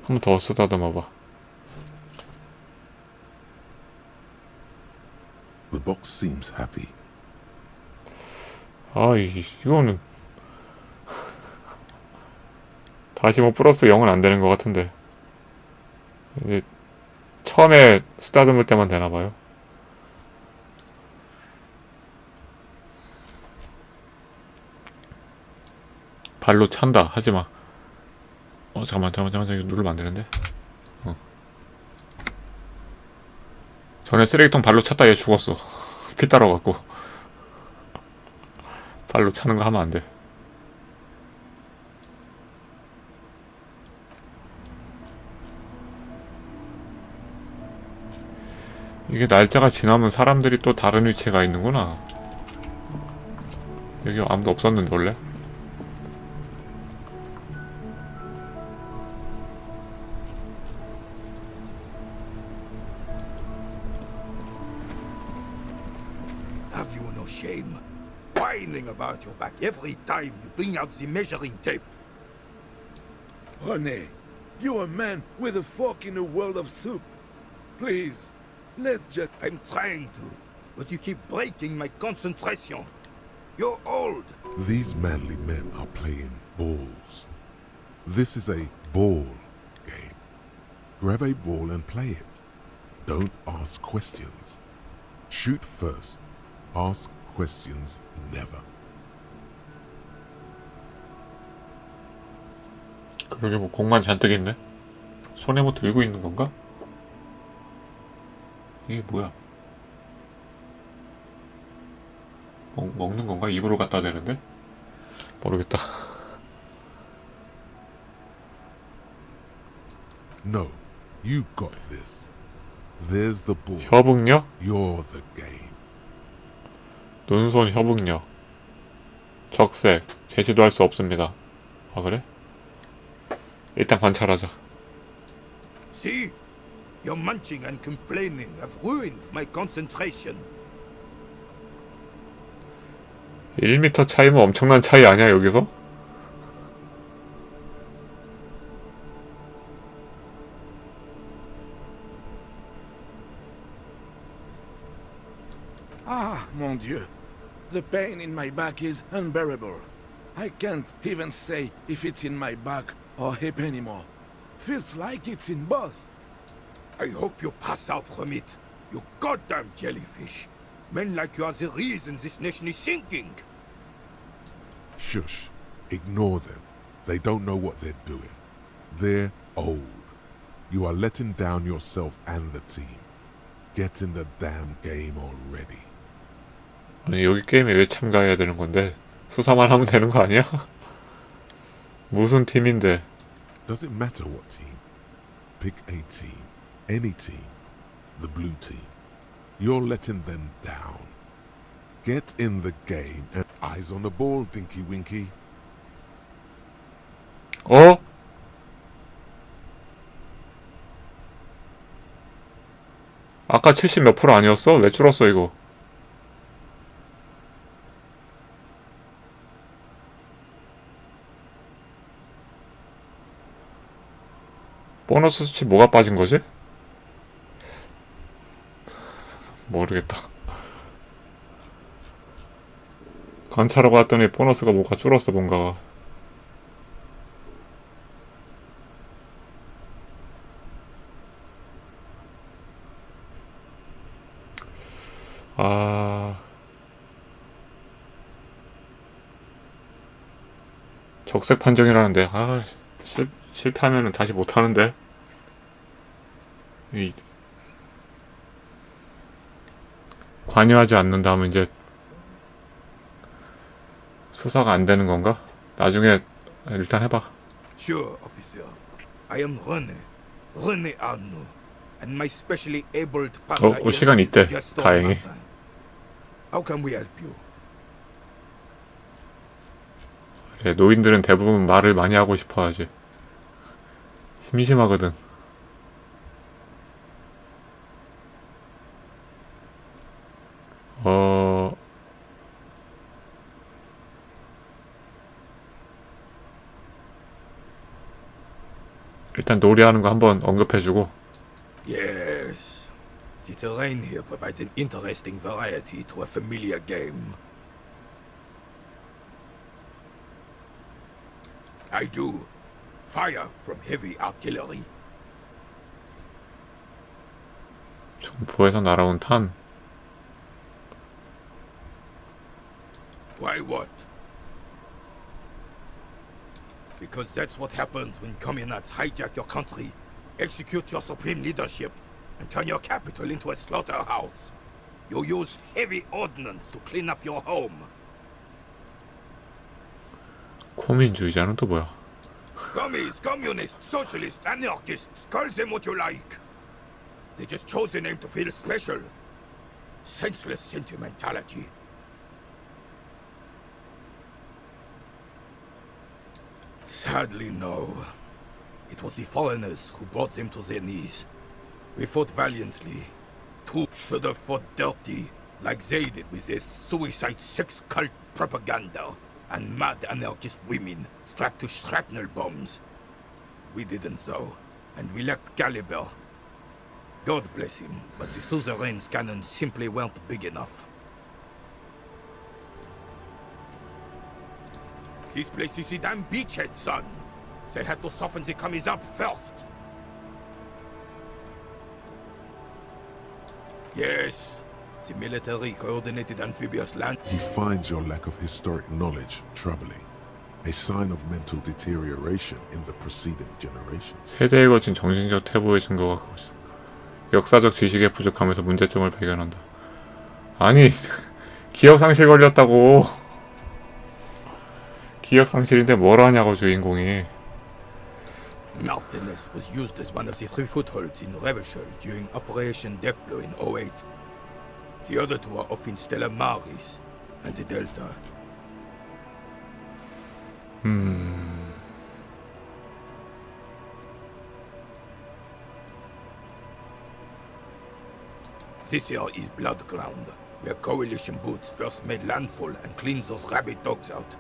한 번 더 쓰다듬어봐. The box seems happy. 아 이거는 다시 뭐 플러스 0은 안 되는 것 같은데. 이제 처음에 쓰다듬을 때만 되나봐요. 발로 찬다. 하지마. 잠깐만 이거 누르면 안 되는데. 전에 쓰레기통 발로 찼다 얘 죽었어. 피 따라갖고. 발로 차는 거 하면 안 돼. 이게 날짜가 지나면 사람들이 또 다른 위치에 가 있는구나. 여기 아무도 없었는데 원래? babbling about your back every time you bring out the measuring tape. René, you're a man with a fork in a world of soup. Please, let's just... I'm trying to, but you keep breaking my concentration. You're old. These manly men are playing balls. This is a ball game. Grab a ball and play it. Don't ask questions. Shoot first. Ask questions never. 그러게 뭐 공만 잔뜩 있네. 손에 뭐 들고 있는 건가? 이게 뭐야? 먹는 건가? 입으로 갖다 대는데? 모르겠다. No, you got this. There's the ball. 협응력? You're the game. 눈손 협응력. 적색. 제시도 할 수 없습니다. 아 그래? 일단 관찰하자. See? Your munching and complaining have ruined my concentration. 1m 차이면 엄청난 차이 아니야 여기서? Ah, mon Dieu. The pain in my back is unbearable. I can't even say if it's in my back or hip anymore. Feels like it's in both. I hope you pass out from it, you goddamn jellyfish. Men like you are the reason this nation is sinking. Shush. Ignore them. They don't know what they're doing. They're old. You are letting down yourself and the team. Get in the damn game already. 아니 여기 게임에 왜 참가해야 되는 건데? 수사만 하면 되는 거 아니야? 무슨 팀인데? Does it matter what team? Pick a team. Any team. The blue team. You're letting them down. Get in the game and eyes on the ball, Dinky Winky. 어? 아까 70 몇 프로 아니었어? 왜 줄었어 이거? 보너스 수치 뭐가 빠진 거지? 모르겠다. 관찰하고 왔더니 보너스가 뭐가 줄었어 뭔가가. 적색 판정이라는데 실패하면은 다시 못하는데. 관여하지 않는다면 이제 수사가 안 되는 건가? 나중에 일단 해봐. Sure, officer. I am René Arnaud, and my specially abled partner. 시간 있대. 다행히. How can we help you? 그래, 노인들은 대부분 말을 많이 하고 싶어 하지. 심심하거든. 일단 놀이하는 거 한번 언급해주고. Yes. The terrain here provides an interesting variety to a familiar game. I do. Fire from heavy artillery. 중포에서 날아온 탄. Why what? Because that's what happens when communards hijack your country, execute your supreme leadership, and turn your capital into a slaughterhouse. You use heavy ordnance to clean up your home. 코민주의자는 또 뭐야? Commies, communists, socialists, anarchists, call them what you like. They just chose a name to feel special. Senseless sentimentality. Sadly, no. It was the foreigners who brought them to their knees. We fought valiantly. Troops should have fought dirty, like they did with their suicide sex cult propaganda and mad anarchist women strapped to shrapnel bombs. We didn't though, and we lacked caliber. God bless him, but the suzerain's cannons simply weren't big enough. This place is a damn beachhead, son. They had to soften the commies up first. Yes, the military coordinated amphibious land. He finds your lack of historic knowledge troubling, a sign of mental deterioration in the preceding generations. 세대에 걸친 정신적 퇴보의 증거가 그것이다. 역사적 지식의 부족함에서 문제점을 발견한다. 아니, 기억상실 걸렸다고. 기억상실인데 뭘 하냐고 주인공이. Martinez was used as one of the 3 footholds in Revachol during Operation Deathblow in 08. The other 2 are off in Stella Maris and the Delta. This here is Blood Ground, where Coalition boots first made landfall and cleaned those rabid dogs out.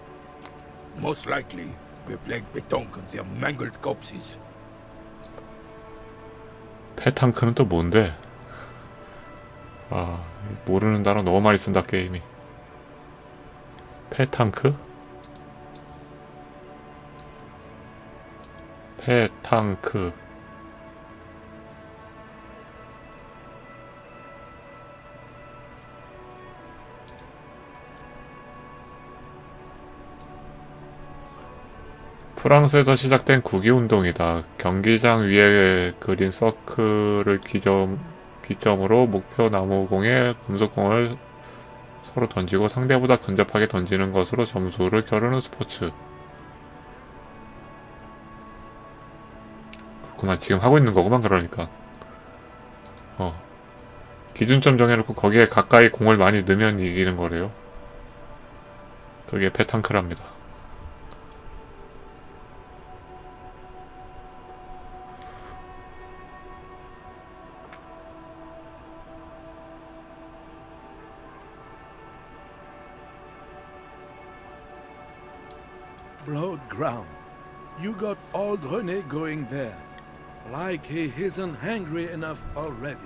Most likely, we plagued Betonk on their mangled corpses. 패탕크는 또 뭔데? 아, 모르는 단어 너무 많이 쓴다 게임이. 패탕크? 패탕크. 프랑스에서 시작된 국기운동이다. 경기장 위에 그린 서클을 기점으로 목표 나무공에 금속공을 서로 던지고 상대보다 근접하게 던지는 것으로 점수를 겨루는 스포츠. 그렇구나. 지금 하고 있는 거구만. 그러니까 기준점 정해놓고 거기에 가까이 공을 많이 넣으면 이기는 거래요. 그게 패탕크랍니다. Blood ground. You got old René going there. Like he isn't hungry enough already.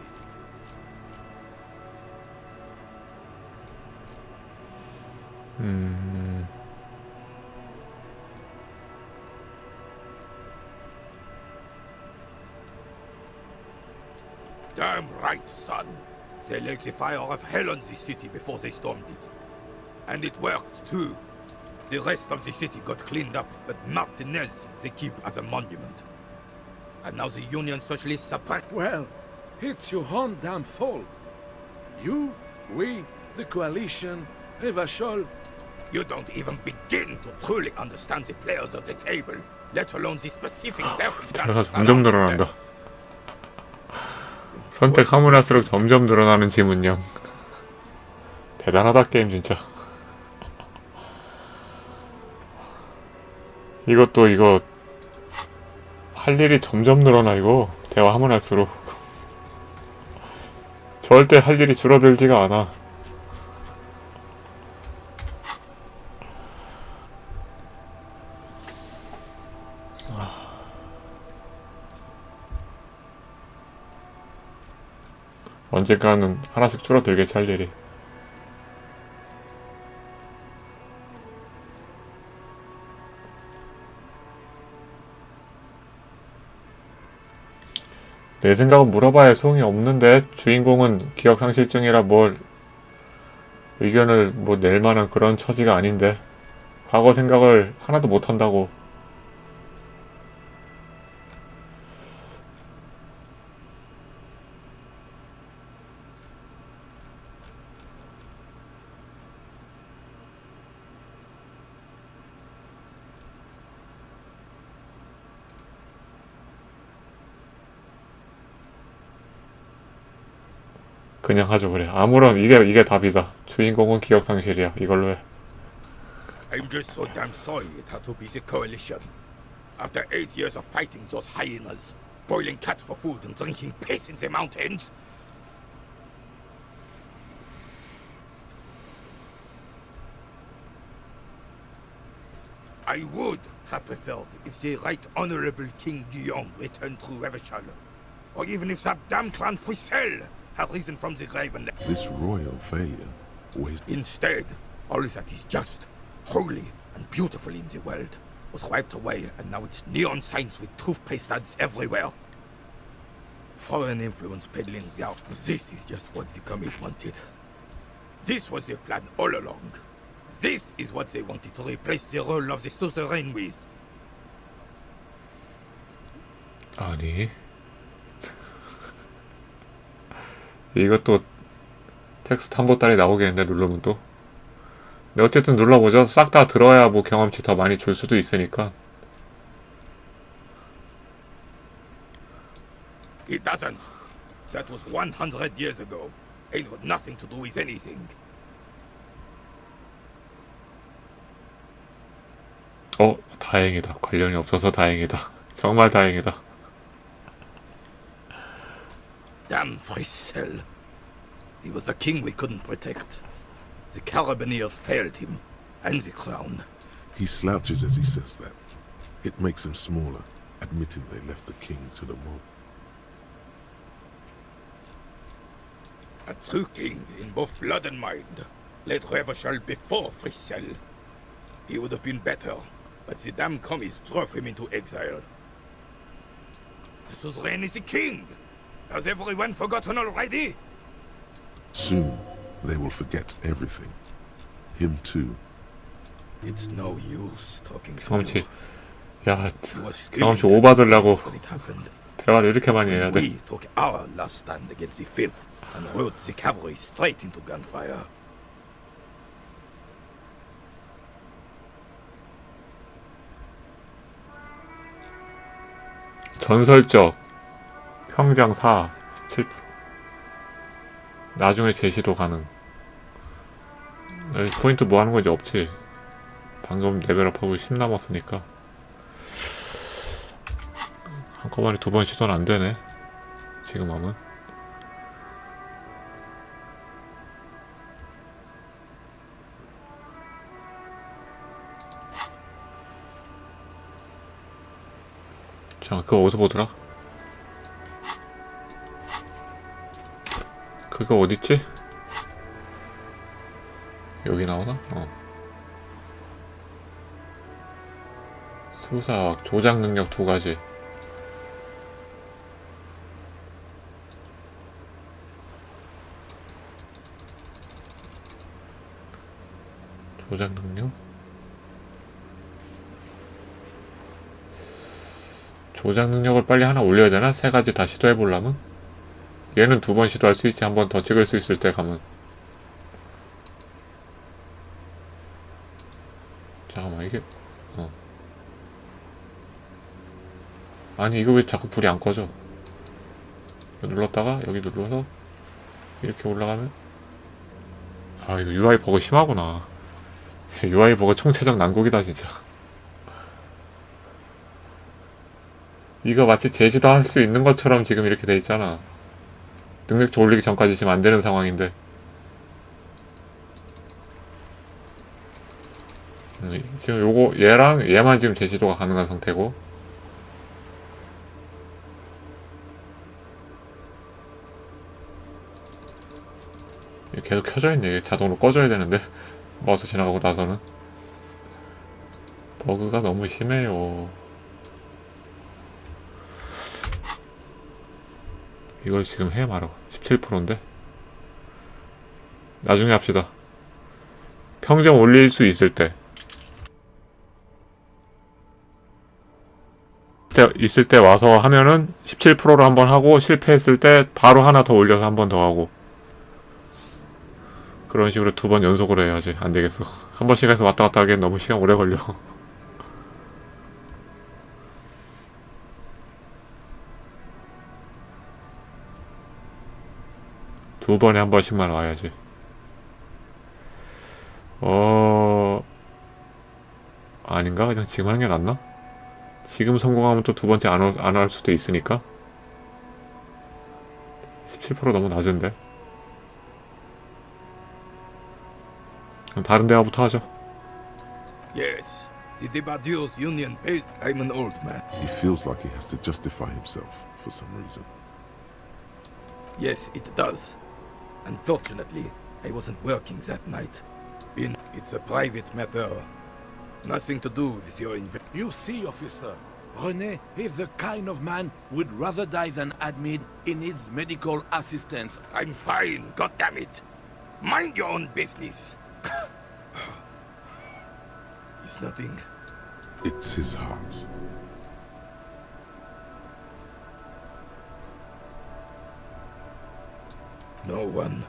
Damn right, son. They laid the fire of hell on the city before they stormed it. And it worked, too. The rest of the city got cleaned up, but Martinez they keep as a monument. And now the Union Socialists are Well, it's your own damn fault. You, we, the coalition, Revachol. You don't even begin to truly understand the players of the table, let alone the specific 대화가 circumstances. 점점 늘어난다. 선택하면 할수록 점점 늘어나는 지문량. 대단하다 게임 진짜. 이것도 이거 할 일이 점점 늘어나. 이거 대화하면 할수록 절대 할 일이 줄어들지가 않아. 언젠가는 하나씩 줄어들겠지 할 일이. 내 생각은 물어봐야 소용이 없는데 주인공은 기억상실증이라 뭘 의견을 뭐 낼 만한 그런 처지가 아닌데 과거 생각을 하나도 못한다고. 그냥 하죠. 그래. 아무런 이게 답이다. 주인공은 기억상실이야. 이걸로 해. I'm just so damn sorry it had to be the coalition. After 8 years of fighting those hyenas, boiling cats for food and drinking piss in the mountains. I would have preferred if the Right Honorable King Guillaume returned through Revachol, or even if that damn clan Frisell had risen from the grave and left. This royal failure was... Instead, all that is just, holy, and beautiful in the world was wiped away, and now it's neon signs with toothpaste ads everywhere. Foreign influence peddling out. This is just what the commies wanted. This was their plan all along. This is what they wanted to replace the role of the suzerain with. 아니 이것도 텍스트 한 보따리 나오겠는데 누르면 또. 근데 어쨌든 눌러보죠. 싹 다 들어야 뭐 경험치 더 많이 줄 수도 있으니까. It doesn't. That was 100 years ago. Ain't got nothing to do with anything. 다행이다. 관련이 없어서 다행이다. 정말 다행이다. Damn Frisell. He was the king we couldn't protect. The Carabineers failed him, and the crown. He slouches as he says that. It makes him smaller, admitting they left the king to the mob. A true king in both blood and mind led Revachol before Frisell. He would have been better, but the damn commies drove him into exile. The suzerain is the king! Has everyone forgotten already? Soon, they will forget everything. Him too. It's no use talking to 경험치. you. 야, 경험치 5 받으려고 When it happened. 대화를 이렇게 많이 해야 돼. We took our last stand against the filth and rode the cavalry straight into gunfire. 전설적 평장 4 17%. 나중에 제시도 가능. 여기 포인트 뭐 하는 거 이제 없지. 방금 레벨업하고 10 남았으니까 한꺼번에 2번 시도는 안 되네. 지금 하면. 자, 그거 어디서 보더라? 그거 어딨지? 여기 나오나? 수사학, 조작 능력 2가지. 조작 능력? 조작 능력을 빨리 하나 올려야 되나? 3가지 다 시도해보려면? 얘는 2번 시도할 수 있지. 한 번 더 찍을 수 있을 때 가면. 잠깐만, 이게 아니, 이거 왜 자꾸 불이 안 꺼져? 눌렀다가 여기 눌러서 이렇게 올라가면, 아, 이거 UI 버그 심하구나. UI 버그 총체적 난국이다 진짜. 이거 마치 제지도 할 수 있는 것처럼 지금 이렇게 돼 있잖아. 능력치 올리기 전까지 지금 안 되는 상황인데. 지금 요거 얘랑 얘만 지금 제시도가 가능한 상태고. 계속 켜져 있네. 이게 자동으로 꺼져야 되는데 마우스 지나가고 나서는. 버그가 너무 심해요. 이걸 지금 해 말어. 17%인데 나중에 합시다. 평점 올릴 수 있을 때 있을 때 와서 하면은 17%로 한번 하고, 실패했을 때 바로 하나 더 올려서 한 번 더 하고, 그런 식으로 2번 연속으로 해야지. 안 되겠어. 한 번씩 해서 왔다 갔다 하기엔 너무 시간 오래 걸려. 두 번에 한 번씩만 와야지. 아닌가? 그냥 지금 하는 게 낫나? 지금 성공하면 또 2번째 안 할 수도 있으니까. 17% 너무 낮은데. 그럼 다른 대화부터 하죠. Yes, The Debardeurs Union pays. I'm an old man. He feels like he has to justify himself for some reason. Yes, it does. Unfortunately, I wasn't working that night. It's a private matter. Nothing to do with your You see, officer, René is the kind of man would rather die than admit he needs medical assistance. I'm fine, goddammit. Mind your own business. It's nothing. It's his heart. No one.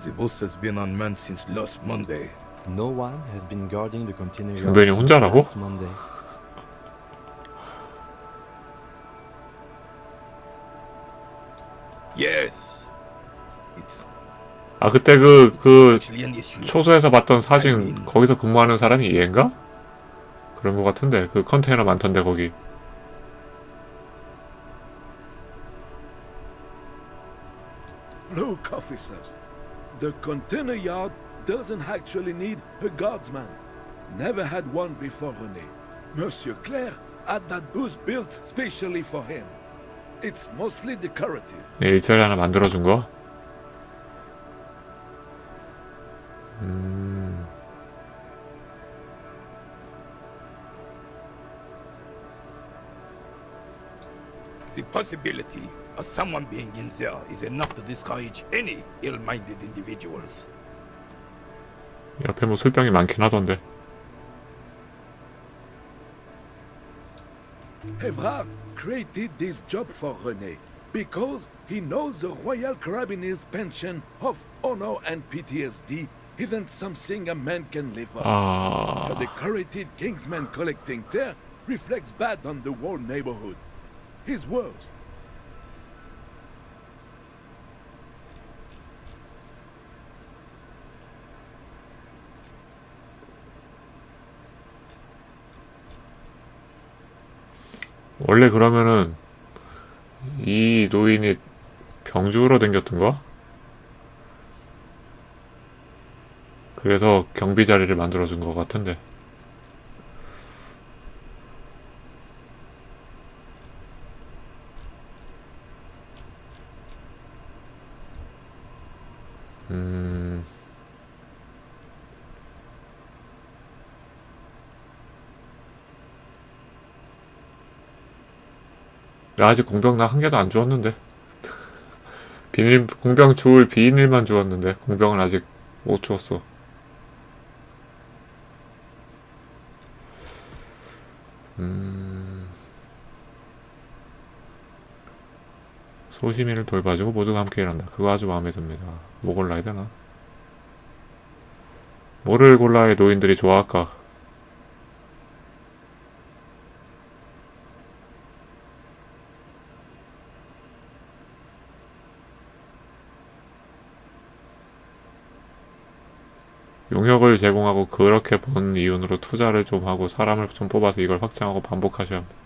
The bus has been unmanned since last Monday. No one has been guarding the container yard 경비원이 since 혼자라고? last Monday. Yes. It's 아 그때 그 초소에서 봤던 사진 거기서 근무하는 사람이 얘인가? 그런 것 같은데 그 컨테이너 많던데 거기. Look, officers, the container yard doesn't actually need a guardsman. Never had one before René. Monsieur Claire had that booth built specially for him. It's mostly decorative. 내 일자리 하나 만들어준 거? the possibility of someone being in there is enough to discourage any ill-minded individuals. 옆에 뭐 술병이 많긴 하던데. Evrard created this job for René because he knows the Royal Carabiniers' pension of honor and PTSD isn't something a man can live off. A decorated Kingsman collecting tear reflects bad on the whole neighborhood. His words. 원래 그러면은 이 노인이 병주로 댕겼던 거? 그래서 경비 자리를 만들어준 것 같은데. 나 아직 공병 나 한 개도 안 주웠는데. 비닐 공병 주울 비닐만 주웠는데 공병은 아직 못 주웠어. 소시민을 돌봐주고 모두가 함께 일한다. 그거 아주 마음에 듭니다. 뭐 골라야 되나? 뭐를 골라야 노인들이 좋아할까? 용역을 제공하고 그렇게 번 이윤으로 투자를 좀 하고 사람을 좀 뽑아서 이걸 확장하고 반복하셔야 합니다.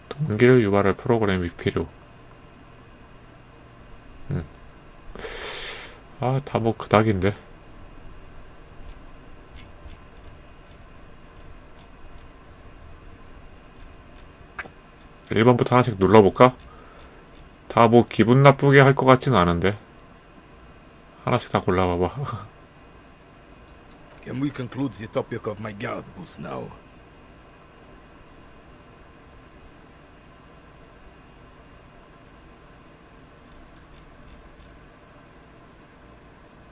동기를 유발할 프로그램이 필요. 아, 다 뭐 그닥인데. 1번부터 하나씩 눌러볼까? 다 뭐 기분 나쁘게 할 것 같진 않은데. 하나씩 다 골라봐봐. Can we conclude the topic of my guard boost now?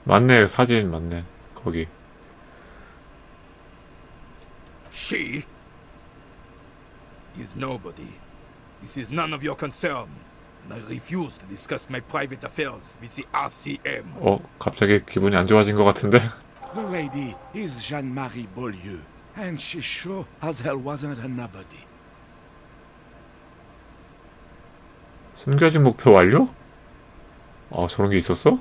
맞네, 사진 맞네. 거기. She is nobody. This is none of your concern, and I refuse to discuss my private affairs with the RCM. 갑자기 기분이 안 좋아진 것 같은데? The lady is Jeanne-Marie Beaulieu, and she sure as hell wasn't a nobody. 숨겨진 목표 완료? 저런 게 있었어?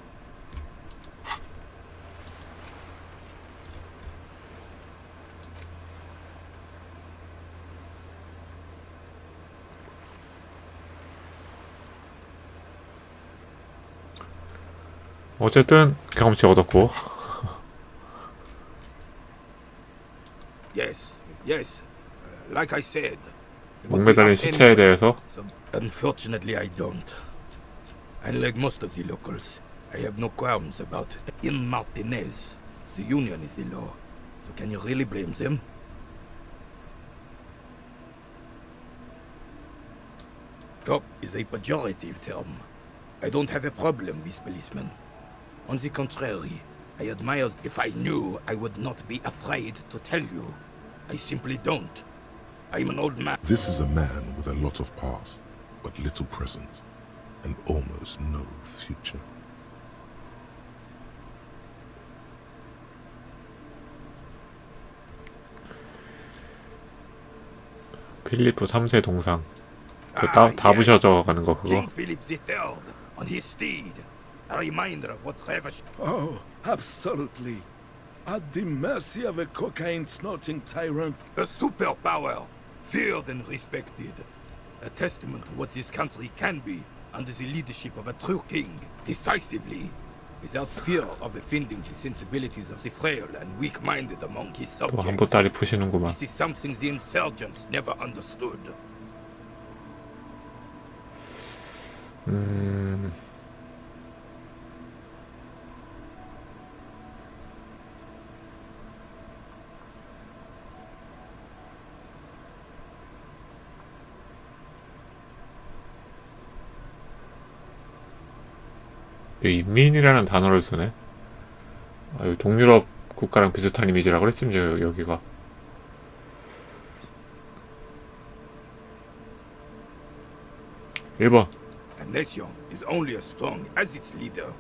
어쨌든 경험치 얻었고. Yes, yes. Like I said. 목매달린 시체에 대해서. Unfortunately, I don't. Unlike most of the locals, I have no qualms about in Martinez. The Union is the law. So can you really blame them? Cop is a pejorative term. I don't have a problem with policemen. On the contrary, I admire. If I knew, I would not be afraid to tell you. I simply don't. I'm an old man. This is a man with a lot of past, but little present, and almost no future. 필리프 3세 동상. 다 부셔져 가는 거 그거. King Philip III on his steed. A reminder of what Ravish. Oh, absolutely. At the mercy of a cocaine-snorting tyrant. A superpower, feared and respected. A testament to what this country can be under the leadership of a true king, decisively, without fear of offending the sensibilities of the frail and weak-minded among his 또 subjects. 한보따리 푸시는구만. This is something the insurgents never understood. 인민이라는 단어를 쓰네. 동유럽 국가랑 비슷한 이미지라고 그랬지, 여기가. (1번) A nation is only as strong as its leader.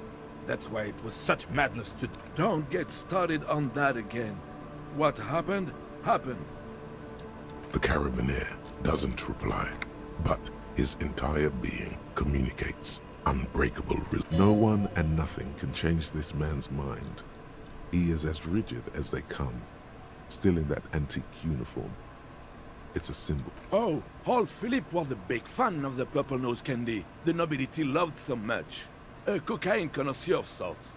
That's why it was such madness to... Don't get started on that again. What happened, happened. The Carabiner doesn't reply, but his entire being communicates. Unbreakable. No one and nothing can change this man's mind. He is as rigid as they come, still in that antique uniform. It's a symbol. Oh, old Philip was a big fan of the purple nose candy the nobility loved so much. A cocaine connoisseur of sorts.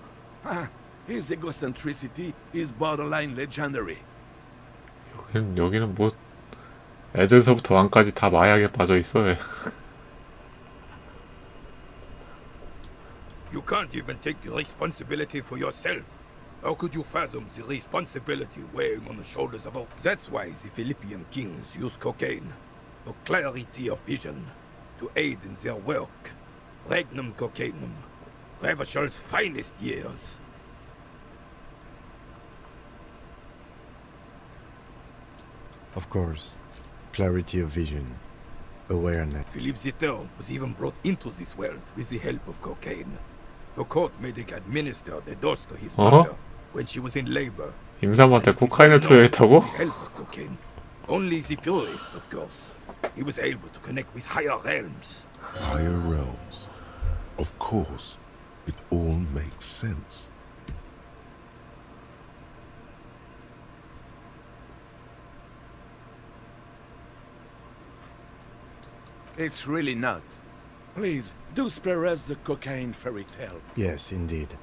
His egocentricity is borderline legendary. 여기는 뭐 애들서부터 왕까지 다 마약에 빠져 있어. You can't even take the responsibility for yourself. How could you fathom the responsibility weighing on the shoulders of all? That's why the Philippian kings use cocaine, for clarity of vision, to aid in their work. Regnum cocainum, Ravishall's finest years. Of course. Clarity of vision. Awareness. Philip III was even brought into this world with the help of cocaine. The court made him administer the dose to his mother when she was in labor. 임산부한테 코카인을 투여했다고? With the help of cocaine. Only the purest, of course. He was able to connect with higher realms. Higher realms. Of course. It all makes sense. It's really not. Please, do spare us the cocaine fairy tale. Yes, indeed.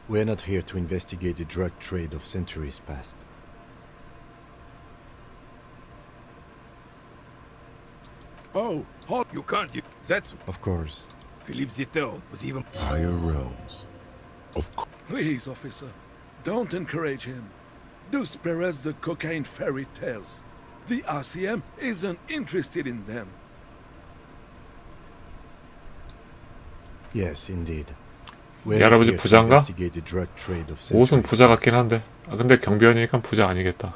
We're not here to investigate the drug trade of centuries past. Oh, you can't. That's... Of course. Philippe III was even... Higher realms. Of course. Please, officer, don't encourage him. Do spare us the cocaine fairy tales. The RCM isn't interested in them. Yes, indeed. 이 할아버지 부자인가? 옷은 부자 같긴 한데. 근데 경비원이니까 부자 아니겠다.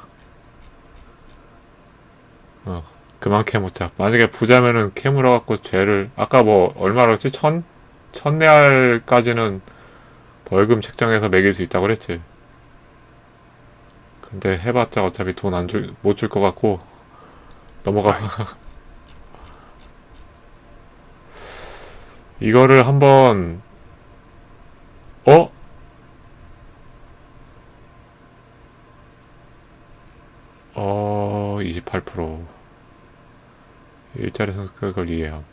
그만 캐묻자. 만약에 부자면은 캐물어갖고 죄를, 아까 뭐 얼마라고 했지? 1000레알까지는 벌금 책정해서 매길 수 있다고 그랬지. 근데 해봤자 어차피 돈 못 줄 것 같고 넘어가. 이거를 한번 어? 어, 28%. 일자리 성격을 이해함.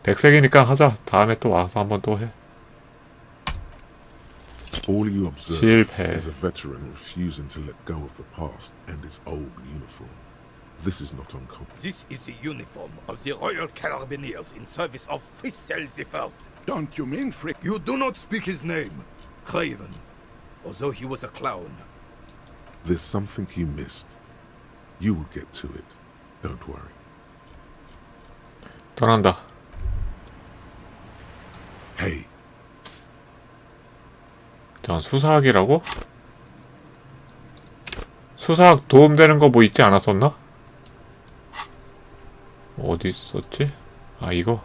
100색이니까 하자. 다음에 또 와서 한번 또 해. All you observe 실패. is a veteran refusing to let go of the past and his old uniform. This is not uncommon. This is the uniform of the Royal Carabiniers in service of Fissel the First. Don't you mean Frick? You do not speak his name, Craven, although he was a clown. There's something you missed. You will get to it. Don't worry. 떠난다. Hey. 자, 수사학이라고? 수사학 도움되는 거 뭐 있지 않았었나? 어디 있었지? 아, 이거?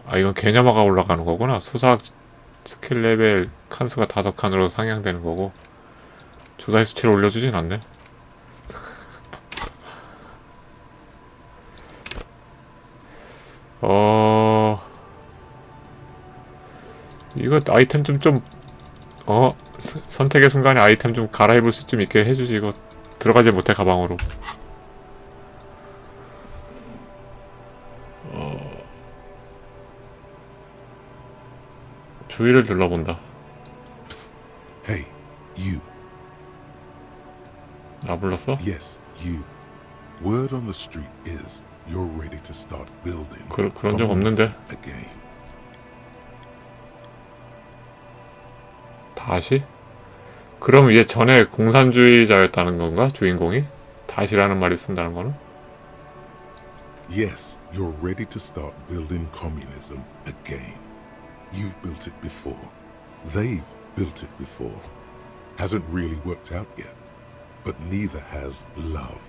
아, 이건 개념화가 올라가는 거구나. 수사학 스킬 레벨 칸수가 5칸으로 상향되는 거고 주사위 수치를 올려주진 않네. 이거 아이템 좀 선택의 순간에 아이템 좀 갈아입을 수 좀 있게 해주지. 이거 들어가지 못해 가방으로. 주위를 둘러본다. Hey, you. 나 불렀어? Yes, you. Word on the street is you're ready to start building. 그런 적 없는데. Again. 다시? 그럼 얘 전에 공산주의자였다는 건가? 주인공이? 다시라는 말을 쓴다는 거는? Yes, you're ready to start building communism again. You've built it before. They've built it before. Hasn't really worked out yet. But neither has love.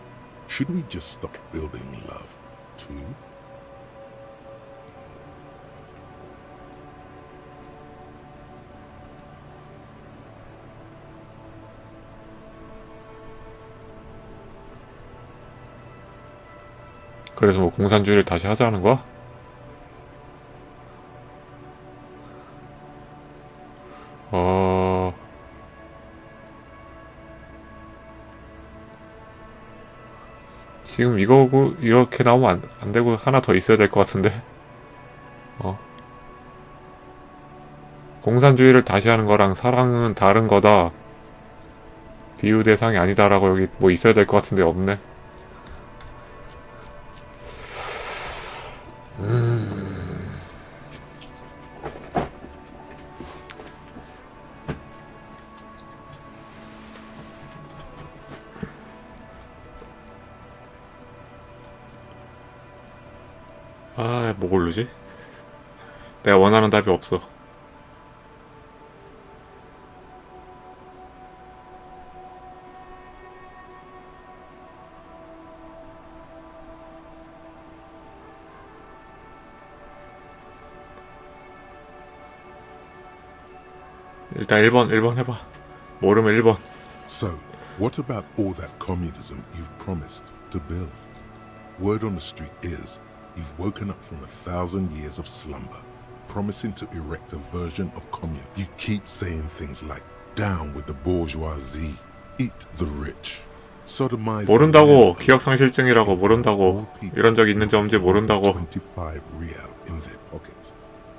Should we just stop building love, too? 그래서 뭐 공산주의를 다시 하자는 거야? 지금 이거고 이렇게 나오면 안 되고 하나 더 있어야 될 것 같은데. 공산주의를 다시 하는 거랑 사랑은 다른 거다. 비유 대상이 아니다라고 여기 뭐 있어야 될 것 같은데 없네. 아, 뭐 고르지? 내가 원하는 답이 없어. 일단 1번 해봐. 모르면 1번. So, what about all that communism you've promised to build? Word on the street is you've woken up from 1,000 years of slumber, promising to erect a version of communism. You keep saying things like, down with the bourgeoisie, eat the rich, sodomize. 모른다고. 기억상실증이라고. 모른다고. 이런 적 있는지 없는지 모른다고. 25 real in their pocket.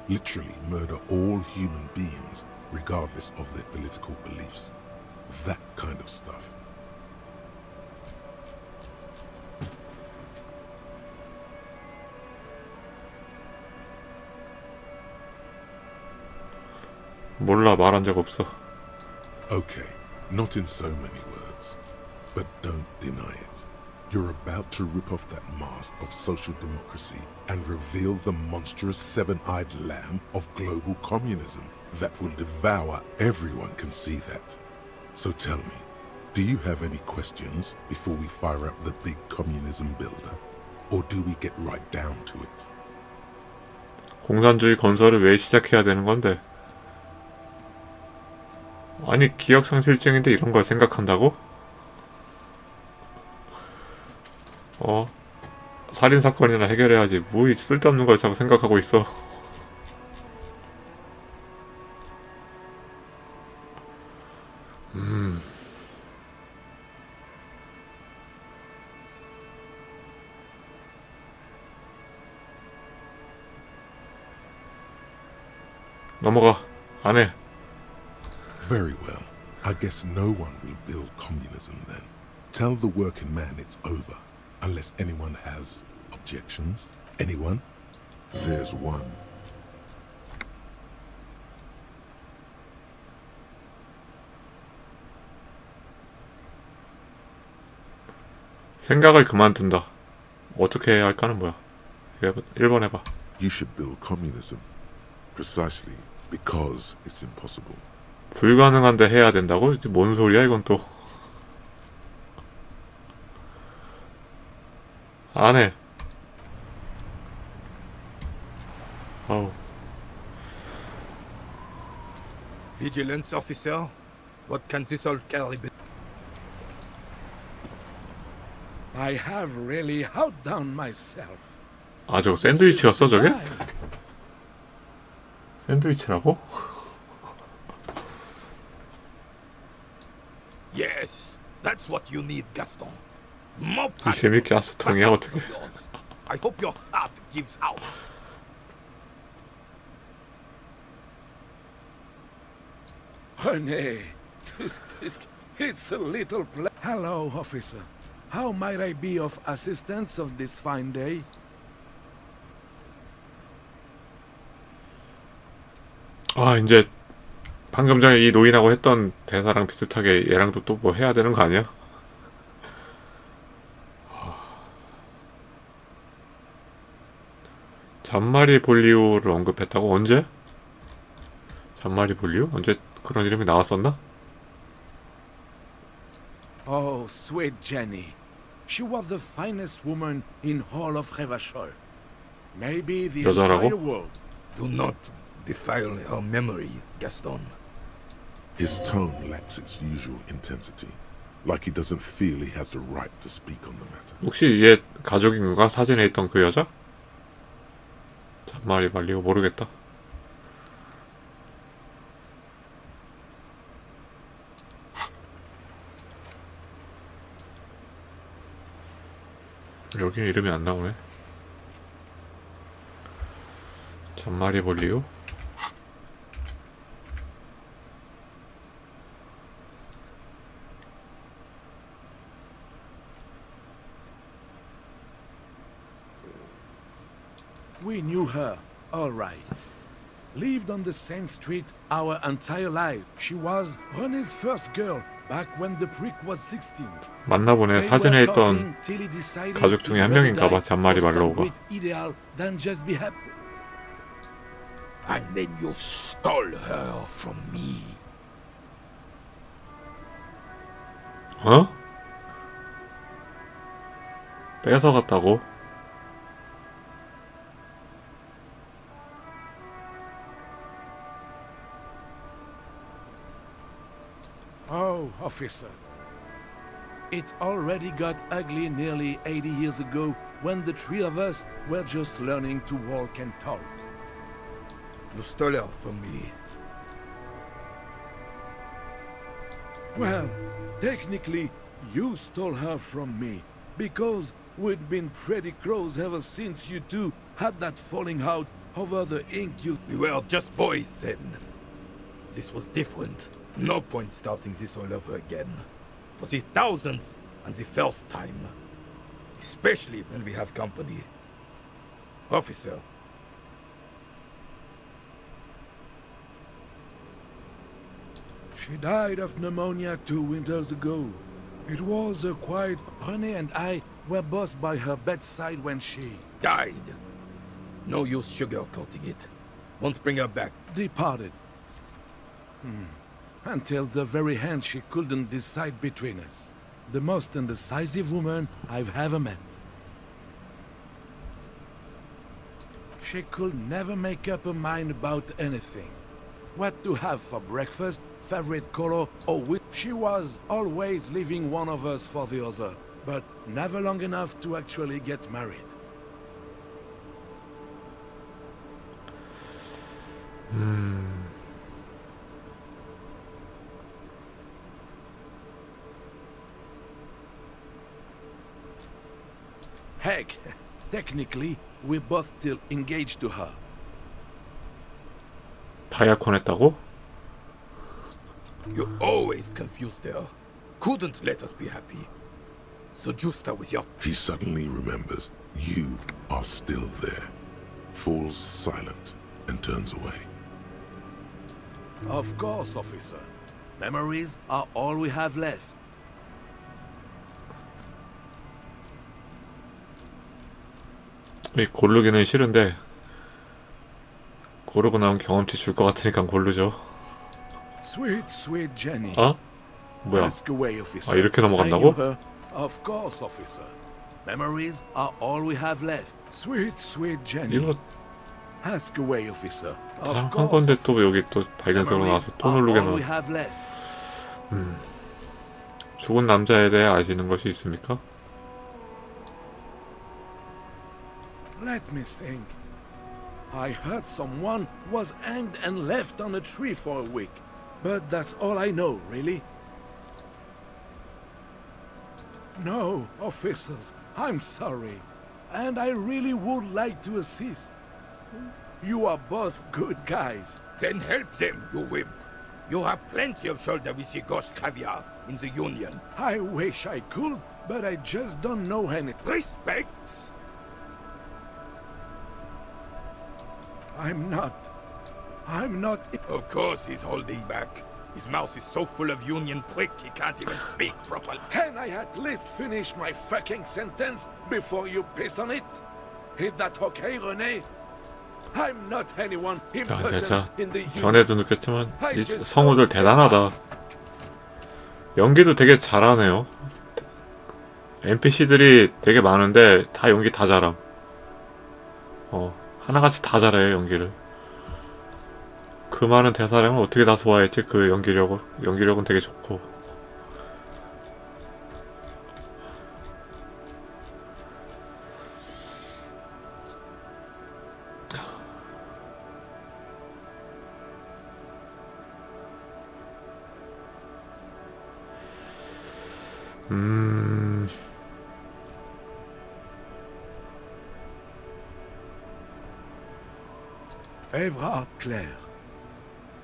Literally murder all human beings, regardless of their political beliefs. That kind of stuff. 몰라. 말한 적 없어. Okay, not in so many words, but don't deny it. You're about to rip off that mask of social democracy and reveal the monstrous seven-eyed lamb of global communism that will devour. Everyone can see that. So tell me, do you have any questions before we fire up the big communism builder? Or do we get right down to it? 공산주의 건설을 왜 시작해야 되는 건데? 아니, 기억상실증인데 이런 걸 생각한다고? 살인 사건이나 해결해야지. 뭐 이 쓸데없는 걸 자꾸 생각하고 있어. 넘어가. 안 해. Very well. I guess no one will build communism then. Tell the working man it's over. Unless anyone has objections. Anyone? There's one. 생각을 그만둔다. 어떻게 해야 할까는 뭐야? 1번 해봐. You should build communism. Precisely because it's impossible. 불가능한데 해야 된다고? 뭔 소리야 이건 또. 안 해. 아우. Vigilance officer? What can this all carry? I have really outdone myself. 아 저거 샌드위치였어 저게? 샌드위치라고? Yes, that's what you need, Gaston. More 이 passion. 재밌게 아스통이야 어떻게? I hope your heart gives out. René, it's a little Hello, officer. How might I be of assistance on this fine day? 아 이제 방금 전에 이 노인하고 했던 대사랑 비슷하게 얘랑도 또 뭐 해야 되는 거 아니야? 잔마리 볼리오를 언급했다고? 언제? 잔마리 볼리오? 언제 그런 이름이 나왔었나? Oh, sweet Jenny. She was the finest woman in all of Revachol. Maybe the 여자라고? entire world. Do not defile her memory, Gaston. His tone lacks its usual intensity. Like he doesn't feel he has the right to speak on the matter. 혹시 얘 가족인가? 사진에 있던 그 여자? 잔마리 발리오 모르겠다. 여기 이름이 안 나오네. 잔마리 볼리오? We knew her, all right. Lived on the same street our entire life. She was René's first girl back when the prick was 16. 맞나보네. 사진에 있던 가족 중에 한 명인가봐. 잔마리 말로우가. Ideal than just be happy. And then you stole her from me. 어? 뺏어갔다고? Oh, officer. It already got ugly nearly 80 years ago when the three of us were just learning to walk and talk. You stole her from me. Well, technically, you stole her from me, because we'd been pretty close ever since you two had that falling out over the ink you... We were just boys then. This was different. No point starting this all over again. For the 1000th and the first time. Especially when we have company. Officer. She died of pneumonia 2 winters ago. It was a quiet... René and I were both by her bedside when she... Died. No use sugarcoating it. Won't bring her back. Departed. Until the very end she couldn't decide between us. The most indecisive woman I've ever met. She could never make up her mind about anything. What to have for breakfast, favorite color, or which. She was always leaving one of us for the other, but never long enough to actually get married. Heck, technically, we're both still engaged to her. 다 약혼했다고? You always confused her. Couldn't let us be happy. So Justa with your... He suddenly remembers you are still there, falls silent, and turns away. Of course, officer. Memories are all we have left. 이 고르기는 싫은데 고르고 나면 경험치 줄 것 같으니까 고르죠. Sweet, sweet Jenny. 어? 뭐야? Ask away, officer. 아 이렇게 I 넘어간다고? knew her. Of course, officer. Memories are all we have left. Sweet, sweet Jenny. 이거 Ask away, officer. 다 한 Of course, 건데 또 officer. 여기 또 발견서로 나와서 또 Are all we 누르게만. have left. 죽은 남자에 대해 아시는 것이 있습니까? Let me think. I heard someone was hanged and left on a tree for a week. But that's all I know, really. No, officers, I'm sorry. And I really would like to assist. You are both good guys. Then help them, you wimp. You have plenty of shoulder with your ghost caviar in the Union. I wish I could, but I just don't know any. Respect! I'm not. Of course he's holding back. His mouth is so full of Union prick he can't even speak properly. Can I at least finish my fucking sentence before you piss on it? Is that okay, René? I'm not anyone 아 important 진짜 in the Union. 전에도 느꼈지만 이 성우들 대단하다. 연기도 되게 잘하네요. NPC들이 되게 많은데 다 연기 다 잘함. 하나같이 다 잘해 연기를. 그 많은 대사량을 어떻게 다 소화했지? 그 연기력은 되게 좋고. Evrard Clare.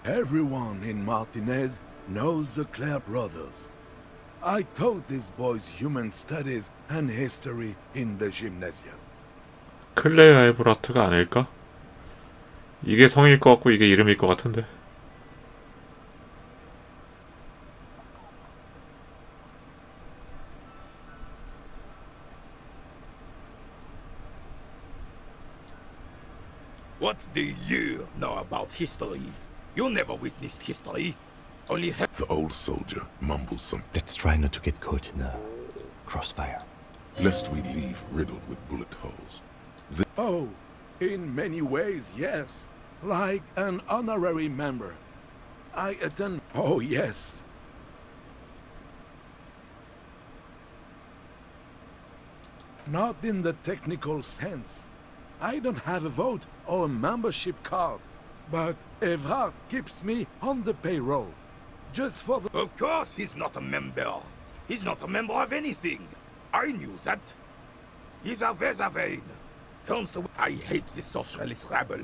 Everyone in Martinez knows the Clare brothers. I taught these boys human studies and history in the gymnasium. 클레어 에브라트가 아닐까? 이게 성일 것 같고 이게 이름일 것 같은데. What do you know about history? You never witnessed history. Only The old soldier mumbles something, Let's try not to get caught in a crossfire. lest we leave riddled with bullet holes. Oh, in many ways, yes. Like an honorary member. I attend. Oh, yes. Not in the technical sense. I don't have a vote or a membership card. But Evrard keeps me on the payroll. Just for the... Of course he's not a member. He's not a member of anything. I knew that. He's a Weservein. Turns to... I hate this socialist rabble.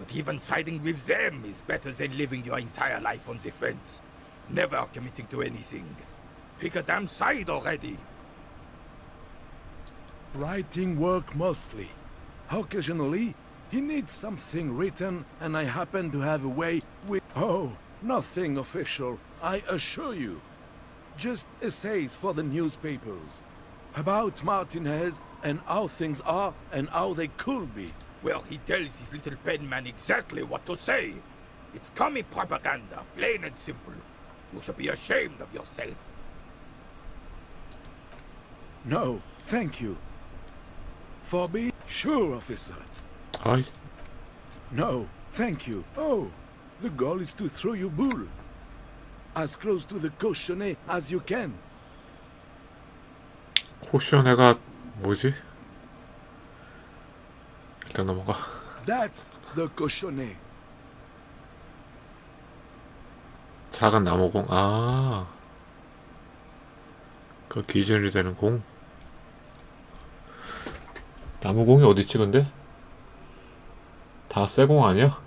But even siding with them is better than living your entire life on the fence. Never committing to anything. Pick a damn side already. Writing work mostly. Occasionally, he needs something written, and I happen to have a way with... Oh, nothing official, I assure you. Just essays for the newspapers. About Martinez, and how things are, and how they could be. Well, he tells his little pen man exactly what to say. It's commie propaganda, plain and simple. You should be ashamed of yourself. No, thank you. For being... Sure, officer. 아이, No, thank you. Oh, the goal is to throw you bull. As close to the cochonnet as you can. 코션회가 뭐지? 일단 넘어가. That's the cochonnet. 작은 나무공. 아, 그 기준이 되는 공. 나무공이 어딨지 근데? 다 쇠공 아니야?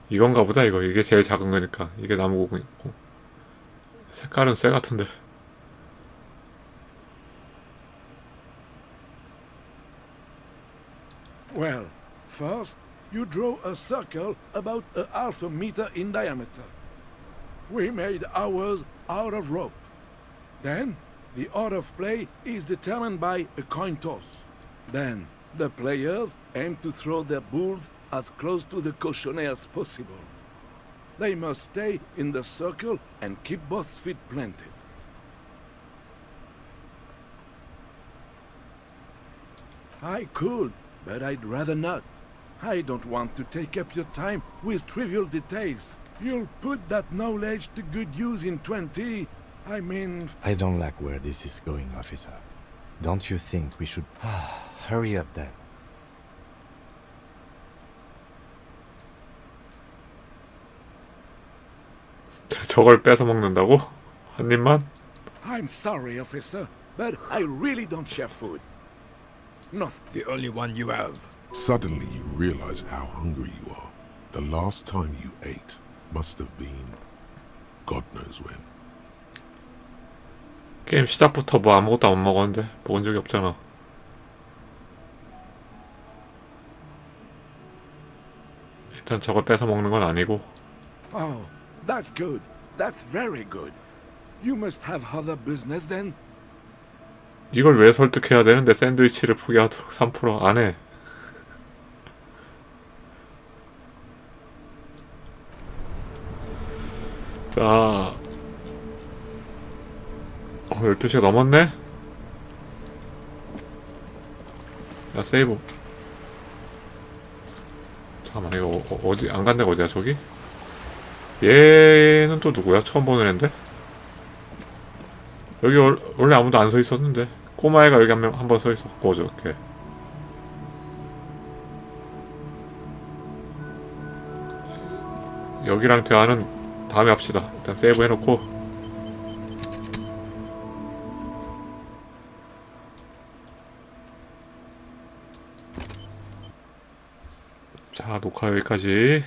이건가 보다 이거. 이게 제일 작은 거니까. 이게 나무공이고. 색깔은 쇠 같은데. Well, first, you draw a circle about a half a meter in diameter. We made ours out of rope. Then, the order of play is determined by a coin toss. Then, the players aim to throw their bulls as close to the cochonnet as possible. They must stay in the circle and keep both feet planted. I could, but I'd rather not. I don't want to take up your time with trivial details. You'll put that knowledge to good use in 20... I don't like where this is going, officer. Don't you think we should... hurry up then. 저걸 뺏어 먹는다고? 한 입만? I'm sorry, officer, but I really don't share food. Not the only one you have. Suddenly you realize how hungry you are. The last time you ate must have been God knows when. 게임 시작부터 뭐 아무것도 안 먹었는데 먹은 적이 없잖아. 일단 저걸 뺏어 먹는 건 아니고. Oh, that's good. That's very good. You must have other business then? 이걸 왜 설득해야 되는데 샌드위치를 포기하도록 3% 안 해. 자, 12시가 넘었네? 야, 세이브. 잠깐만, 이거 어디, 안 간 데가 어디야, 저기? 얘는 또 누구야? 처음 보는 앤데? 여기 원래 아무도 안 서 있었는데. 꼬마애가 여기 한 번 서 있었고, 저렇게. 여기랑 대화는 다음에 합시다. 일단 세이브 해놓고. 자, 녹화 여기까지.